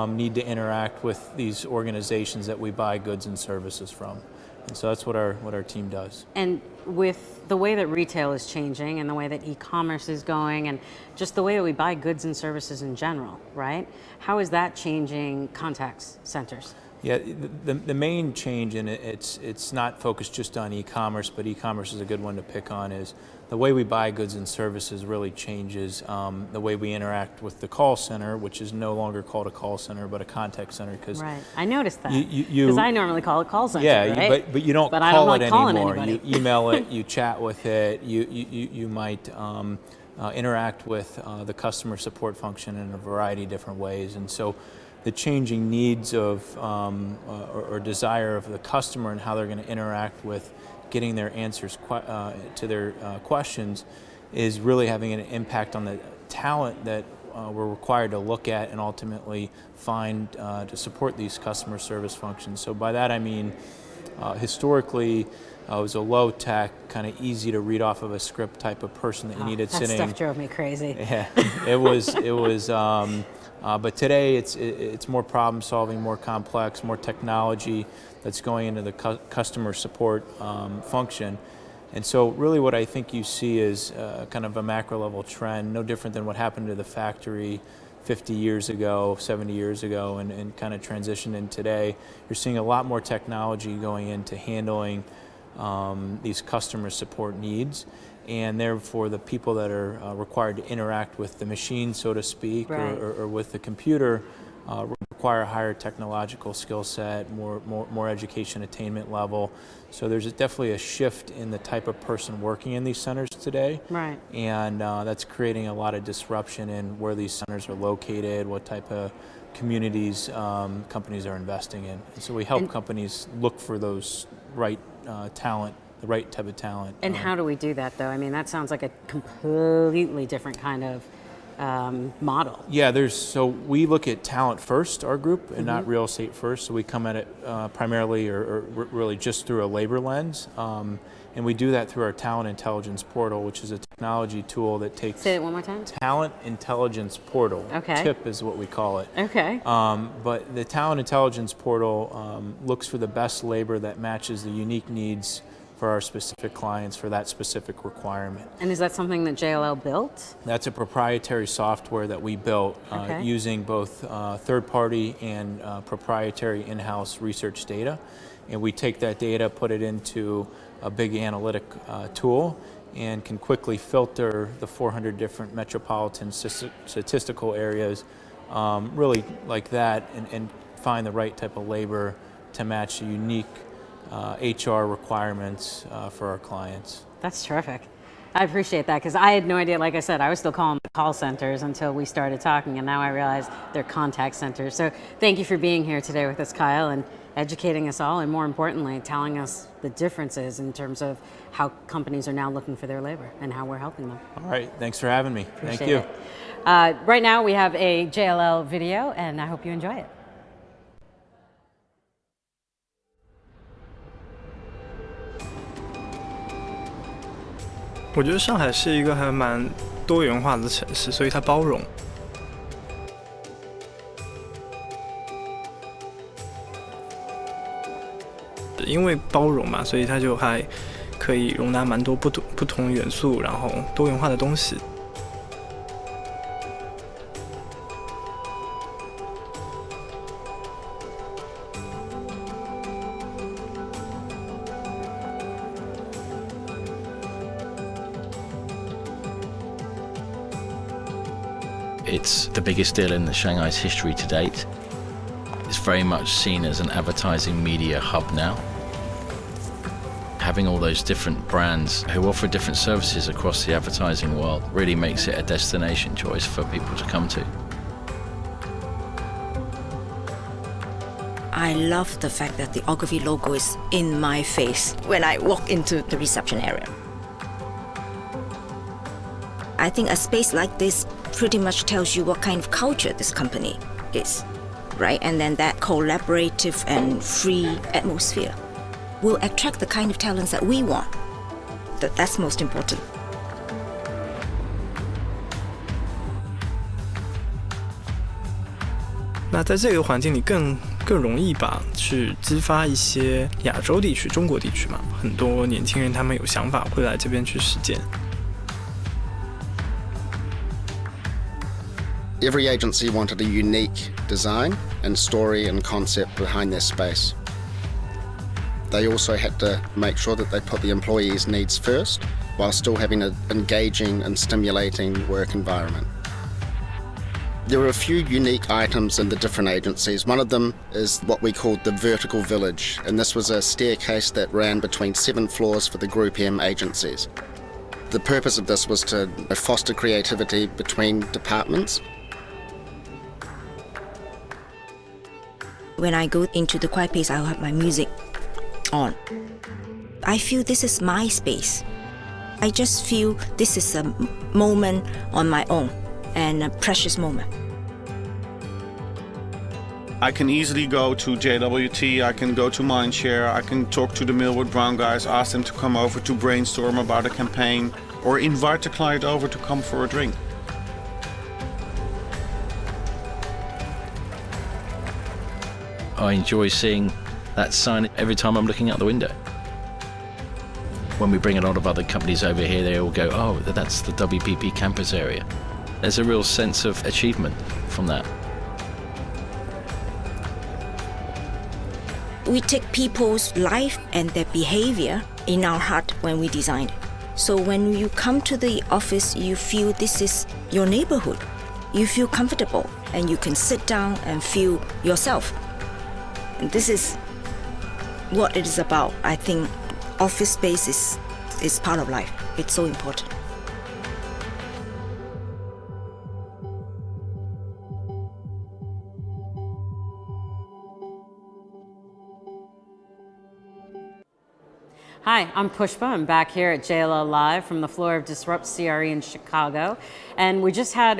need to interact with these organizations that we buy goods and services from. And so that's what our team does. And with the way that retail is changing and the way that e-commerce is going and just the way that we buy goods and services in general, right? How is that changing contact centers? Yeah, the main change, and it's not focused just on e-commerce, but e-commerce is a good one to pick on, is the way we buy goods and services really changes the way we interact with the call center, which is no longer called a call center, but a contact center. Right, I noticed that, because I normally call it call center, yeah, right? but you don't but call I don't like it anymore. Anybody. You email it, you chat with it, you might interact with the customer support function in a variety of different ways. And so the changing needs of or desire of the customer and how they're going to interact with getting their answers to their questions is really having an impact on the talent that we're required to look at and ultimately find to support these customer service functions. So by that I mean historically it was a low-tech, kind of easy to read off of a script type of person that you needed sitting. That stuff drove me crazy. Yeah, it was. But today it's more problem solving, more complex, more technology that's going into the customer support function. And so really what I think you see is kind of a macro level trend, no different than what happened to the factory 50 years ago, 70 years ago, and kind of transitioned in today. You're seeing a lot more technology going into handling these customer support needs. And therefore, the people that are required to interact with the machine, so to speak, or with the computer, require a higher technological skill set, more education attainment level. So there's definitely a shift in the type of person working in these centers today. Right. And that's creating a lot of disruption in where these centers are located, what type of communities companies are investing in. And so we help companies look for those right talent the right type of talent. And how do we do that, though? I mean, that sounds like a completely different kind of model. Yeah, so we look at talent first, our group, and not real estate first. So we come at it primarily or really just through a labor lens. And we do that through our Talent Intelligence Portal, which is a technology tool that takes... Say it one more time. Talent Intelligence Portal. Okay. TIP is what we call it. Okay. But the Talent Intelligence Portal looks for the best labor that matches the unique needs for our specific clients for that specific requirement. And is that something that JLL built? That's a proprietary software that we built using both third-party and proprietary in-house research data. And we take that data, put it into a big analytic tool, and can quickly filter the 400 different metropolitan statistical areas, really like that, and find the right type of labor to match the unique HR requirements for our clients. That's terrific. I appreciate that, because I had no idea. Like I said, I was still calling them call centers until we started talking, and now I realize they're contact centers. So thank you for being here today with us, Kyle, and educating us all, and more importantly, telling us the differences in terms of how companies are now looking for their labor and how we're helping them. All right, thanks for having me. Appreciate Thank you. It. Right now we have a JLL video, and I hope you enjoy it. 我觉得上海是一个还蛮多元化的城市，所以它包容。因为包容嘛，所以它就还可以容纳蛮多不同元素，然后多元化的东西。It's the biggest deal in Shanghai's history to date. It's very much seen as an advertising media hub now. Having all those different brands who offer different services across the advertising world really makes it a destination choice for people to come to. I love the fact that the Occupancy logo is in my face when I walk into the reception area. I think a space like this pretty much tells you what kind of culture this company is, right? And then that collaborative and free atmosphere will attract the kind of talents that we want. That's most important. 那在这个环境里更容易吧，去激发一些亚洲地区、中国地区嘛，很多年轻人他们有想法会来这边去实践。Every agency wanted a unique design and story and concept behind their space. They also had to make sure that they put the employees' needs first while still having an engaging and stimulating work environment. There were a few unique items in the different agencies. One of them is what we called the vertical village, and this was a staircase that ran between 7 floors for the Group M agencies. The purpose of this was to foster creativity between departments. When I go into the quiet place, I'll have my music on. I feel this is my space. I just feel this is a moment on my own, and a precious moment. I can easily go to JWT, I can go to Mindshare, I can talk to the Millwood Brown guys, ask them to come over to brainstorm about a campaign, or invite the client over to come for a drink. I enjoy seeing that sign every time I'm looking out the window. When we bring a lot of other companies over here, they all go, oh, that's the WPP campus area. There's a real sense of achievement from that. We take people's life and their behavior in our heart when we design it. So when you come to the office, you feel this is your neighborhood. You feel comfortable and you can sit down and feel yourself. And this is what it is about. I think office space is part of life. It's so important. Hi, I'm Pushpa. I'm back here at JLL Live from the floor of Disrupt CRE in Chicago. And we just had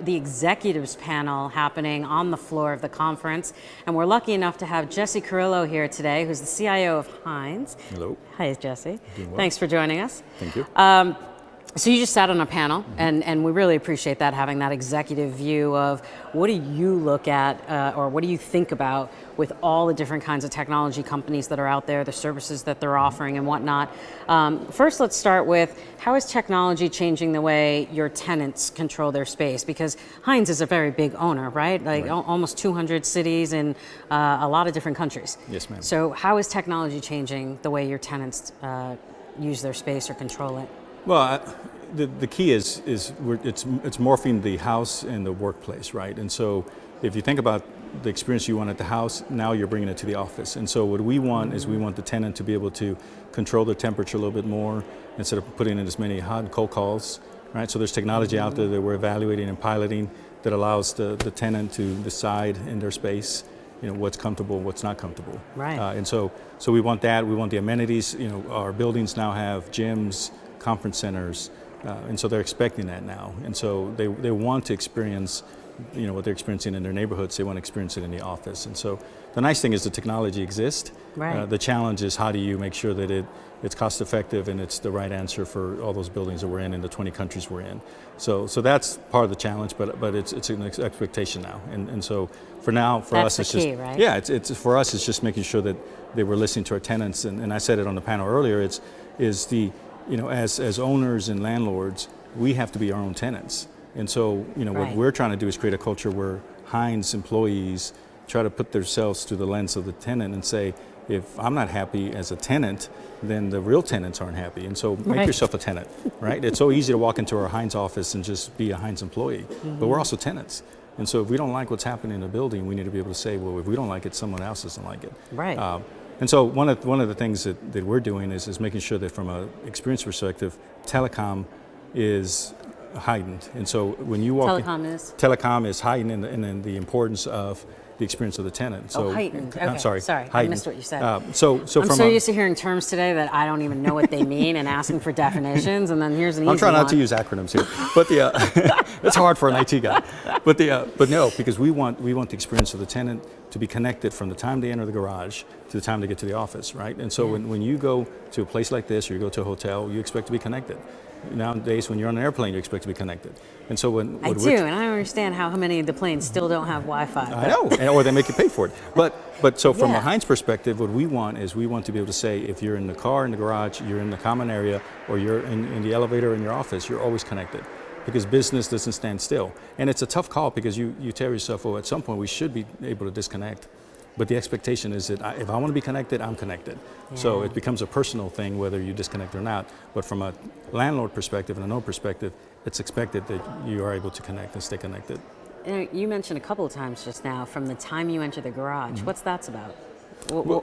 the executives panel happening on the floor of the conference. And we're lucky enough to have Jesse Corrigo here today, who's the CIO of Hines. Hello. Hi, Jesse. Doing well. Thanks for joining us. Thank you. So you just sat on a panel, and we really appreciate that, having that executive view of what do you look at or what do you think about with all the different kinds of technology companies that are out there, the services that they're offering and whatnot. First, let's start with how is technology changing the way your tenants control their space? Because Hines is a very big owner, right? Like almost 200 cities in a lot of different countries. Yes, ma'am. So how is technology changing the way your tenants use their space or control it? Well, the key is it's morphing the house and the workplace, right? And so if you think about the experience you want at the house, now you're bringing it to the office. And so what we want is we want the tenant to be able to control their temperature a little bit more instead of putting in as many hot and cold calls, right? So there's technology out there that we're evaluating and piloting that allows the tenant to decide in their space, you know, what's comfortable, what's not comfortable. Right. And so we want that. We want the amenities. You know, our buildings now have gyms, conference centers, and so they're expecting that now. And so they want to experience, you know, what they're experiencing in their neighborhoods. They want to experience it in the office. And so the nice thing is the technology exists. Right. The challenge is how do you make sure that it's cost effective and it's the right answer for all those buildings that we're in and the 20 countries we're in. So that's part of the challenge, but it's an expectation now. And so for now, for That's us, it's the key, just right? yeah, it's for us, it's just making sure that we're listening to our tenants. And I said it on the panel earlier. You know, as owners and landlords, we have to be our own tenants. And so, you know, what we're trying to do is create a culture where Hines employees try to put themselves through the lens of the tenant and say, if I'm not happy as a tenant, then the real tenants aren't happy. And so make yourself a tenant, right? It's so easy to walk into our Hines office and just be a Hines employee, but we're also tenants. And so if we don't like what's happening in the building, we need to be able to say, well, if we don't like it, someone else doesn't like it. Right. And so one of the things that we're doing is making sure that from an experience perspective, telecom is heightened. And so when you walk telecom is heightened in the importance of the experience of the tenant. So, heightened. Okay. I'm sorry, I missed what you said. I'm so used to hearing terms today that I don't even know what they mean and asking for definitions, and then here's an easy one. I'm trying not to use acronyms here, but it's hard for an IT guy. But no, because we want the experience of the tenant to be connected from the time they enter the garage to the time they get to the office, right? And so when you go to a place like this or you go to a hotel, you expect to be connected. Nowadays, when you're on an airplane, you expect to be connected. And so and I don't understand how many of the planes still don't have Wi-Fi. I know, or they make you pay for it. But so from a Hines perspective, what we want to be able to say, if you're in the car, in the garage, you're in the common area, or you're in the elevator in your office, you're always connected. Because business doesn't stand still. And it's a tough call because you tell yourself, oh, at some point we should be able to disconnect. But the expectation is that if I want to be connected, I'm connected. Yeah. So it becomes a personal thing whether you disconnect or not. But from a landlord perspective and an owner perspective, it's expected that you are able to connect and stay connected. You mentioned a couple of times just now, from the time you enter the garage. What's that about?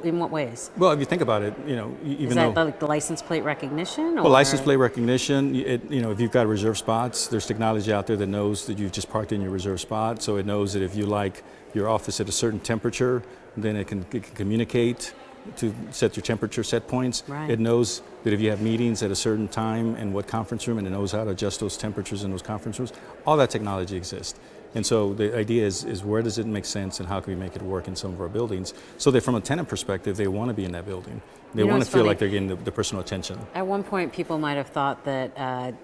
In what ways? Well, if you think about it, you know, even is that like the license plate recognition? Well, license plate recognition. You know, if you've got reserved spots, there's technology out there that knows that you've just parked in your reserved spot. So it knows that if you like your office at a certain temperature, then it can communicate to set your temperature set points. Right. It knows that if you have meetings at a certain time and what conference room, and it knows how to adjust those temperatures in those conference rooms. All that technology exists. And so the idea is where does it make sense and how can we make it work in some of our buildings so that from a tenant perspective, they want to be in that building. They want to feel like they're getting the personal attention. At one point, people might have thought that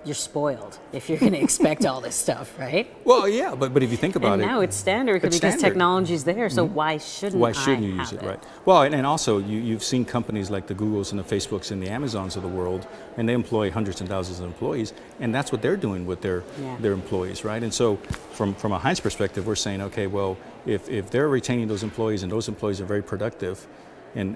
you're spoiled if you're going to expect all this stuff, right? Well, yeah, but if you think about it. And now it's standard because technology's there, so why shouldn't you use it, right? Well, and also you've seen companies like the Googles and the Facebooks and the Amazons of the world, and they employ hundreds and thousands of employees, and that's what they're doing with their employees, right? And so from a Hines perspective, we're saying, okay, well, if they're retaining those employees and those employees are very productive, and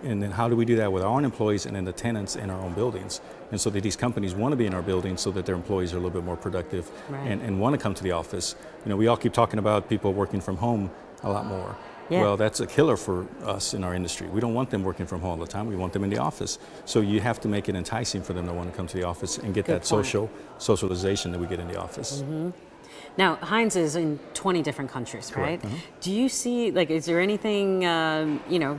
then how do we do that with our own employees and then the tenants in our own buildings? And so that these companies want to be in our buildings so that their employees are a little bit more productive and want to come to the office. You know, we all keep talking about people working from home a lot more. Yeah. Well, that's a killer for us in our industry. We don't want them working from home all the time. We want them in the office. So you have to make it enticing for them to want to come to the office and get that socialization that we get in the office. Now, Heinz is in 20 different countries, right? Correct. Mm-hmm. Do you see, like, is there anything,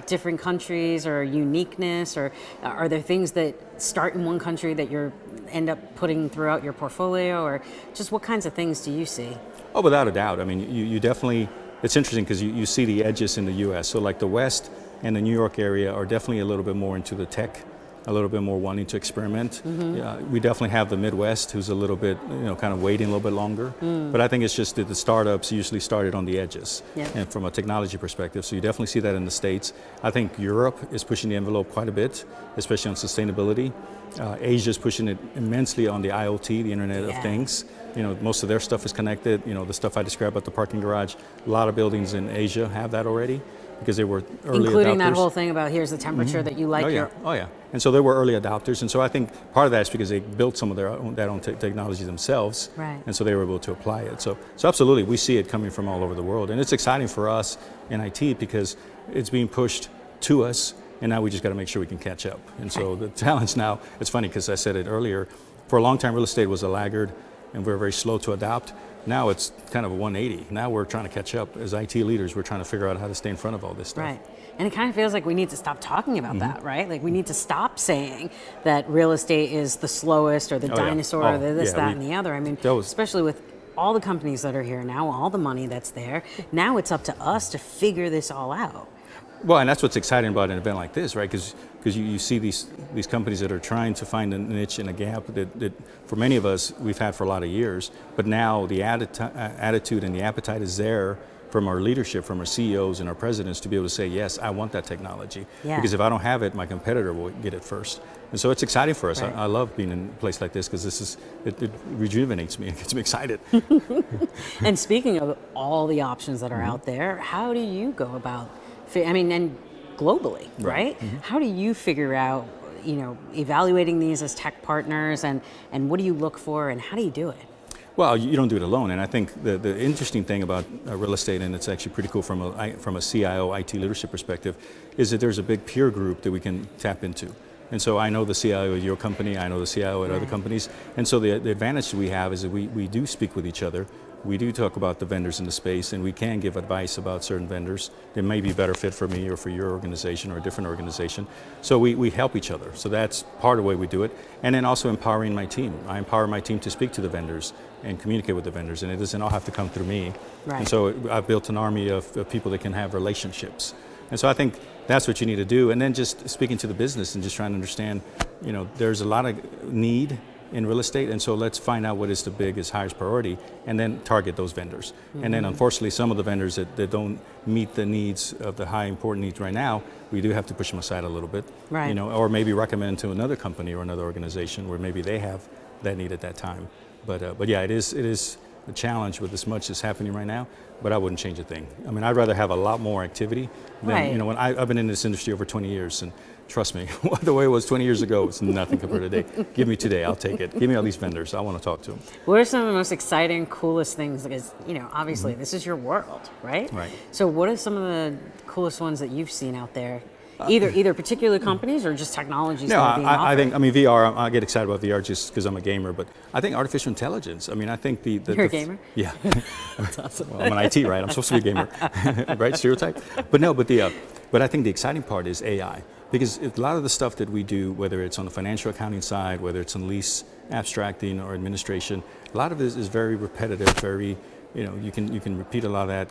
different countries or uniqueness, or are there things that start in one country that you end up putting throughout your portfolio, or just what kinds of things do you see? Oh, without a doubt. I mean, you definitely, it's interesting because you see the edges in the US. So like the West and the New York area are definitely a little bit more into the tech, a little bit more wanting to experiment. We definitely have the Midwest, who's a little bit, kind of waiting a little bit longer. But I think it's just that the startups usually started on the edges, and from a technology perspective. So you definitely see that in the States. I think Europe is pushing the envelope quite a bit, especially on sustainability. Asia is pushing it immensely on the IoT, the Internet of Things. Most of their stuff is connected. The stuff I described about the parking garage, a lot of buildings in Asia have that already, because they were early Including adopters. that whole thing about here's the temperature that you like. Oh yeah. And so they were early adopters, and so I think part of that is because they built some of their own technology themselves, right. And so they were able to apply it. So absolutely, we see it coming from all over the world, and it's exciting for us in IT because it's being pushed to us, and now we just got to make sure we can catch up. And so the challenge now, it's funny because I said it earlier, for a long time real estate was a laggard, and we're very slow to adopt. Now it's kind of a 180. Now we're trying to catch up. As IT leaders, we're trying to figure out how to stay in front of all this stuff. Right. And it kind of feels like we need to stop talking about that, right? Like we need to stop saying that real estate is the slowest or the dinosaur or the this, that, and the other. I mean, especially with all the companies that are here now, all the money that's there, now it's up to us to figure this all out. Well, and that's what's exciting about an event like this, right? Because you see these companies that are trying to find a niche and a gap that for many of us we've had for a lot of years, but now the attitude and the appetite is there from our leadership, from our CEOs and our presidents to be able to say, yes, I want that technology. Yeah. Because if I don't have it, my competitor will get it first. And so it's exciting for us. Right. I love being in a place like this because it rejuvenates me. It gets me excited. And speaking of all the options that are out there, how do you go about, and globally, right? How do you figure out, evaluating these as tech partners, and what do you look for, and how do you do it? Well, you don't do it alone, and I think the interesting thing about real estate, and it's actually pretty cool from a CIO IT leadership perspective, is that there's a big peer group that we can tap into. And so I know the CIO at your company, I know the CIO at other companies, and so the advantage we have is that we do speak with each other. We do talk about the vendors in the space, and we can give advice about certain vendors that may be better fit for me or for your organization or a different organization. So we help each other. So that's part of the way we do it. And then also empowering my team. I empower my team to speak to the vendors and communicate with the vendors, and it doesn't all have to come through me. Right. And so I've built an army of people that can have relationships. And so I think that's what you need to do. And then just speaking to the business and just trying to understand, there's a lot of need in real estate, and so let's find out what is the biggest, highest priority, and then target those vendors. And then unfortunately, some of the vendors that don't meet the needs of the high important needs right now, we do have to push them aside a little bit. Right. Or maybe recommend to another company or another organization where maybe they have that need at that time. But yeah, it is a challenge with as much as happening right now, but I wouldn't change a thing. I mean, I'd rather have a lot more activity than, when I've been in this industry over 20 years, and trust me, the way it was 20 years ago, it's nothing compared to today. Give me today, I'll take it. Give me all these vendors, I want to talk to them. What are some of the most exciting, coolest things? Because, obviously this is your world, right? Right. So what are some of the coolest ones that you've seen out there? Either particular companies or just technologies that are being offered? I think, VR, I get excited about VR just because I'm a gamer, but I think artificial intelligence, I think You're a gamer? Yeah. That's awesome. Well, I'm an IT, right? I'm supposed to be a gamer, right? Stereotype? But no, but I think the exciting part is AI. Because a lot of the stuff that we do, whether it's on the financial accounting side, whether it's on lease abstracting or administration, a lot of this is very repetitive, very, you can repeat a lot of that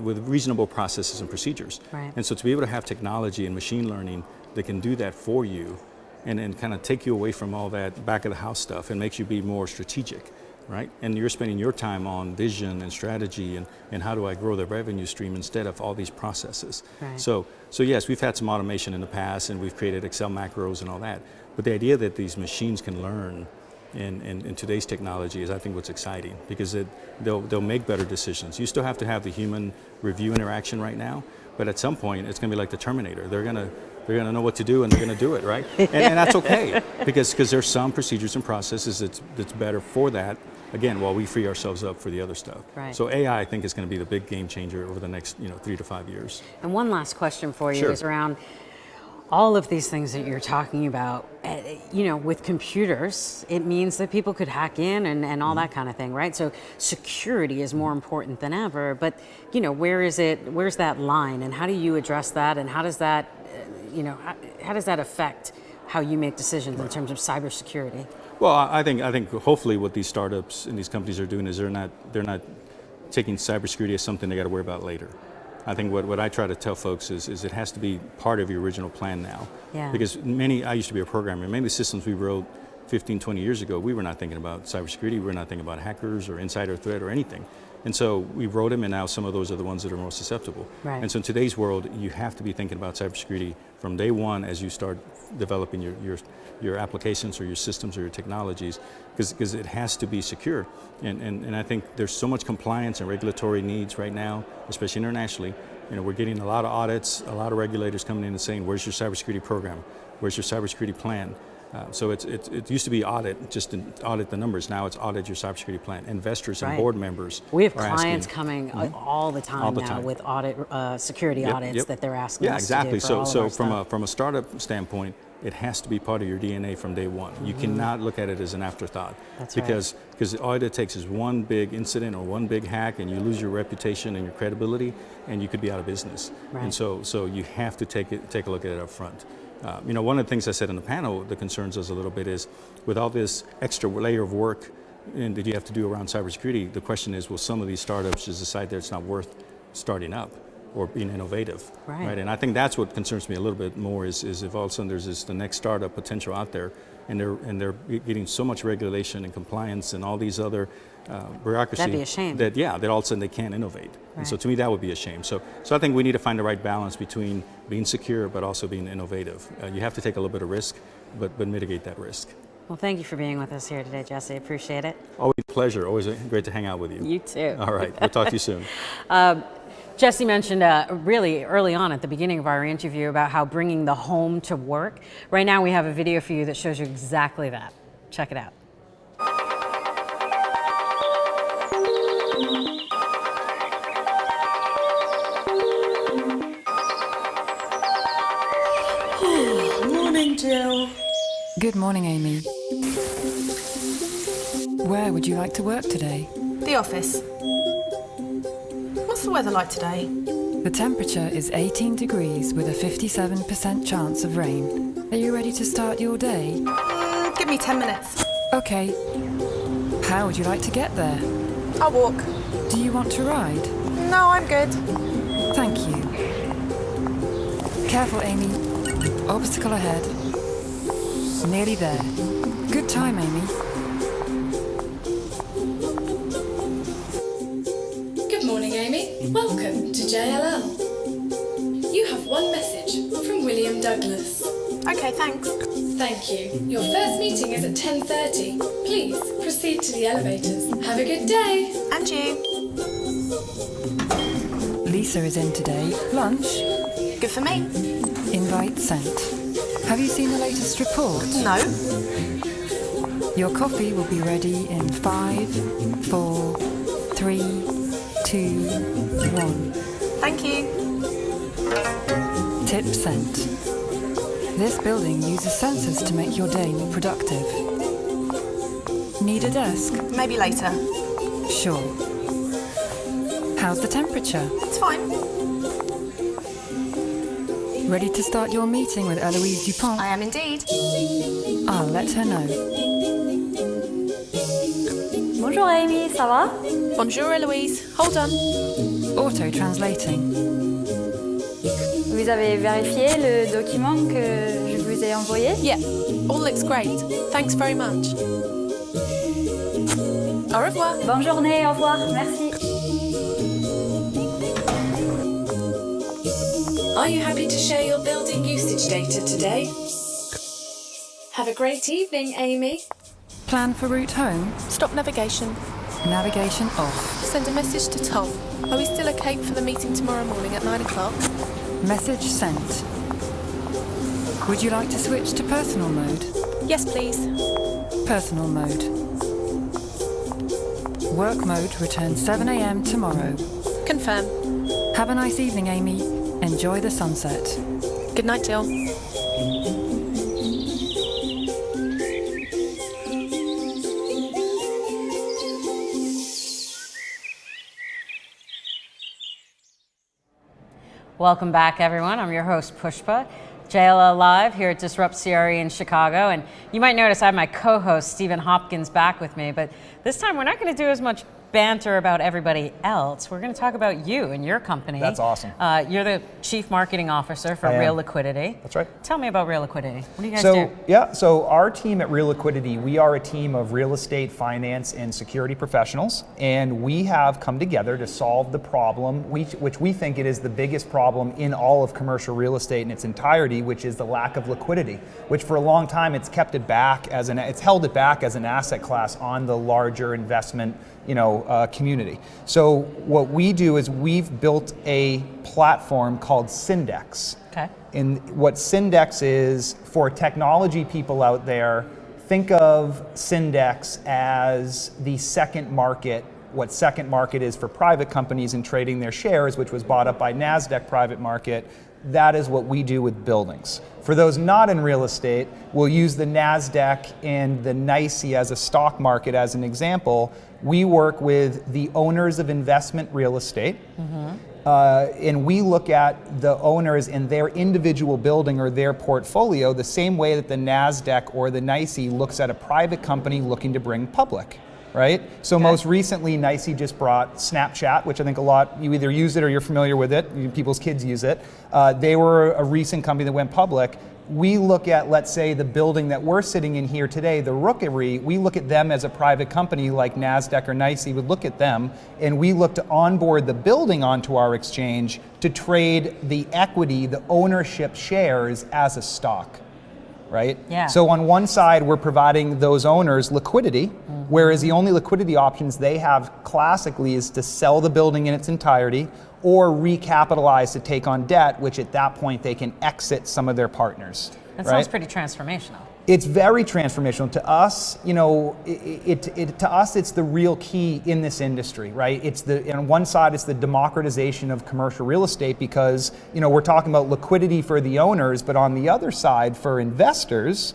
with reasonable processes and procedures. Right. And so to be able to have technology and machine learning that can do that for you and kind of take you away from all that back of the house stuff and makes you be more strategic, right? And you're spending your time on vision and strategy and how do I grow the revenue stream instead of all these processes. Right. So yes, we've had some automation in the past and we've created Excel macros and all that. But the idea that these machines can learn in today's technology is, I think, what's exciting, because they'll make better decisions. You still have to have the human review interaction right now, but at some point it's going to be like the Terminator. They're going to know what to do and they're going to do it, right? And that's okay, because there's some procedures and processes that's better for that. Again, while we free ourselves up for the other stuff. Right. So AI, I think, is going to be the big game changer over the next 3 to 5 years. And one last question for you is around all of these things that you're talking about, with computers, it means that people could hack in and all that kind of thing, right? So security is more important than ever, but where's that line, and how do you address that, and how does that, how does that affect how you make decisions in terms of cybersecurity? Well, I think hopefully what these startups and these companies are doing is they're not taking cybersecurity as something they got to worry about later. I think what I try to tell folks is it has to be part of your original plan now. Yeah. Because I used to be a programmer, many of the systems we wrote 15, 20 years ago, we were not thinking about cybersecurity, we were not thinking about hackers or insider threat or anything. And so we wrote them, and now some of those are the ones that are most susceptible. Right. And so in today's world, you have to be thinking about cybersecurity from day one as you start developing your applications or your systems or your technologies, because it has to be secure. And I think there's so much compliance and regulatory needs right now, especially internationally. We're getting a lot of audits, a lot of regulators coming in and saying, where's your cybersecurity program? Where's your cybersecurity plan? So it used to be audit, just to audit the numbers. Now it's audit your cybersecurity plan. Investors and board members. We have clients coming all the time with audit, security audits that they're asking us to do for all of our stuff. From a startup standpoint, it has to be part of your DNA from day one. You cannot look at it as an afterthought. That's because all it takes is one big incident or one big hack, and you lose your reputation and your credibility, and you could be out of business. Right. And so you have to take a look at it up front. One of the things I said in the panel that concerns us a little bit is, with all this extra layer of work that you have to do around cybersecurity, the question is, will some of these startups just decide that it's not worth starting up or being innovative? Right. And I think that's what concerns me a little bit more is if all of a sudden there's the next startup potential out there, and they're getting so much regulation and compliance and all these other bureaucracy. That'd be a shame. That all of a sudden they can't innovate. Right. And so to me that would be a shame. So I think we need to find the right balance between being secure but also being innovative. You have to take a little bit of risk, but mitigate that risk. Well, thank you for being with us here today, Jesse. Appreciate it. Always a pleasure. Always great to hang out with you. You too. All right. We'll talk to you soon. Jesse mentioned really early on at the beginning of our interview about how bringing the home to work. Right now we have a video for you that shows you exactly that. Check it out. Morning, Jill. Good morning, Amy. Where would you like to work today? The office. What's the weather like today? The temperature is 18 degrees with a 57% chance of rain. Are you ready to start your day? Give me 10 minutes. Okay. How would you like to get there? I'll walk. Do you want to ride? No, I'm good. Thank you. Careful, Amy. Obstacle ahead. Nearly there. Good time, Amy. Good morning, Amy. Welcome to JLL. You have one message from William Douglas. Okay, thanks. Thank you. Your first meeting is at 10:30. Please proceed to the elevators. Have a good day. And you. Lisa is in today. Lunch? Good for me. Invite sent. Have you seen the latest report? No. Your coffee will be ready in 5, 4, 3, 2, 1. Thank you. Tip sent. This building uses sensors to make your day more productive. Need a desk? Maybe later. Sure. How's the temperature? It's fine. Ready to start your meeting with Eloise Dupont? I am indeed. I'll let her know. Bonjour Amy, ça va? Bonjour Eloise. Hold on. Auto-translating. Vous avez vérifié le document que je vous ai envoyé? Yeah, all looks great. Thanks very much. Au revoir. Bonne journée, au revoir. Merci. Are you happy to share your building usage data today? Have a great evening, Amy. Plan for route home? Stop navigation. Navigation off. Send a message to Tom. Are we still okay for the meeting tomorrow morning at 9 o'clock? Message sent. Would you like to switch to personal mode? Yes, please. Personal mode. Work mode returns 7 a.m. tomorrow. Confirm. Have a nice evening, Amy. Enjoy the sunset. Good night, Jill. Welcome back, everyone. I'm your host, Pushpa. JLL Live here at Disrupt CRE in Chicago. And you might notice I have my co-host, Stephen Hopkins, back with me. But this time, we're not going to do as much banter about everybody else. We're going to talk about you and your company. That's awesome. You're the Chief Marketing Officer for Real Liquidity. That's right. Tell me about Real Liquidity. What do you guys do? Yeah, so our team at Real Liquidity, we are a team of real estate, finance, and security professionals, and we have come together to solve the problem, which we think it is the biggest problem in all of commercial real estate in its entirety, which is the lack of liquidity, which for a long time it's held it back as an asset class on the larger investment community. So what we do is we've built a platform called Syndex. Okay. And what Syndex is, for technology people out there, think of Syndex as the second market, what second market is for private companies in trading their shares, which was bought up by NASDAQ Private Market. That is what we do with buildings. For those not in real estate, we'll use the NASDAQ and the NYSE as a stock market as an example. We work with the owners of investment real estate, and we look at the owners in their individual building or their portfolio the same way that the NASDAQ or the NYSE looks at a private company looking to bring public. Right? So most recently, NYSE just brought Snapchat, which I think you either use it or you're familiar with it. People's kids use it. They were a recent company that went public. We look at, let's say, the building that we're sitting in here today, the Rookery, we look at them as a private company like NASDAQ or NYSE would look at them, and we look to onboard the building onto our exchange to trade the equity, the ownership shares as a stock. Right? Yeah. So on one side, we're providing those owners liquidity, whereas the only liquidity options they have classically is to sell the building in its entirety or recapitalize to take on debt, which at that point they can exit some of their partners. That sounds pretty transformational. It's very transformational to us. To us, it's the real key in this industry, right? On one side, it's the democratization of commercial real estate because, we're talking about liquidity for the owners, but on the other side, for investors,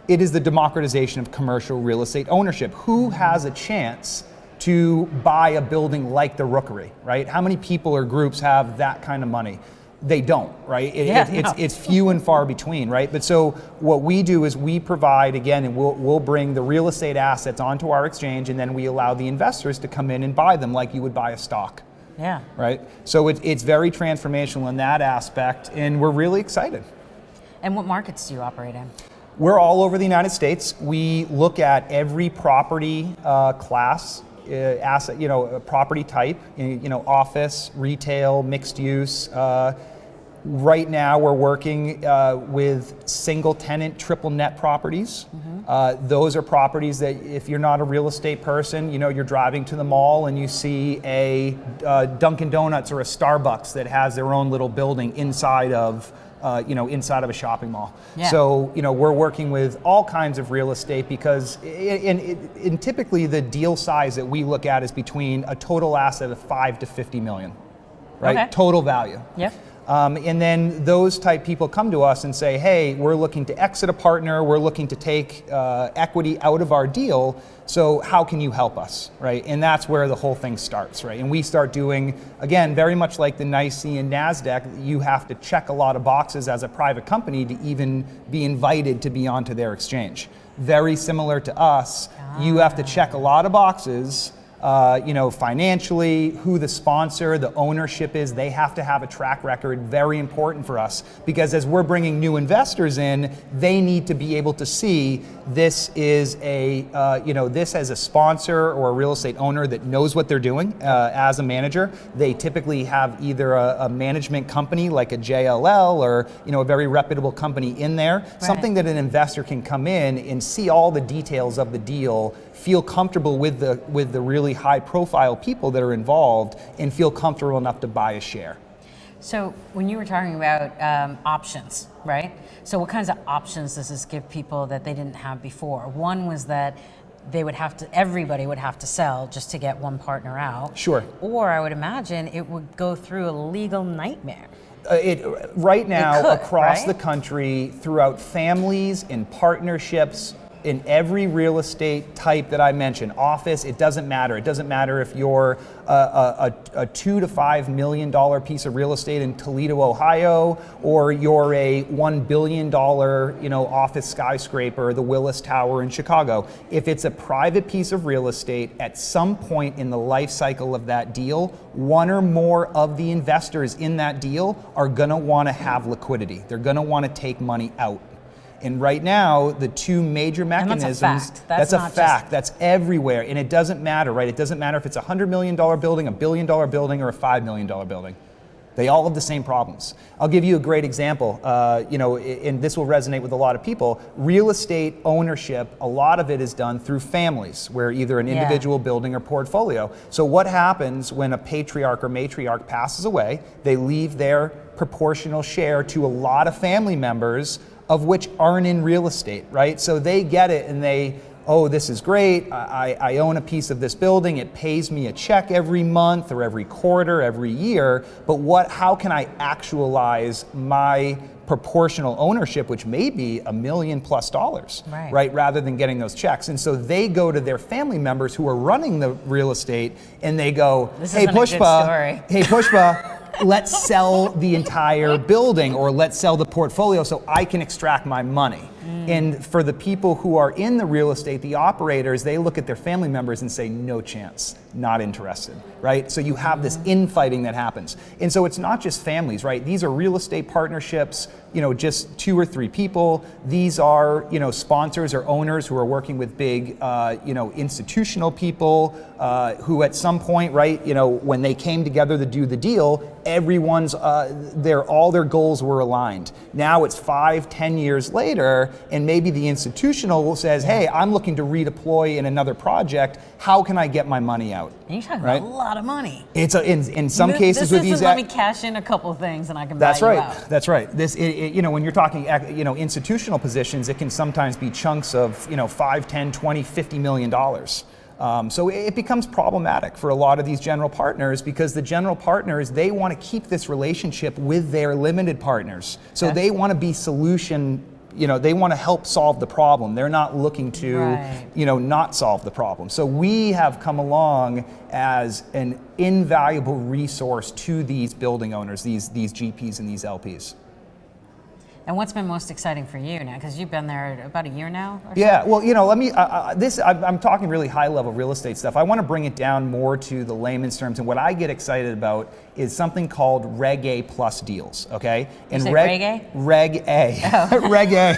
it is the democratization of commercial real estate ownership. Who has a chance to buy a building like the Rookery, right? How many people or groups have that kind of money? They don't, right? It's few and far between, right? But so what we do is we provide, again, and we'll bring the real estate assets onto our exchange, and then we allow the investors to come in and buy them like you would buy a stock. Yeah. Right? So it's very transformational in that aspect, and we're really excited. And what markets do you operate in? We're all over the United States. We look at every property class, asset, property type, office, retail, mixed use. Right now we're working with single tenant, triple net properties. Those are properties that if you're not a real estate person, you're driving to the mall and you see a Dunkin' Donuts or a Starbucks that has their own little building inside of a shopping mall. Yeah. So, we're working with all kinds of real estate because, and typically the deal size that we look at is between a total asset of 5 to 50 million, right? Okay. Total value. Yep. And then those type people come to us and say, hey, we're looking to exit a partner, we're looking to take equity out of our deal, so how can you help us, right? And that's where the whole thing starts, right? And we start doing, again, very much like the NYSE and NASDAQ, you have to check a lot of boxes as a private company to even be invited to be onto their exchange. Very similar to us, you have to check a lot of boxes, financially, who the sponsor, the ownership is. They have to have a track record, very important for us, because as we're bringing new investors in, they need to be able to see this is this as a sponsor or a real estate owner that knows what they're doing as a manager. They typically have either a management company like a JLL or a very reputable company in there, something that an investor can come in and see all the details of the deal, feel comfortable with the really high profile people that are involved, and feel comfortable enough to buy a share. So when you were talking about options, right? So what kinds of options does this give people that they didn't have before? One was that everybody would have to sell just to get one partner out. Sure. Or I would imagine it would go through a legal nightmare. Right now, across right? the country, throughout families and partnerships, in every real estate type that I mentioned, office, it doesn't matter. It doesn't matter if you're a $2 to $5 million piece of real estate in Toledo, Ohio, or you're a $1 billion office skyscraper, the Willis Tower in Chicago. If it's a private piece of real estate, at some point in the life cycle of that deal, one or more of the investors in that deal are going to want to have liquidity. They're going to want to take money out. And right now, the two major mechanisms, that's a fact. That's everywhere. And it doesn't matter, right? It doesn't matter if it's a $100 million building, a $1 billion building, or a $5 million building. They all have the same problems. I'll give you a great example, and this will resonate with a lot of people. Real estate ownership, a lot of it is done through families, where either an individual building or portfolio. So what happens when a patriarch or matriarch passes away? They leave their proportional share to a lot of family members, of which aren't in real estate, right? So they get it and they, oh, this is great, I own a piece of this building, it pays me a check every month or every quarter, every year, but how can I actualize my proportional ownership, which may be $1 million plus, right? Rather than getting those checks. And so they go to their family members who are running the real estate and they go, hey Pushpa, let's sell the entire building or let's sell the portfolio so I can extract my money. And for the people who are in the real estate, the operators, they look at their family members and say, no chance, not interested, right? So you have this infighting that happens. And so it's not just families, right? These are real estate partnerships, just 2 or 3 people. These are, sponsors or owners who are working with big, institutional people who at some point, right, when they came together to do the deal, everyone's, all their goals were aligned. Now it's 5-10 years later, and maybe the institutional says, hey, I'm looking to redeploy in another project. How can I get my money out? And you're talking about a lot of money. It's in some cases with these. Let me cash in a couple things and I can buy you out. That's right. When you're talking, institutional positions, it can sometimes be chunks of, 5, 10, 20, $50 million. So it becomes problematic for a lot of these general partners because the general partners, they want to keep this relationship with their limited partners. So they want to be solution, they want to help solve the problem. They're not looking to, not solve the problem. So we have come along as an invaluable resource to these building owners, these GPs and these LPs. And what's been most exciting for you now? Because you've been there about a year now? Yeah, well, let me, I'm talking really high level real estate stuff. I want to bring it down more to the layman's terms. And what I get excited about is something called Reg A plus deals, okay? And Reg A? Reg A. Oh. Reg A,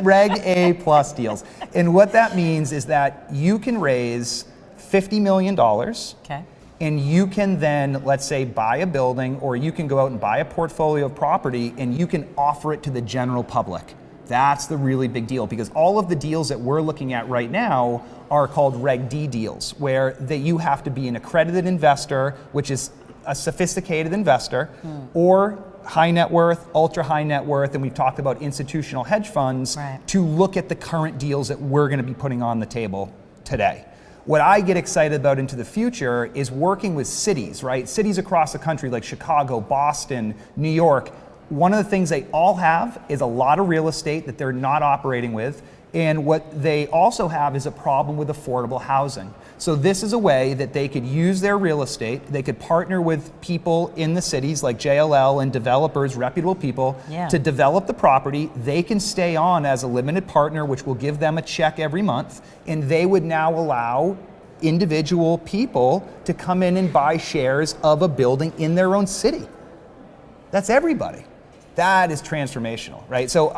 Reg A plus deals. And what that means is that you can raise $50 million. Okay. And you can then, let's say, buy a building, or you can go out and buy a portfolio of property and you can offer it to the general public. That's the really big deal, because all of the deals that we're looking at right now are called Reg D deals, where you have to be an accredited investor, which is a sophisticated investor, or high net worth, ultra high net worth, and we've talked about institutional hedge funds, to look at the current deals that we're going to be putting on the table today. What I get excited about into the future is working with cities, right? Cities across the country like Chicago, Boston, New York. One of the things they all have is a lot of real estate that they're not operating with. And what they also have is a problem with affordable housing. So this is a way that they could use their real estate. They could partner with people in the cities like JLL and developers, reputable people, to develop the property. They can stay on as a limited partner, which will give them a check every month. And they would now allow individual people to come in and buy shares of a building in their own city. That's everybody. That is transformational, right? So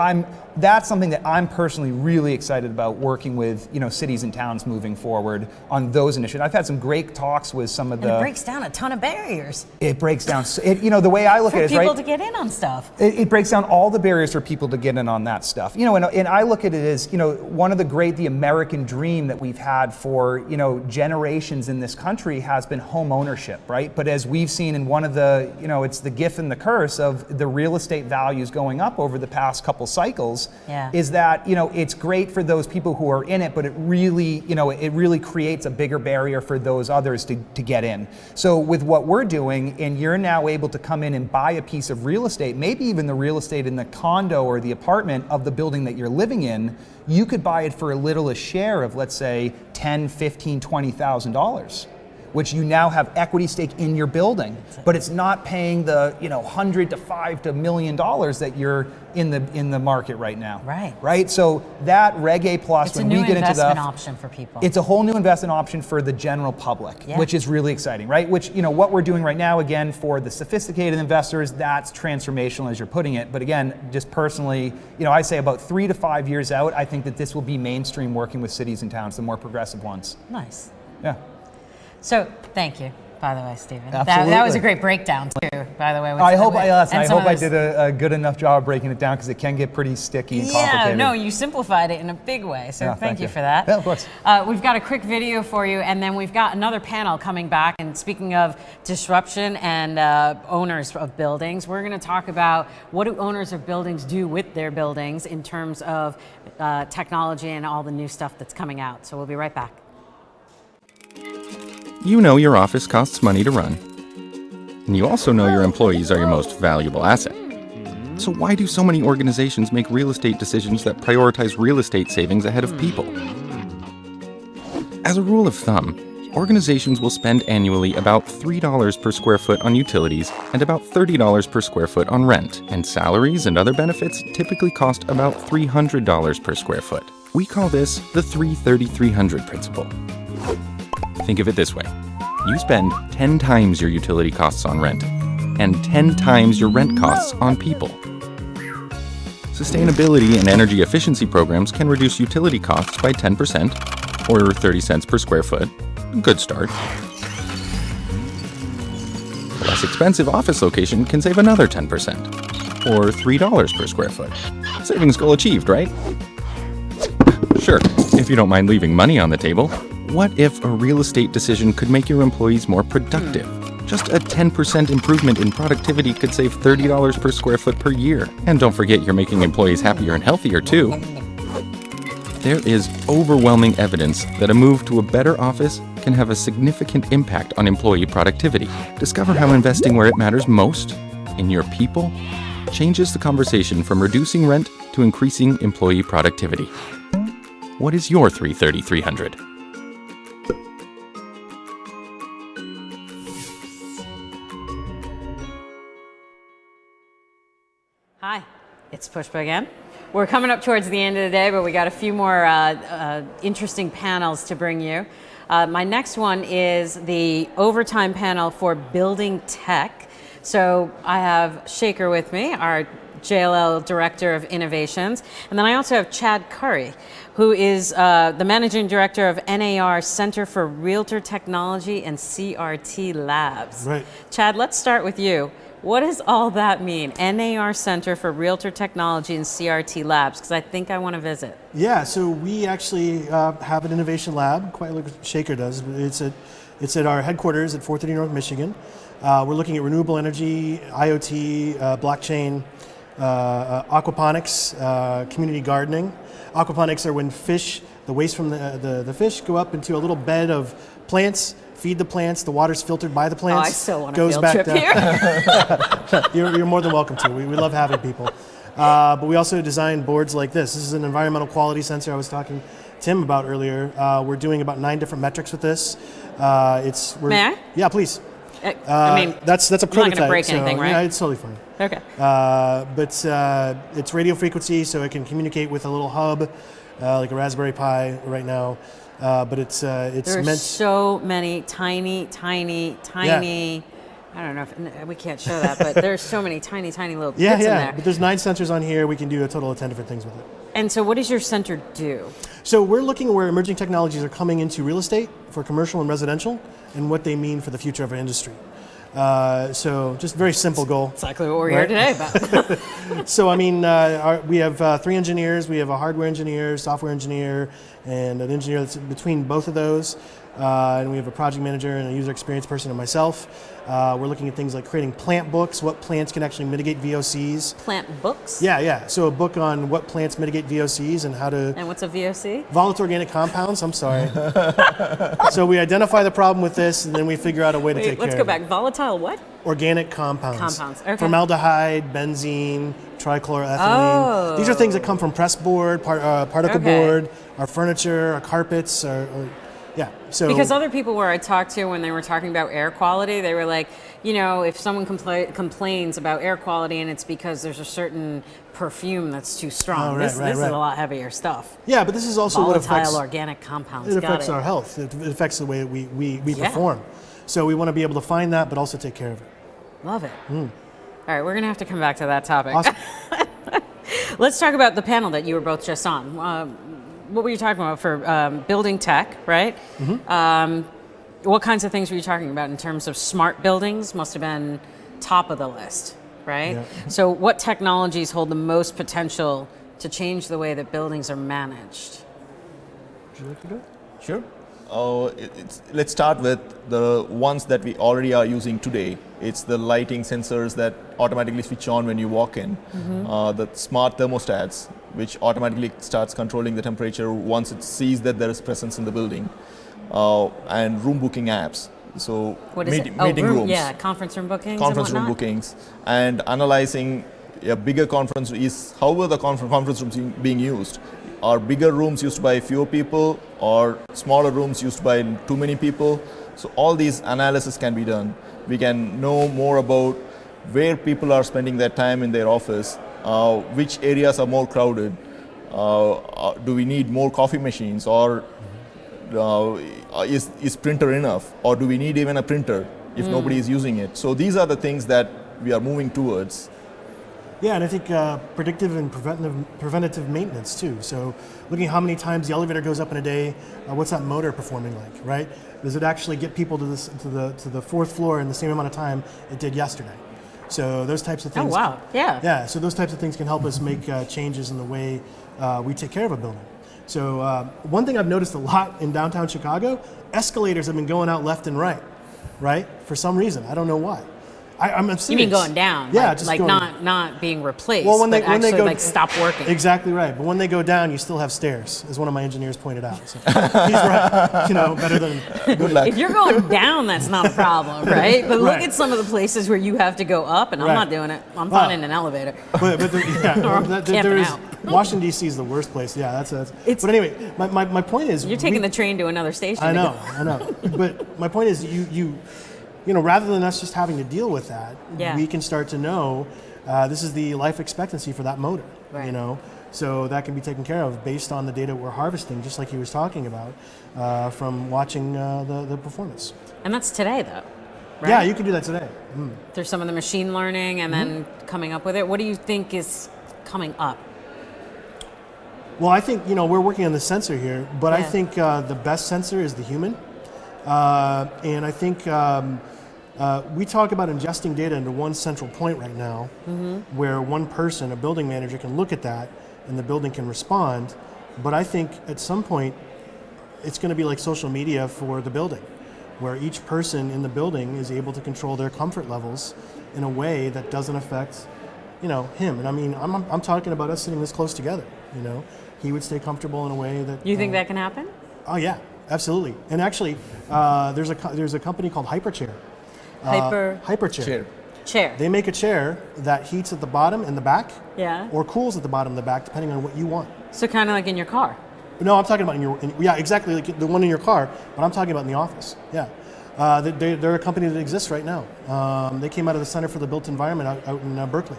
that's something that I'm personally really excited about, working with cities and towns moving forward on those initiatives. I've had some great talks with some of the. And it breaks down a ton of barriers. It breaks down. The way I look at it is, right, for people to get in on stuff. It breaks down all the barriers for people to get in on that stuff. And I look at it as one of the American dream that we've had for generations in this country has been home ownership, right? But as we've seen in one of the it's the gift and the curse of the real estate values going up over the past couple cycles, is that, it's great for those people who are in it, but it really creates a bigger barrier for those others to get in. So with what we're doing, and you're now able to come in and buy a piece of real estate, maybe even the real estate in the condo or the apartment of the building that you're living in, you could buy it for a little a share of, let's say, $10,000, $15,000, $20,000. Which you now have equity stake in your building, but it's not paying the $100,000 to $5 to $1 million that you're in the market right now. Right. So that Reg A plus, when we get into It's a new investment option for people. It's a whole new investment option for the general public, which is really exciting, right? Which what we're doing right now, again, for the sophisticated investors, that's transformational as you're putting it. But again, just personally, I say about 3 to 5 years out, I think that this will be mainstream working with cities and towns, the more progressive ones. Nice. Yeah. So thank you, by the way, Stephen. Absolutely. That was a great breakdown too, by the way. I hope I did a good enough job breaking it down, because it can get pretty sticky and complicated. Yeah, no, you simplified it in a big way, so thank you for that. Yeah, of course. We've got a quick video for you, and then we've got another panel coming back. And speaking of disruption and owners of buildings, we're going to talk about what do owners of buildings do with their buildings in terms of technology and all the new stuff that's coming out. So we'll be right back. You know your office costs money to run. And you also know your employees are your most valuable asset. So why do so many organizations make real estate decisions that prioritize real estate savings ahead of people? As a rule of thumb, organizations will spend annually about $3 per square foot on utilities and about $30 per square foot on rent, and salaries and other benefits typically cost about $300 per square foot. We call this the 330-300 principle. Think of it this way. You spend 10 times your utility costs on rent and 10 times your rent costs on people. Sustainability and energy efficiency programs can reduce utility costs by 10% or 30 cents per square foot. Good start. A less expensive office location can save another 10% or $3 per square foot. Savings goal achieved, right? Sure, if you don't mind leaving money on the table. What if a real estate decision could make your employees more productive? Just a 10% improvement in productivity could save $30 per square foot per year. And don't forget, you're making employees happier and healthier too. There is overwhelming evidence that a move to a better office can have a significant impact on employee productivity. Discover how investing where it matters most, in your people, changes the conversation from reducing rent to increasing employee productivity. What is your 330-300? Hi, it's Pushpa again. We're coming up towards the end of the day, but we got a few more interesting panels to bring you. My next one is the overtime panel for building tech. So I have Shaker with me, our JLL Director of Innovations, and then I also have Chad Curry, who is the Managing Director of NAR Center for Realtor Technology and CRT Labs. Right. Chad, let's start with you. What does all that mean? NAR Center for Realtor Technology and CRT Labs, because I think I want to visit. Yeah, so we actually have an innovation lab, quite like Shaker does. It's at our headquarters at 430 North Michigan. We're looking at renewable energy, IoT, blockchain, aquaponics, community gardening. Aquaponics are when the waste from the fish go up into a little bed of plants, feed the plants, the water's filtered by the plants. Oh, I still want a field trip here. You're more than welcome to. We love having people. But we also design boards like this. This is an environmental quality sensor I was talking to Tim about earlier. We're doing about 9 different metrics with this. May I? Yeah, please. I mean, that's a prototype. You're not going to break anything, right? Yeah, it's totally fine. Okay. But it's radio frequency, so it can communicate with a little hub, like a Raspberry Pi right now. But it's There's meant. so many tiny. Yeah. I don't know if we can't show that, but there's so many tiny little bits in Yeah. there. But there's 9 sensors on here. We can do a total of 10 different things with it. And so, what does your center do? So we're looking at where emerging technologies are coming into real estate for commercial and residential, and what they mean for the future of our industry. So just a very simple goal. Exactly what we're here today about. So I mean, we have 3 engineers. We have a hardware engineer, software engineer, and an engineer that's between both of those. and we have a project manager and a user experience person and myself. We're looking at things like creating plant books, what plants can actually mitigate VOCs. Plant books? Yeah. So a book on what plants mitigate VOCs and how to... And what's a VOC? Volatile organic compounds, I'm sorry. So we identify the problem with this, and then we figure out a way to take care of it. Let's go back. Volatile what? Organic compounds. Okay. Formaldehyde, benzene, trichloroethylene. These are things that come from press board, particle board, our furniture, our carpets, So because other people where I talked to when they were talking about air quality, they were like, if someone complains about air quality and it's because there's a certain perfume that's too strong. This is a lot heavier stuff. Yeah, but this is also volatile what affects organic compounds. It affects our health. It affects the way we perform. So we want to be able to find that, but also take care of it. Love it. All right, we're going to have to come back to that topic. Awesome. Let's talk about the panel that you were both just on. What were you talking about for building tech, right? What kinds of things were you talking about in terms of smart buildings? Must have been top of the list, right? Yeah. So what technologies hold the most potential to change the way that buildings are managed? Would you like to go? Sure. Let's start with the ones that we already are using today. It's the lighting sensors that automatically switch on when you walk in. The smart thermostats, which automatically starts controlling the temperature once it sees that there is presence in the building. And room booking apps. So meeting rooms. Yeah, conference room bookings. Conference room bookings. And analyzing a bigger conference is how are the conference rooms being used? Are bigger rooms used by fewer people or smaller rooms used by too many people? So all these analysis can be done. We can know more about where people are spending their time in their office, which areas are more crowded, do we need more coffee machines, or is printer enough, or do we need even a printer if nobody is using it? So these are the things that we are moving towards. Yeah, and I think predictive and preventative maintenance too. So looking at how many times the elevator goes up in a day, what's that motor performing like, right? Does it actually get people to the fourth floor in the same amount of time it did yesterday? So those types of things. Oh wow, yeah. Yeah, so those types of things can help us make changes in the way we take care of a building. So one thing I've noticed a lot in downtown Chicago, escalators have been going out left and right? For some reason, I don't know why. I'm serious. You mean going down? Yeah, like not being replaced. Well, when but they go, stop working. Exactly right. But when they go down, you still have stairs, as one of my engineers pointed out. So he's right. Better than good luck. If you're going down, that's not a problem, right? But look at some of the places where you have to go up, and I'm not doing it. I'm fine in an elevator. Washington D.C. is the worst place. Yeah, that's. But anyway, my point is, you're taking the train to another station. I know. But my point is, you know, rather than us just having to deal with that, we can start to know this is the life expectancy for that motor, you know, so that can be taken care of based on the data we're harvesting, just like he was talking about, from watching the performance. And that's today, though, right? Yeah, you can do that today. Through some of the machine learning and then coming up with it. What do you think is coming up? Well, I think, we're working on the sensor here, but I think the best sensor is the human. And I think we talk about ingesting data into one central point right now, where one person, a building manager, can look at that and the building can respond. But I think at some point, it's going to be like social media for the building, where each person in the building is able to control their comfort levels in a way that doesn't affect, him. And I mean, I'm talking about us sitting this close together, He would stay comfortable in a way that... You think that can happen? Oh, yeah. Absolutely, and actually, there's a company called Hyperchair. Hyperchair. Chair. They make a chair that heats at the bottom and the back, or cools at the bottom and the back, depending on what you want. So kind of like in your car. No, I'm talking about exactly like the one in your car, but I'm talking about in the office. Yeah, they're a company that exists right now. They came out of the Center for the Built Environment out in Berkeley,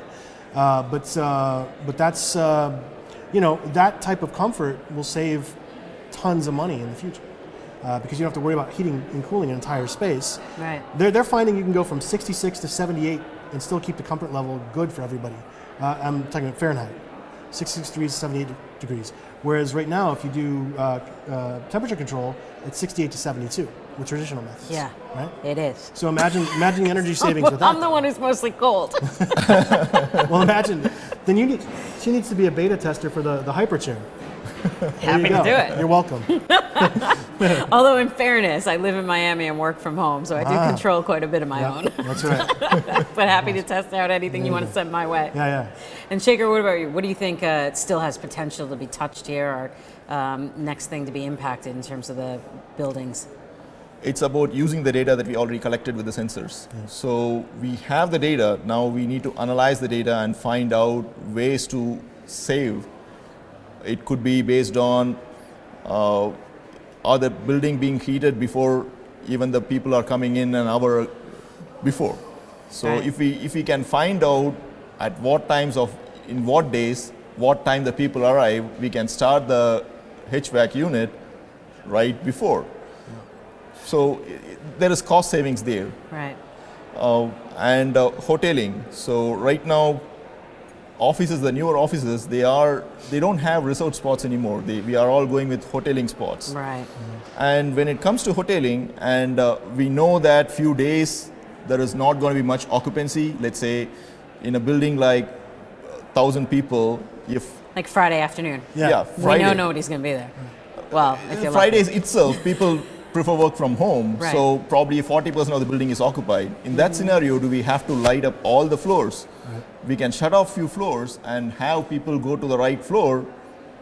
but that's that type of comfort will save tons of money in the future. Because you don't have to worry about heating and cooling an entire space. Right. They're finding you can go from 66 to 78 and still keep the comfort level good for everybody. I'm talking about Fahrenheit, 66 degrees to 78 degrees. Whereas right now, if you do temperature control, it's 68 to 72 with traditional methods. Yeah, right. It is. So imagine the energy savings with that. I'm the one who's mostly cold. Well, imagine. Then she needs to be a beta tester for the Hyperchair. Happy to do it. You're welcome. Although in fairness, I live in Miami and work from home, so I do control quite a bit of my own. That's right. But happy to test out anything you want to send my way. Yeah. And Shaker, what about you? What do you think still has potential to be touched here, or next thing to be impacted in terms of the buildings? It's about using the data that we already collected with the sensors. So we have the data, now we need to analyze the data and find out ways to save. It could be based on are the building being heated before even the people are coming in an hour before. So if we can find out at what times in what days, what time the people arrive, we can start the HVAC unit right before. So there is cost savings there. Right. And hoteling. So right now, offices, the newer offices, they don't have resort spots anymore. We are all going with hoteling spots. Right. And when it comes to hoteling, and we know that few days there is not going to be much occupancy. Let's say in a building like 1,000 people, like Friday afternoon. Yeah, Friday. We know nobody's going to be there. Well, if you're Fridays lucky. itself, people prefer work from home, Right. so probably 40% of the building is occupied. In that scenario, do we have to light up all the floors? Right. We can shut off few floors and have people go to the right floor.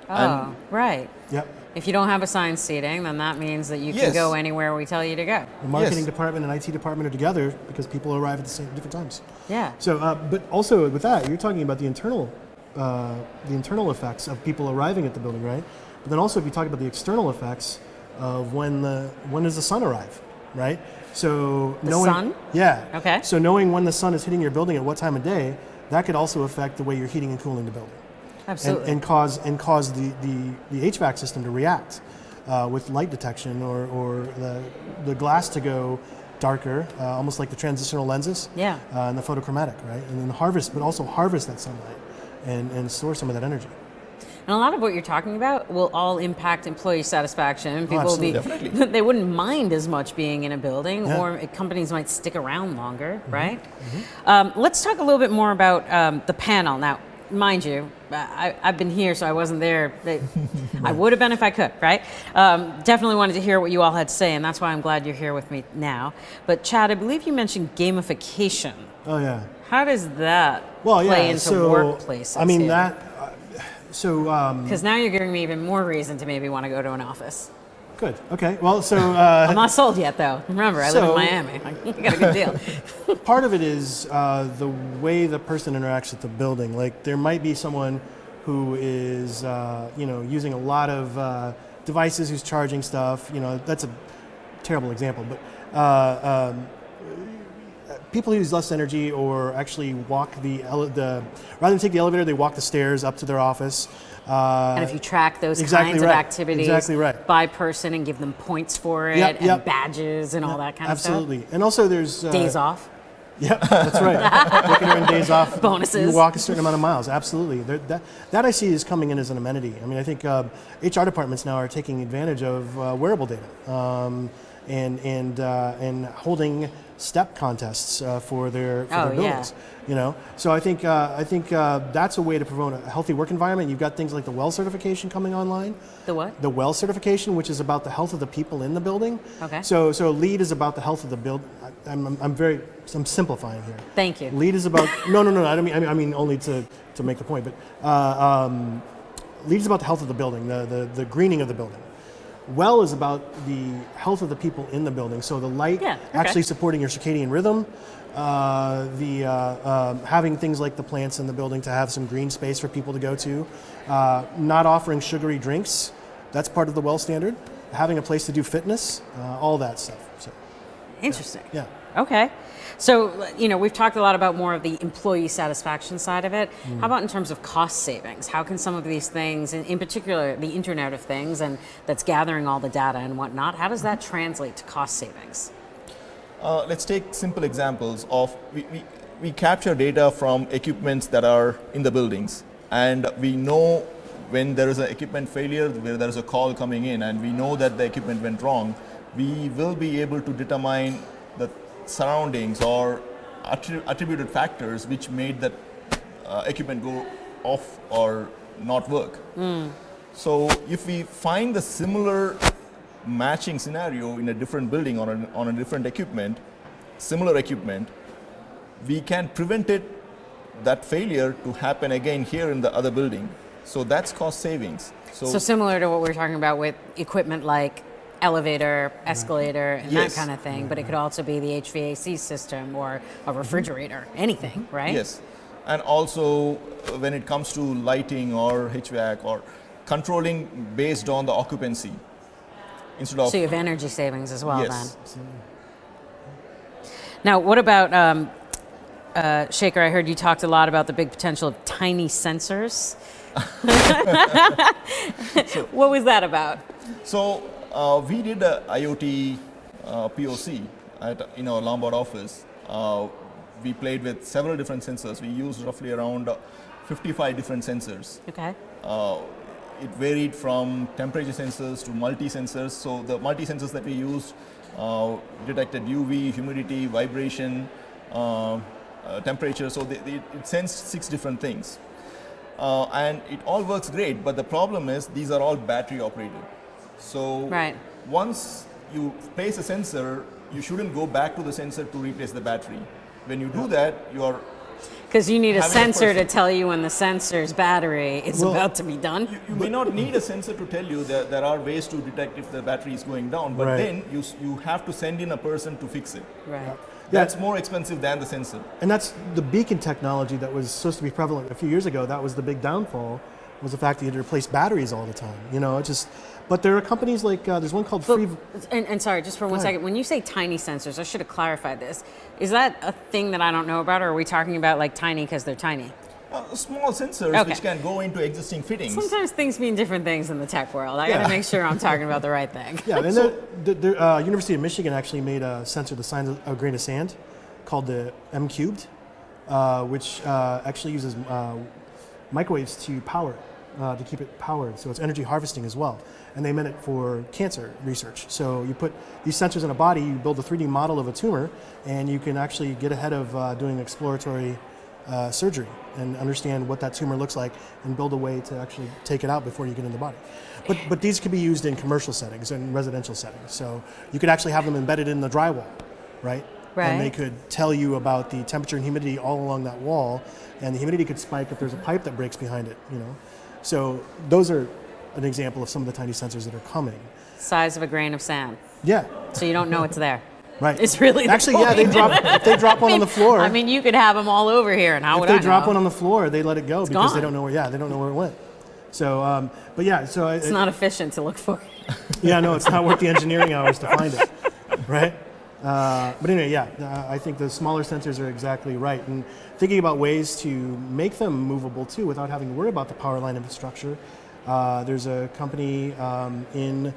Oh, right. Yep. If you don't have assigned seating, then that means that you can Yes. go anywhere we tell you to go. The marketing department and IT department are together because people arrive at the same different times. Yeah. So, but also with that, you're talking about the internal effects of people arriving at the building, right? But then also, if you talk about the external effects of when does the sun arrive, right? So The sun? Yeah. Okay. So knowing when the sun is hitting your building at what time of day, that could also affect the way you're heating and cooling the building. Absolutely. And cause the HVAC system to react with light detection or the glass to go darker, almost like the transitional lenses. Yeah. And the photochromatic, right? And then harvest that sunlight and store some of that energy. And a lot of what you're talking about will all impact employee satisfaction. People will be, absolutely. they wouldn't mind as much being in a building, Yeah. or companies might stick around longer, right? Let's talk a little bit more about the panel. Now, mind you, I've been here, so I wasn't there. I would have been if I could, right? Definitely wanted to hear what you all had to say, and that's why I'm glad you're here with me now. But Chad, I believe you mentioned gamification. Oh yeah. How does that play into workplaces? I mean here? that. Because now you're giving me even more reason to maybe want to go to an office. Good. Okay. Well, so I'm not sold yet, though. Remember, I live in Miami. You got a good deal. Part of it is the way the person interacts with the building. Like there might be someone who is, using a lot of devices, who's charging stuff. That's a terrible example, but people who use less energy or actually walk rather than take the elevator, they walk the stairs up to their office. And if you track those exactly kinds of right. activities Exactly right. by person and give them points for it and badges and all that kind of stuff. Absolutely. And also there's days off. Yeah, that's right. They can earn days off. Bonuses. You walk a certain amount of miles. Absolutely. That I see is coming in as an amenity. I mean, I think HR departments now are taking advantage of wearable data and holding step contests for their buildings. So I think that's a way to promote a healthy work environment. You've got things like the WELL certification coming online. The what? The WELL certification, which is about the health of the people in the building. Okay. So LEED is about the health of the build. I'm simplifying here. Thank you. LEED is about no. I mean only to make the point, but LEED is about the health of the building, the greening of the building. WELL is about the health of the people in the building. So the light actually supporting your circadian rhythm, having things like the plants in the building to have some green space for people to go to, not offering sugary drinks. That's part of the WELL standard. Having a place to do fitness, all that stuff. So, interesting. Yeah. Okay. So, we've talked a lot about more of the employee satisfaction side of it. How about in terms of cost savings? How can some of these things, in particular the Internet of Things, and that's gathering all the data and whatnot, how does that translate to cost savings? Let's take simple examples of, we capture data from equipments that are in the buildings, and we know when there is an equipment failure, where there is a call coming in, and we know that the equipment went wrong, we will be able to determine the surroundings or attributed factors which made that equipment go off or not work. So if we find the similar matching scenario in a different building on a different equipment, similar equipment, we can prevent that failure to happen again here in the other building. So that's cost savings. So similar to what we were talking about with equipment like elevator, escalator, and Yes. that kind of thing, but it could also be the HVAC system or a refrigerator, anything, right? Yes. And also when it comes to lighting or HVAC or controlling based on the occupancy instead of... So you have energy savings as well Yes. then. Now, what about, Shaker, I heard you talked a lot about the big potential of tiny sensors. What was that about? So we did a IoT POC in our Lombard office. We played with several different sensors. We used roughly around 55 different sensors. Okay. It varied from temperature sensors to multi-sensors. So the multi-sensors that we used detected UV, humidity, vibration, temperature. So it sensed 6 different things. And it all works great, but the problem is these are all battery operated. So once you place a sensor, you shouldn't go back to the sensor to replace the battery. When you do that, you are... Because you need a sensor to tell you when the sensor's battery is about to be done. You may not need a sensor to tell you that there are ways to detect if the battery is going down, but then you have to send in a person to fix it. Right. That's more expensive than the sensor. And that's the beacon technology that was supposed to be prevalent a few years ago. That was the big downfall, was the fact that you had to replace batteries all the time. You know, it just... But there are companies like, there's one called Free... And sorry, just for one second, when you say tiny sensors, I should have clarified this. Is that a thing that I don't know about, or are we talking about like tiny because they're tiny? Small sensors which can go into existing fittings. Sometimes things mean different things in the tech world. I got to make sure I'm talking about the right thing. Yeah, and the University of Michigan actually made a sensor the size of a grain of sand called the M cubed, which actually uses microwaves to power it. To keep it powered, so it's energy harvesting as well. And they meant it for cancer research. So you put these sensors in a body, you build a 3D model of a tumor, and you can actually get ahead of doing exploratory surgery and understand what that tumor looks like and build a way to actually take it out before you get in the body. But these could be used in commercial settings and residential settings. So you could actually have them embedded in the drywall, right? And they could tell you about the temperature and humidity all along that wall, and the humidity could spike if there's a pipe that breaks behind it, you know. So those are an example of some of the tiny sensors that are coming. Size of a grain of sand. Yeah. So you don't know it's there. Right. It's really the actually, point. yeah. If they drop one on the floor. I mean, you could have them all over here, and how would I know? If they drop one on the floor, they let it go because gone. they don't know where. Yeah, they don't know where it went. So, but yeah, so it's not efficient to look for. Yeah, no, it's not worth the engineering hours to find it, right? But anyway, yeah, I think the smaller sensors are exactly right, and thinking about ways to make them movable too, without having to worry about the power line infrastructure. There's a company in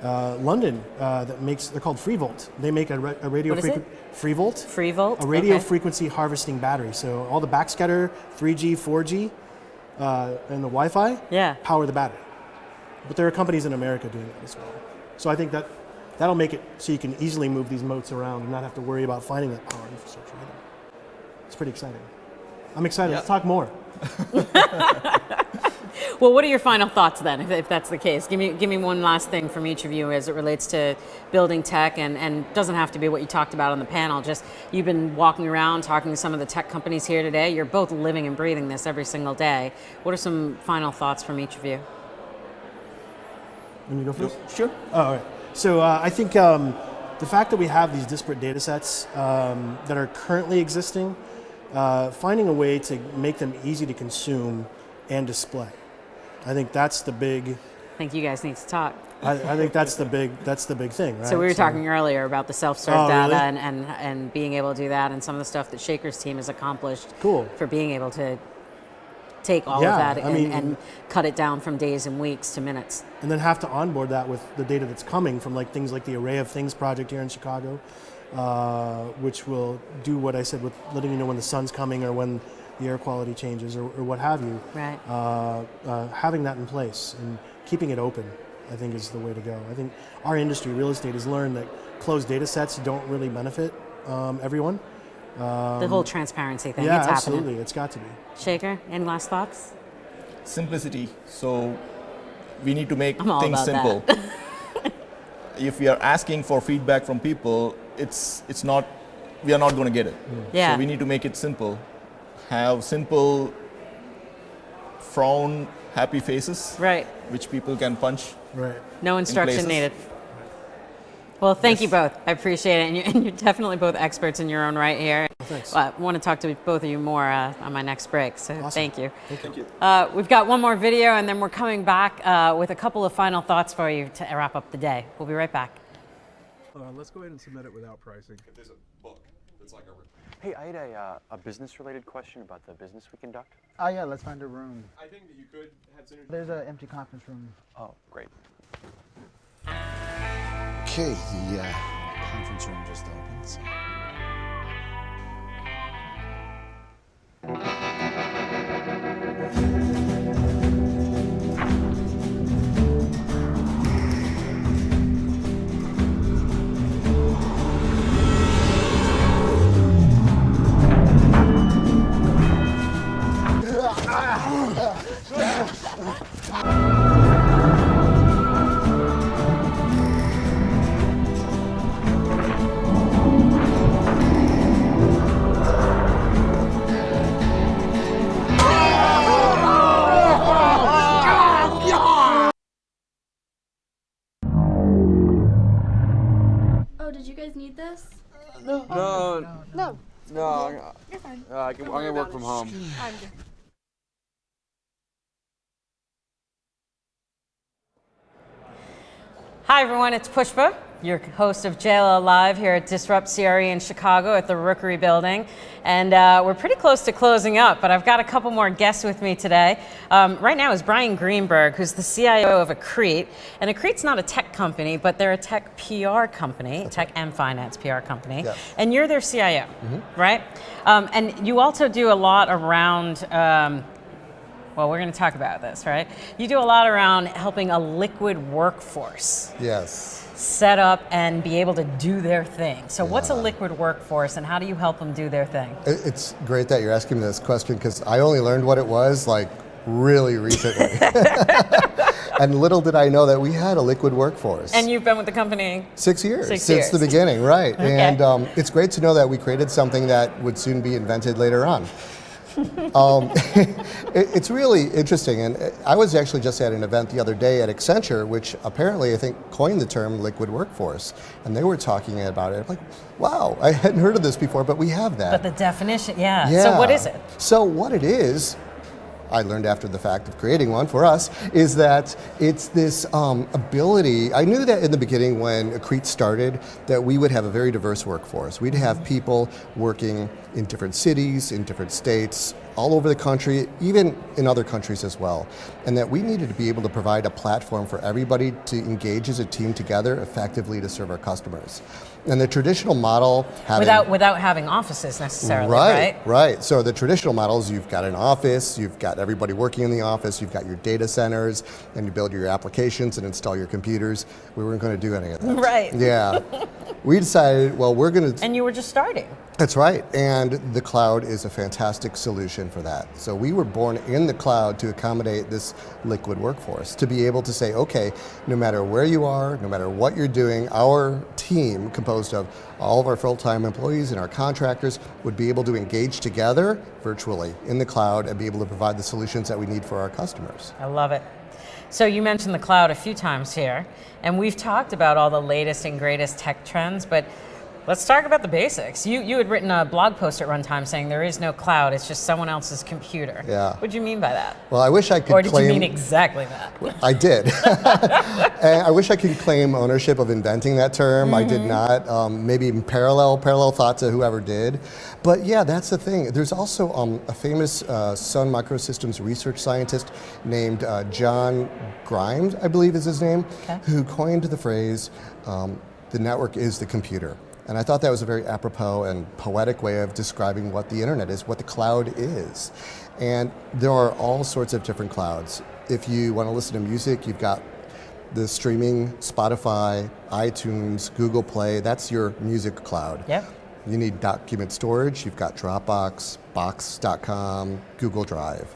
London that makes. They're called FreeVolt. They make a radio frequency. FreeVolt. FreeVolt. A radio frequency harvesting battery. So all the backscatter, 3G, 4G, and the Wi-Fi power the battery. But there are companies in America doing that as well. So I think that'll make it so you can easily move these moats around and not have to worry about finding that power infrastructure either. It's pretty exciting. I'm excited. Let's talk more. Well, what are your final thoughts then, if that's the case? Give me one last thing from each of you as it relates to building tech, and doesn't have to be what you talked about on the panel. Just you've been walking around talking to some of the tech companies here today. You're both living and breathing this every single day. What are some final thoughts from each of you? Let me go first? Sure. Oh, all right. So I think the fact that we have these disparate data sets that are currently existing, finding a way to make them easy to consume and display. I think that's the big... I think you guys need to talk. I think that's the big thing, right? So we were talking earlier about the self-serve data really? and being able to do that, and some of the stuff that Shaker's team has accomplished for being able to take all of that and cut it down from days and weeks to minutes. And then have to onboard that with the data that's coming from like things like the Array of Things project here in Chicago, which will do what I said with letting you know when the sun's coming or when the air quality changes or what have you. Right. Having that in place and keeping it open, I think, is the way to go. I think our industry, real estate, has learned that closed data sets don't really benefit everyone. The whole transparency thing, yeah, it's absolutely. happening. It's got to be. Shaker, any last thoughts? Simplicity. So we need to make I'm all things about simple. if we are asking for feedback from people, it's not, we are not going to get it. Yeah. So we need to make it simple. Have simple frown happy faces. Right. Which people can punch. Right. No instruction needed. Well, thank you both. I appreciate it. And you're definitely both experts in your own right here. Thanks. I want to talk to both of you more on my next break, so Awesome. thank you. Thank you. We've got one more video, and then we're coming back with a couple of final thoughts for you to wrap up the day. We'll be right back. Let's go ahead and submit it without pricing. If there's a book that's like a... Hey, I had a business-related question about the business we conduct. Oh yeah, let's find a room. I think that you could have synergy. There's an empty conference room. Oh, great. Okay, the conference room just opened. So. Oh, did you guys need this? No. No. No. You're fine. I'm gonna work from home. I'm good. Hi, everyone. It's Pushpa, your host of JLL Live here at Disrupt CRE in Chicago at the Rookery Building. And we're pretty close to closing up, but I've got a couple more guests with me today. Right now is Brian Greenberg, who's the CIO of Accrete. And Accrete's not a tech company, but they're a tech PR company, tech and finance PR company. Yes. And you're their CIO, right? And you also do a lot around well, we're going to talk about this, right? You do a lot around helping a liquid workforce Yes. set up and be able to do their thing. So what's a liquid workforce and how do you help them do their thing? It's great that you're asking me this question because I only learned what it was like really recently. And little did I know that we had a liquid workforce. And you've been with the company 6 years, 6 since years. the beginning, right. Okay. And it's great to know that we created something that would soon be invented later on. It's really interesting, and I was actually just at an event the other day at Accenture, which apparently I think coined the term liquid workforce, and they were talking about it. I'm like, wow, I hadn't heard of this before, but we have that. But the definition, yeah. So what is it? So what it is, I learned after the fact of creating one for us, is that it's this ability. I knew that in the beginning when Accrete started that we would have a very diverse workforce. We'd have people working in different cities, in different states, all over the country, even in other countries as well. And that we needed to be able to provide a platform for everybody to engage as a team together effectively to serve our customers. And the traditional model without having offices necessarily, right? Right. So the traditional model is you've got an office, you've got everybody working in the office, you've got your data centers, and you build your applications and install your computers. We weren't going to do any of that. Right. Yeah. We decided, well, we're going to... And you were just starting. That's right. And the cloud is a fantastic solution for that. So we were born in the cloud to accommodate this liquid workforce, to be able to say, okay, no matter where you are, no matter what you're doing, our team composed of all of our full-time employees and our contractors would be able to engage together virtually in the cloud and be able to provide the solutions that we need for our customers. I love it. So you mentioned the cloud a few times here, and we've talked about all the latest and greatest tech trends, but let's talk about the basics. You had written a blog post at runtime saying there is no cloud, it's just someone else's computer. Yeah. What do you mean by that? Well, I wish I could Or did claim... you mean exactly that? I did. And I wish I could claim ownership of inventing that term. I did not. Maybe in parallel thought to whoever did. But yeah, that's the thing. There's also a famous Sun Microsystems research scientist named John Grimes, I believe is his name, who coined the phrase, the network is the computer. And I thought that was a very apropos and poetic way of describing what the internet is, what the cloud is. And there are all sorts of different clouds. If you want to listen to music, you've got the streaming, Spotify, iTunes, Google Play, that's your music cloud. Yep. You need document storage, you've got Dropbox, Box.com, Google Drive.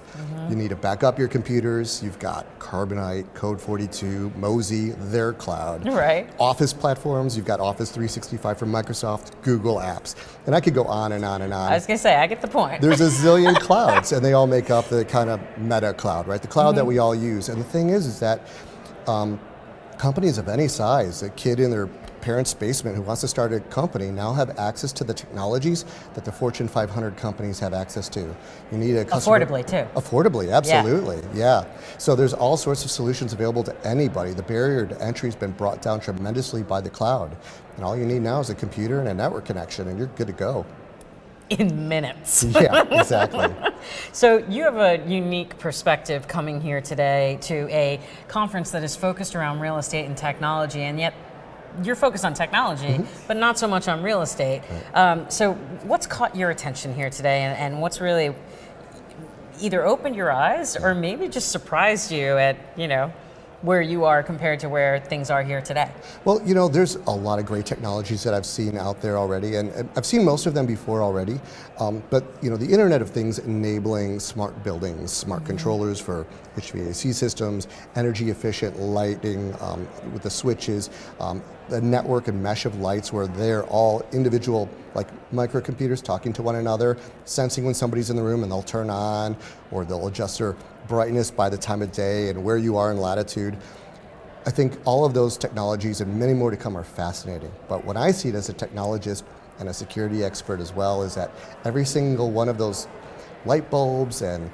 You need to back up your computers. You've got Carbonite, Code42, Mozy, their cloud. Right. Office platforms, you've got Office 365 from Microsoft, Google Apps. And I could go on and on and on. I was going to say, I get the point. There's a zillion clouds, and they all make up the kind of meta cloud, right? The cloud that we all use. And the thing is that companies of any size, a kid in their parent's basement who wants to start a company now have access to the technologies that the Fortune 500 companies have access to. You need a customer... Affordably, too. Affordably, absolutely, yeah. So there's all sorts of solutions available to anybody. The barrier to entry has been brought down tremendously by the cloud. And all you need now is a computer and a network connection, and you're good to go. In minutes. Yeah, exactly. So you have a unique perspective coming here today to a conference that is focused around real estate and technology, and yet you're focused on technology, but not so much on real estate. Right. So what's caught your attention here today, and what's really either opened your eyes or maybe just surprised you at, where you are compared to where things are here today? Well, there's a lot of great technologies that I've seen out there already, and I've seen most of them before already. But the Internet of Things enabling smart buildings, smart controllers for HVAC systems, energy efficient lighting with the switches, the network and mesh of lights where they're all individual, like microcomputers talking to one another, sensing when somebody's in the room and they'll turn on, or they'll adjust their brightness by the time of day and where you are in latitude. I think all of those technologies and many more to come are fascinating. But what I see it as a technologist and a security expert as well is that every single one of those light bulbs and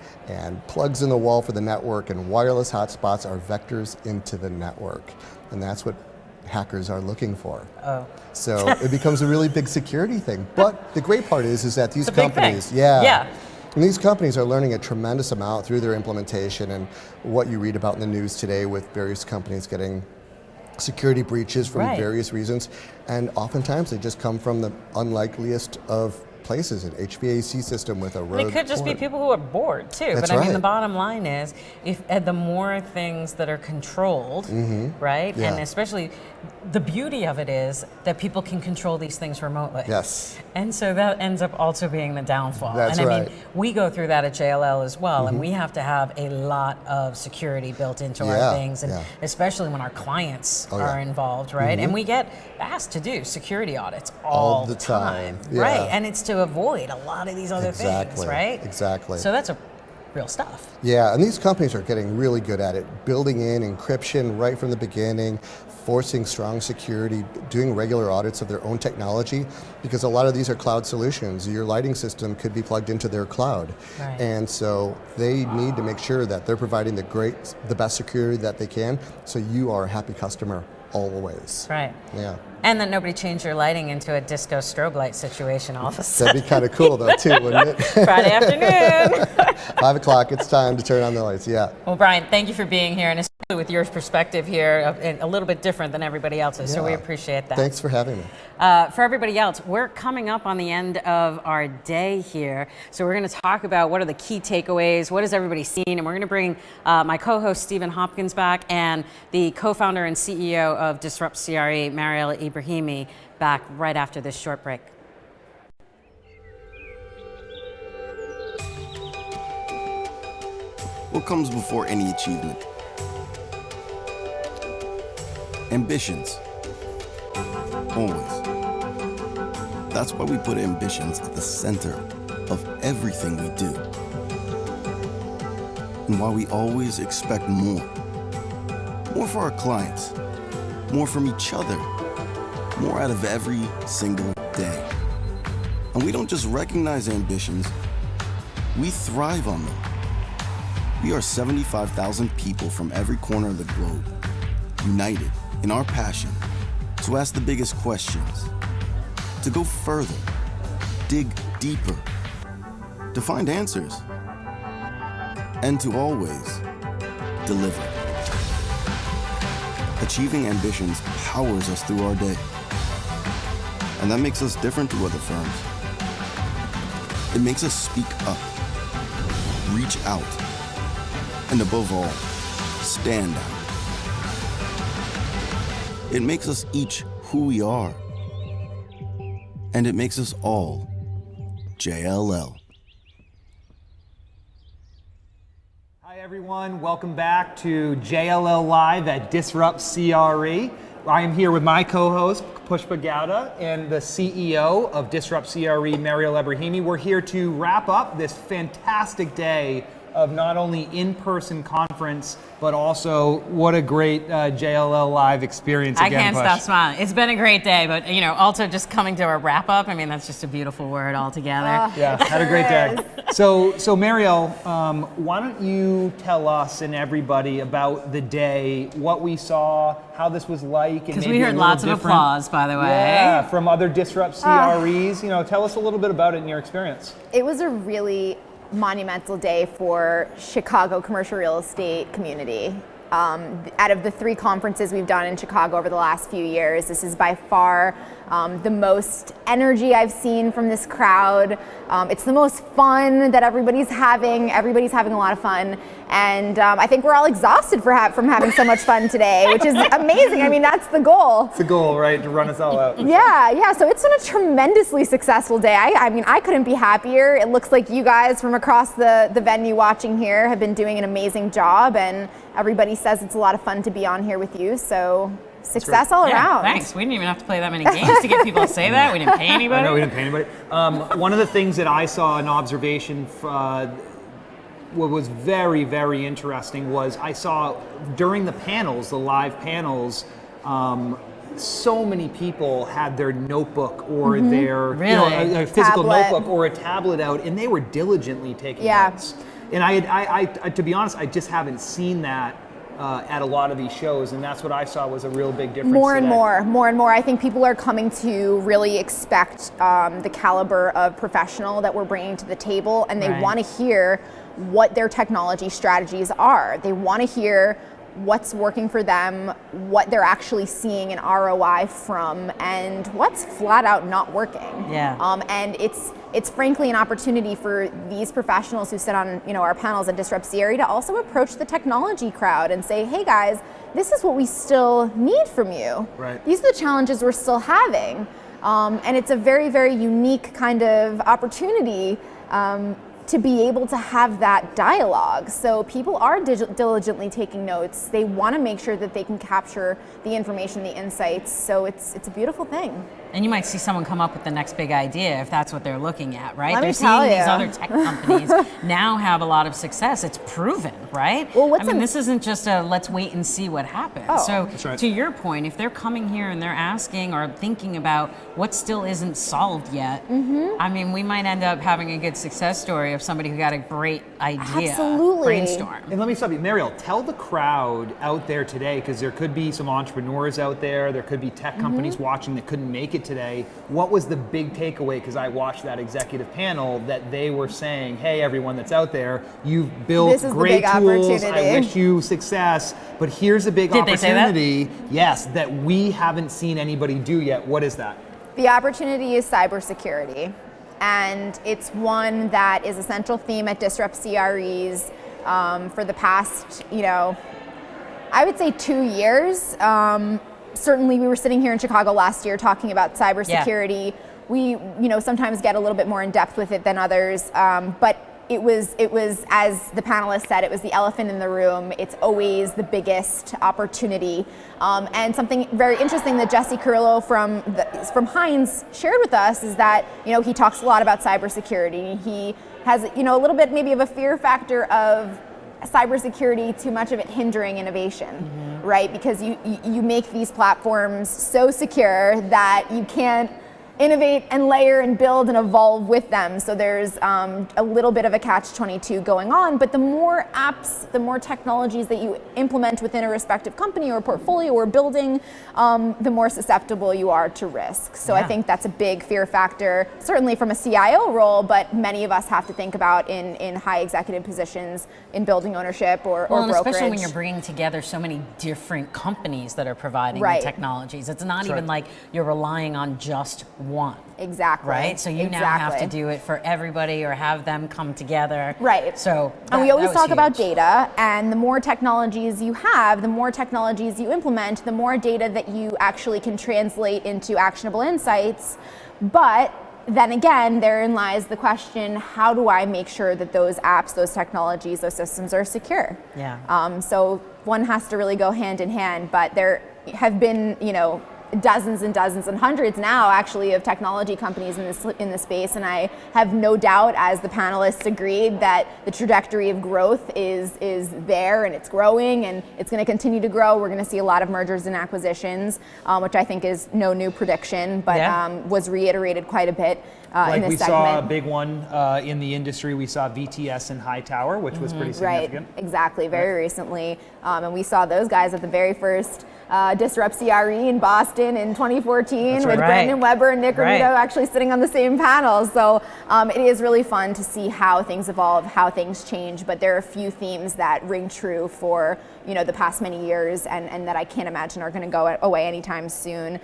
plugs in the wall for the network and wireless hotspots are vectors into the network. And that's what hackers are looking for. Oh. So it becomes a really big security thing. But the great part is that these It's a big companies, thing. Yeah. And these companies are learning a tremendous amount through their implementation, and what you read about in the news today with various companies getting security breaches from various reasons. And oftentimes they just come from the unlikeliest of places, an HVAC system with a rogue It could just be port. people who are bored too. That's but I mean, right. the bottom line is, if the more things that are controlled, right, Yeah. and especially the beauty of it is that people can control these things remotely. Yes. And so that ends up also being the downfall. That's and I right. mean, we go through that at JLL as well, and we have to have a lot of security built into our things, and especially when our clients are involved, right? And we get asked to do security audits all the time. right? And it's to avoid a lot of these other things, right? Exactly. So that's a real stuff. Yeah, and these companies are getting really good at it, building in encryption right from the beginning, forcing strong security, doing regular audits of their own technology, because a lot of these are cloud solutions. Your lighting system could be plugged into their cloud. Right. And so they need to make sure that they're providing the best security that they can, so you are a happy customer always. Right. Yeah. And that nobody changed your lighting into a disco strobe light situation all of a sudden. That'd be kind of cool though too, wouldn't it? Friday afternoon. 5 o'clock, it's time to turn on the lights, yeah. Well, Brian, thank you for being here, and especially with your perspective here, a little bit different than everybody else's, so we Yeah. appreciate that. Thanks for having me. For everybody else, we're coming up on the end of our day here, so we're going to talk about what are the key takeaways, what has everybody seen, and we're going to bring my co-host Stephen Hopkins back and the co-founder and CEO of Disrupt CRE, Mariel Ibrahimi, back right after this short break. What comes before any achievement? Ambitions. Always. That's why we put ambitions at the center of everything we do. And why we always expect more. More for our clients. More from each other. More out of every single day. And we don't just recognize ambitions, we thrive on them. We are 75,000 people from every corner of the globe, united in our passion to ask the biggest questions, to go further, dig deeper, to find answers, and to always deliver. Achieving ambitions powers us through our day, and that makes us different to other firms. It makes us speak up, reach out, and above all, stand out. It makes us each who we are. And it makes us all JLL. everyone. Welcome back to JLL Live at Disrupt CRE. I am here with my co-host, Pushpa Gowda, and the CEO of Disrupt CRE, Mariel Ebrahimi. We're here to wrap up this fantastic day of not only in-person conference, but also what a great JLL Live experience again, I can't Push. stop smiling. It's been a great day, but also just coming to a wrap up, I mean, that's just a beautiful word altogether. Yeah, had a great day. So Mariel, why don't you tell us and everybody about the day, what we saw, how this was like, and because maybe we heard lots of applause, by the way. Yeah, from other Disrupt CREs. Tell us a little bit about it in your experience. It was a really monumental day for Chicago commercial real estate community. Out of the 3 conferences we've done in Chicago over the last few years, this is by far the most energy I've seen from this crowd. It's the most fun that everybody's having. Everybody's having a lot of fun. And I think we're all exhausted from having so much fun today, which is amazing. I mean, that's the goal. It's the goal, right? To run us all out. Yeah. So it's been a tremendously successful day. I mean, I couldn't be happier. It looks like you guys from across the venue watching here have been doing an amazing job, and everybody says it's a lot of fun to be on here with you. So success all around. Thanks. We didn't even have to play that many games to get people to say that. We didn't pay anybody. I know we didn't pay anybody. One of the things that I saw in observation, what was very, very interesting was I saw during the panels, the live panels, so many people had their notebook or their a physical notebook or a tablet out, and they were diligently taking notes. And I, to be honest, I just haven't seen that at a lot of these shows, and that's what I saw was a real big difference. More and more. I think people are coming to really expect the caliber of professional that we're bringing to the table, and they want to hear what their technology strategies are. They want to hear what's working for them, what they're actually seeing an ROI from, and what's flat out not working. And it's frankly an opportunity for these professionals who sit on our panels at Disrupt CRE to also approach the technology crowd and say, hey guys, this is what we still need from you. These are the challenges we're still having. And it's a very, very unique kind of opportunity to be able to have that dialogue. So people are diligently taking notes. They want to make sure that they can capture the information, the insights. So it's a beautiful thing. And you might see someone come up with the next big idea if that's what they're looking at, right? Let they're me tell seeing you. these other tech companies now have a lot of success. It's proven, right? Well, this isn't just a let's wait and see what happens. So to your point, if they're coming here and they're asking or thinking about what still isn't solved yet, I mean, we might end up having a good success story of somebody who got a great idea. Absolutely. Brainstorm. And let me stop you. Mariel, tell the crowd out there today, because there could be some entrepreneurs out there could be tech companies watching that couldn't make it today. What was the big takeaway? Because I watched that executive panel that they were saying, hey, everyone that's out there, you've built great tools. I wish you success. But here's a big opportunity, yes, that we haven't seen anybody do yet. What is that? The opportunity is cybersecurity. And it's one that is a central theme at Disrupt CREs for the past, I would say 2 years. Certainly we were sitting here in Chicago last year talking about cybersecurity. We, sometimes get a little bit more in depth with it than others, but it was, as the panelists said, it was the elephant in the room. It's always the biggest opportunity. And something very interesting that Jesse Carrillo from Hines shared with us is that, he talks a lot about cybersecurity. He has, a little bit maybe of a fear factor of cybersecurity, too much of it hindering innovation, right? Because you make these platforms so secure that you can't innovate and layer and build and evolve with them. So there's a little bit of a catch-22 going on, but the more apps, the more technologies that you implement within a respective company or portfolio or building, the more susceptible you are to risk. So I think that's a big fear factor, certainly from a CIO role, but many of us have to think about in high executive positions in building ownership or brokerage. Especially when you're bringing together so many different companies that are providing the technologies. It's not even like you're relying on just one. Exactly. Right? So you now have to do it for everybody or have them come together. Right. So and we always talk about data, and the more technologies you have, the more technologies you implement, the more data that you actually can translate into actionable insights. But then again, therein lies the question, how do I make sure that those apps, those technologies, those systems are secure? Yeah. So one has to really go hand in hand, but there have been, dozens and dozens and hundreds now actually of technology companies in this space, and I have no doubt, as the panelists agreed, that the trajectory of growth is there, and it's growing, and it's going to continue to grow. We're going to see a lot of mergers and acquisitions, which I think is no new prediction, but was reiterated quite a bit in this segment. We saw a big one in the industry. We saw VTS and Hightower, which was pretty significant. Right, exactly, very recently. And we saw those guys at the very first Disrupt CRE in Boston in 2014 with Brandon Weber and Nick Ramito actually sitting on the same panel. So it is really fun to see how things evolve, how things change, but there are a few themes that ring true for the past many years and that I can't imagine are going to go away anytime soon.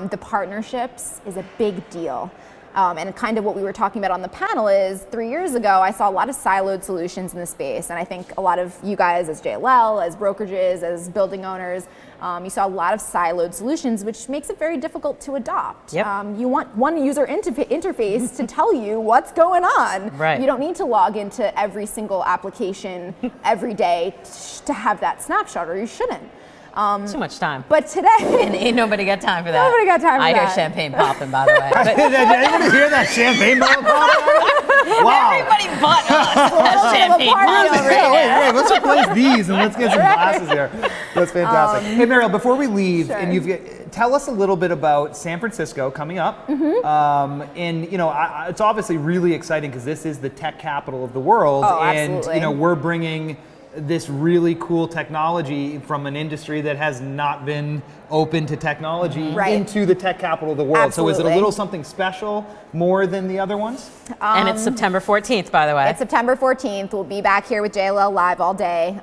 The partnerships is a big deal. And kind of what we were talking about on the panel is 3 years ago, I saw a lot of siloed solutions in the space. And I think a lot of you guys as JLL, as brokerages, as building owners, you saw a lot of siloed solutions, which makes it very difficult to adopt. Yep. You want one user interface to tell you what's going on. Right. You don't need to log into every single application every day to have that snapshot, or you shouldn't. Too much time. But today, ain't nobody got time for that. Nobody got time for I that. hear champagne popping, by the way. Did anybody hear that champagne bottle popping? Wow. Everybody but us has champagne popping right now. Let's replace these and let's get some glasses here. That's fantastic. Hey, Mariel, before we leave, and tell us a little bit about San Francisco coming up. And it's obviously really exciting because this is the tech capital of the world, and we're bringing this really cool technology from an industry that has not been open to technology into the tech capital of the world. Absolutely. So is it a little something special more than the other ones? And it's September 14th, by the way. It's September 14th. We'll be back here with JLL Live all day.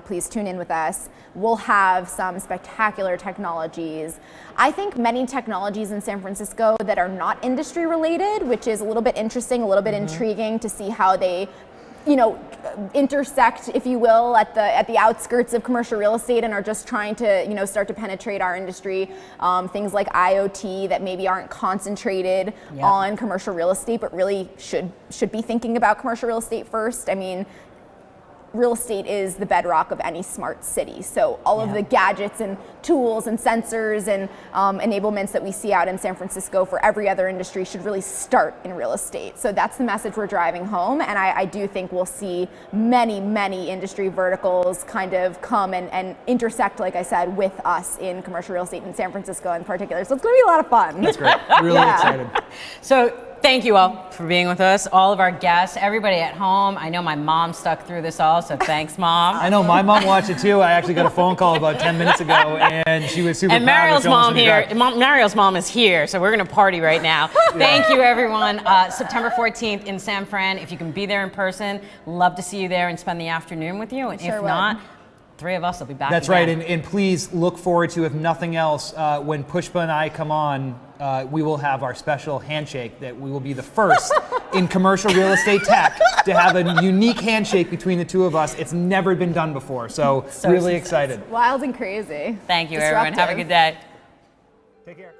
Please tune in with us. We'll have some spectacular technologies. I think many technologies in San Francisco that are not industry related, which is a little bit interesting, a little bit intriguing to see how they intersect, if you will, at the outskirts of commercial real estate and are just trying to, start to penetrate our industry. Things like IoT that maybe aren't concentrated on commercial real estate, but really should be thinking about commercial real estate first. I mean, real estate is the bedrock of any smart city. So all of the gadgets and tools and sensors and enablements that we see out in San Francisco for every other industry should really start in real estate. So that's the message we're driving home. And I do think we'll see many, many industry verticals kind of come and intersect, like I said, with us in commercial real estate in San Francisco in particular. So it's going to be a lot of fun. That's great. Really excited. So thank you all for being with us, all of our guests, everybody at home. I know my mom stuck through this all, so thanks, Mom. I know my mom watched it too. I actually got a phone call about 10 minutes ago, and she was super proud. And Mariel's mom is here, so we're gonna party right now. Thank you, everyone. September 14th in San Fran. If you can be there in person, love to see you there and spend the afternoon with you. And if not, three of us will be back. That's again. right, and please look forward to, if nothing else, when Pushpa and I come on, we will have our special handshake that we will be the first in commercial real estate tech to have a unique handshake between the two of us. It's never been done before, so really excited. Wild and crazy. Thank you, everyone. Have a good day. Take care.